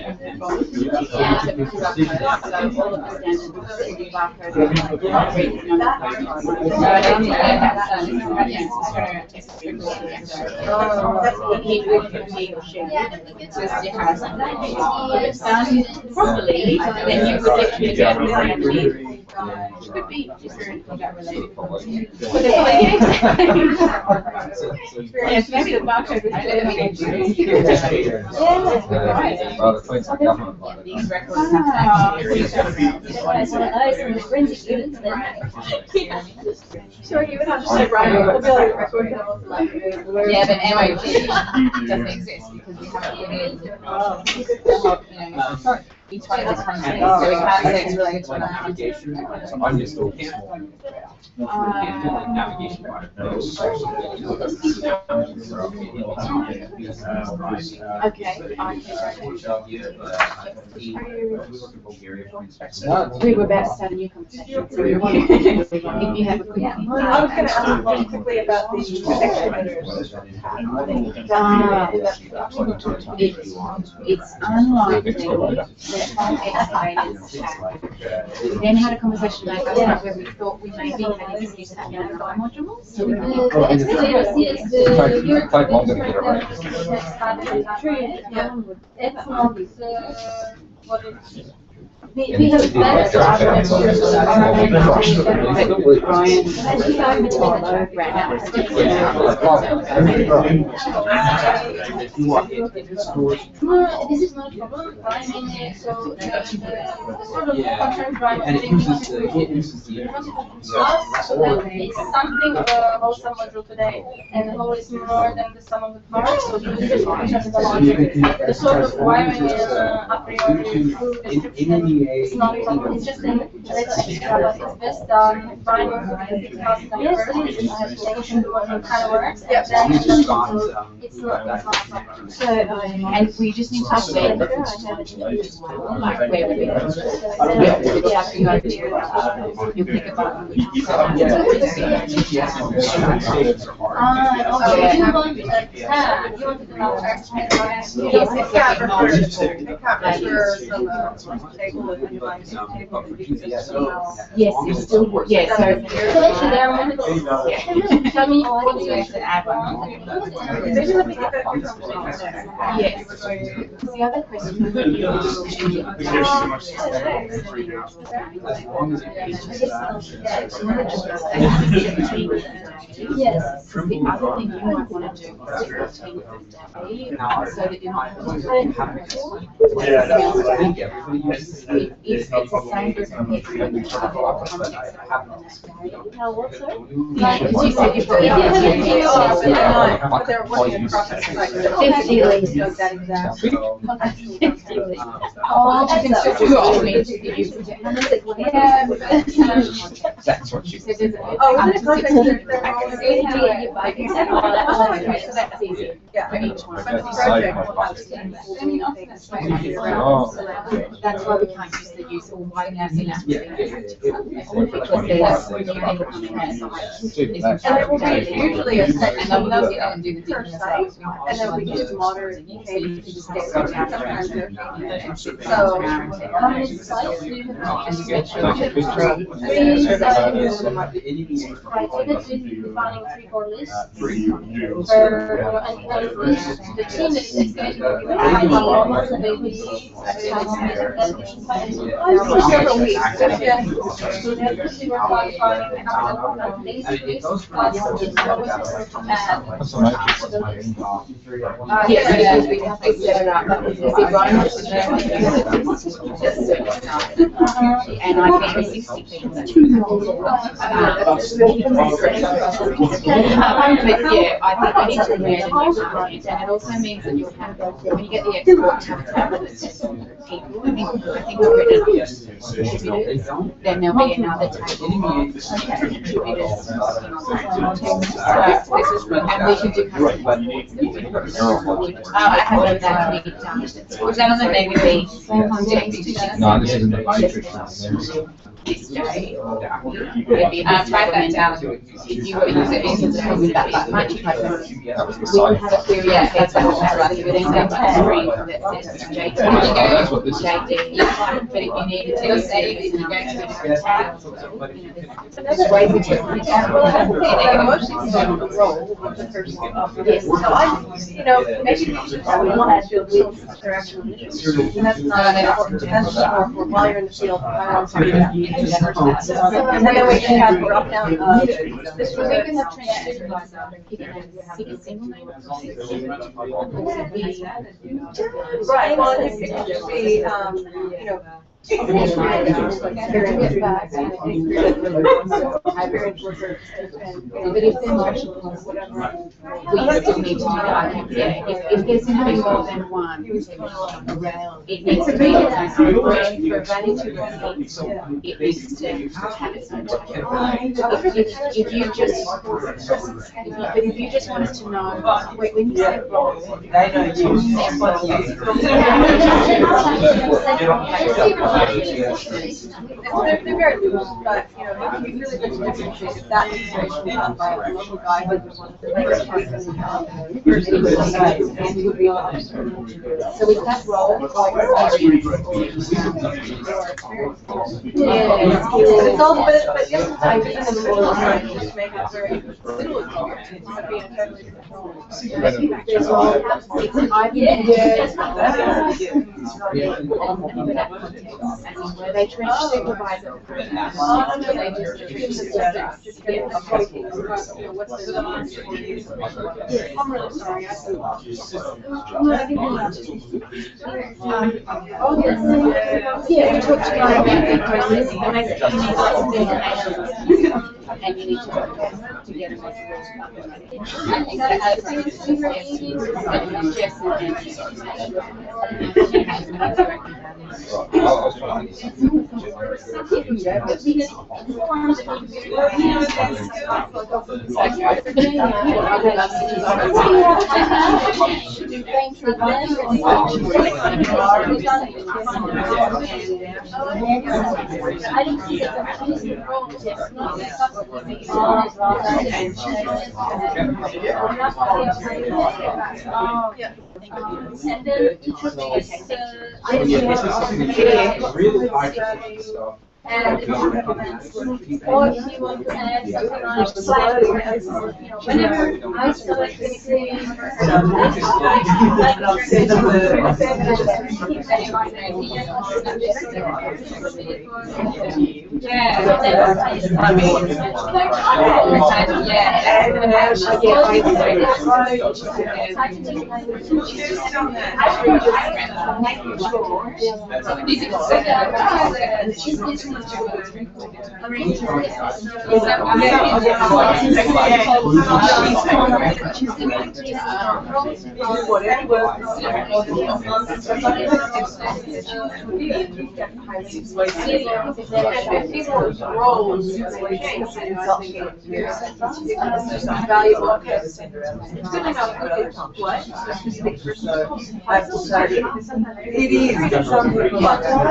all of the standard properly, then you would definitely could be just that related. Yes, maybe the barcode these records Sure, you would have to say record. Yeah, but MOG doesn't exist because we haven't put in each one of the countries, so we can't say it's related to an application. So I'm just old small. Navigation. Okay. We were about to start a new conversation. So we wanted to, if you have a quick. I was going to ask one quickly about the excavators. It's unlikely that excavators have. We then had a conversation about where we thought we may be having to use that in our module. So we The excavators, yes, the Quite long to get around. it's not, what it's, we have better this is not a problem. I mean, so the sort of concern driver it's something about some module today, and the whole is more than the sum of the parts. So the sort of wiring is a priori through description. It's not a problem. It's just an extra, but it's best done. Brian also can discuss them first. What kind of works, and then it's not a problem. So, and we just need to say like where we go. You click a button. Okay, you want to like tab, you want to do Yes, it's still, yeah, so actually there are multiple. Tell me what you have to add one. Yes. The other question. Yes. The other thing you might want to do is so that you're not if it's the same group of people that Now, what's that? you said you've got But they're working across the site. That's what she said. Oh, is it perfect? So that's easy for each one. That's why we can't use the use or why now in our because there's usually a set, and then we'll get and do the per digging site, ourselves. and then we just monitor behavior to just get So, how many sites do you have? And just make sure Right, so this is defining 3-4 lists. And the team that is excavating several weeks. Yes, we have to set it up. And I think 60 things. Yeah, I think we need to remove it. And it also means that you'll have, when you get the export tab, people, I think we've written contributors, then there'll be another table of contributors. And we can do I haven't done that done. Which doesn't maybe be No, this isn't the matrix. Maybe write that down. If you were using that much, That was the we will site. have a query. Yeah, that's what it would end up a screen that says JD. That's what this is. JD. But if you needed to say it, you go to a different tab. There's ways of doing it. Yes. So maybe want to do leads their actual issues. And that's not important. That's just more for while you're in the field. And then we can have drop down. This was We can have transition. You can have a single name. right. Well, it could just be But if they're multiple, we still need to do that. Yeah, if there's going to be more than one, it needs to be for value to compete, it needs to have its own title. If you just want us to know, when you say role, they know you. They're very loose, but you know, you really get to differentiate if that information was done by a local guy who was one of the biggest versus and would be honest. So is that role it's all, but yes, I'm in the middle of trying to just make it very little experience of being a totally different role. Where they treat supervisor. They just treat I'm really sorry. Yeah, we talked about the process, and you need to get a resolution up and running. And then each of these really hard and if you recommend, or if you want to add something like slide, whenever I select the screen, It is. Some people like that.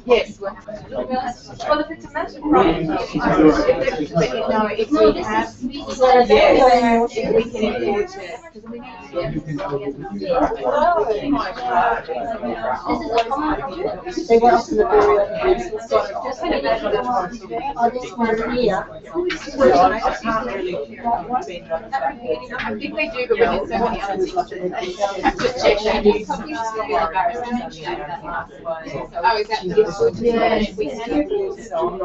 Yes. Well, if it's a massive problem, If we have, if we can import it. They were up in the very on this one here. I think they do, but there's so many other things to just check that. Oh, is that useful? Yeah. We can import it on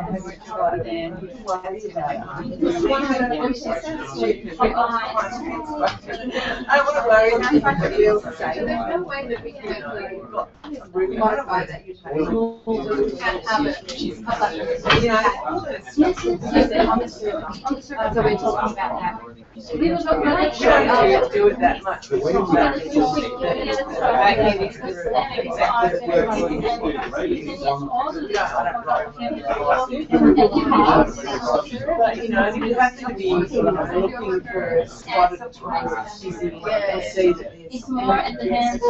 I want to there's no way that we can actually modify that. We can't have it. So we're talking about that. We were talking about We don't do it that much. We don't But, you know, you have to be looking for a spot at a time and see that it's more at the end.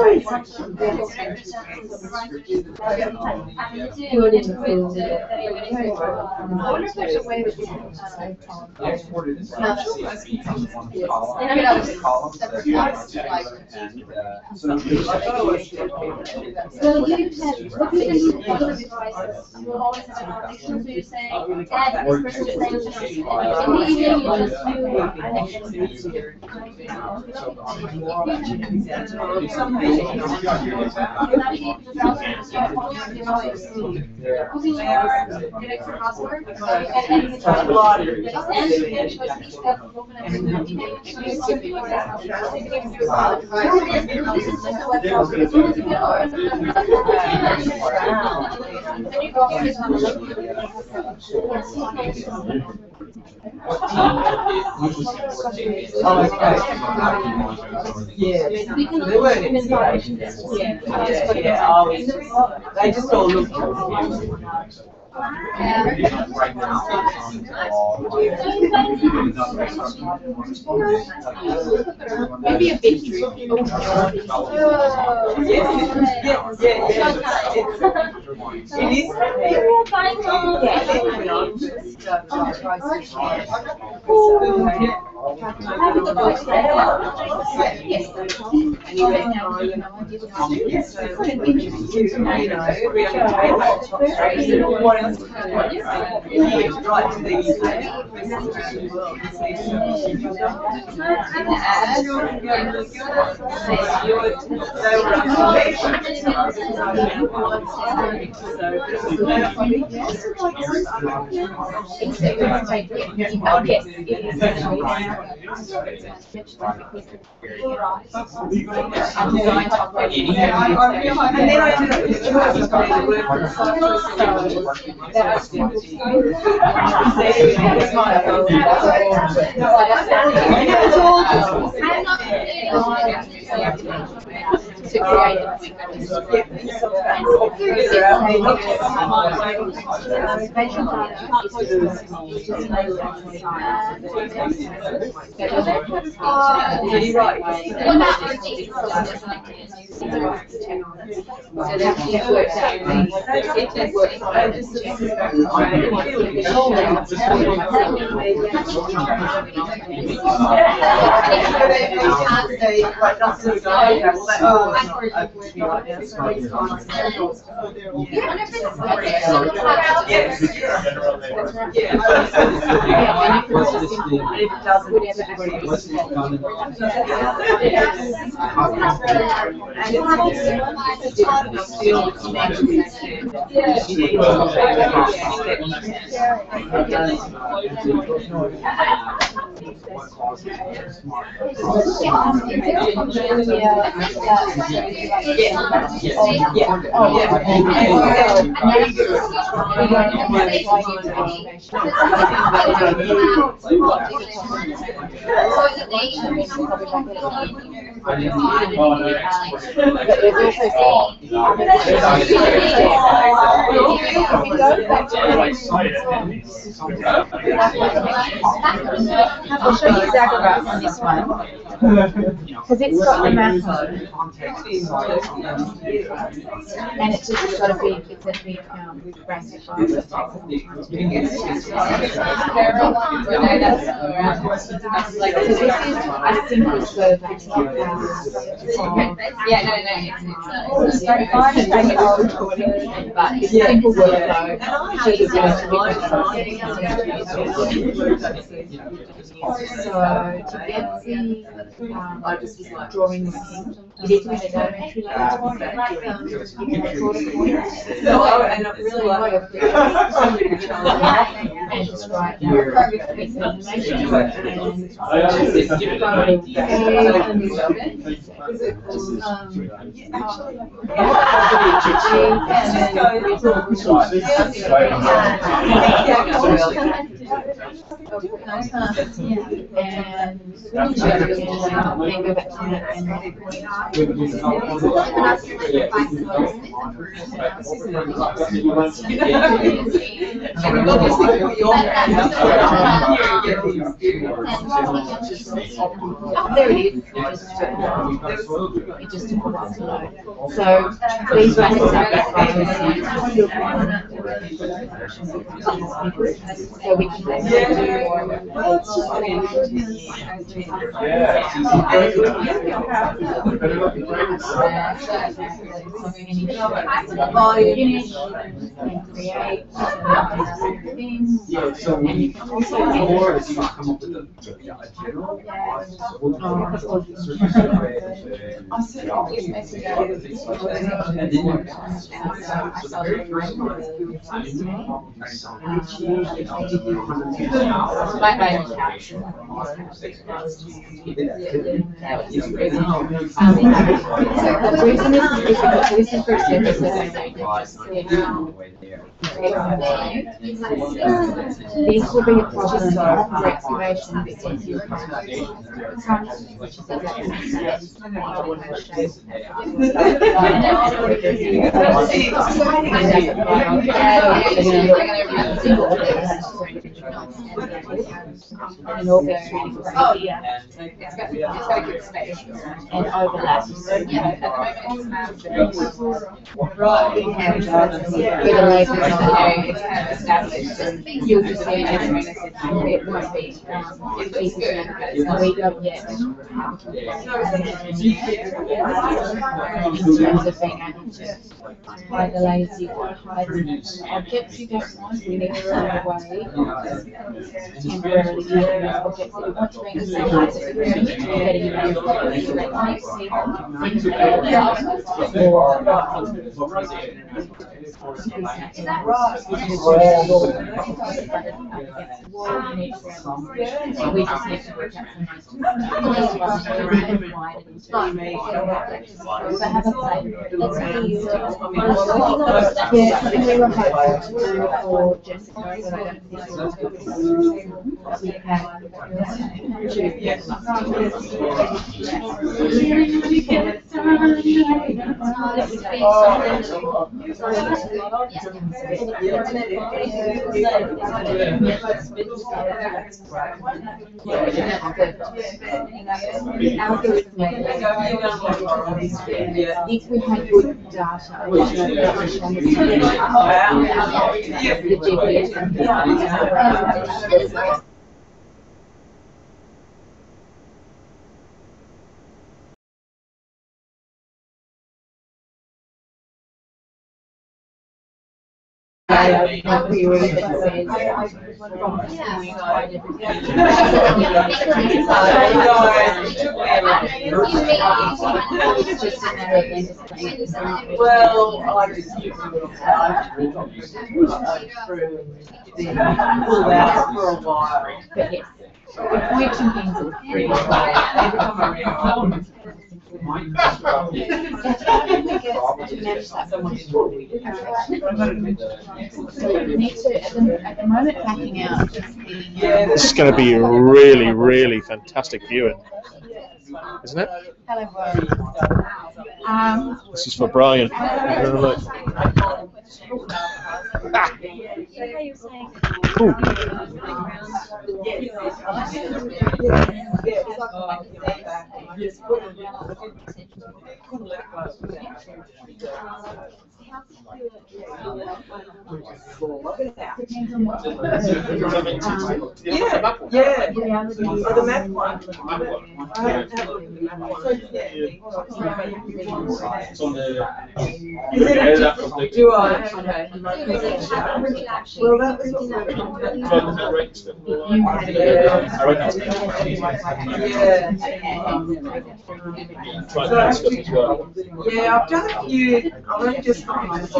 Do it in the field. I wonder if there's a way that we can well, you said, what do you think other devices will always have an option, so you're saying, add this person saying, in the evening, you just do They just all look. Maybe a victory. It is. To create I'll show you Zagabah on this one, because it's got the map and it's just got a big, it's a big graphic file. Like, so this is a simple survey. Yeah, no, it's but it's a simple workflow. So to get the drawing working, You need to have a data entry lab. No, and it's really like And just write down a piece of there it is. It just took a while to load. So please write this out. So we can Yeah, so when you can also come up with a general. This will be a problem for excavation because you and all this really crazy and overlap. So yeah, right. And with the lasers on the area, it's kind of established. You'll just see it won't be easy to we don't yet. In terms of being able to hide the laser, hide objects you don't want, we need to find a way temporarily taking those objects that you want to bring us getting you out of things that we just need to work out some so have a plan. Let's see you. Yeah, and we were hoping for Jessica, but I don't think we had if we had good data, the GPS query that says from this point hide everything. It's just a matter of them just saying, well, I just pulled out for a while. But yes, the points and things are pretty clear. Every time I read so we need to at the moment backing out. This is going to be really, really fantastic viewing, isn't it? Hello, This is for Brian. Look. Cool. The map one. It's on the Do I? Okay. Well, that was what yeah, I've done a few. I've only just finished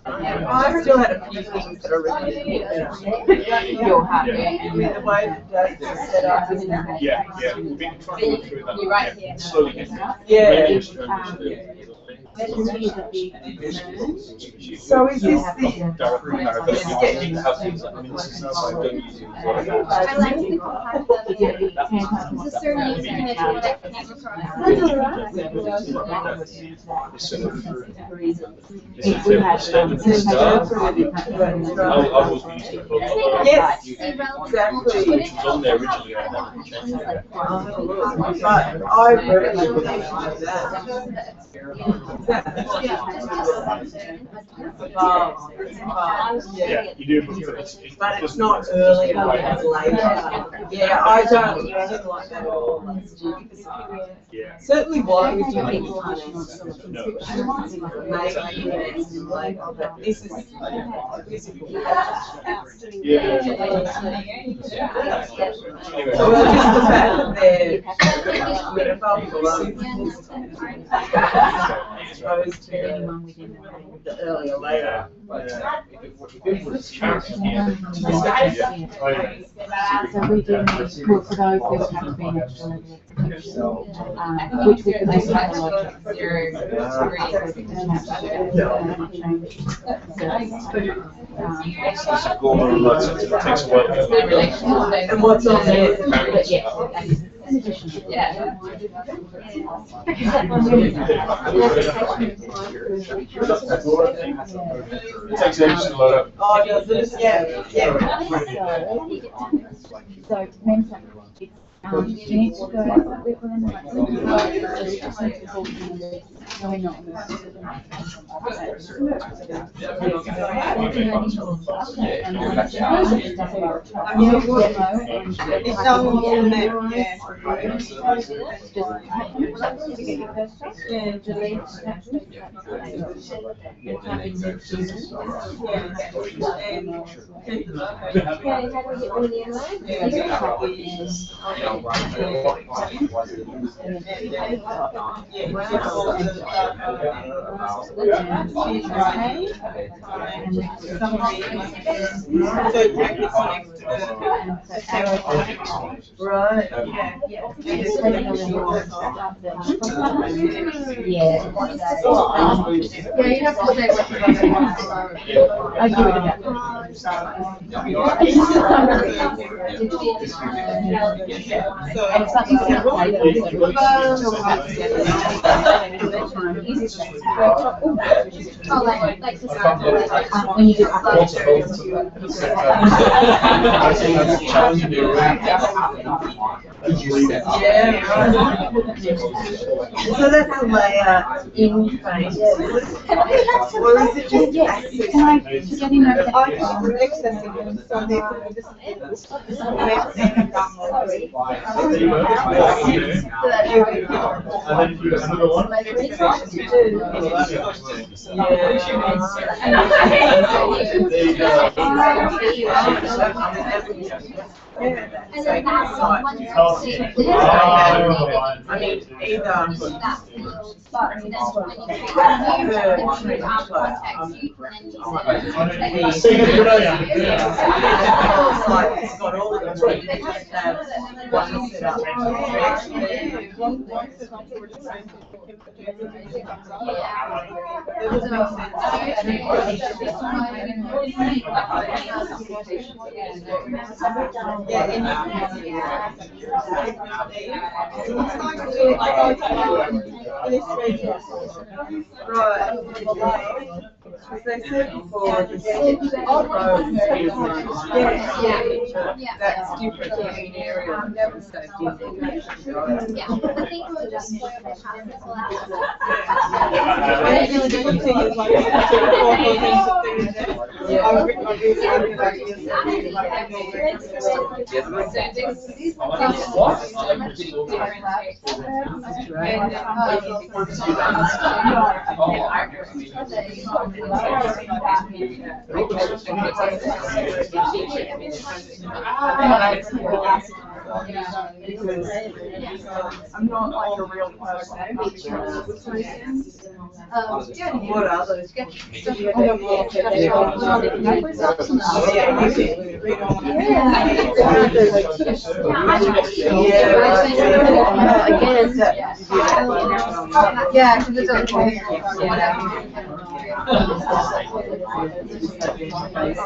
I've still had a few things that are really You're happy. with the way that dates are set up. Yeah. We've been trying to work through that. You're right here. Slowly getting Yeah. So is this the yes, exactly. Which was on there originally. But I really like that. Yeah, you do, but it's not early, it's later. Yeah, I didn't like that at all. Yeah. Certainly why would you think like, this is Yeah. well, just the fact that they're exposed to anyone within the earlier later. So we do need, well, for those that have been actually, which we could make a logic. And what's on there? Yeah. It takes ages to load up. Oh, does it? Yeah. So, you need to go with them, like, just need to hold them, no, we're not. It's down on the net, yeah. Right. Yeah. Yeah, you have to say what you're going to I give it a when you do So that's a layer in FAIMS. Or is it just access? Can I just get in there? I have accessing them, so they could just And then that's one I mean, either it's got all the tabs, one set up. Right. As they said before, that's different in an area. Never so different. Yeah, I think we'll just go over past this last. the different thing is like photos and things. I I'm not like a real person. What are those?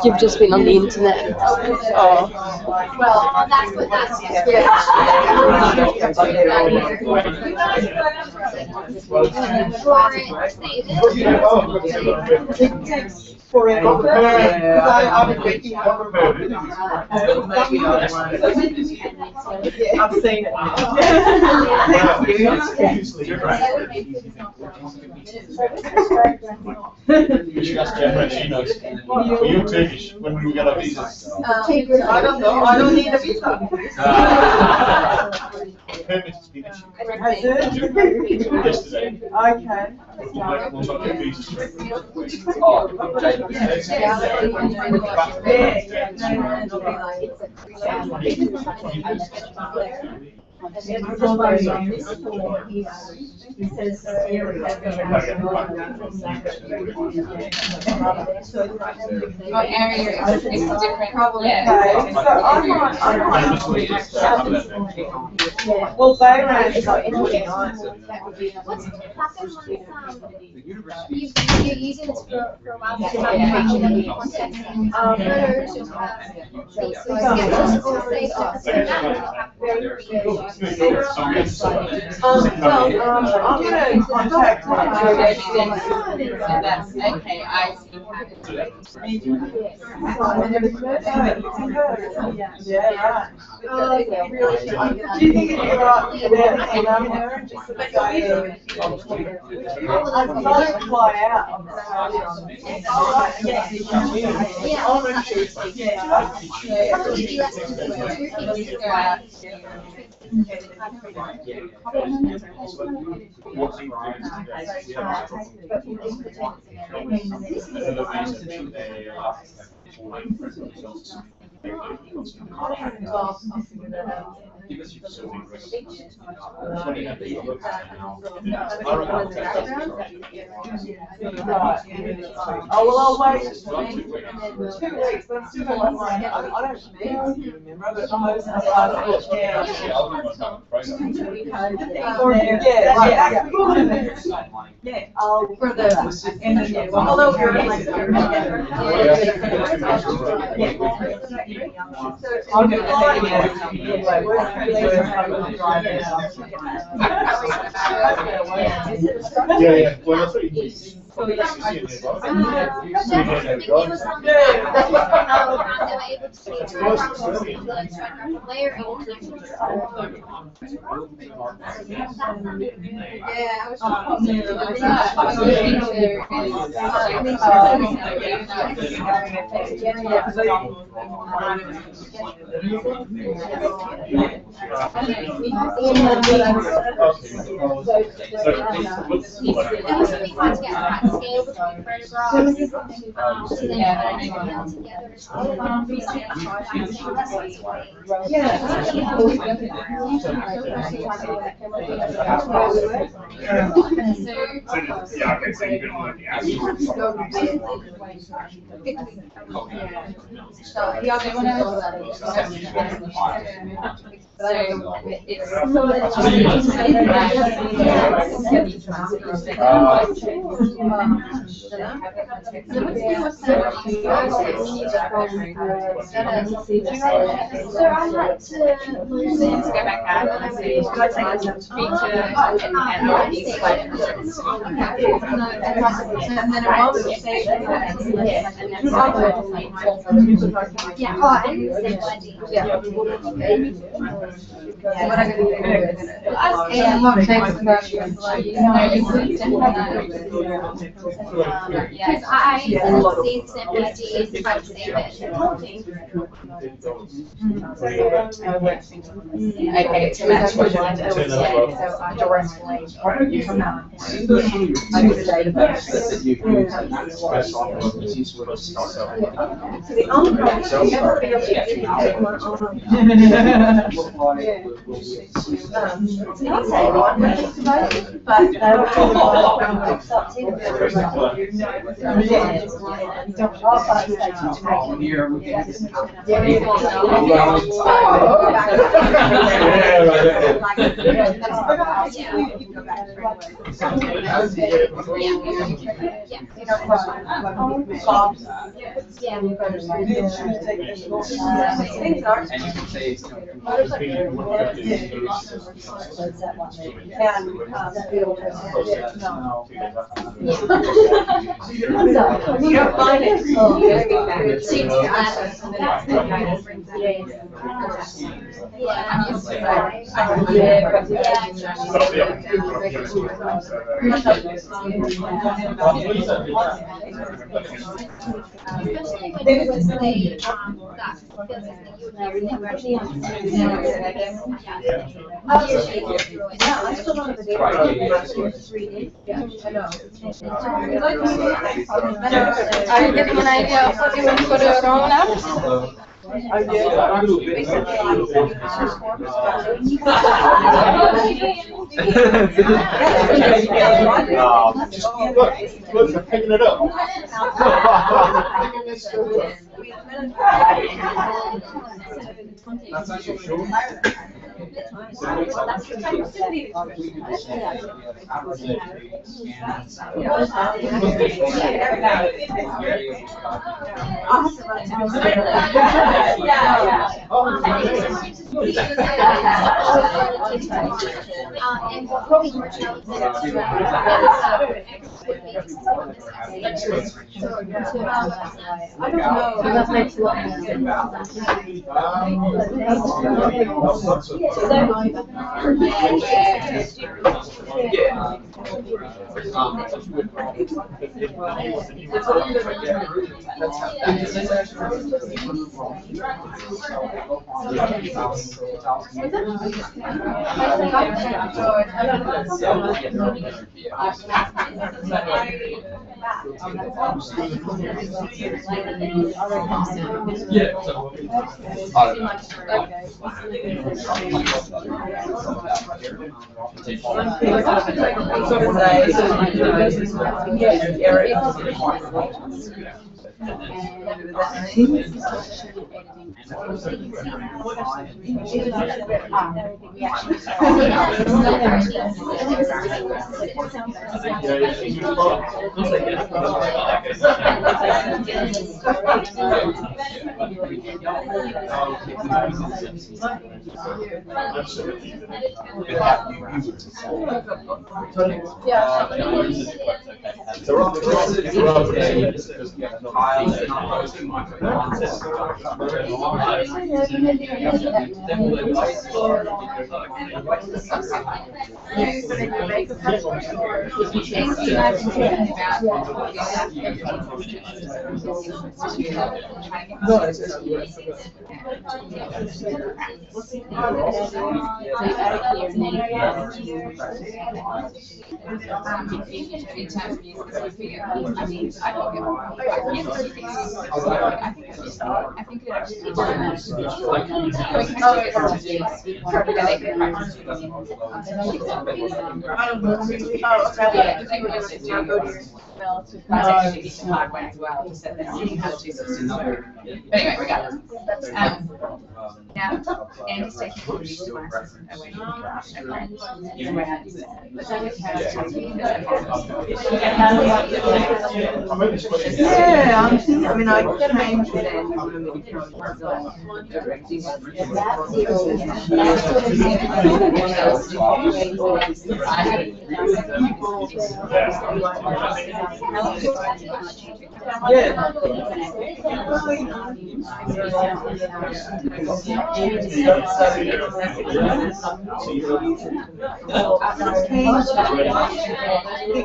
You've just been on the internet. Oh. Well, that's what that's Forever. I've been thinking I've seen it. We should ask Jennifer, she knows. Are you Turkish? When do we get our visas? I don't know. I don't need a visa. Permit has been issued. Has it? Yesterday. Okay. We'll not get visas straight. What area is different? Probably. Well, Bahrain is like What's happened you're using this for a while, but you're not in context photos I'm going to contact That's okay. I see. Yeah, right. Do you think it'd be right for them to come here and just sort of say, I'd rather fly out? Oh, well, I'll wait 2 weeks, but I'm still going to fly out. I don't need to remember, but the most of the passport, yeah, for the end of the year. Although we're I'll get Yeah. Well, that's what you need. Scale between photographs and then together. Yeah, okay, so you're going to like the So I like to go back out and see and then a moment say yeah, oh, and yeah. What I'm going to do. Because I see simply try to save it. Okay, so that's what I said, so I directly from that point, I do the database. The only problem everybody else is take my arm. Especially when you would say that feels like you would never I still don't have the data. 3D. Yeah, I know. Are you getting an idea of what you want to put wrong now? Look, I'm picking it up. That's not your show. And what we were told I don't know. That makes a lot of sense. Anyway, we got it. Now, Andy's taking the glasses away from Yeah, I'm thinking, I mean, I changed it and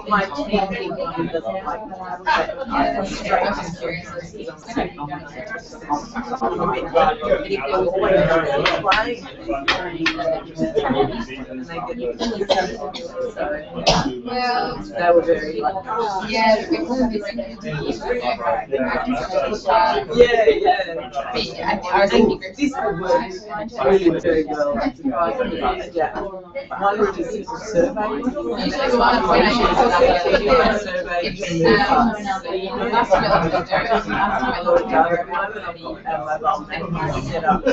my mum doesn't like that, but I frustrate because they were very like, Yeah, I think this would work really very well. One was just a survey. Usually the one when I use survey, set up to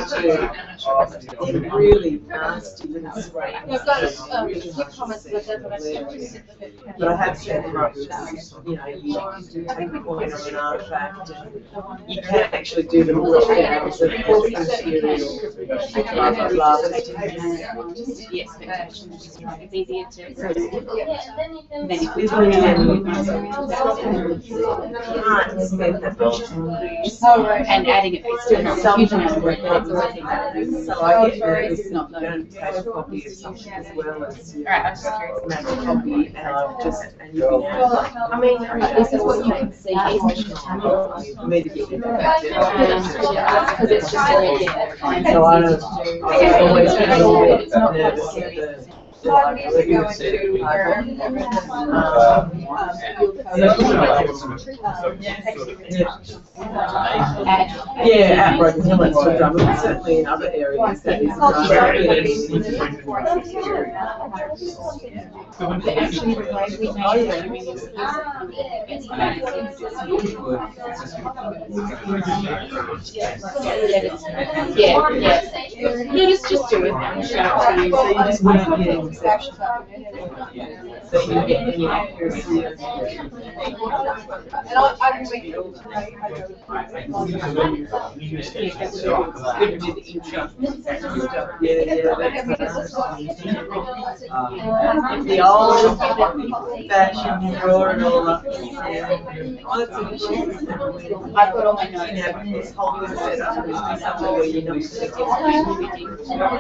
really nasty little spray. I've got quick comments, but that's what I said. But I have said, you know, you do take a point of an artifact, and you can actually do the more things of course material, blah, blah, blah, but it takes the expectations. It's easier to. And adding it is still some amount of work, but it's always exactly. So I get nervous not knowing how to copy of something as well as make a copy, and I've just, and you can have like, I mean, this is what you can see. Because it's just and so I've always been a little bit nervous at the yeah, at broken pillars for drum, but certainly in other areas that is just do it and show it to you. So you just want to get exceptions. So you get any accuracy. And I the old fashioned drawer and all that. I put all my notes. This whole thing set up somewhere where you know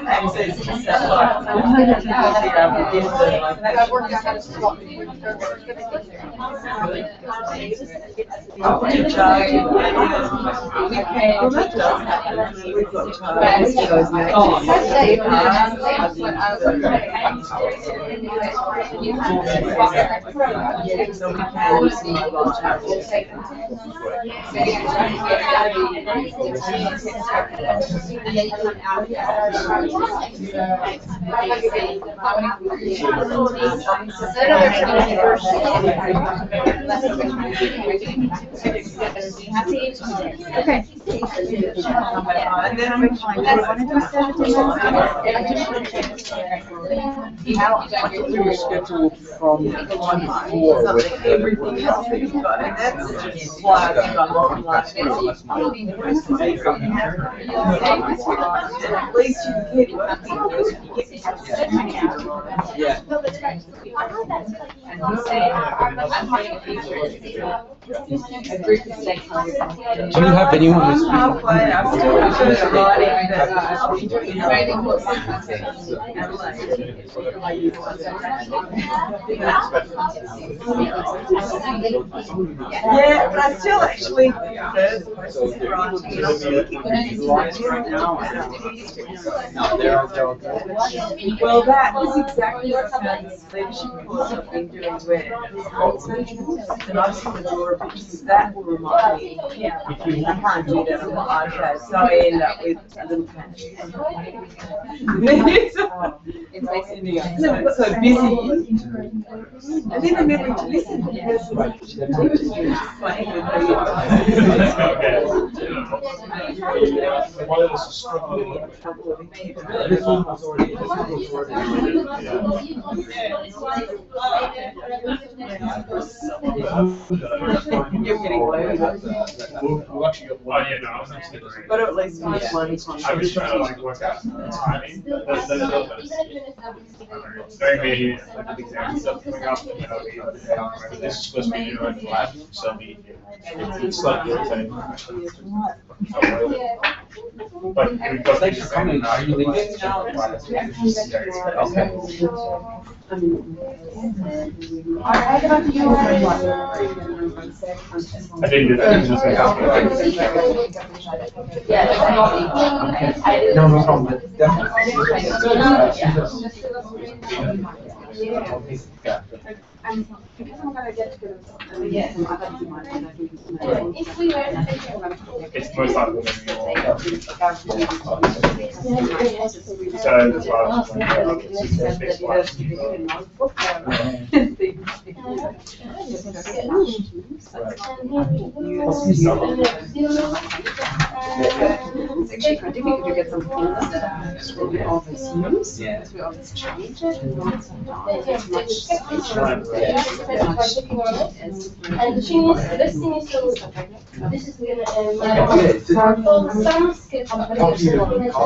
access to satellite. I've worked out how to swap. To charge it. Well, that does happen. We've got charges for those so we can see mobile charges. Okay. And then I'm we were scheduled from 4 with everything else that you've got, and that's just why I've got like at least you can get yeah. Do you have anyone I'm who's halfway, I'm still writing yeah, but I still actually prefer the process of writing. Well, that was exactly what FAIMS leadership course I've been doing where and I've seen the drawer because that will remind me. I can't do that on the iPad, so I end up with a little pen. It's basically so busy. And then remembering to listen to the person who's playing with you're getting away with it. But at least one I'm just trying to like work out the timing. Maybe exam stuff coming up. This is supposed to be doing flat, so it's slightly irritating. But we've got Thanks for coming. Are you leaving now? Okay. I got you. I didn't do that. No, no problem. Definitely. Because I'm gonna get to some other demand, and I think If we were It's most likely going to be more. So that's why I was it's actually quite difficult to get some things that we always use, because we always change it, and not as much space. And the thing is, this thing is so, this is gonna, some skills are very useful.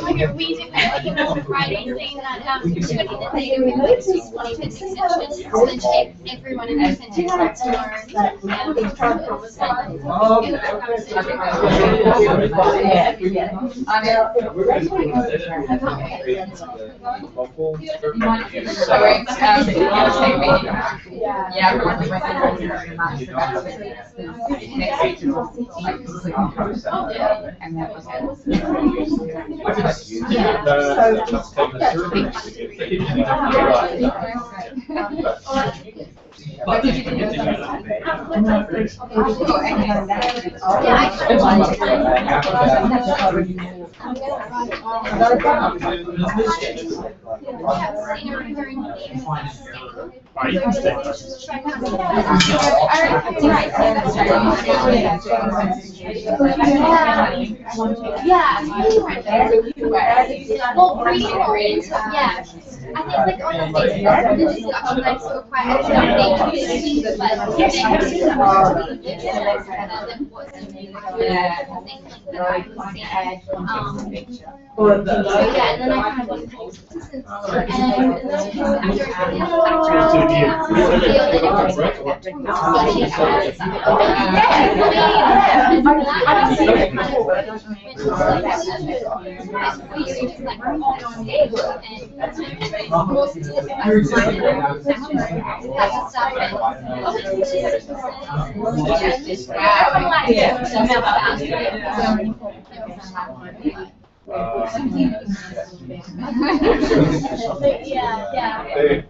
When you're reading on Friday saying that they wanted to 20 extensions, everyone in the sentence wants to learn well, reading oriented, yeah. I think like on the Facebook, this is online so quite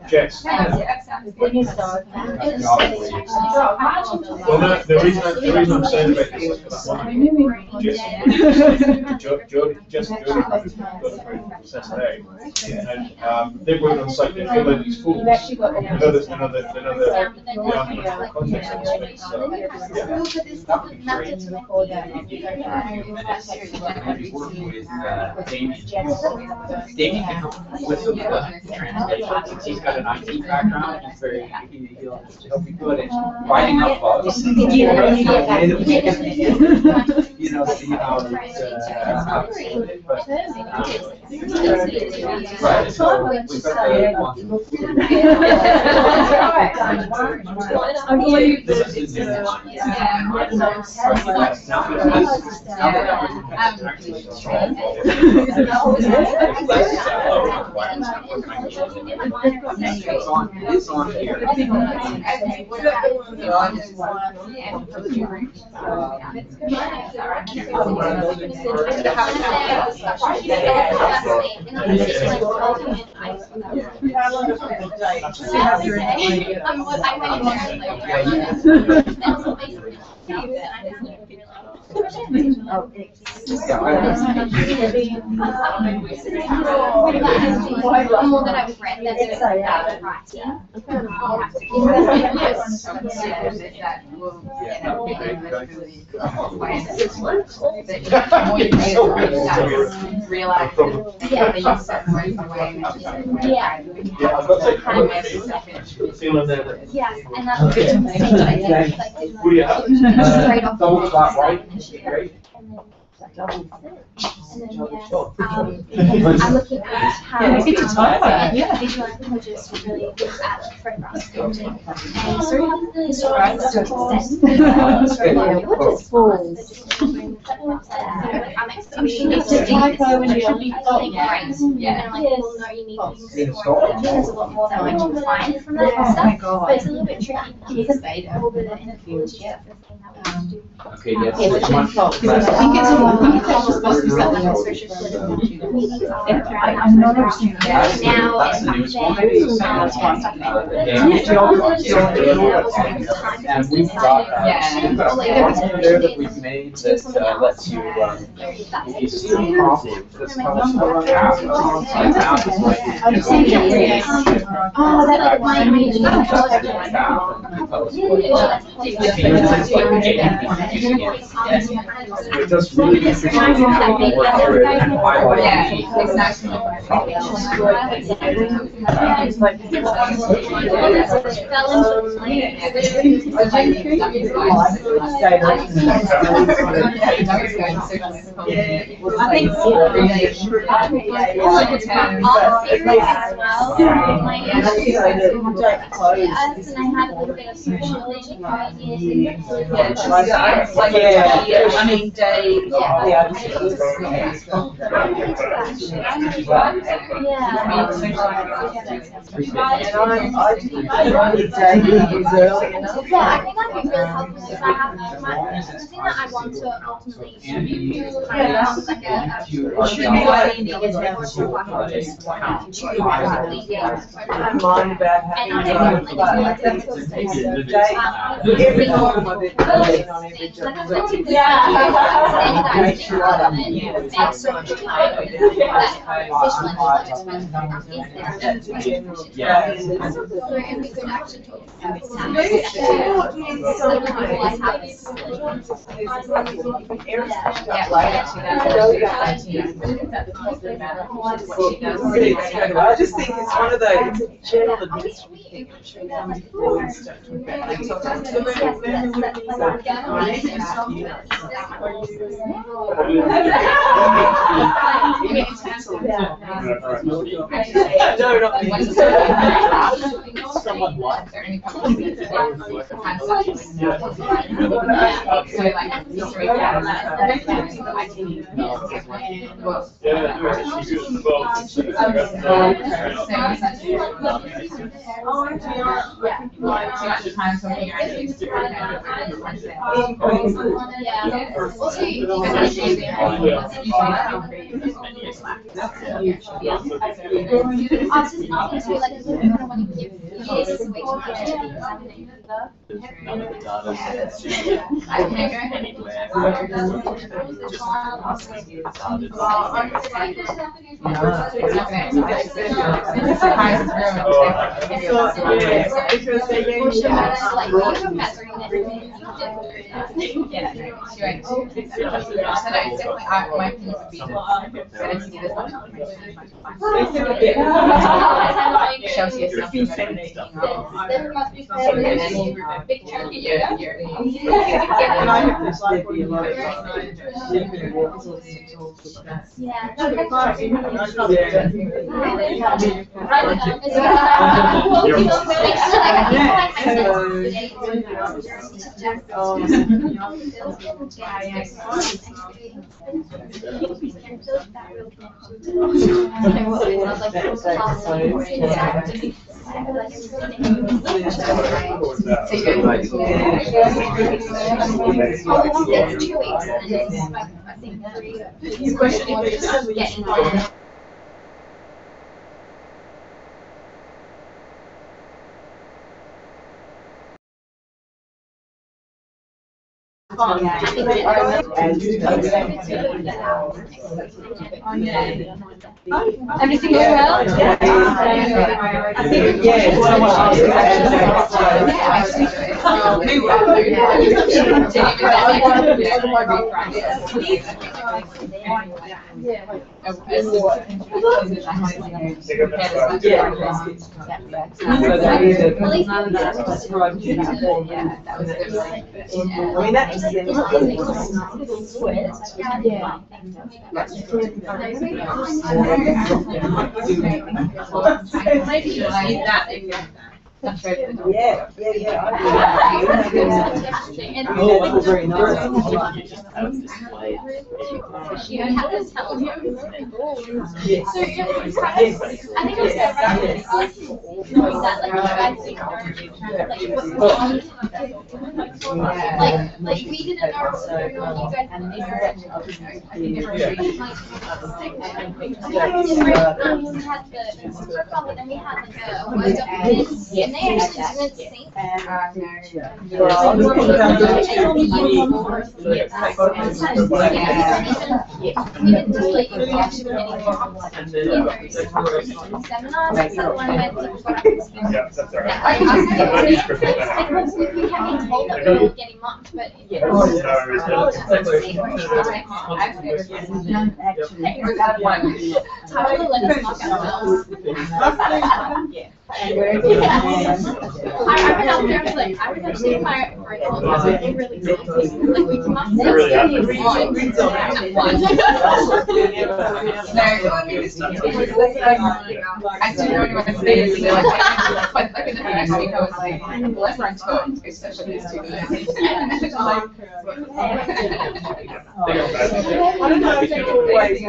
Jess. Well, the reason I'm saying about this is for that one. Jess and Jody got assessed today, and they've worked on site. They feel like these fools. Another context of this. So, Damien can help with some translations. He's got an IT background. He's very he'll help you good at writing up bugs. You know, see how it's right. So we've got I believe this is it's on here. More that I've read, that's realize that they use certain words away. Yes, and that's good. Double flat white. Great. And then, I'm looking at how visual languages really look at photograph scripting. And so we have this right to I'm expecting it's a typo when you should be following right. And like, well, no, you need to use it. There's a lot more that we can find from that stuff, but it's a little bit tricky because all the inequality stuff is thing that we have to do. Okay, yes. I think it's supposed to be something else. I'm not understanding that. Now, That's the newest one. And we've got a function there that we've made that lets you use the prompt that's tells you what happened. That like my It does really interesting work through it and highlight I just think it's one of those general administrative things. None of the data is anywhere. Everything going well? I think, yeah, Very nice. You don't have to tell them. Yes. So different products, I think it's knowing that like like we didn't know you guys didn't know. We had the circle, but then we had like a Word document, and they actually didn't sync. We didn't do like seminars, so one went to Yeah, that's all right. we kept being told that we were getting mocked, but I went out there, I was like, I was actually my original class, like, they really like, we come up with I didn't know anyone could say it, so like in the next week I was like, well, everyone's good, especially these two. I don't know if they always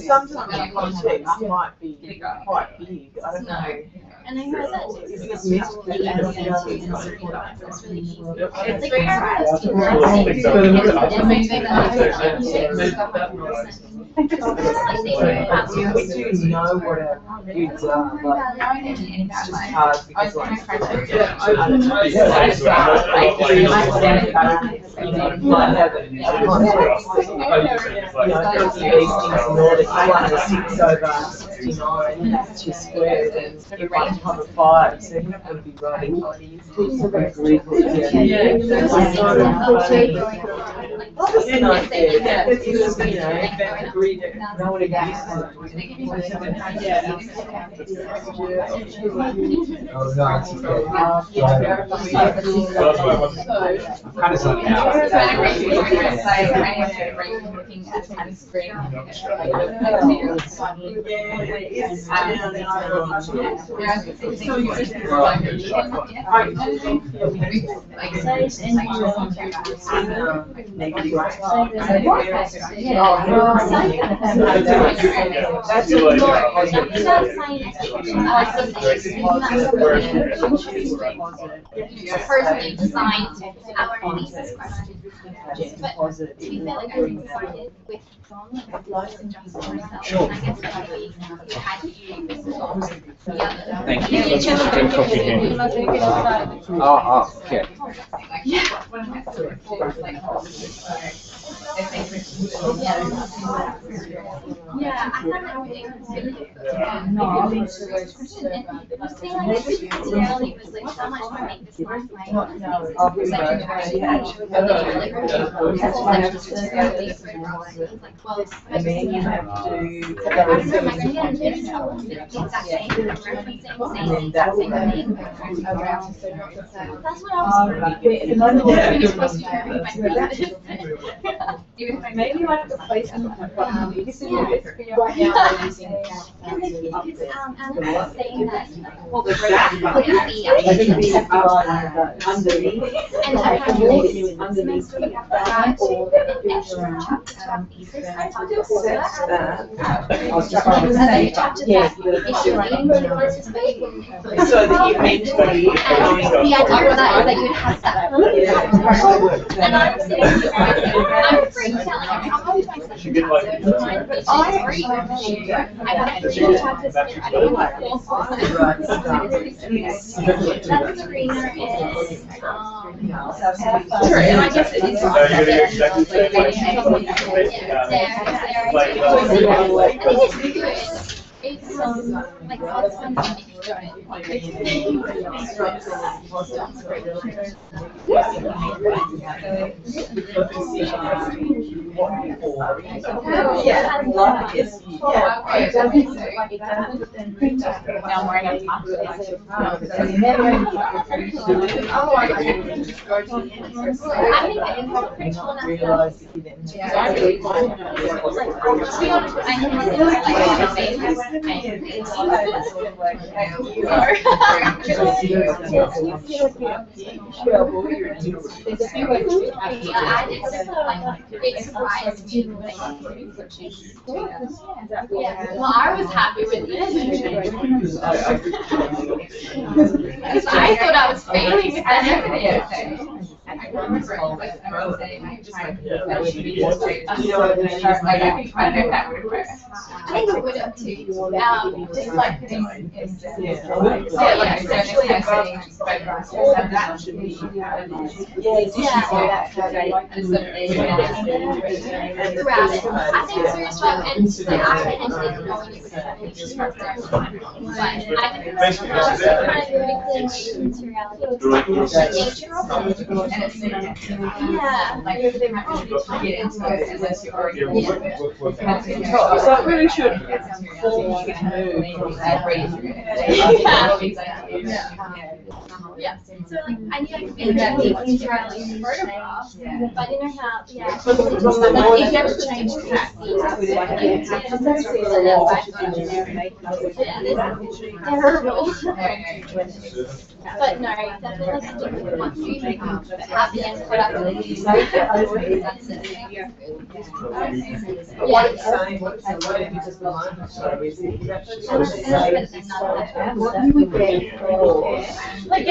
sometimes the context might be quite big. I don't know. And I heard that Is this missed? it's really easy. It's like We do know what our kids are, but it's just hard because like, which is squared and you run on a 5, so you're not going to be running. Kind of something else. personally designed our thesis question. But to be fair, like I decided with John, like I've lost and just myself. Sure. And I guess probably we had to use this as well. Thank you. Okay. Yeah, I found that really it was like so much more make this last night. And then you have to that's what I was maybe like the place right now they're using and the kids, Anna was saying that, the underneath. and I have underneath that or extra chapters from thesis. I thought it was So that you meant to be. the idea of that is that you'd have that. And I'm afraid to tell her how much my session I have 3 chapters here. I don't have 4. That screener is Sure, and I guess it is. it's like Well, I was happy with this. I thought I was failing with that everything. I remember saying, like, trying to that should be just straight. I don't know if that would work. I think it would have too. Just like putting in, like essentially that should be. I think so as well, and I ended up going with that. So it really should move from yeah. So like I need like into photographs, but I didn't know how. Yeah. If you ever change track, terrible. But no, definitely like a different one. Happiness, productivity. That's it. What it's saying, what if you just belong what you would get for like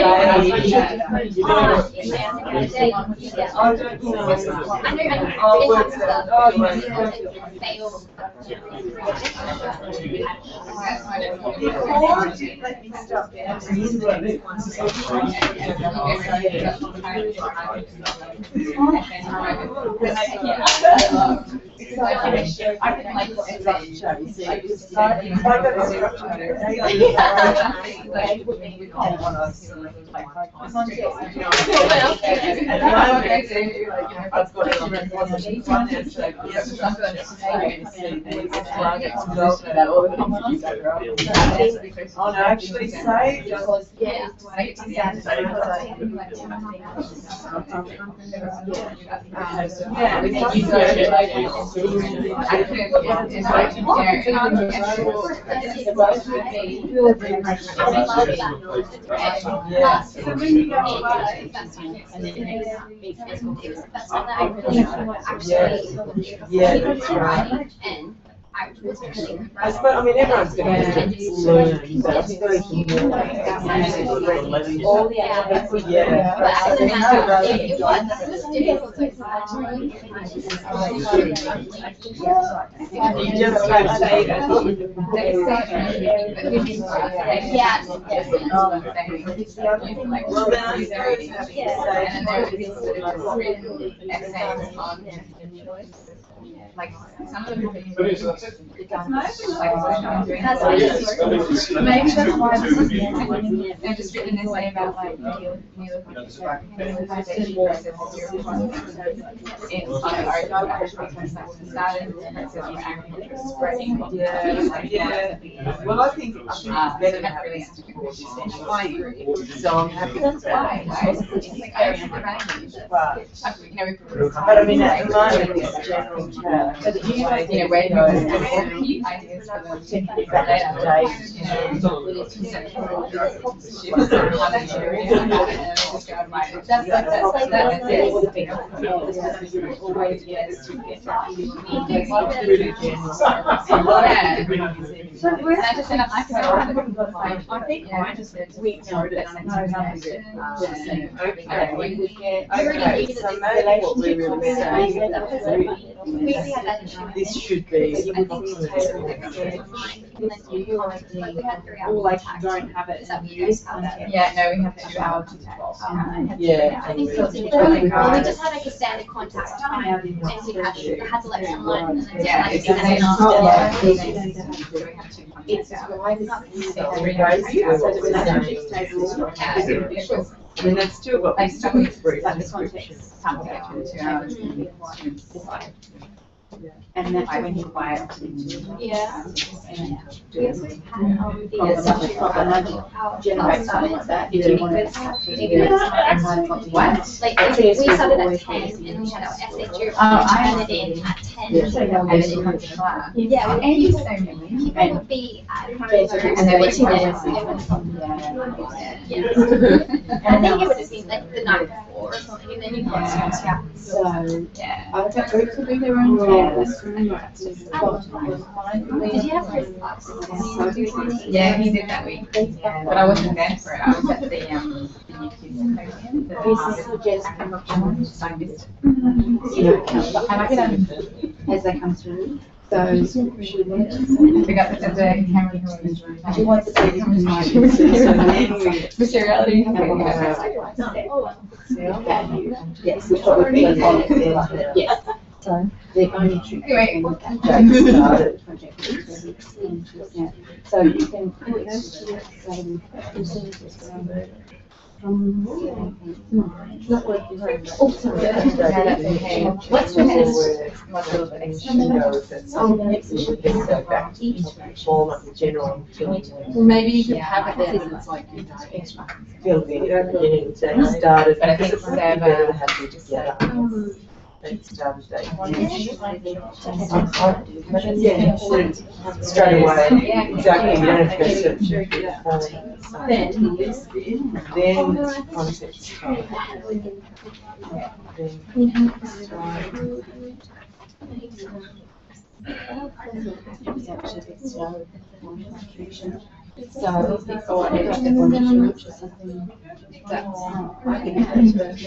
Oh no, actually say just yeah. So when you go away, That's one that I really actually that's right. and I was really I suppose, I mean, everyone's going to learn, but I suppose all the elements. yeah. But other than that, it was difficult to You just have to say that. yeah. Well, then I suppose having to say like some of them are But it's that's it. maybe that's why they're just written this way about like yeah. Well, I think it's better to have this explain. So I'm happy with that. But I mean, at the moment, it's general chat. Where ideas for them to get back This should be Or like you don't have it. Yeah, no, we have to do our Yeah. I think so. Well, we just had like a standard contact time, and we had to let someone, and then Yeah, like, it's and then I mean, that's still got Like, some context, some of it, 2 hours, and that's when you buy it. Yeah. We also had if you want to Like, we started at 10, and then we had our essay due, and it in at 10. Yeah, people would be at and they're waiting I think it would have been like the night before or something, and then you got So, yeah. I've got groups to do their own campus. Did you have Christmas? Yeah, he did that week. But I wasn't there for it. I was at the youth symposium. And I did as they come through. So we got the camera. She wants to take materiality. Yes, which what would be yes. So the only trick started project. So you can not working hard. Oh, sorry. That's okay. What's the Maybe you could have it there and it's like, extra. Building, beginning to started. But I think better to have it together. Started date. Yeah, straight away. Yeah. Exactly. You don't have to go search. Then concepts.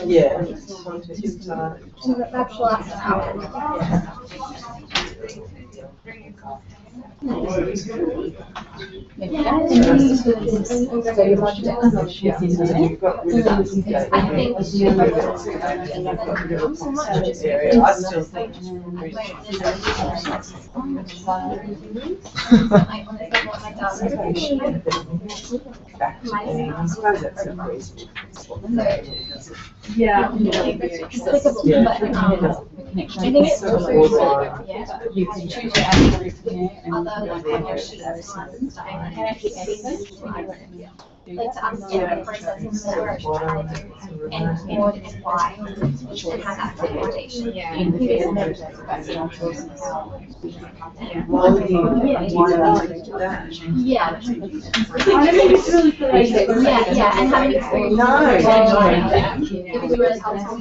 Yeah. That's the last hour. Yeah. I think it's so you can choose your attribute and like to understand the process of what we're trying to do and what is why and have that documentation. in the field. Yeah. I think it's really good. Yeah, and having experience. It was really helpful.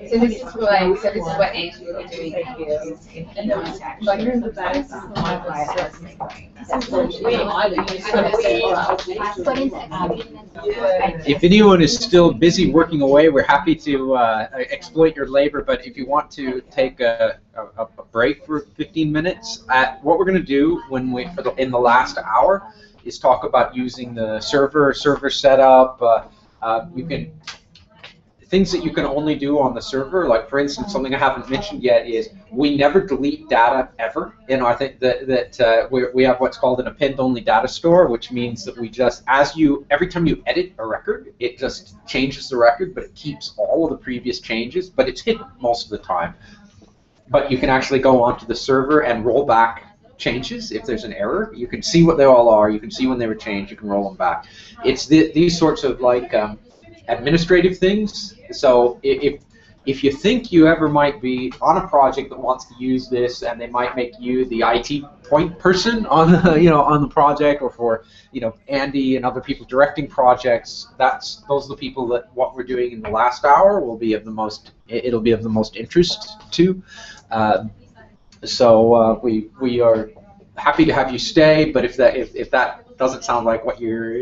So this is like, so this is what Angie will be doing. And like, here's the best. If anyone is still busy working away, we're happy to exploit your labor, but if you want to take a break for 15 minutes, what we're going to do when in the last hour is talk about using the server setup. You can things that you can only do on the server, like for instance, something I haven't mentioned yet is we never delete data ever. I think that we have what's called an append-only data store, which means that we just, every time you edit a record, it just changes the record, but it keeps all of the previous changes, but it's hidden most of the time. But you can actually go onto the server and roll back changes if there's an error. You can see what they all are. You can see when they were changed. You can roll them back. It's these sorts of like administrative things. So if you think you ever might be on a project that wants to use this, and they might make you the IT point person on the on the project, or for Andy and other people directing projects, those are the people that what we're doing in the last hour will be of the most. It'll be of the most interest to. So we are happy to have you stay, but if that doesn't sound like what you're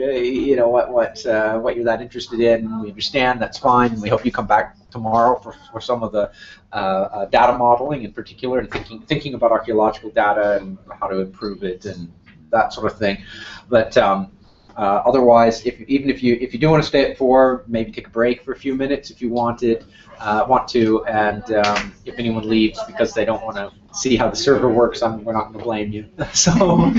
what you're that interested in, we understand. That's fine. We hope you come back tomorrow for some of the data modeling in particular, and thinking about archaeological data and how to improve it and that sort of thing. But otherwise, even if you do want to stay at 4, maybe take a break for a few minutes if you want to, and if anyone leaves because they don't want to see how the server works, we're not going to blame you. So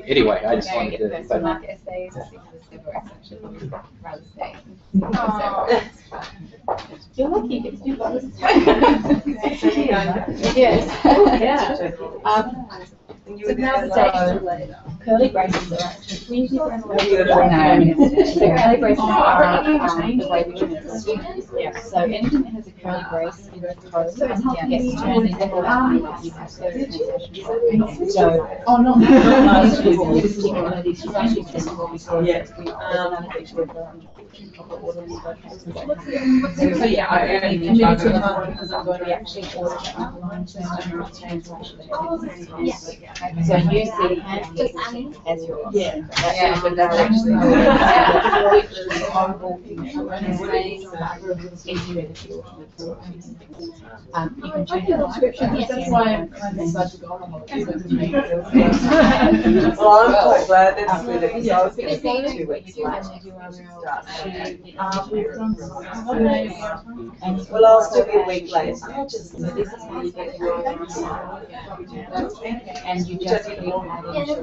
anyway, I just wanted to. So market essays, I think the civil actually rather stay. You're lucky because you got this. Yes. Yeah. So curly braces are actually so curly braces are the way we do it. Yeah. So anything that has a curly brace in the toe gets turned into so oh no. This is one of these actually festival because so yeah, I only committed to time because I'm going to be actually audit online translation. So you see as your but that's actually horrible. You can change the description. That's why I'm decided to go on holiday. Well, I'm quite glad that's good because I was going to say 2 weeks well, I'll still be a week late. This is where you get your and you just keep adding.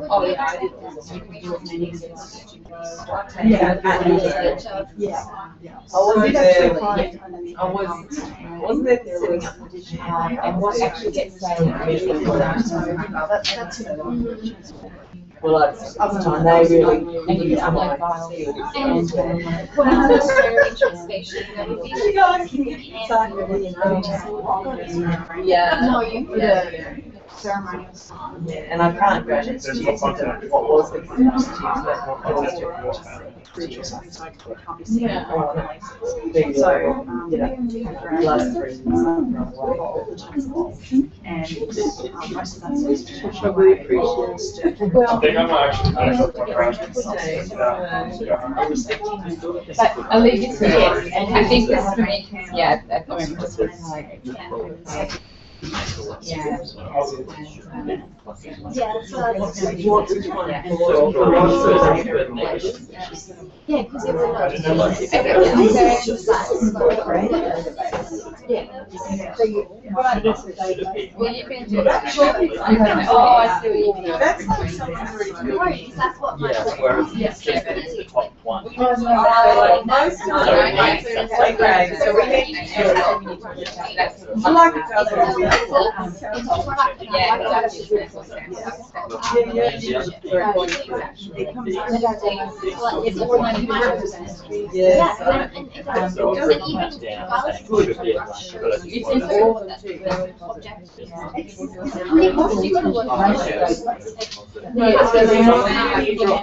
Oh yeah, I did this. You can do as many as you can. Yeah. I wasn't there sitting up. And what actually gets saved well, at the time they really and you upload files And when I was very interested, yeah. No, you put a ceremony. Yeah, and I can't go to students what was the students, but it was yeah. So, last and I really appreciate it. Well, I think I'm but allegiance, yes, and I think this for me, yeah, I mean, just like, yeah. Yeah, because it would not. Well, you can do that. Oh, I see what you mean. That's something Right, that's what my. Yes. the top one. Most times, okay, so we need to. I like it.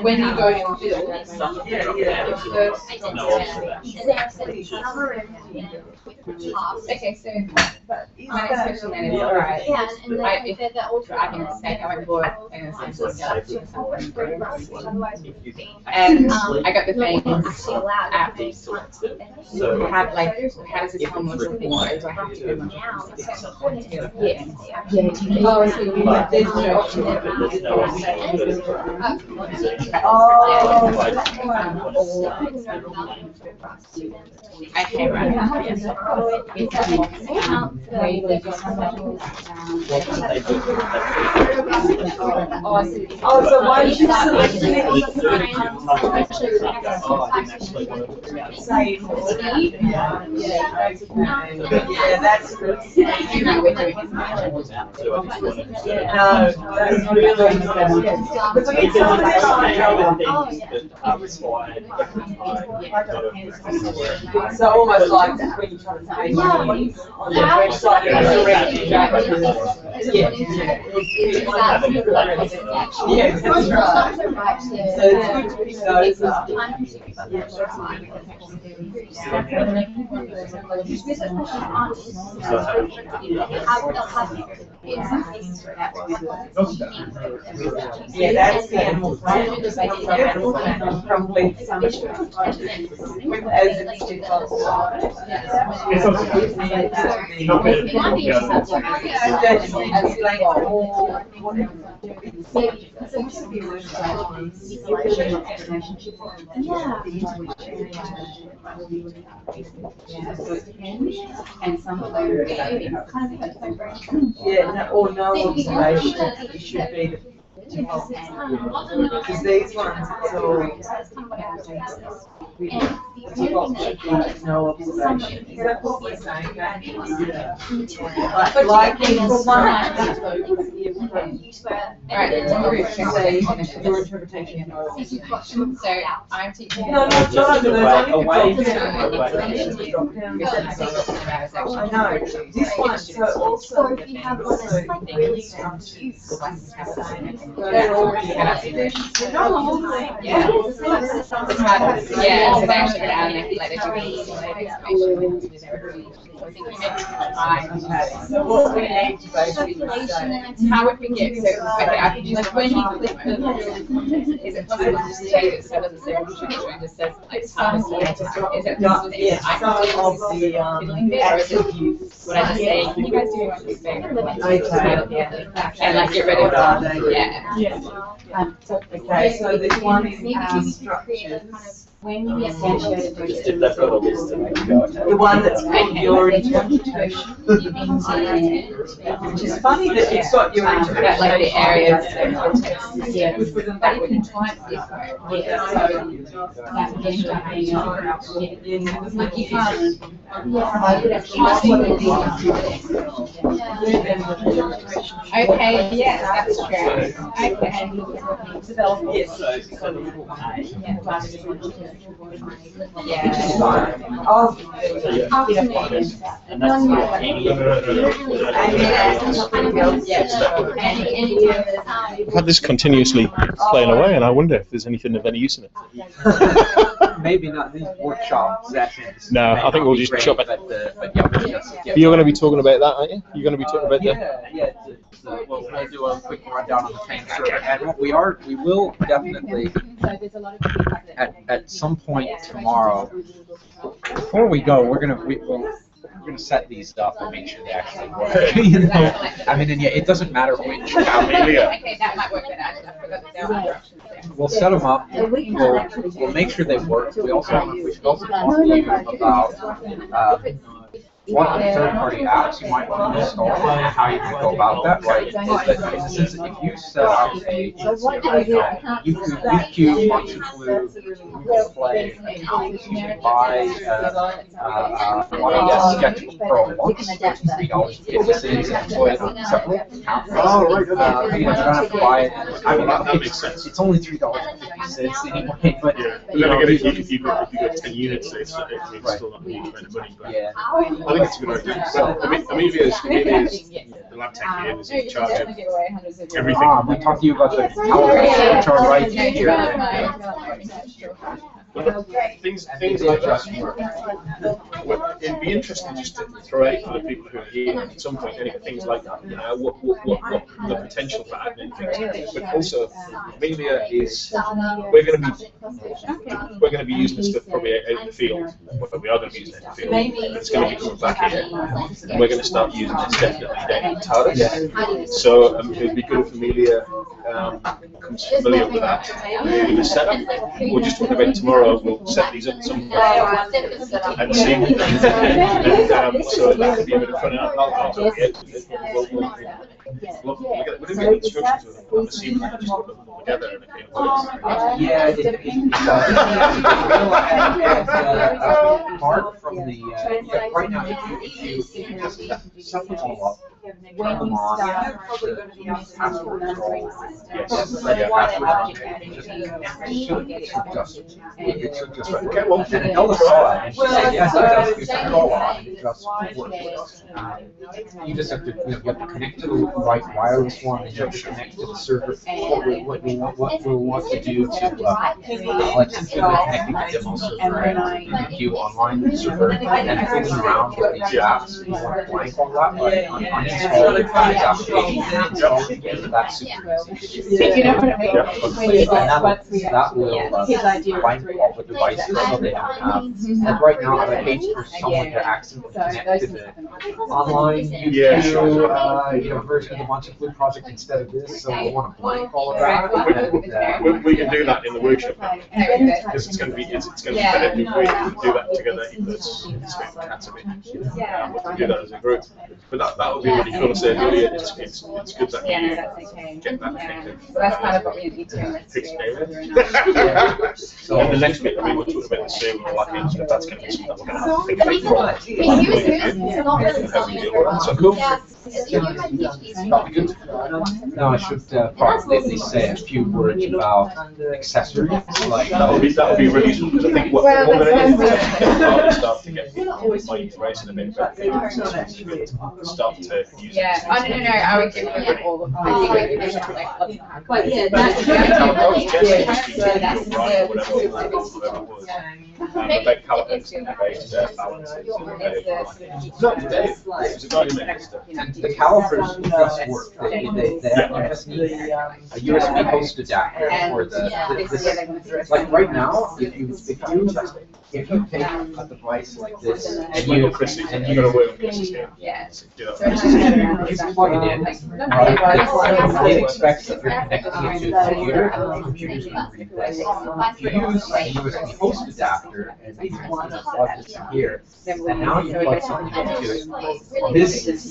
When you go in field, okay, so my next question then is, all right, Yeah, and then if they're the ultra. I can say I went for and I got the FAIMS app. How does this come with report? Do I have to go yeah. Oh, so there's no option there. Okay, right. Oh, so why did you select it? Yeah, that's good. No, that's really good. Because we get some of it's almost like that when you try to say on the website, Yeah, that's the animal plan. Complete assumption. As it's default. And some of them or no observation. It should be because these ones, it's all default should be no observation. Is that what we're saying? Like in one, Alright, your interpretation. So I'm teaching. No, not over I know. This one, so also. Or if you have one that's like really Yeah, so they actually go down and they like So what we need to basically say. How would we get, so, okay, I could use, when you click the, is it possible to just change it so it doesn't say picture and just says like time? Is it Not just, yet, I some can of the fiddling bit, or is it, would I just say, can you guys do one big favor? And like get rid of the, Okay, so this one is structures. when you instantiate The one that's called your interpretation. Which is funny that it's got your interpretation. like the areas. Yeah, but you can type this way. Yeah, so that would end up being like you can't. Okay, yes, that's true. Okay. Yeah. And that's I've had this continuously playing away, and I wonder if there's anything of any use in it. Maybe not these workshop sessions. No, I think we'll just chop it. But yeah, we'll just get You're going to be talking about that, aren't you? You're going to be talking about that? Yeah. So we'll do a quick rundown on the FAIMS server, and what we will definitely at some point tomorrow. Before we go, we're gonna set these up and make sure they actually work. You know, I mean, and yeah, it doesn't matter which. Okay, that might work better. We'll set them up. We'll make sure they work. We should also talk to you about what third-party apps you might want to install and how you can go about that, right? But in the sense that if you set up YouTube, Function Blue, Google Play account, you can buy one of the Sketchbook Pro books, which is $3.50, and deploy it on several accounts. You don't have to buy it. I mean, that makes sense. It's only $3.50 anyway, but you know, if you got 10 units, it's still not a huge amount of money. But yeah. I think it's a good idea. So, Amelia's the lab tech here is in charge of everything. We talked to you about the charge right here. Things like that. It'd be interesting just to throw out for the people who are here at some point, anyway, things like that. You know, what the potential for admin things. But also, Amelia is we're going to be using this stuff probably out in the field. Well, we are going to be using it in the field. And it's going to be coming back here. And we're going to start using this definitely down in TARDIS. So it'd be good if Amelia becomes familiar with that in the setup. We'll just talk about it tomorrow. We'll set these up at some point and see. So that could be a bit of fun. Look, we get the instructions with them. I'm assuming they just put them all together and it Yeah, it apart from the, right now, if you just set them all up, turn them on, the password is all, yes, it should just, okay, well, and Ella saw it, and she said, yes, it does, you turn it all on, and it just works. You just have to, you have to connect to the right wireless one, and you have to connect to the server. What we'll want to do to, like, since we've been connecting the demo server and the Q online server, and fooling around with these apps, we want to blank all that, but uninstall these applications and install it again, that's super easy. If you know what I mean? That will blank all the devices so they don't have, and right now, I hate for someone to accidentally connect to the online version of the Monty Blue project instead of this, so we want to blank all of that. And, we can do that in the workshop because it's going to be better if we can do that together. It's a bit. We can do that as a group, but that would be really cool. I said earlier, it's good that you get that connected. That's kind of what we need to. So the next bit, I mean, we'll talk about the server and all that kind of stuff. That's going to be something that we're going to have to think about. So cool. Now I should probably at least say a few words about accessories. Like that would be really useful because I think what they're going to do is start to get my information a bit better. Start to use it. Yeah. Oh no, I would give them all of them. But yeah, that's about calipers and about balances. Not today. It's a guiding stuff. The calipers just work. They just need a USB host adapter for the like right now, if you take a device like this and you plug it in, it expects that you're connected to the computer and the computer's going to read this. If you use a USB host adapter and you plug this in here, and now you plug something into it, this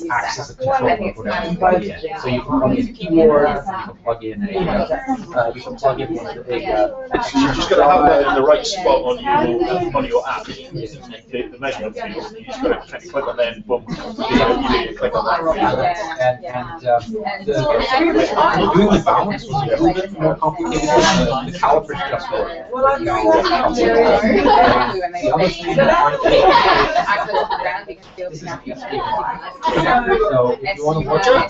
acts as a control of whatever you plug in. So you can plug in a keyboard, you can plug in one of the big. You've just got to have that in the right spot on your app. The measurement field. You just got to click on there and boom. You click on that. Doing the balance was a little bit more complicated. The calipers just work. So if you want to work on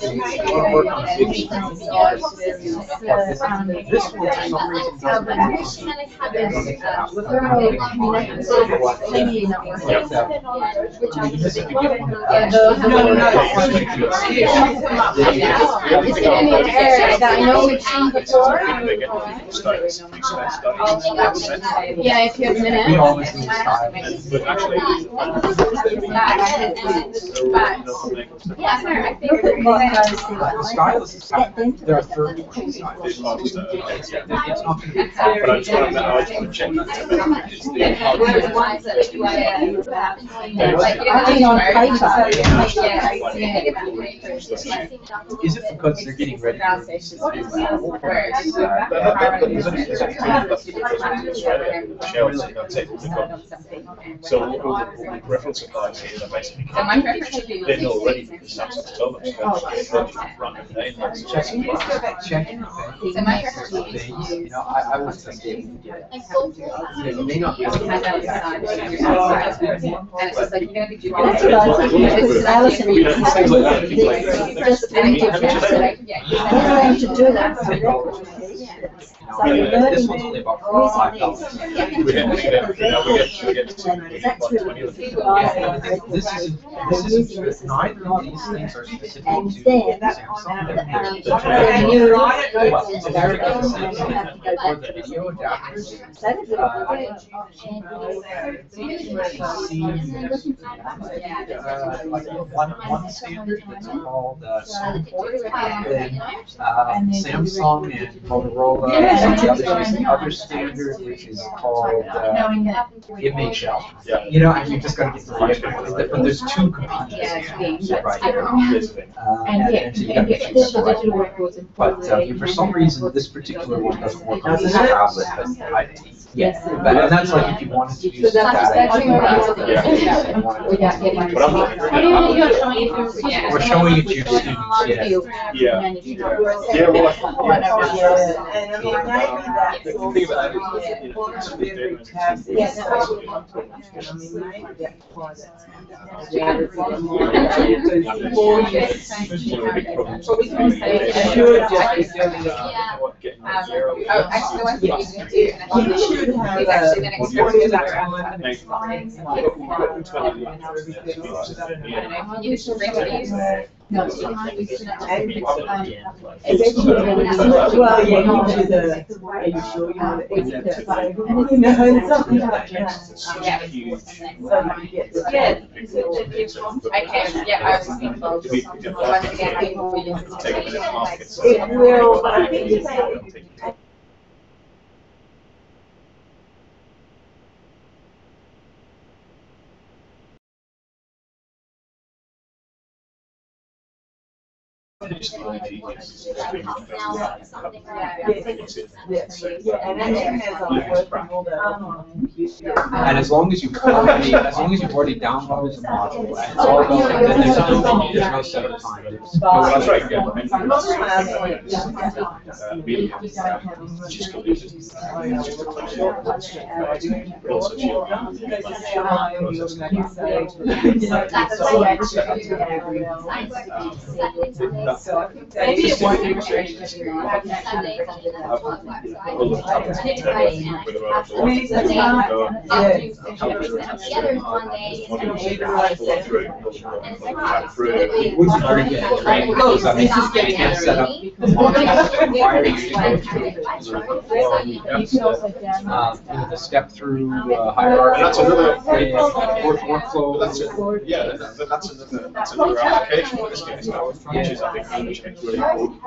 big this one for some reason doesn't Yeah, if you have a minute. We always need style. But actually, the stylus is there are 30 styluses. It's not going to be but I just want to check that. Is it because they're getting ready for this? So we'll reference supplies here that basically they're not ready for the Samsung to I was just able to get it. You may not be able to get it. This one's only about $5. This is neither of these things are specific to Samsung. For the video adapters, one standard that's called support, then Samsung and Motorola and the other standard which is called ImageL. You know, and you just got to get the right one. But there's two competing standards right now. And so you got to make sure you select it. But if for some reason this particular one doesn't work on this tablet, yeah, but and that's like if you wanted to use data. We're showing it to your students, Yeah. Well, And I mean, maybe that's also, maybe that's why that's. No, you can't use it. Well, yeah, you do the, are you sure you want to exit that? You know, something like that. Yeah. Okay, yeah, I was thinking, once again, people will use it. It will, but I think it's And as long as you've already downloaded the module, and it's all going, then there's no set of time. That's right. Maybe it won't be restricted. The others one day. Once you already get trained, because I mean, you can't set up the step through hierarchy. That's another workflow. That's another application in this case, which is I think really important.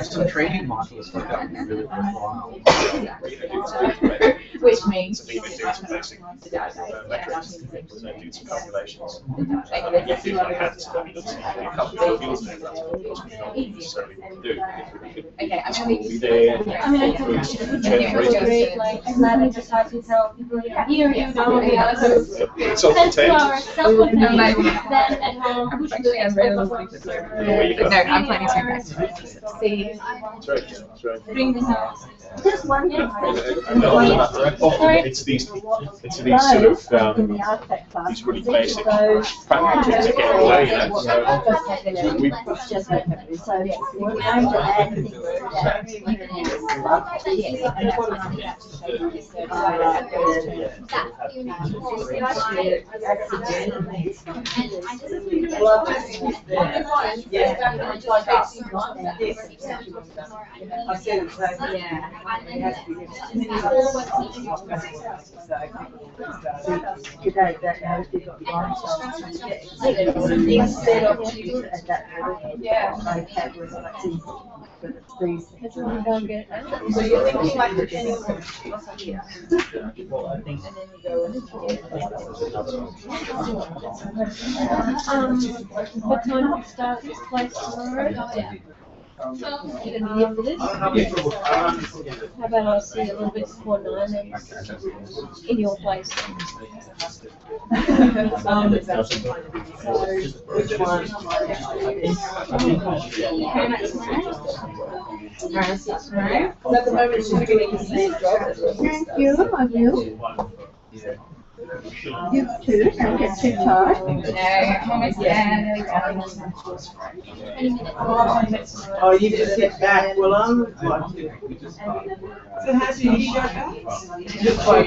Some training modules like that would be really worthwhile. Which means. Do some calculations. Okay, I'm going to Like, I'm not exercise to tell people, here, you know, self-contained. then at home, I'm planning to see. That's right. bring this out. Just one. It's these sort of these really basic practical things that get away. Instead of choosing at that point, so you're thinking like the beginning of What time do you start this place tomorrow? How about I see a little bit before 9 in your place? which one? At the moment, she's doing the same job. Thank you, I will. You too, don't get too tired. Oh, you just get back. Well, I'm like, so how do you shut that? Just like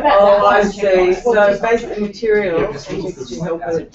oh, I see. So basic materials, and you can help it.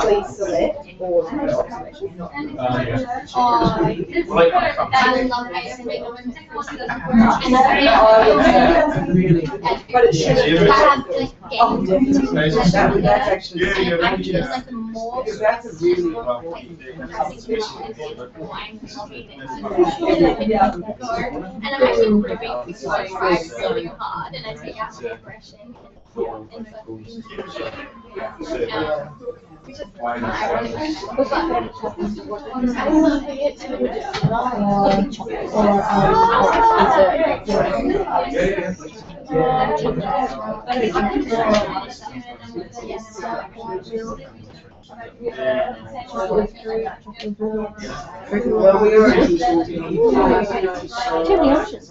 Please select board automation. But it should that's actually because that's a really and I'm actually improving so hard, and I take out my aggression. Well, we already. Too many options.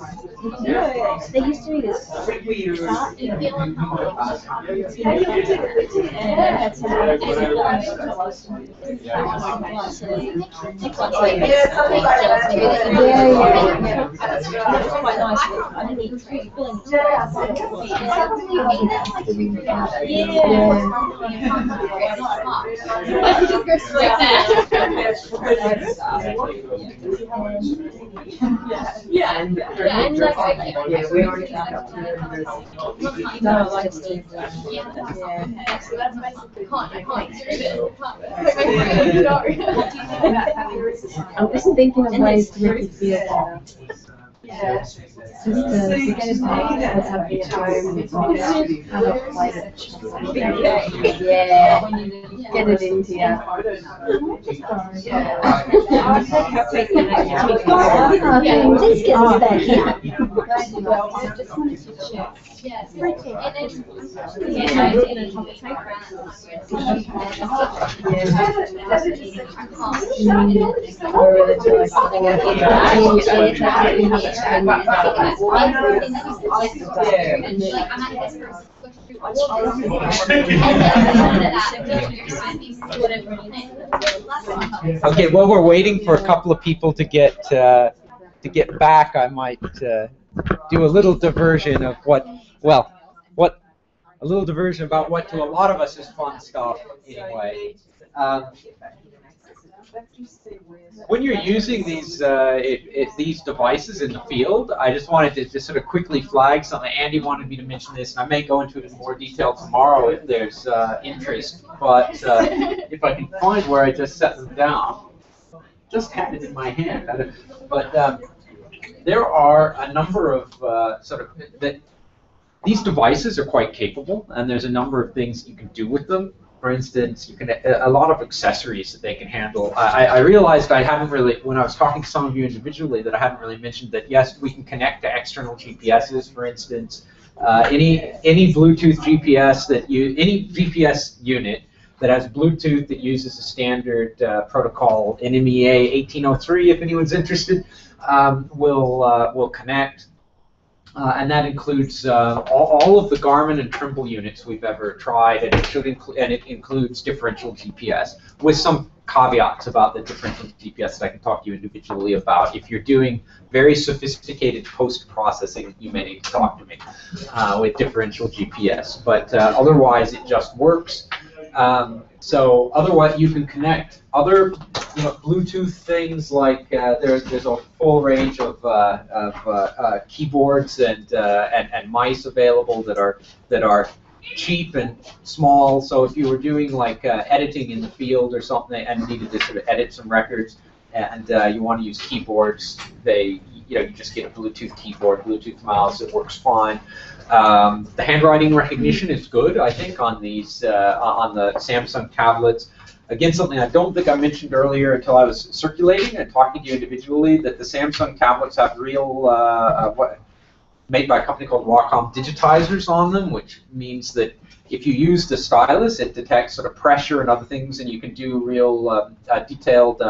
They used to be this. We already got up to I wasn't thinking of ways to make it feel better. Just to get it back what's happening at home and how to play it. Yeah, get it into you. Please get us back here. Yes. And Okay, while we're waiting for a couple of people to get back, I might do a little diversion of what a little diversion about what to a lot of us is fun stuff anyway. When you're using these these devices in the field, I just wanted to just sort of quickly flag something. Andy wanted me to mention this, and I may go into it in more detail tomorrow if there's interest. But if I can find where I just set them down, just had it in my hand. But there are a number of these devices are quite capable, and there's a number of things you can do with them. For instance, you can a lot of accessories that they can handle. I realized I haven't really, when I was talking to some of you individually, that I hadn't really mentioned that yes, we can connect to external GPSs. For instance, any Bluetooth GPS any GPS unit that has Bluetooth that uses a standard protocol, NMEA 1803, if anyone's interested, will connect. And that includes all of the Garmin and Trimble units we've ever tried, and it includes differential GPS with some caveats about the differential GPS that I can talk to you individually about. If you're doing very sophisticated post-processing, you may need to talk to me with differential GPS. But otherwise, it just works. So otherwise, you can connect other Bluetooth things like there's a full range of keyboards and mice available that are cheap and small. So if you were doing like editing in the field or something and needed to sort of edit some records and you want to use keyboards, you just get a Bluetooth keyboard, Bluetooth mouse. It works fine. The handwriting recognition is good, I think, on these on the Samsung tablets. Again, something I don't think I mentioned earlier until I was circulating and talking to you individually, that the Samsung tablets have real, made by a company called Wacom digitizers on them, which means that if you use the stylus, it detects sort of pressure and other things, and you can do real detailed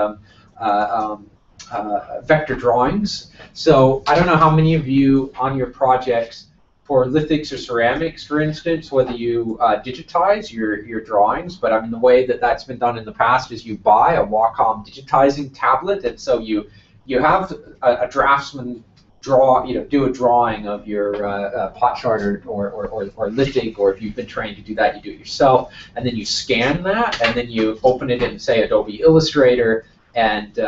vector drawings. So I don't know how many of you on your projects for lithics or ceramics, for instance, whether you digitize your drawings, but I mean the way that that's been done in the past is you buy a Wacom digitizing tablet, and so you have a draftsman do a drawing of your pot chart or lithic, or if you've been trained to do that, you do it yourself, and then you scan that, and then you open it in, say, Adobe Illustrator, and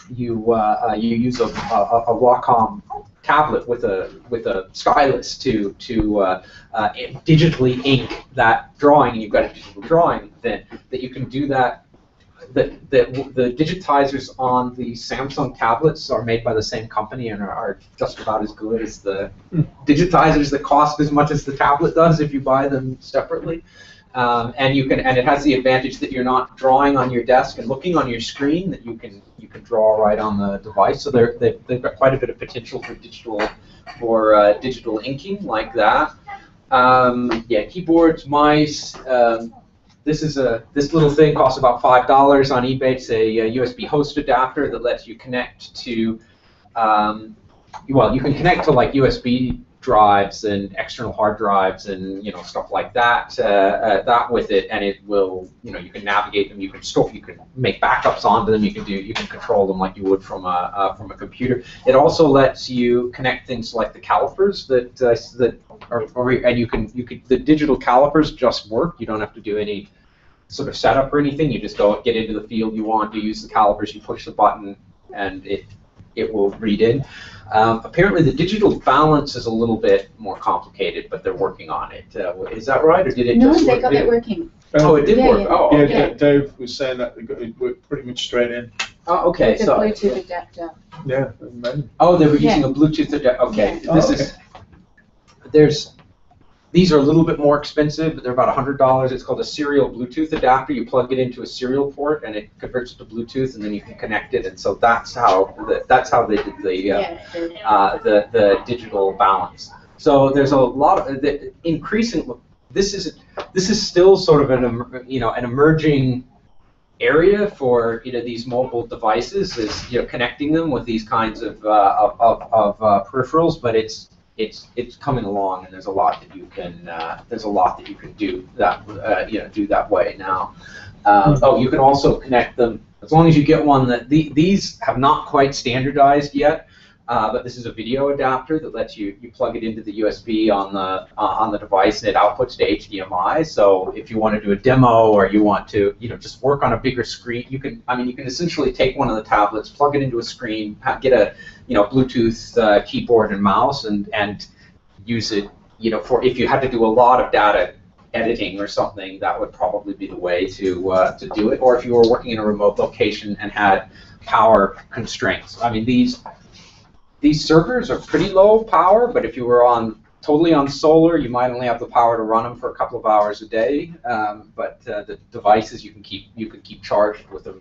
you use a Wacom tablet with a stylus to digitally ink that drawing, and you've got a digital drawing then that you can do that. The digitizers on the Samsung tablets are made by the same company and are just about as good as the digitizers that cost as much as the tablet does if you buy them separately. And it has the advantage that you're not drawing on your desk and looking on your screen, that you can draw right on the device. So they've got quite a bit of potential for digital inking like that. Yeah, keyboards, mice. This little thing costs about $5 on eBay. It's a USB host adapter that lets you connect to, well, you can connect to like USB drives and external hard drives and stuff like that. That with it, and it will, you can navigate them. You can store, you can make backups onto them. You can control them like you would from a computer. It also lets you connect things like the calipers that the digital calipers just work. You don't have to do any sort of setup or anything. You just get into the field you want. You use the calipers. You push the button, and it will read in. Apparently, the digital balance is a little bit more complicated, but they're working on it. Is that right, or did it? No, just they work? got it working. Oh, it did work. Yeah. Oh, Yeah, okay. Dave was saying that it worked pretty much straight in. Oh, okay. With a So. Bluetooth adapter. Yeah, amazing. Oh, they were using a Bluetooth adapter. Okay. Yeah. This Oh, is. These are a little bit more expensive, but they're about $100. It's called a serial Bluetooth adapter. You plug it into a serial port, and it converts it to Bluetooth, and then you can connect it. And so that's how they did the digital balance. So there's a lot of increasing. This is still sort of an emerging area for these mobile devices, is connecting them with these kinds of peripherals, but it's coming along, and there's a lot that you can do that do that way now. Oh, you can also connect them as long as you get one that these have not quite standardized yet. But this is a video adapter that lets you plug it into the USB on the device, and it outputs to HDMI. So if you want to do a demo, or you want to just work on a bigger screen, you can essentially take one of the tablets, plug it into a screen, get a Bluetooth keyboard and mouse, and use it for if you had to do a lot of data editing or something. That would probably be the way to do it. Or if you were working in a remote location and had power constraints. I mean, these servers are pretty low power, but if you were totally on solar, you might only have the power to run them for a couple of hours a day. But the devices you can keep charged with a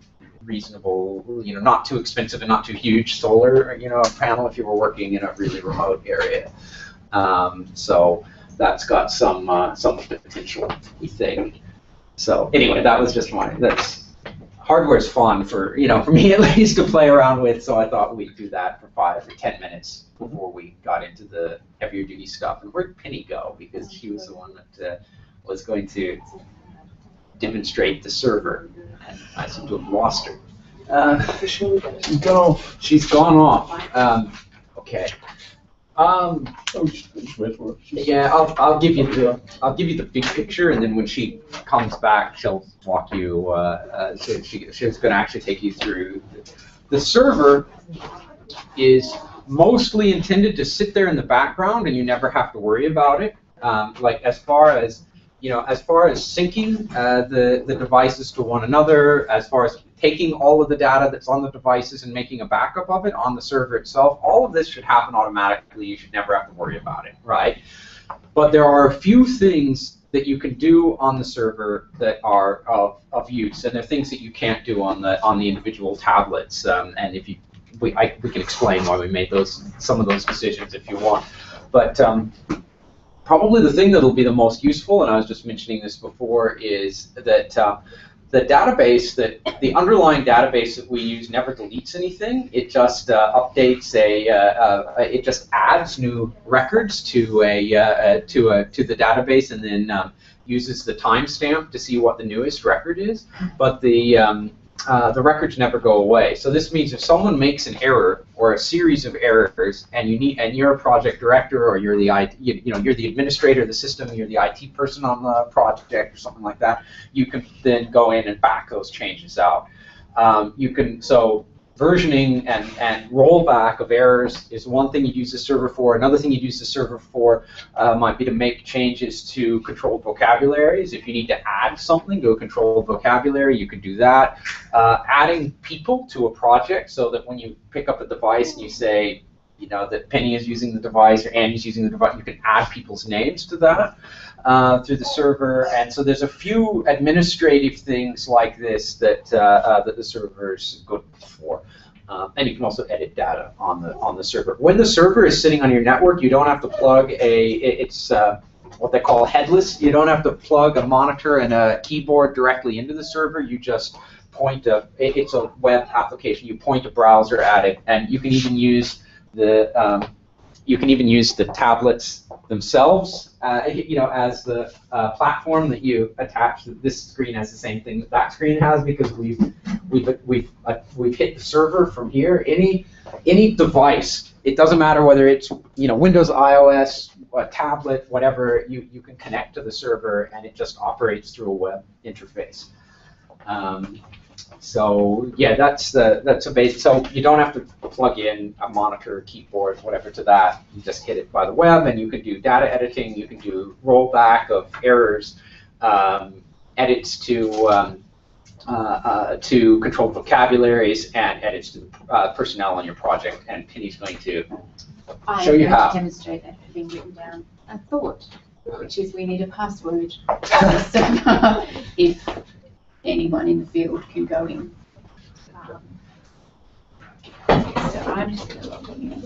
reasonable, not too expensive and not too huge solar, panel if you were working in a really remote area. So that's got some potential, we think. So anyway, that was just hardware's fun for me at least to play around with, so I thought we'd do that for 5 or 10 minutes before we got into the heavier duty stuff. And where'd Penny go? Because she was the one that was going to demonstrate the server, and I seem to have lost her. She's gone off. She's gone off. Okay. Just wait for it. Yeah, I'll give you the big picture, and then when she comes back, she'll walk you. She's going to actually take you through. The server is mostly intended to sit there in the background, and you never have to worry about it. Like as far as syncing the devices to one another, as far as taking all of the data that's on the devices and making a backup of it on the server itself, all of this should happen automatically. You should never have to worry about it, right? But there are a few things that you can do on the server that are of use, and there are things that you can't do on the individual tablets. And if we can explain why we made some of those decisions if you want. But probably the thing that will be the most useful, and I was just mentioning this before, is that the database the underlying database that we use never deletes anything. It just updates it just adds new records to the database, and then uses the timestamp to see what the newest record is. But the records never go away. So this means if someone makes an error or a series of errors, and you're a project director, or you're the you're the administrator of the system, you're the IT person on the project or something like that, you can then go in and back those changes out. So versioning and rollback of errors is one thing you'd use the server for. Another thing you'd use the server for might be to make changes to controlled vocabularies. If you need to add something to a controlled vocabulary, you could do that. Adding people to a project, so that when you pick up a device and you say, that Penny is using the device or Andy's using the device, you can add people's names to that through the server. And so there's a few administrative things like this that the server is good for. And you can also edit data on the server. When the server is sitting on your network, you don't have to plug it's what they call headless. You don't have to plug a monitor and a keyboard directly into the server. You just point it's a web application. You point a browser at it, and you can even use the tablets themselves, as the platform that you attach. This screen has the same thing that screen has, because we've hit the server from here. Any device, it doesn't matter whether it's Windows, iOS, a tablet, whatever. You can connect to the server, and it just operates through a web interface. So yeah, that's a base. So you don't have to plug in a monitor, keyboard, whatever to that. You just hit it by the web, and you can do data editing. You can do rollback of errors, edits to controlled vocabularies, and edits to the personnel on your project. And Penny's going to show you how. To demonstrate that having written down a thought, which is we need a password. So if anyone in the field can go in. So I'm just going to log in.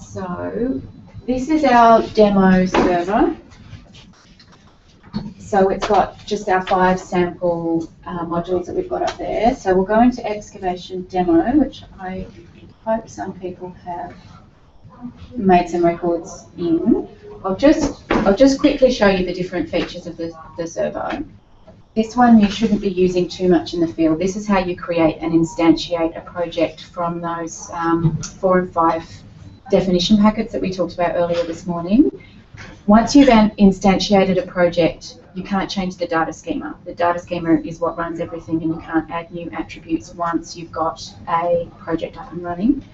So this is our demo server. So it's got just our 5 sample modules that we've got up there. So we'll go into excavation demo, which I hope some people have made some records in. I'll just quickly show you the different features of the server. This one you shouldn't be using too much in the field. This is how you create and instantiate a project from those 4 and 5 definition packets that we talked about earlier this morning. Once you've instantiated a project, you can't change the data schema. The data schema is what runs everything, and you can't add new attributes once you've got a project up and running.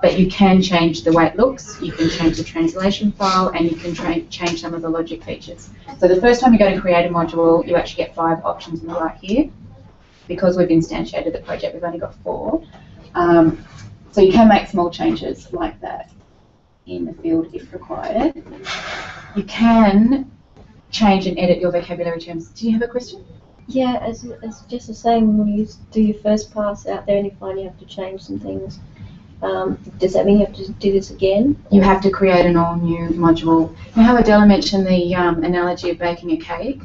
But you can change the way it looks, you can change the translation file, and you can change some of the logic features. So the first time you go to create a module, you actually get 5 options on the right here. Because we've instantiated the project, we've only got 4. So you can make small changes like that in the field if required. You can change and edit your vocabulary terms. Do you have a question? Yeah, as just the same, when you do your first pass out there and you find you have to change some things, does that mean you have to do this again? You have to create an all-new module. You know how Adela mentioned the analogy of baking a cake?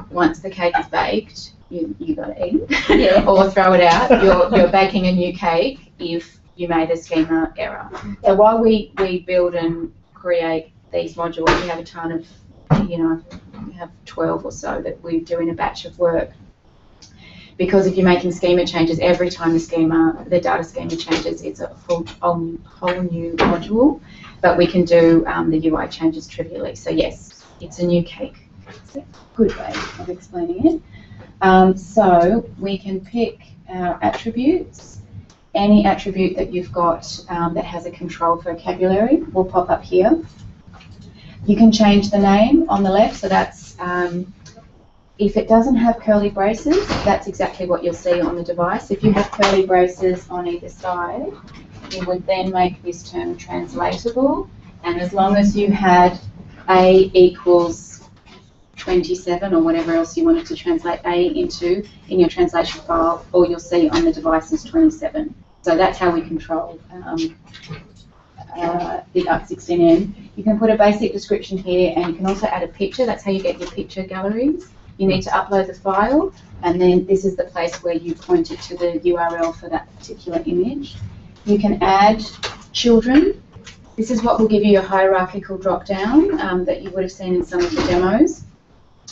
Once the cake is baked, you got to eat it, yeah. Or throw it out. You're baking a new cake if you made a schema error. So while we build and create these modules, we have a ton of, we have 12 or so that we do in a batch of work. Because if you're making schema changes, every time the data schema changes, it's a whole new module. But we can do the UI changes trivially. So yes, it's a new cake. It's a good way of explaining it. So we can pick our attributes. Any attribute that you've got that has a controlled vocabulary will pop up here. You can change the name on the left, so that's, if it doesn't have curly braces, that's exactly what you'll see on the device. If you have curly braces on either side, you would then make this term translatable, and as long as you had A equals 27 or whatever else you wanted to translate A into in your translation file, all you'll see on the device is 27. So that's how we control the ARC16N. You can put a basic description here, and you can also add a picture. That's how you get your picture galleries. You need to upload the file, and then this is the place where you point it to the URL for that particular image. You can add children. This is what will give you a hierarchical drop-down that you would have seen in some of the demos.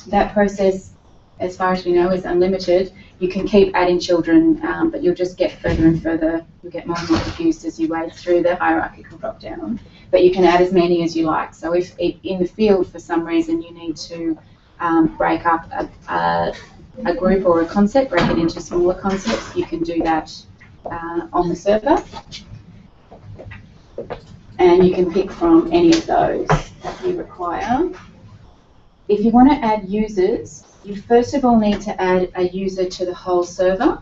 That process, as far as we know, is unlimited. You can keep adding children, but you'll just get further and further. You'll get more and more confused as you wade through the hierarchical drop-down. But you can add as many as you like. So if in the field, for some reason, you need to break up a group or a concept, break it into smaller concepts, you can do that on the server. And you can pick from any of those that you require. If you want to add users, you first of all need to add a user to the whole server,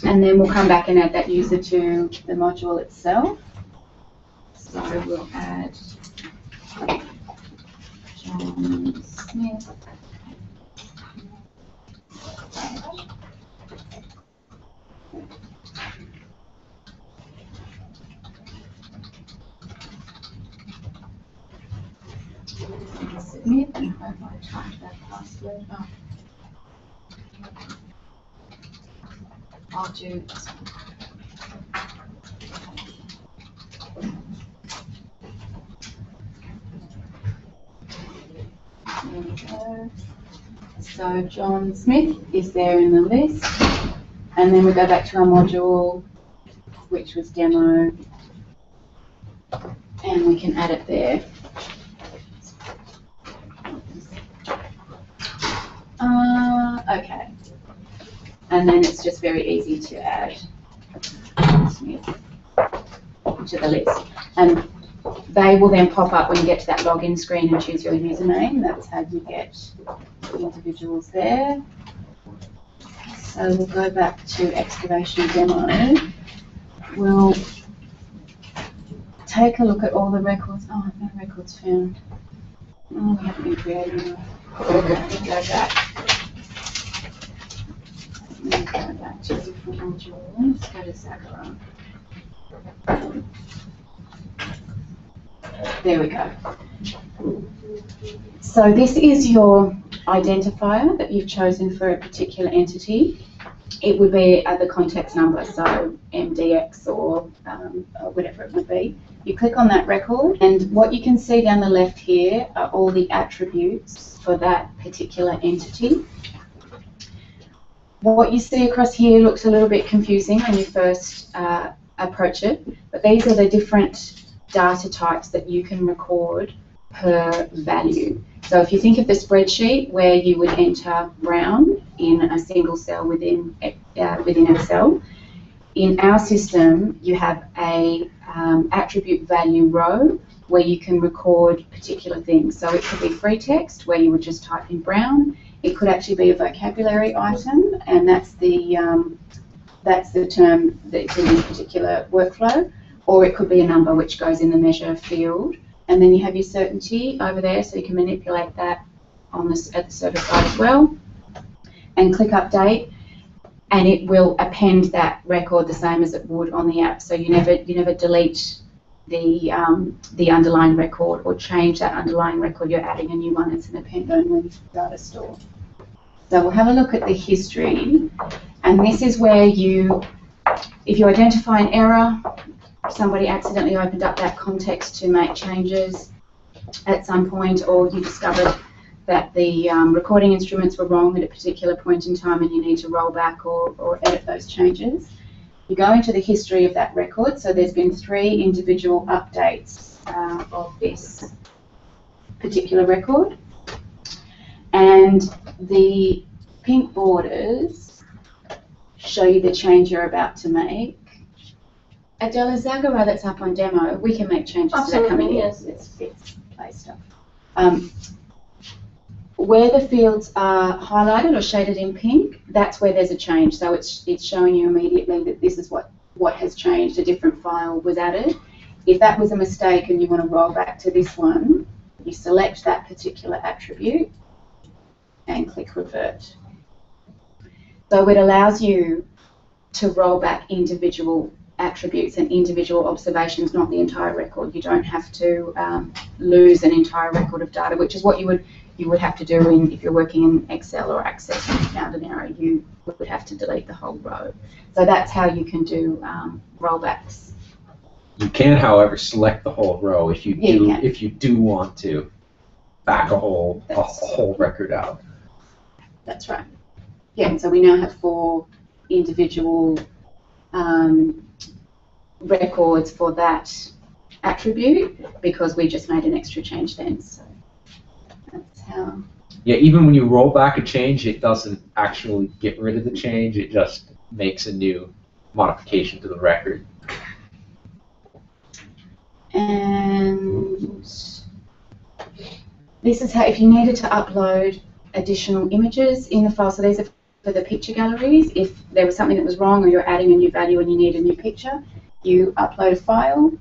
and then we'll come back and add that user to the module itself. So we'll add John Smith. Submit, and hope I typed that password. Oh. I'll do this one. There we go. So John Smith is there in the list, and then we go back to our module, which was demo, and we can add it there. Okay, and then it's just very easy to add Smith to the list, and they will then pop up when you get to that login screen and choose your username. That's how you get the individuals there. So we'll go back to excavation demo. We'll take a look at all the records. Oh, no records found. Oh, we haven't been creating enough. Okay, go back. Let's go back to a different module. Let's go to Zagara. There we go. So this is your identifier that you've chosen for a particular entity. It would be the context number, so MDX or whatever it would be. You click on that record, and what you can see down the left here are all the attributes for that particular entity. What you see across here looks a little bit confusing when you first approach it, but these are the different data types that you can record per value. So if you think of the spreadsheet where you would enter brown in a single cell within Excel, in our system you have a attribute value row where you can record particular things. So it could be free text where you would just type in brown. It could actually be a vocabulary item, and that's the term that's in this particular workflow. Or it could be a number which goes in the measure field. And then you have your certainty over there, so you can manipulate that on at the server side as well. And click update, and it will append that record the same as it would on the app. So you never delete the underlying record or change that underlying record. You're adding a new one. It's an append only data store. So we'll have a look at the history, and this is where if you identify an error, somebody accidentally opened up that context to make changes at some point, or you discovered that the recording instruments were wrong at a particular point in time and you need to roll back or edit those changes. You go into the history of that record. So there's been 3 individual updates of this particular record, and the pink borders show you the change you're about to make. At De La Zagara, that's up on demo, we can make changes to that coming in. Yes. It's play stuff. Where the fields are highlighted or shaded in pink, that's where there's a change. So it's showing you immediately that this is what has changed. A different file was added. If that was a mistake and you want to roll back to this one, you select that particular attribute, and click revert. So it allows you to roll back individual attributes and individual observations, not the entire record. You don't have to lose an entire record of data, which is what you would have to do if you're working in Excel or Access and you found an error. You would have to delete the whole row. So that's how you can do rollbacks. You can, however, select the whole row if you do want to back a whole record out. That's right. Yeah, and so we now have 4 individual records for that attribute because we just made an extra change then. So that's how. Yeah, even when you roll back a change, it doesn't actually get rid of the change. It just makes a new modification to the record. And this is how, if you needed to upload additional images in the file, so these are for the picture galleries. If there was something that was wrong or you're adding a new value and you need a new picture, you upload a file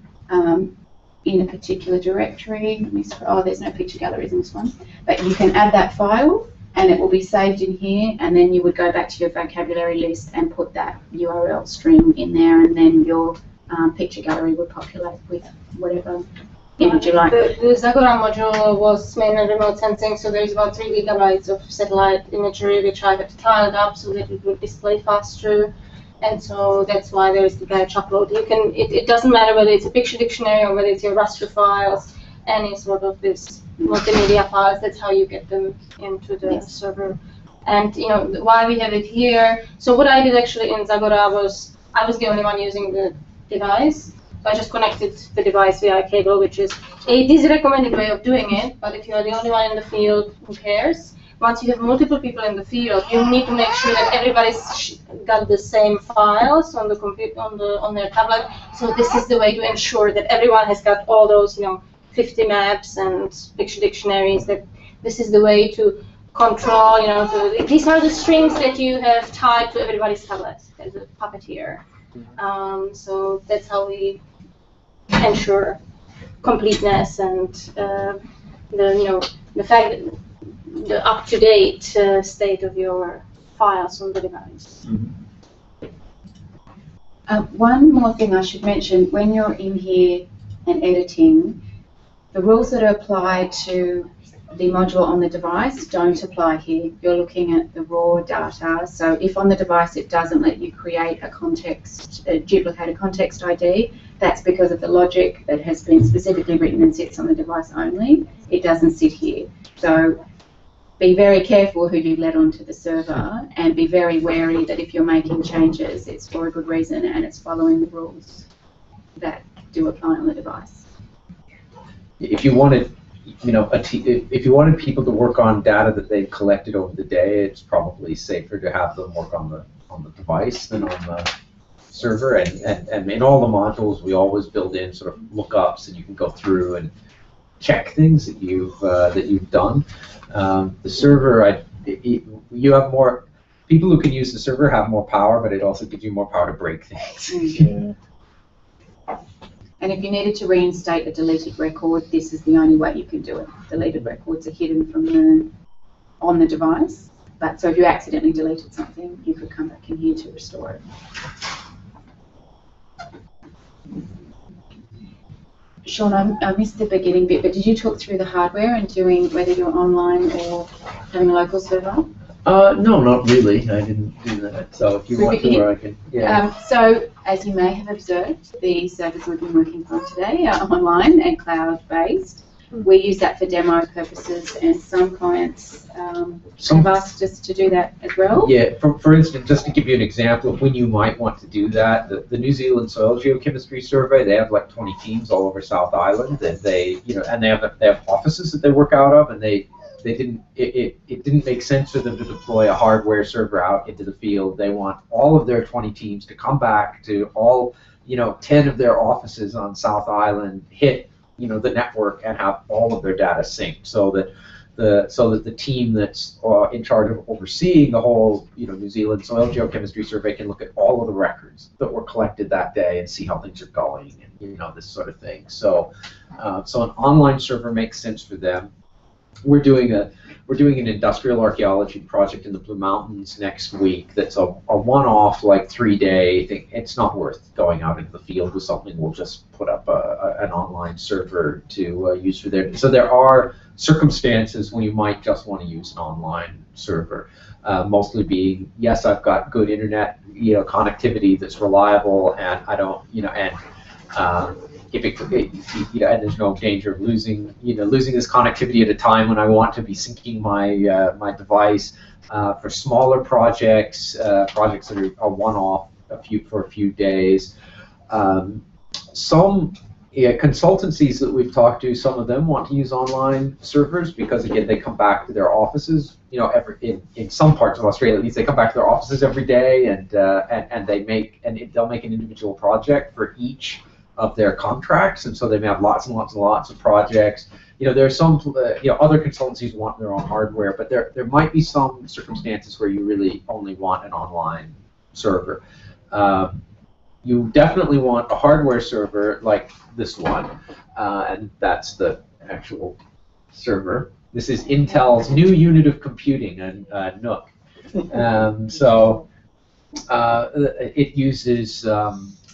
in a particular directory. Let me scroll. Oh, there's no picture galleries in this one. But you can add that file and it will be saved in here, and then you would go back to your vocabulary list and put that URL string in there, and then your picture gallery would populate with whatever image you like. The Zagora module was mainly remote sensing, so there's about 3 gigabytes of satellite imagery which I had tiled up so that it would display faster, and so that's why there's the batch upload. You can, it doesn't matter whether it's a picture dictionary or whether it's your raster files, any sort of this multimedia files. That's how you get them into the server. And you know why we have it here. So what I did actually in Zagora was I was the only one using the device. So I just connected the device via a cable, which is it is a recommended way of doing it, but if you're the only one in the field, who cares? Once you have multiple people in the field, you need to make sure that everybody's got the same files on the computer, on their tablet. So this is the way to ensure that everyone has got all those, 50 maps and picture dictionaries. That this is the way to control, these are the strings that you have tied to everybody's tablet as a puppeteer. So that's how we ensure completeness and the fact that the up-to-date state of your files on the device. One more thing I should mention: when you're in here and editing, the rules that are applied to the module on the device don't apply here. You're looking at the raw data, so if on the device it doesn't let you create a duplicated context ID, that's because of the logic that has been specifically written and sits on the device only. It doesn't sit here. So be very careful who you let onto the server, and be very wary that if you're making changes, it's for a good reason and it's following the rules that do apply on the device. If you wanted, if you wanted people to work on data that they've collected over the day, it's probably safer to have them work on the device than on the server. And in all the modules, we always build in sort of lookups, and you can go through and check things that you've done. The server, you have more people who can use the server have more power, but it also gives you more power to break things. Yeah. And if you needed to reinstate a deleted record, this is the only way you can do it. Deleted records are hidden on the device, but so if you accidentally deleted something, you could come back in here to restore it. Sean, I missed the beginning bit, but did you talk through the hardware and doing whether you're online or having a local server? No, not really. I didn't do that. So if you want to, I can. Yeah. So as you may have observed, the servers we've been working on today are online and cloud-based. We use that for demo purposes, and some clients have asked us to do that as well. Yeah. For instance, just to give you an example of when you might want to do that, the New Zealand Soil Geochemistry Survey, they have like 20 teams all over South Island, and they have offices that they work out of, and it didn't make sense for them to deploy a hardware server out into the field. They want all of their 20 teams to come back to all 10 of their offices on South Island, hit the network, and have all of their data synced, so that the team that's in charge of overseeing the whole New Zealand Soil Geochemistry Survey can look at all of the records that were collected that day and see how things are going, and this sort of thing. So an online server makes sense for them. we're doing an industrial archaeology project in the Blue Mountains next week. That's a one-off, like 3-day thing. It's not worth going out into the field with something. We'll just put up an online server to use for there. So there are circumstances when you might just want to use an online server. Mostly being, yes, I've got good internet, connectivity that's reliable, and I don't, and if it, and there's no danger of losing this connectivity at a time when I want to be syncing my my device. For smaller projects, projects that are a one-off, for a few days. Some consultancies that we've talked to, some of them want to use online servers because, again, they come back to their offices. In some parts of Australia, at least, they come back to their offices every day, and they'll make an individual project for each of their contracts, and so they may have lots and lots and lots of projects. There are some other consultancies want their own hardware, but there might be some circumstances where you really only want an online server. You definitely want a hardware server like this one, and that's the actual server. This is Intel's new unit of computing, a NUC. It uses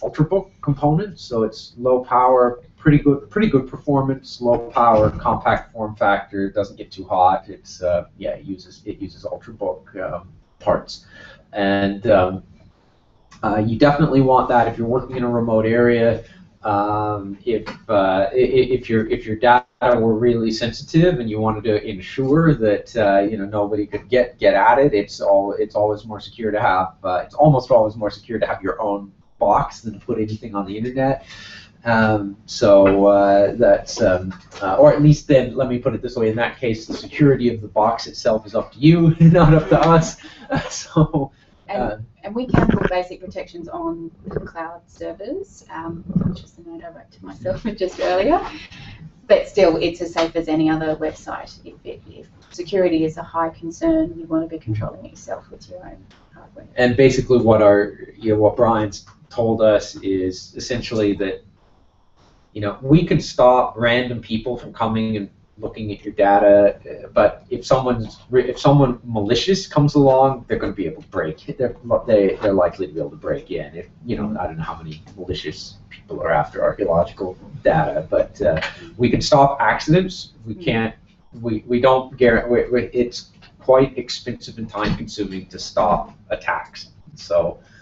Ultrabook components, so it's low power, pretty good performance, low power, compact form factor. It doesn't get too hot. It's it uses Ultrabook parts, and you definitely want that if you're working in a remote area. If your data were really sensitive and you wanted to ensure that nobody could get at it, it's always more secure to have. It's almost always more secure to have your own box than to put anything on the internet. That's or at least then, let me put it this way: in that case, the security of the box itself is up to you, not up to us. And we can put basic protections on the cloud servers, which is the note I wrote to myself just earlier. But still, it's as safe as any other website. If security is a high concern, you want to be controlling it yourself with your own hardware. And basically, what Brian's told us is essentially that we can stop random people from coming and looking at your data, but if someone malicious comes along, they're going to be able to break. They're likely to be able to break in. I don't know how many malicious people are after archaeological data, but we can stop accidents. We can't. We don't guarantee. It's quite expensive and time-consuming to stop attacks.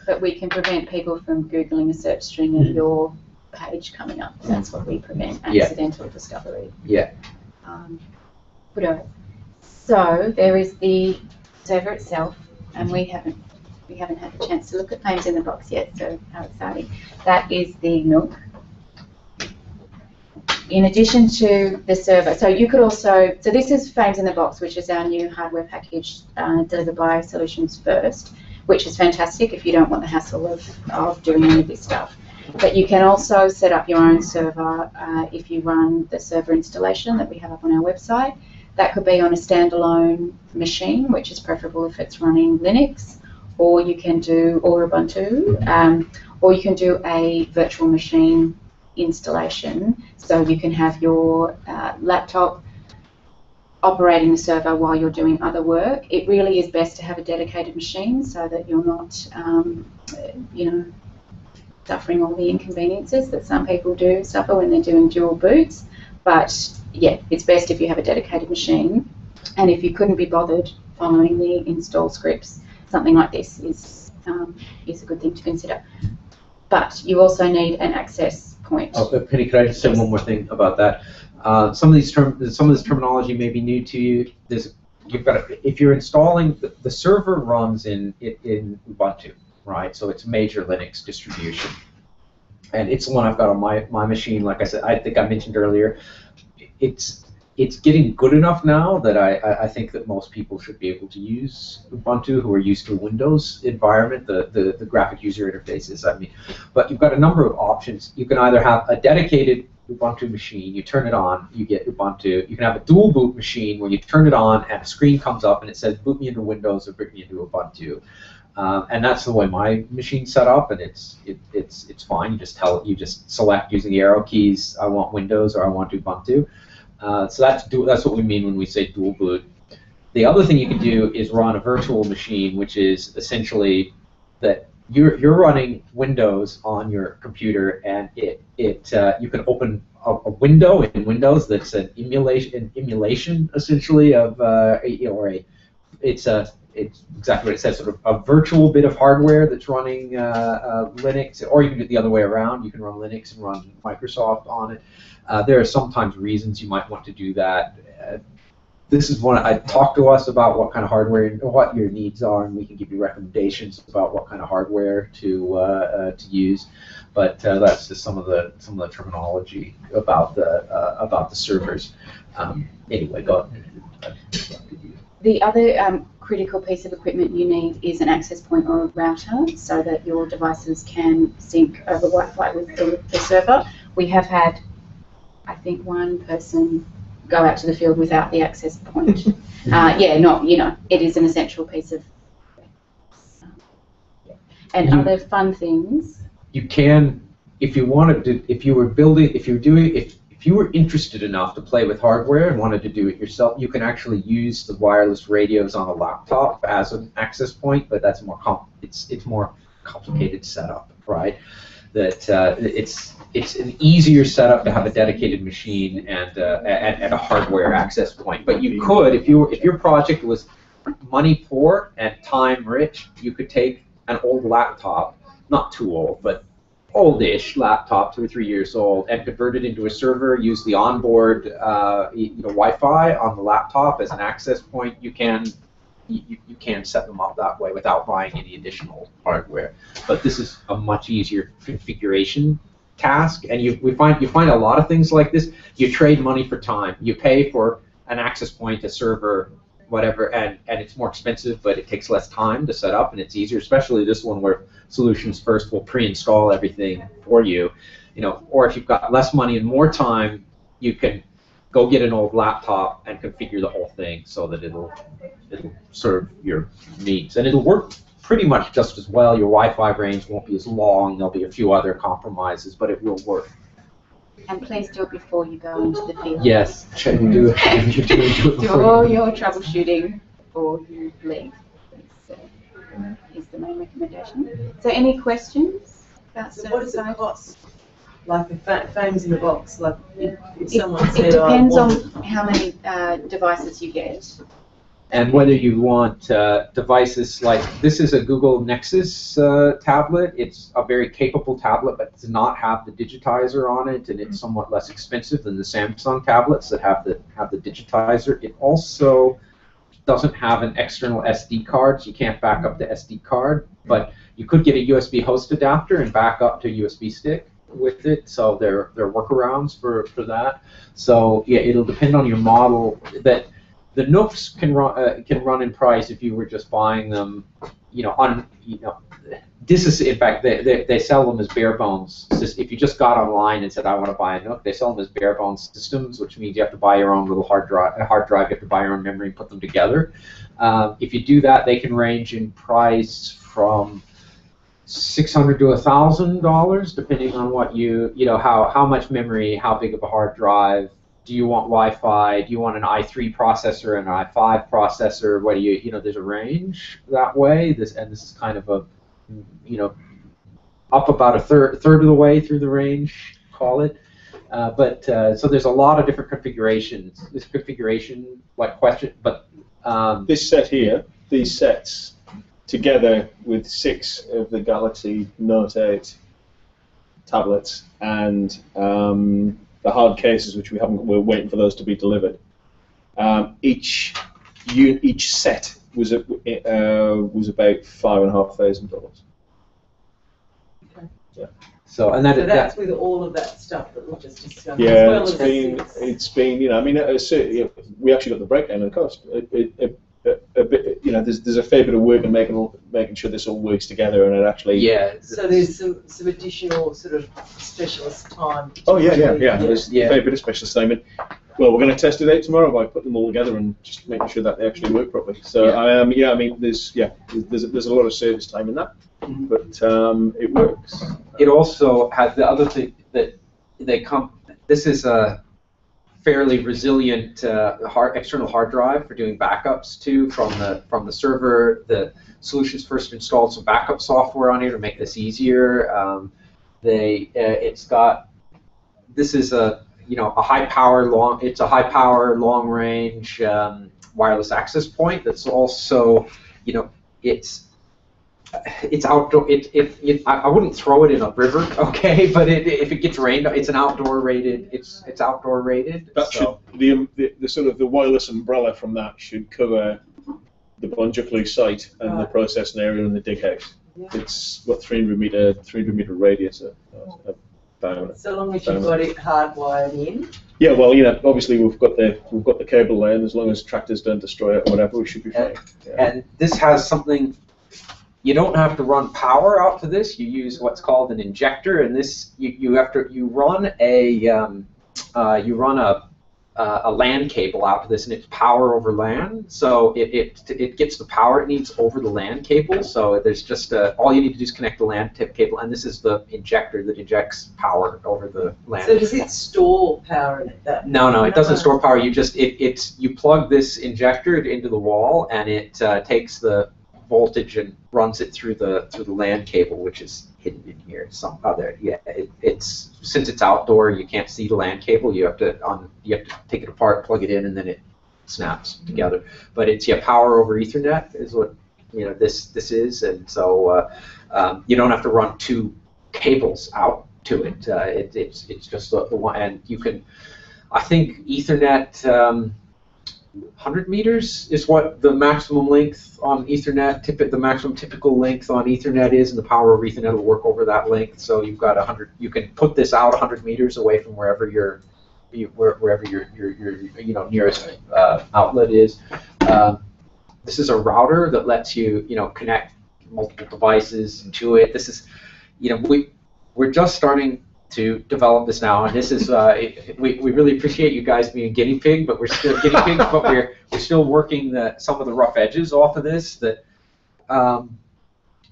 But we can prevent people from Googling a search string of your page coming up. That's what we prevent, accidental discovery. Yeah. So there is the server itself, and we haven't had a chance to look at FAIMS in the box yet. So how exciting! That is the NUC. In addition to the server, so you could also, so this is FAIMS in the box, which is our new hardware package delivered by Solutions First, which is fantastic if you don't want the hassle of doing any of this stuff. But you can also set up your own server if you run the server installation that we have up on our website. That could be on a standalone machine, which is preferable if it's running Linux, or you can do Ubuntu, or you can do a virtual machine installation. So you can have your laptop operating the server while you're doing other work. It really is best to have a dedicated machine so that you're not, suffering all the inconveniences that some people do suffer when they're doing dual boots. But yeah, it's best if you have a dedicated machine. And if you couldn't be bothered following the install scripts, something like this is a good thing to consider. But you also need an access point. Oh, Penny, could I just say one more thing about that? Some of this terminology may be new to you. If you're installing the server runs in Ubuntu. Right, so it's a major Linux distribution, and it's the one I've got on my machine. Like I said, I think I mentioned earlier, it's getting good enough now that I think that most people should be able to use Ubuntu who are used to a Windows environment, the graphic user interfaces. But you've got a number of options. You can either have a dedicated Ubuntu machine, you turn it on, you get Ubuntu. You can have a dual boot machine where you turn it on and a screen comes up and it says boot me into Windows or boot me into Ubuntu. And that's the way my machine's set up, and it's fine. You just select using the arrow keys. I want Windows or I want Ubuntu. So that's what we mean when we say dual boot. The other thing you can do is run a virtual machine, which is essentially that you're running Windows on your computer, and you can open a window in Windows that's an emulation essentially of it's exactly what it says, sort of a virtual bit of hardware that's running Linux, or you can do it the other way around. You can run Linux and run Microsoft on it. There are sometimes reasons you might want to do that. This is one talk to us about what kind of hardware, what your needs are, and we can give you recommendations about what kind of hardware to use. But that's just some of the terminology about the servers. Anyway, go ahead. The other critical piece of equipment you need is an access point or a router so that your devices can sync over Wi-Fi with the server. We have had, I think, one person go out to the field without the access point. It is an essential piece of. And other fun things. You can, if you wanted to, if you were interested enough to play with hardware and wanted to do it yourself, you can actually use the wireless radios on a laptop as an access point, but that's it's more complicated setup, right? That it's an easier setup to have a dedicated machine and a hardware access point. But you could, if your project was money poor and time rich, you could take an old laptop, not too old, but oldish laptop, 2 or 3 years old, and convert it into a server. Use the onboard Wi-Fi on the laptop as an access point. You can set them up that way without buying any additional hardware. But this is a much easier configuration task, and you find a lot of things like this. You trade money for time. You pay for an access point, a server, whatever, and it's more expensive, but it takes less time to set up, and it's easier, especially this one where Solutions First will pre-install everything for you. Or if you've got less money and more time, you can go get an old laptop and configure the whole thing so that it'll serve your needs, and it'll work pretty much just as well. Your Wi-Fi range won't be as long. There'll be a few other compromises, but it will work. And please do it before you go into the field. Yes, do all your troubleshooting before you leave. Is the main recommendation. So, any questions about So what does it cost? Like a FAIMS in a box, like if someone it said, depends on how many devices you get. And whether you want devices like, this is a Google Nexus tablet. It's a very capable tablet, but does not have the digitizer on it, and it's somewhat less expensive than the Samsung tablets that have the digitizer. It also doesn't have an external SD card, so you can't back up the SD card, but you could get a USB host adapter and back up to a USB stick with it, so there are workarounds for that. So yeah, it'll depend on your model. That the Nooks can run in price if you were just buying them, this is, in fact, they sell them as bare bones. If you just got online and said, I want to buy a Nook, they sell them as bare bones systems, which means you have to buy your own little hard drive, you have to buy your own memory and put them together. If you do that, they can range in price from $600 to $1,000, depending on what how much memory, how big of a hard drive. Do you want Wi-Fi? Do you want an i3 processor and an i5 processor? What do there's a range that way. This is kind of a, up about a third of the way through the range, call it. So there's a lot of different configurations. This configuration, question, but this set here, these sets, together with 6 of the Galaxy Note 8 tablets and the hard cases, which we're waiting for those to be delivered. Each set was about $5,500. Yeah. So that's with all of that stuff that we just discussed. Yeah, as well it's been we actually got the breakdown of the cost. A bit, there's a fair bit of work in making sure this all works together, and it actually. Yeah. So there's some additional sort of specialist time. Oh yeah. There's a fair bit of specialist time. Well, we're going to test it out tomorrow by putting them all together and just making sure that they actually work properly. So there's a lot of service time in that, but it works. It also has the other thing that they come. This is a fairly resilient external hard drive for doing backups to from the server. The Solutions First installed some backup software on here to make this easier. It's got, this is a high power long range wireless access point that's also, it's outdoor. I wouldn't throw it in a river, okay? But if it gets rained, it's an outdoor rated. It's outdoor rated. That should the sort of the wireless umbrella from that should cover the Bungerclue site and the processing area and the dig house. It's what 300 meter radius. So long as you've got it hardwired in. Yeah, well, obviously we've got the cable there, and as long as tractors don't destroy it or whatever, we should be fine. And this has something. You don't have to run power out to this. You use what's called an injector, and this you run a LAN cable out to this, and it's power over LAN. So it gets the power it needs over the LAN cable. So there's just all you need to do is connect the LAN tip cable, and this is the injector that injects power over the LAN. So does it store power in it? No, it doesn't store power. You just you plug this injector into the wall, and it takes the voltage and runs it through the LAN cable, which is hidden in here. Some other, it's since it's outdoor, you can't see the LAN cable. You have to take it apart, plug it in, and then it snaps together. But it's power over Ethernet is what this is, and so you don't have to run two cables out to it. It's just the one, and you can. I think Ethernet. 100 meters is what the maximum length on Ethernet, the maximum typical length on Ethernet is, and the power over Ethernet will work over that length. So you've got 100. You can put this out 100 meters away from wherever your nearest outlet is. This is a router that lets you connect multiple devices to it. This is we're just starting to develop this now, and this is we really appreciate you guys being guinea pig, but we're still guinea pigs, but we're still working some of the rough edges off of this.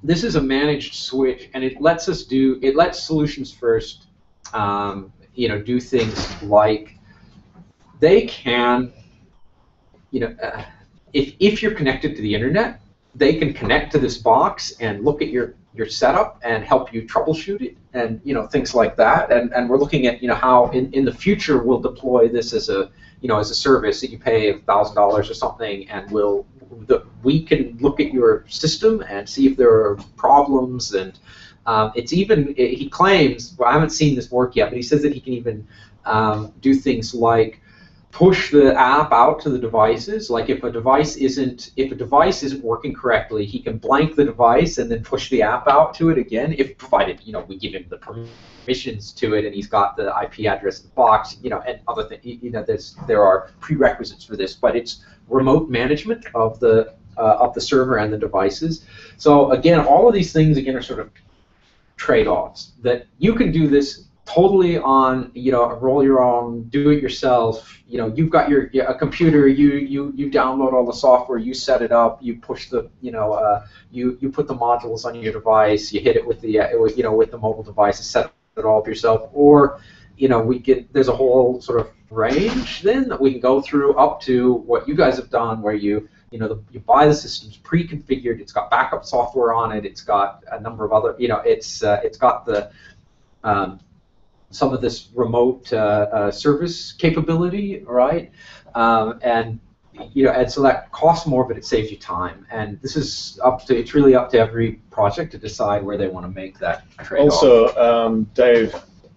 This is a managed switch, and it lets Solutions First do things like they can if you're connected to the internet, they can connect to this box and look at your setup and help you troubleshoot it, and things like that. And we're looking at how in the future we'll deploy this as a as a service that you pay $1,000 or something, and we can look at your system and see if there are problems. And it's even, he claims, well, I haven't seen this work yet, but he says that he can even do things like push the app out to the devices. Like if a device isn't working correctly, he can blank the device and then push the app out to it again, if provided we give him the permissions to it and he's got the IP address in the box, and other things. There are prerequisites for this, but it's remote management of the server and the devices. So again, all of these things again are sort of trade-offs that you can do this totally on, roll your own, do it yourself. You've got a computer, you download all the software, you set it up, you push the, you put the modules on your device, you hit it with the, with the mobile device, set it all up yourself. Or, there's a whole sort of range then that we can go through up to what you guys have done, where you buy the systems pre-configured, it's got backup software on it, it's got a number of other, it's got the some of this remote service capability, right? And so that costs more, but it saves you time. And this is it's really up to every project to decide where they want to make that trade-off. Also, Dave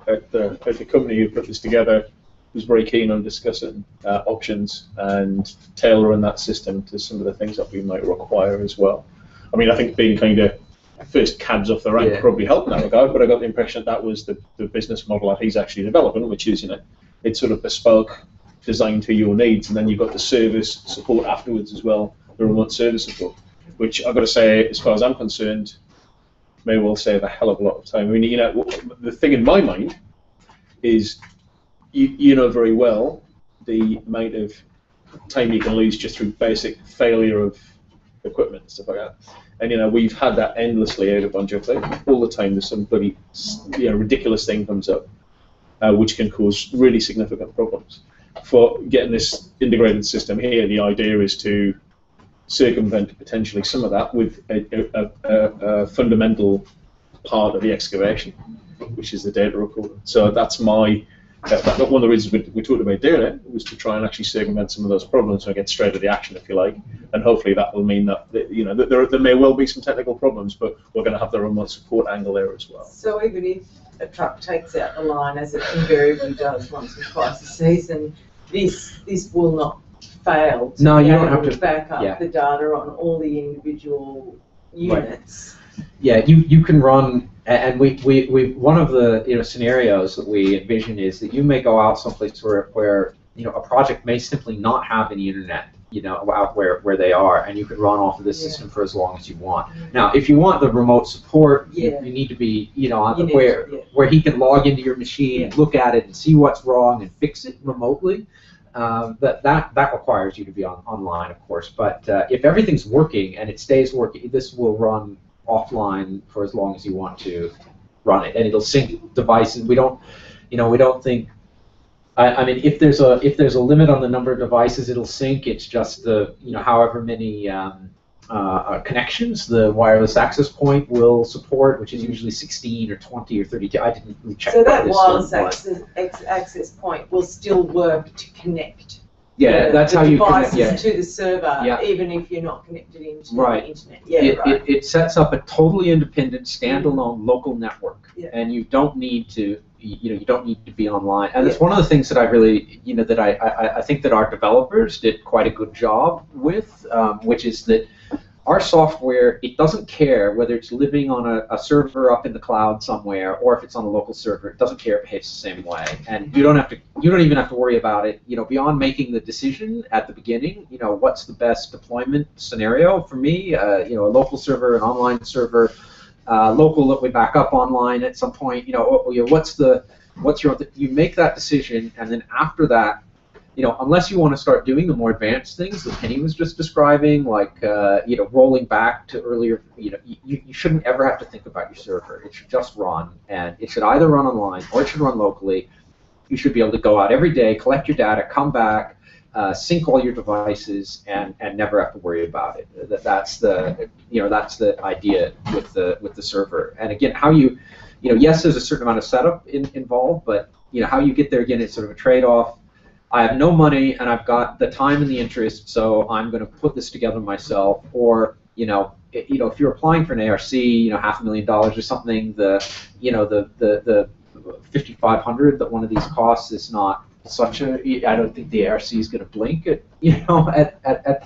at the company who put this together was very keen on discussing options and tailoring that system to some of the things that we might require as well. I mean, I think being kind of first cabs off the rank probably helped in that regard, but I got the impression that was the business model that he's actually developing, which is, it's sort of bespoke, designed to your needs, and then you've got the service support afterwards as well, the remote service support, which I've got to say, as far as I'm concerned, may well save a hell of a lot of time. I mean, the thing in my mind is, you know very well the amount of time you can lose just through basic failure of equipment and stuff like that. And we've had that endlessly out of Bungerclue. All the time there's some bloody ridiculous thing comes up, which can cause really significant problems. for getting this integrated system here, the idea is to circumvent potentially some of that with a fundamental part of the excavation, which is the data recording. So that's my one of the reasons we talked about doing it was to try and actually circumvent some of those problems and get straight to the action, if you like. And hopefully that will mean that there may well be some technical problems, but we're going to have the remote support angle there as well. So even if a truck takes out the line, as it invariably does once or twice a season, this will not fail to you don't have to back up the data on all the individual units. Right. Yeah, you can run, and we one of the scenarios that we envision is that you may go out someplace where a project may simply not have any internet, out where they are, and you can run off of this system for as long as you want. Now, if you want the remote support, you need to be where he can log into your machine, look at it, and see what's wrong and fix it remotely. That requires you to be online, of course. But if everything's working and it stays working, this will run offline for as long as you want to run it, and it'll sync devices. We don't think. I mean, if there's a limit on the number of devices it'll sync, it's just the however many connections the wireless access point will support, which is usually 16 or 20 or 32. I didn't check. So that wireless access point will still work to connect. Yeah, that's how you connect. Yeah. To the server, even if you're not connected into the internet. It sets up a totally independent, standalone local network, and you don't need to. You don't need to be online, and it's one of the things that I really, that I think that our developers did quite a good job with, which is that our software, it doesn't care whether it's living on a server up in the cloud somewhere or if it's on a local server. It doesn't care. It behaves the same way, and you don't even have to worry about it. Beyond making the decision at the beginning, what's the best deployment scenario for me? A local server, an online server. Local that we back up online at some point. You make that decision, and then after that, unless you want to start doing the more advanced things that Penny was just describing, like rolling back to earlier, you shouldn't ever have to think about your server. It should just run, and it should either run online or it should run locally. You should be able to go out every day, collect your data, come back, sync all your devices, and never have to worry about it. That's the idea with the server. And again, how yes, there's a certain amount of setup involved, but how you get there, again, it's sort of a trade-off. I have no money and I've got the time and the interest, so I'm going to put this together myself. Or if you're applying for an ARC, $500,000 or something, the $5,500 that one of these costs is not such a. I don't think the ARC is going to blink at at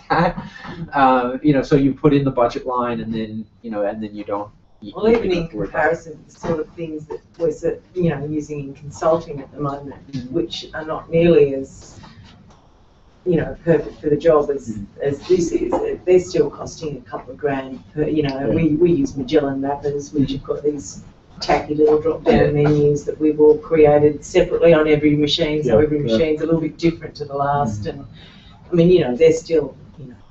that. So you put in the budget line, and then you don't. Well, even in comparison to the sort of things that we're using in consulting at the moment, which are not nearly as perfect for the job as this is, they're still costing a couple of grand per. We use Magellan mappers, which have got these tacky little drop-down menus that we've all created separately on every machine, so every machine's a little bit different to the last, and I mean, they're still.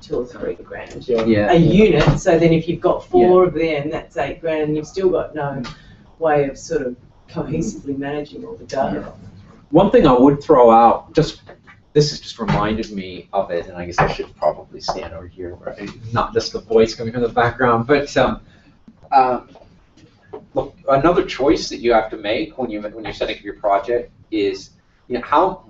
2 or 3 grand a unit. So then, if you've got 4 of them, that's 8 grand, and you've still got no way of sort of cohesively managing all the data. One thing I would throw out, this has just reminded me of it, and I guess I should probably stand over here, not just the voice coming from the background, but look, another choice that you have to make when you're setting up your project is, how.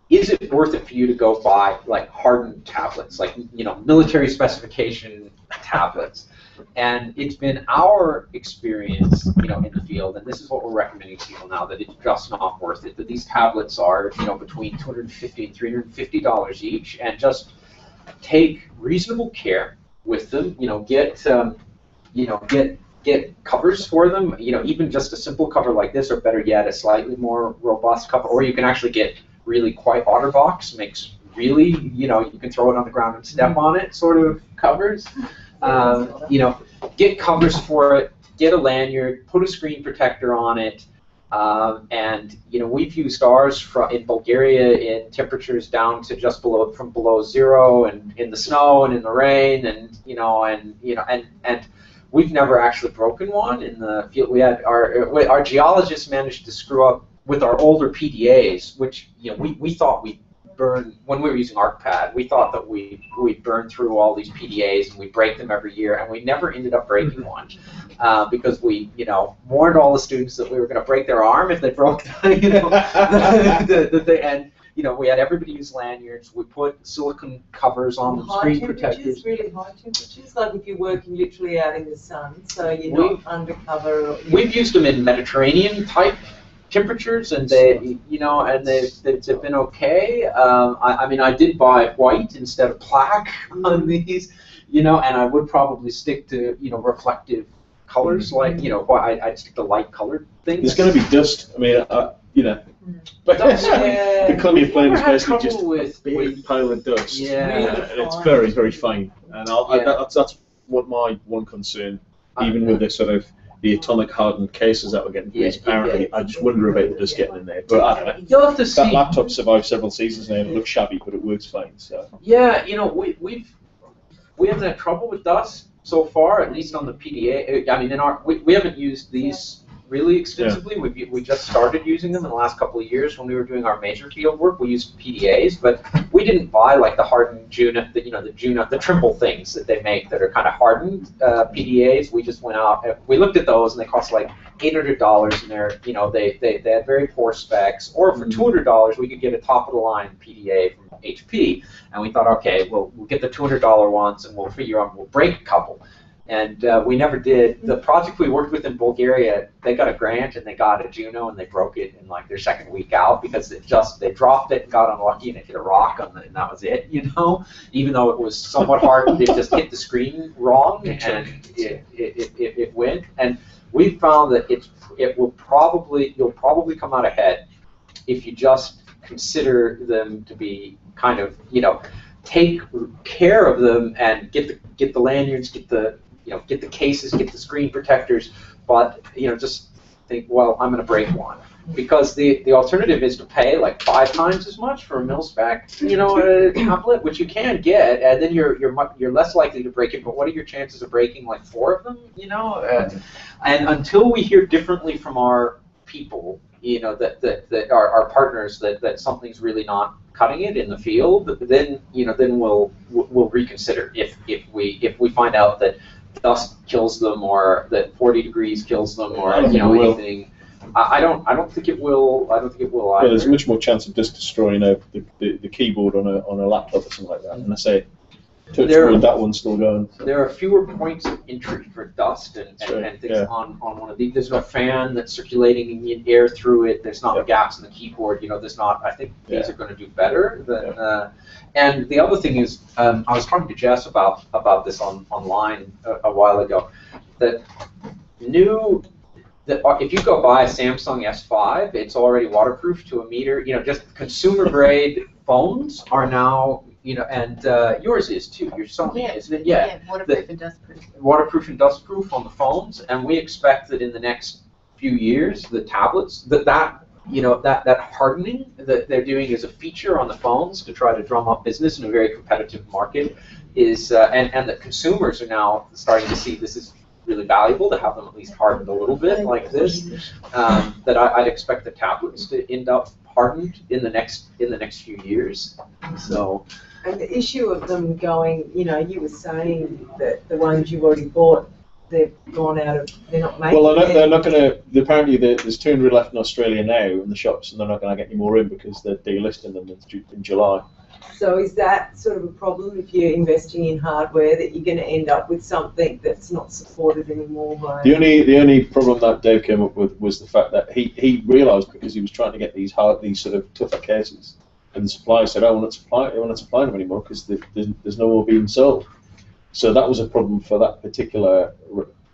Is it worth it for you to go buy like hardened tablets, like military specification tablets? And it's been our experience, in the field, and this is what we're recommending to people now, that it's just not worth it. That these tablets are, between $250 and $350 each, and just take reasonable care with them. Get covers for them. Even just a simple cover like this, or better yet, a slightly more robust cover, or you can actually get really quite OtterBox makes really, you can throw it on the ground and step on it sort of covers. Get covers for it, get a lanyard, put a screen protector on it, and we've used ours in Bulgaria in temperatures down to just from below 0, and in the snow and in the rain, and and we've never actually broken one in the field. We had our geologists managed to screw up with our older PDAs, which we thought we burn, when we were using ArcPad, we thought that we'd burn through all these PDAs and we'd break them every year, and we never ended up breaking one. Because we, warned all the students that we were going to break their arm if they broke, and we had everybody use lanyards. We put silicone covers on the screen protectors. Really high temperatures, like if you're working literally out in the sun, so you're not undercover. We've used them in Mediterranean type temperatures, and they've been okay. I did buy white instead of black on these, and I would probably stick to reflective colors, I'd stick to light colored things. There's going to be dust. But the colour you're playing is basically just a big pile of dust. Yeah. And it's very, very fine. And that's what my one concern, even with the sort of the atomic hardened cases that we're getting, is apparently I just wonder about the dust getting in there. But I don't know. You'll have to see. That laptop survived several seasons now and it looks shabby, but it works fine. So. Yeah, we haven't had trouble with dust so far, at least on the PDA. We haven't used these really extensively. Yeah. We just started using them in the last couple of years. When we were doing our major field work, we used PDAs, but we didn't buy like the hardened Juna, the Trimble things that they make that are kind of hardened PDAs. We just went out, we looked at those, and they cost like $800, and they had very poor specs. Or for $200, we could get a top of the line PDA from HP, and we thought, okay, we'll get the $200 ones, and we'll figure out we'll break a couple. And we never did. The project we worked with in Bulgaria, they got a grant and they got a Juno and they broke it in like their second week out because they dropped it and got unlucky and it hit a rock on and that was it, Even though it was somewhat hard, it just hit the screen wrong and it went. And we found that you'll probably come out ahead if you just consider them to be kind of, take care of them and get the lanyards, get the cases, get the screen protectors, but just think, well, I'm going to break one, because the alternative is to pay like 5 times as much for a mil-spec, tablet, which you can get, and then you're less likely to break it. But what are your chances of breaking like 4 of them? And until we hear differently from our people, that our partners that something's really not cutting it in the field, then we'll reconsider if we find out that dust kills them or that 40 degrees kills them or anything. I don't think it will. I don't think it will either. Well, there's much more chance of dust destroying the keyboard on a laptop or something like that. And I say, touch wood, that one's still going. There are fewer points of entry for dust and things on one of these. There's no fan that's circulating air through it. There's not gaps in the keyboard. There's not. I think these are going to do better than. And the other thing is, I was talking to Jess about this online a while ago. That if you go buy a Samsung S5, it's already waterproof to 1 meter. Just consumer grade phones are now. And yours is too. Your Sony, isn't it? Yeah. Waterproof and dustproof. Waterproof and dustproof on the phones, and we expect that in the next few years, the tablets that hardening that they're doing as a feature on the phones to try to drum up business in a very competitive market is, and that consumers are now starting to see this is really valuable to have them at least hardened a little bit like this. That I'd expect the tablets to end up hardened in the next few years. So. And the issue of them going, you were saying that the ones you already bought, they've gone out of, they're not making. Well, they're not going to. Apparently, there's 200 left in Australia now in the shops, and they're not going to get any more in because they're delisting them in July. So is that sort of a problem if you're investing in hardware, that you're going to end up with something that's not supported anymore by? The only problem that Dave came up with was the fact that he realised, because he was trying to get these sort of tougher cases, and the supplier said, "I won't supply them anymore because there's no more being sold." So that was a problem for that particular,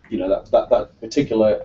that particular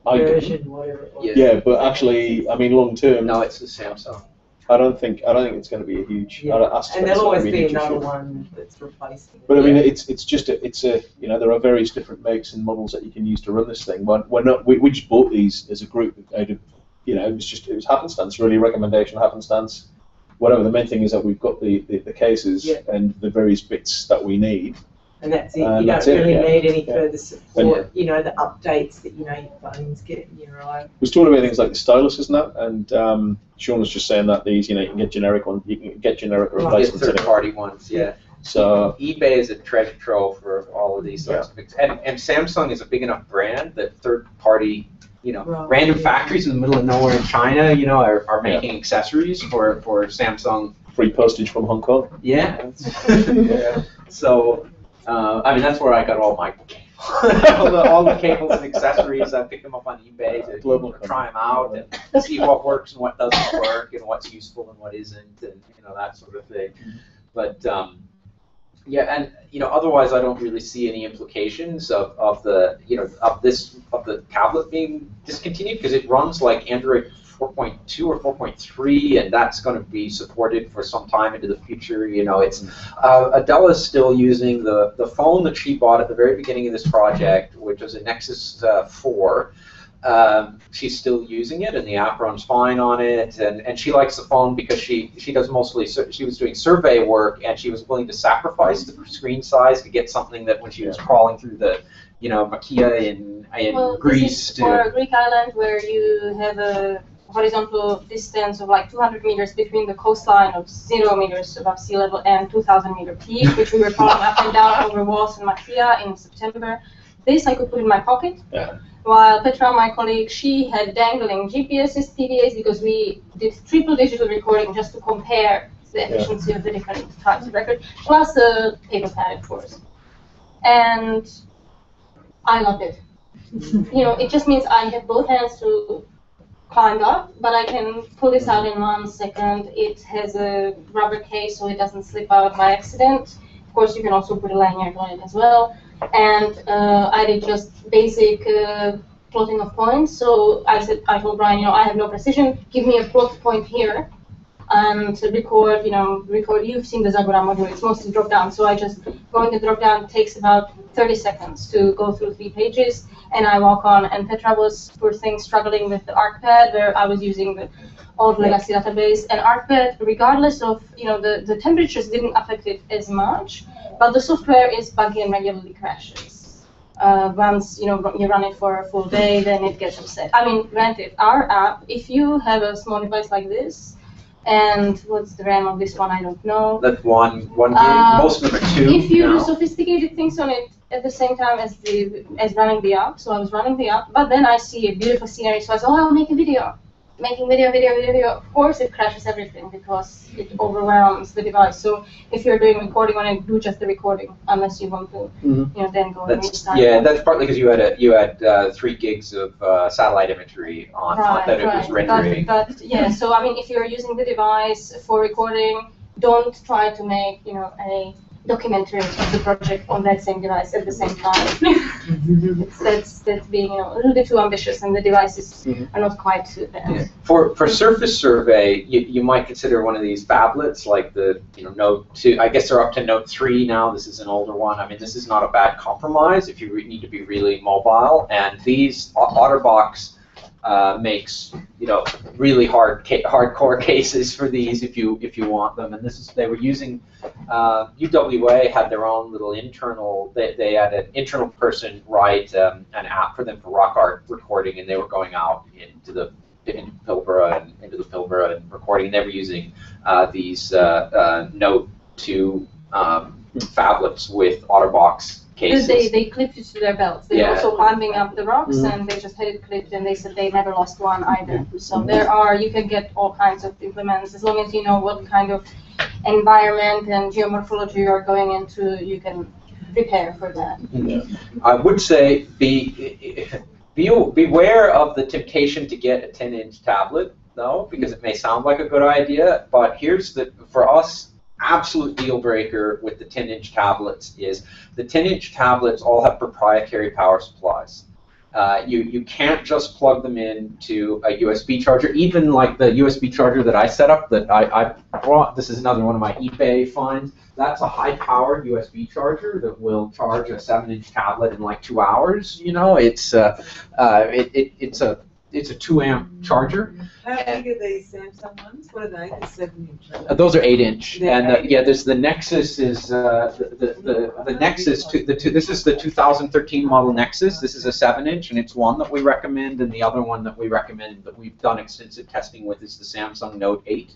version, whatever it was. Yeah, but actually, long term. No, it's the Samsung. I don't think it's going to be a huge. And there'll always be another one that's replacing. But it's just there are various different makes and models that you can use to run this thing. We just bought these as a group out of, it was happenstance, really, recommendation, happenstance. Whatever, the main thing is that we've got the cases and the various bits that we need, And that's it. You don't That's it, really yeah. need any Yeah. further support. You know, the updates that your phones get in your eye. We was talking about things like the stylus, isn't that? And Sean was just saying that these, you can get generic replacements. Third-party ones, yeah. So eBay is a treasure trove for all of these sorts of things, and Samsung is a big enough brand that third-party, random factories in the middle of nowhere in China, are making accessories for Samsung. Free postage from Hong Kong. Yeah. So, that's where I got all my all the cables and accessories. I picked them up on eBay to try them out and see what works and what doesn't work and what's useful and what isn't, and that sort of thing. But otherwise I don't really see any implications of the tablet being discontinued, because it runs like Android 4.2 or 4.3, and that's going to be supported for some time into the future. It's Adela's still using the phone that she bought at the very beginning of this project, which was a Nexus 4. She's still using it, and the app runs fine on it, and she likes the phone because she does mostly, she was doing survey work, and she was willing to sacrifice the screen size to get something that when she was crawling through the Makia in Greece. For a Greek island where you have a horizontal distance of like 200 meters between the coastline of 0 meters above sea level and 2,000 meter peak, which we were crawling up and down over walls in Makia in September. This I could put in my pocket. Yeah. While Petra, my colleague, she had dangling GPSs, PDAs, because we did triple digital recording just to compare the efficiency of the different types of record, plus a paper pad, of course. And I loved it. It just means I have both hands to climb up, but I can pull this out in 1 second. It has a rubber case so it doesn't slip out by accident. Of course, you can also put a lanyard on it as well. And I did just basic plotting of points. So I told Brian, I have no precision. Give me a plot point here, and record. You've seen the Zagora module. It's mostly drop down. So I just go in the drop down. It takes about 30 seconds to go through 3 pages, and I walk on. And Petra was, poor thing, struggling with the ArcPad, where I was using the old legacy database. And ArcPad, regardless of the temperatures didn't affect it as much, but the software is buggy and regularly crashes. Once you run it for a full day, then it gets upset. Granted, our app, if you have a small device like this, and what's the RAM of this one? I don't know. That's one gig. Most of them are 2. If you do sophisticated things on it at the same time as running the app, so I was running the app, but then I see a beautiful scenery, so I said, I'll make a video. Making video. Of course, it crashes everything because it overwhelms the device. So if you're doing recording on it, do just the recording, unless you want to, then go and restart. Yeah, that's partly because you had 3 gigs of satellite imagery on that it was rendering. But so if you're using the device for recording, don't try to make a documentary of the project on that same device at the same time. That's being a little bit too ambitious, and the devices are not quite there. Yeah. For surface survey, you might consider one of these phablets, like the Note 2. I guess they're up to Note 3 now. This is an older one. This is not a bad compromise if you need to be really mobile. And these OtterBox makes really hardcore cases for these if you want them. And they were using UWA had their own little internal. They had an internal person write an app for them for rock art recording, and they were going out into Pilbara and recording. And they were using these Note 2 phablets with OtterBox cases. They clipped it to their belts. They were also climbing up the rocks, and they just had it clipped, and they said they never lost one either. So you can get all kinds of implements, as long as you know what kind of environment and geomorphology you're going into, you can prepare for that. I would say beware of the temptation to get a 10-inch tablet, though, because it may sound like a good idea, but here's for us, absolute deal breaker with the 10-inch tablets is the 10-inch tablets all have proprietary power supplies. You can't just plug them into a USB charger. Even like the USB charger that I set up that I brought, this is another one of my eBay finds, that's a high-powered USB charger that will charge a 7-inch tablet in like 2 hours. It's a it's a 2-amp charger. How big are these Samsung ones? What are they? The 7-inch? Those are 8-inch, They're and 8-inch. yeah, there's the Nexus is the Nexus. This is the 2013 model Nexus. This is a 7-inch, and it's one that we recommend, and the other one that we recommend that we've done extensive testing with is the Samsung Note 8.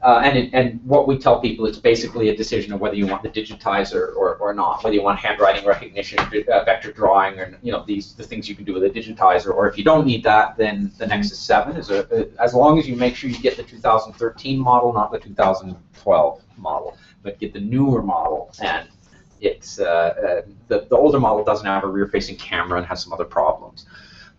And what we tell people, it's basically a decision of whether you want the digitizer or not, whether you want handwriting recognition, vector drawing, or the things you can do with a digitizer. Or if you don't need that, then the Nexus 7 is as long as you make sure you get the 2013 model, not the 2012 model, but get the newer model. And it's the older model doesn't have a rear-facing camera and has some other problems.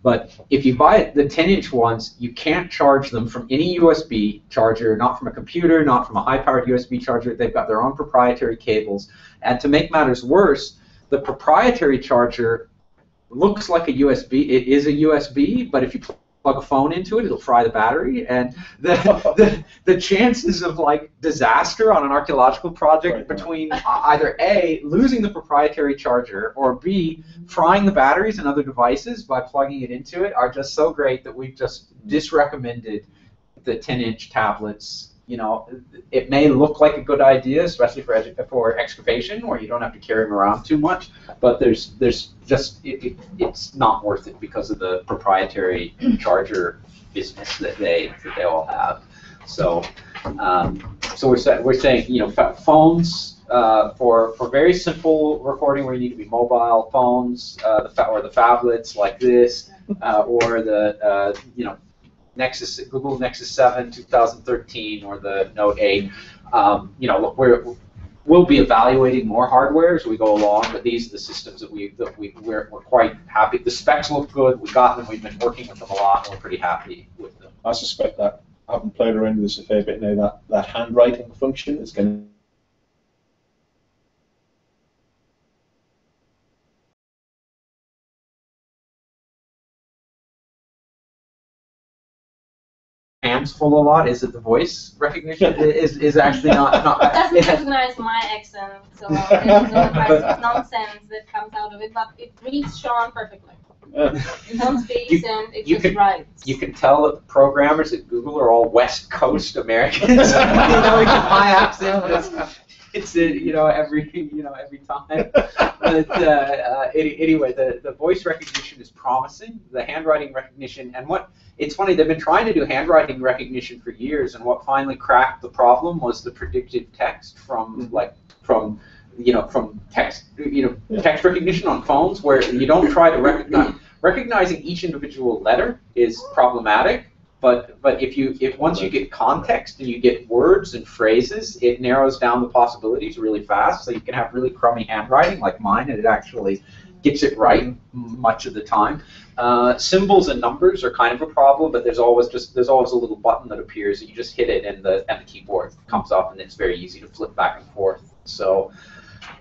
But if you buy the 10-inch ones, you can't charge them from any USB charger, not from a computer, not from a high-powered USB charger. They've got their own proprietary cables. And to make matters worse, the proprietary charger looks like a USB. It is a USB, but if you plug a phone into it, it'll fry the battery. And the chances of like disaster on an archaeological project between either A, losing the proprietary charger, or B, frying the batteries and other devices by plugging it into it are just so great that we've just disrecommended the 10-inch tablets. It may look like a good idea, especially for excavation, where you don't have to carry them around too much, but there's just it's not worth it because of the proprietary charger business that they all have. So we're saying phones for very simple recording where you need to be mobile, phones or the phablets like this, or the Google Nexus 7 2013 or the Note 8. Look, we'll be evaluating more hardware as we go along, but these are the systems that we're quite happy. The specs look good. We got them. We've been working with them a lot, and we're pretty happy with them. I suspect that, having played around with this a fair bit now, that handwriting function is going to hands full a lot. Is it the voice recognition? is actually not. It doesn't recognize my accent, so there's no kinds of nonsense that comes out of it, but it reads Sean perfectly. Sean speaks and it just writes. You can tell that the programmers at Google are all West Coast Americans. My accent it's every time. But anyway, the voice recognition is promising. The handwriting recognition, and it's funny, they've been trying to do handwriting recognition for years, and what finally cracked the problem was the predictive text from text text recognition on phones, where you don't try to recognizing each individual letter is problematic. But once you get context and you get words and phrases, it narrows down the possibilities really fast. So you can have really crummy handwriting like mine, and it actually gets it right much of the time. Symbols and numbers are kind of a problem, but there's always a little button that appears, and you just hit it, and the keyboard comes up, and it's very easy to flip back and forth. So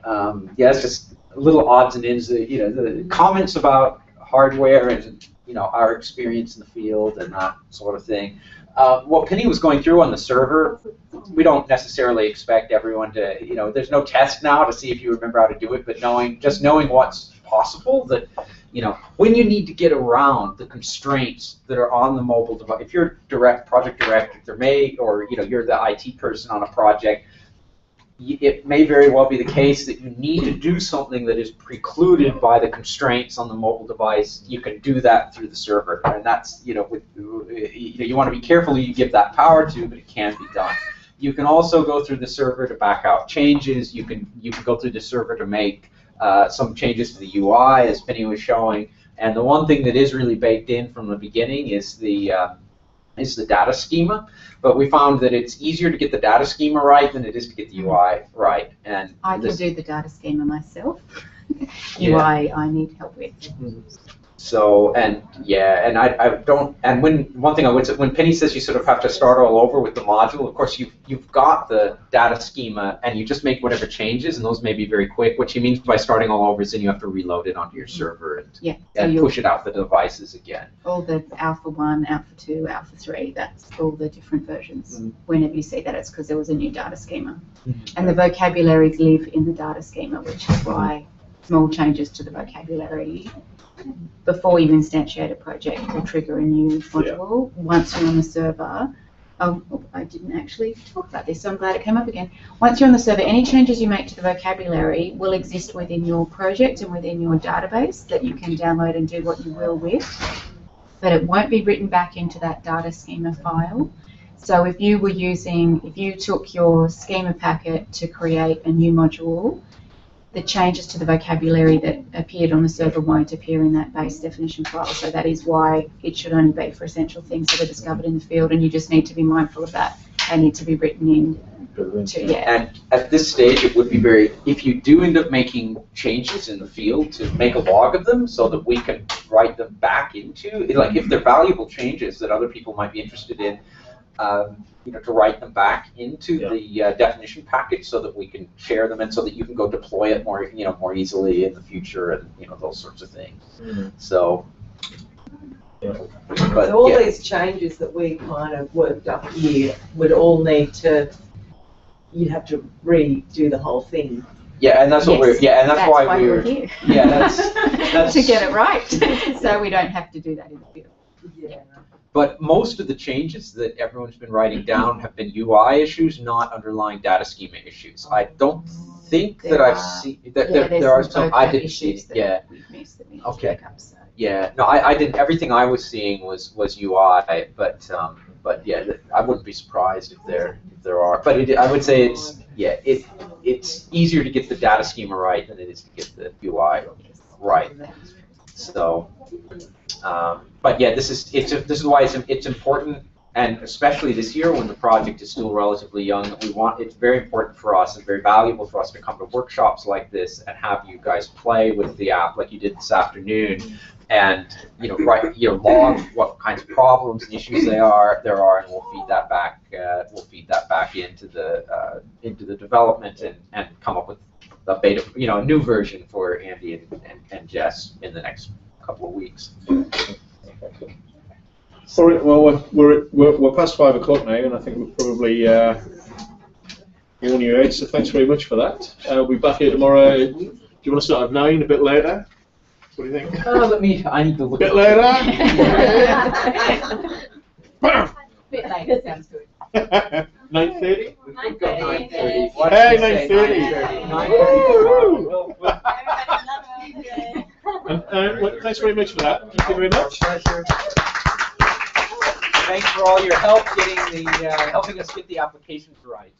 it's just little odds and ends. The comments about hardware and our experience in the field and that sort of thing. What Penny was going through on the server, we don't necessarily expect everyone to, there's no test now to see if you remember how to do it, but just knowing what's possible, that, when you need to get around the constraints that are on the mobile device, if you're project director, or you're the IT person on a project, it may very well be the case that you need to do something that is precluded by the constraints on the mobile device. You can do that through the server, and that's you want to be careful who you give that power to, but it can be done. You can also go through the server to back out changes. You can go through the server to make some changes to the UI, as Penny was showing. And the one thing that is really baked in from the beginning is the data schema. But we found that it's easier to get the data schema right than it is to get the UI right. And I can do the data schema myself. UI I need help with. So, and I don't, and one thing I would say, when Penny says you sort of have to start all over with the module, of course you've got the data schema and you just make whatever changes, and those may be very quick. What she means by starting all over is then you have to reload it onto your server and push it out the devices again. All the Alpha 1, Alpha 2, Alpha 3, that's all the different versions. Whenever you see that, it's because there was a new data schema. And the vocabularies live in the data schema, which is why small changes to the vocabulary before you instantiate a project will trigger a new module. Once you're on the server, I didn't actually talk about this, so I'm glad it came up again. Once you're on the server, any changes you make to the vocabulary will exist within your project and within your database that you can download and do what you will with, but it won't be written back into that data schema file. So if you took your schema packet to create a new module, the changes to the vocabulary that appeared on the server won't appear in that base definition file. So that is why it should only be for essential things that are discovered in the field, and you just need to be mindful of that. They need to be written in. And at this stage, it would be if you do end up making changes in the field, to make a log of them so that we can write them back into, like if they're valuable changes that other people might be interested in, to write them back into the definition package so that we can share them and so that you can go deploy it more, more easily in the future and, those sorts of things. So, so all these changes that we kind of worked up here would all need to, you'd have to redo the whole thing. Yeah, and that's what we're, and that's why we're here. Yeah, that's to get it right, so we don't have to do that in the field. Yeah. But most of the changes that everyone's been writing down have been UI issues, not underlying data schema issues. I don't think that I've seen that there are some. I didn't see it. Yeah. Okay. Yeah. No, I didn't. Everything I was seeing was UI, but yeah, I wouldn't be surprised if there are. But I would say it's easier to get the data schema right than it is to get the UI right. So. But yeah, this is why it's important, and especially this year when the project is still relatively young, that it's very important for us and very valuable for us to come to workshops like this and have you guys play with the app like you did this afternoon, and log what kinds of problems and issues there are, and we'll feed that back. Into the development and come up with a beta, a new version for Andy and Jess in the next couple of weeks. Sorry, well, we're past 5 o'clock now, and I think we're probably on your edge. So thanks very much for that. We'll be back here tomorrow. Do you want to start at 9, a bit later? What do you think? I need to look. A bit later. Bit later sounds good. 9:30. 9:30. Hey, 9:30. 9:30. And thanks very much for that. Thank you very much. Pleasure. Thanks for all your help helping us get the applications right.